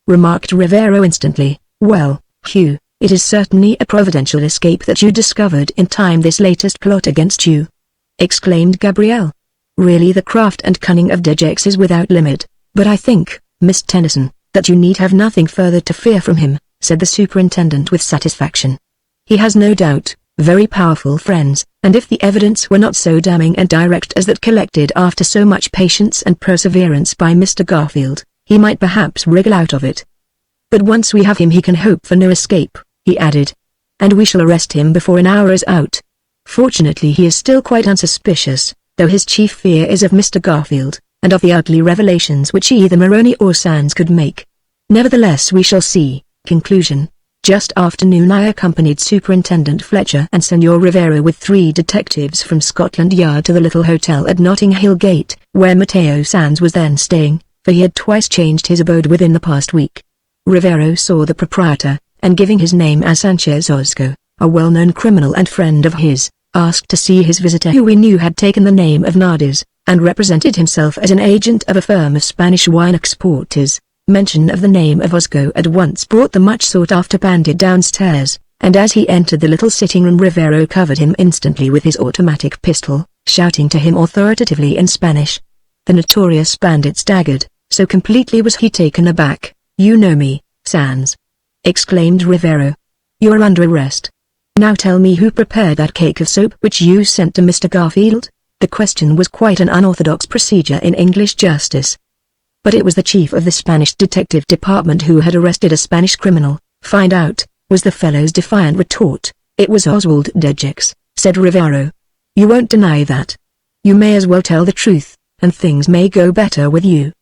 S1: remarked Rivero instantly. "Well, Hugh, it is certainly a providential escape that you discovered in time this latest plot against you," exclaimed Gabrielle. "Really, the craft and cunning of Dejex is without limit, but I think, Miss Tennyson, that you need have nothing further to fear from him," said the superintendent with satisfaction. "He has no doubt very powerful friends, and if the evidence were not so damning and direct as that collected after so much patience and perseverance by Mr. Garfield, he might perhaps wriggle out of it. But once we have him he can hope for no escape," he added. "And we shall arrest him before an hour is out. Fortunately he is still quite unsuspicious, though his chief fear is of Mr. Garfield, and of the ugly revelations which either Maroney or Sands could make. Nevertheless we shall see." Conclusion. Just after noon I accompanied Superintendent Fletcher and Senor Rivero with 3 detectives from Scotland Yard to the little hotel at Notting Hill Gate, where Mateo Sands was then staying, for he had twice changed his abode within the past week. Rivero saw the proprietor, and giving his name as Sanchez Orozco, a well-known criminal and friend of his, asked to see his visitor, who we knew had taken the name of Nardes, and represented himself as an agent of a firm of Spanish wine exporters. Mention of the name of Orozco at once brought the much sought-after bandit downstairs, and as he entered the little sitting room Rivero covered him instantly with his automatic pistol, shouting to him authoritatively in Spanish. The notorious bandit staggered, so completely was he taken aback. "You know me, Sands," exclaimed Rivero. "You are under arrest. Now tell me who prepared that cake of soap which you sent to Mr. Garfield?" The question was quite an unorthodox procedure in English justice. But it was the chief of the Spanish detective department who had arrested a Spanish criminal. "Find out," was the fellow's defiant retort. "It was Oswald Dejex," said Rivero. "You won't deny that. You may as well tell the truth, and things may go better with you.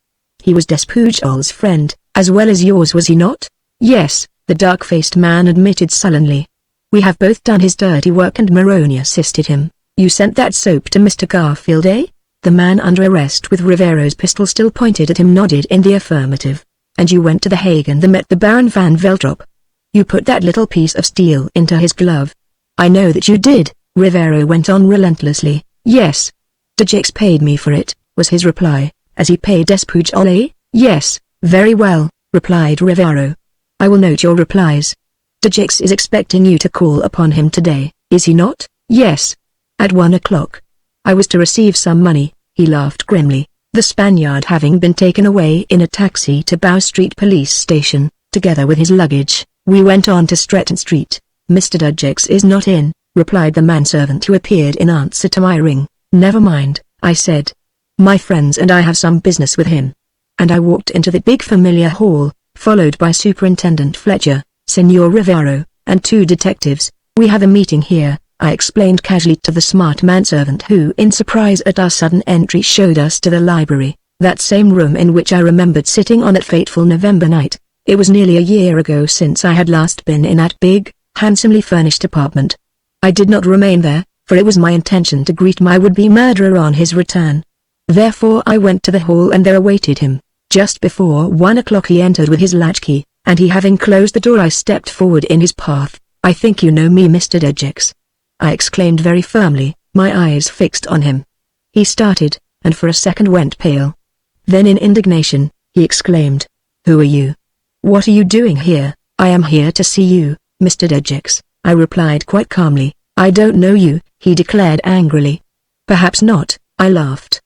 S1: He was Despujol's friend, as well as yours, was he not?" "Yes," the dark-faced man admitted sullenly. "We have both done his dirty work and Maroney assisted him." "You sent that soap to Mr. Garfield, eh?" The man under arrest with Rivero's pistol still pointed at him nodded in the affirmative. "And you went to The Hague and met the Baron van Veltrop. You put that little piece of steel into his glove." "I know that you did," Rivero went on relentlessly. "Yes. Dejex paid me for it," was his reply. "As he paid Despujol, eh?" "Yes." "Very well," replied Rivero. "I will note your replies. Dejex is expecting you to call upon him today, is he not?" "Yes. At 1 o'clock. I was to receive some money," he laughed grimly. The Spaniard having been taken away in a taxi to Bow Street Police Station, together with his luggage, we went on to Stretton Street. "Mr. Dejex is not in," replied the manservant who appeared in answer to my ring. "Never mind," I said. "My friends and I have some business with him." And I walked into the big familiar hall, followed by Superintendent Fletcher, Senor Rivero, and 2 detectives. "We have a meeting here," I explained casually to the smart manservant who in surprise at our sudden entry showed us to the library, that same room in which I remembered sitting on that fateful November night. It was nearly a year ago since I had last been in that big, handsomely furnished apartment. I did not remain there, for it was my intention to greet my would-be murderer on his return. Therefore I went to the hall and there awaited him. Just before 1 o'clock he entered with his latchkey, and he having closed the door I stepped forward in his path. "I think you know me, Mr. Dejex," I exclaimed very firmly, my eyes fixed on him. He started, and for a second went pale. Then in indignation, he exclaimed, "Who are you? What are you doing here?" "I am here to see you, Mr. Dejex," I replied quite calmly. "I don't know you," he declared angrily. "Perhaps not," I laughed.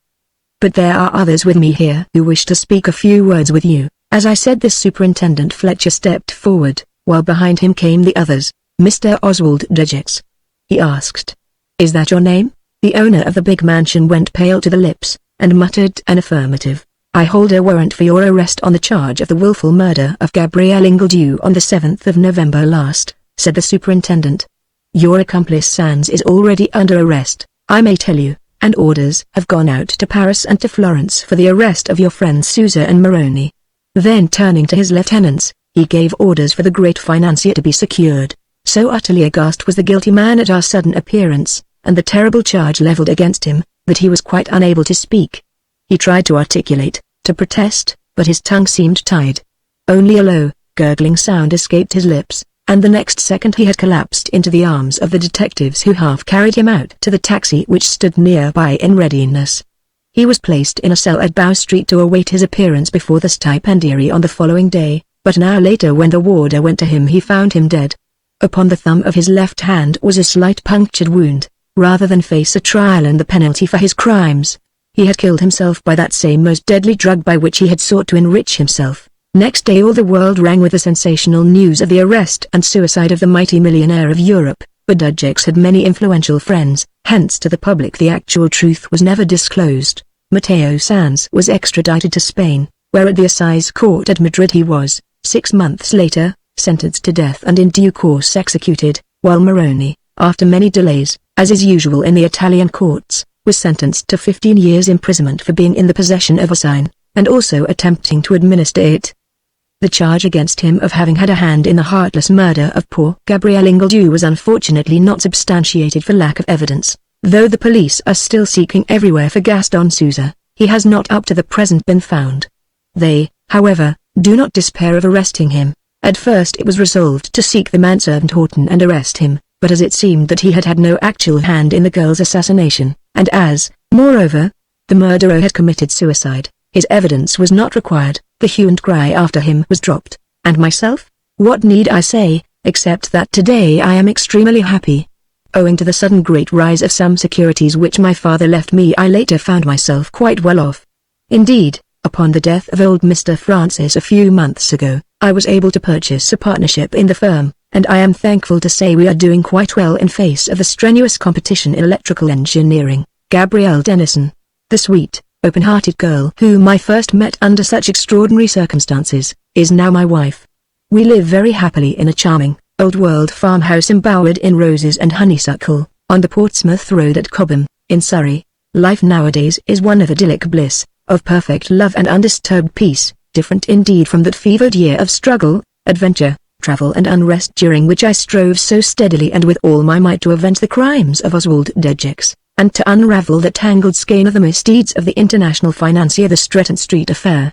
S1: "But there are others with me here who wish to speak a few words with you." As I said this, Superintendent Fletcher stepped forward, while behind him came the others. "Mr. Oswald Dejex?" he asked. "Is that your name?" The owner of the big mansion went pale to the lips, and muttered an affirmative. "I hold a warrant for your arrest on the charge of the willful murder of Gabrielle Ingledew on the 7th of November last," said the superintendent. "Your accomplice Sands is already under arrest, I may tell you, and orders have gone out to Paris and to Florence for the arrest of your friends Sousa and Maroney." Then turning to his lieutenants, he gave orders for the great financier to be secured. So utterly aghast was the guilty man at our sudden appearance, and the terrible charge leveled against him, that he was quite unable to speak. He tried to articulate, to protest, but his tongue seemed tied. Only a low, gurgling sound escaped his lips, and the next second he had collapsed into the arms of the detectives who half carried him out to the taxi which stood nearby in readiness. He was placed in a cell at Bow Street to await his appearance before the stipendiary on the following day, but an hour later when the warder went to him he found him dead. Upon the thumb of his left hand was a slight punctured wound. Rather than face a trial and the penalty for his crimes, he had killed himself by that same most deadly drug by which he had sought to enrich himself. Next day all the world rang with the sensational news of the arrest and suicide of the mighty millionaire of Europe, but Dudgex had many influential friends, hence to the public the actual truth was never disclosed. Mateo Sanz was extradited to Spain, where at the assize court at Madrid he was, 6 months later, sentenced to death and in due course executed, while Moroni, after many delays, as is usual in the Italian courts, was sentenced to 15 years imprisonment for being in the possession of a sign, and also attempting to administer it. The charge against him of having had a hand in the heartless murder of poor Gabriel Ingledew was unfortunately not substantiated for lack of evidence. Though the police are still seeking everywhere for Gaston Souza, he has not up to the present been found. They, however, do not despair of arresting him. At first it was resolved to seek the manservant Horton and arrest him, but as it seemed that he had had no actual hand in the girl's assassination, and as, moreover, the murderer had committed suicide, his evidence was not required, the hue and cry after him was dropped. And myself? What need I say, except that today I am extremely happy. Owing to the sudden great rise of some securities which my father left me, I later found myself quite well off. Indeed, upon the death of old Mr. Francis a few months ago, I was able to purchase a partnership in the firm, and I am thankful to say we are doing quite well in face of the strenuous competition in electrical engineering. Gabrielle Dennison, the sweet, open-hearted girl whom I first met under such extraordinary circumstances, is now my wife. We live very happily in a charming, old-world farmhouse embowered in roses and honeysuckle, on the Portsmouth Road at Cobham, in Surrey. Life nowadays is one of idyllic bliss, of perfect love and undisturbed peace, different indeed from that fevered year of struggle, adventure, travel and unrest during which I strove so steadily and with all my might to avenge the crimes of Oswald Dudgex, and to unravel the tangled skein of the misdeeds of the international financier, the Stretton Street affair.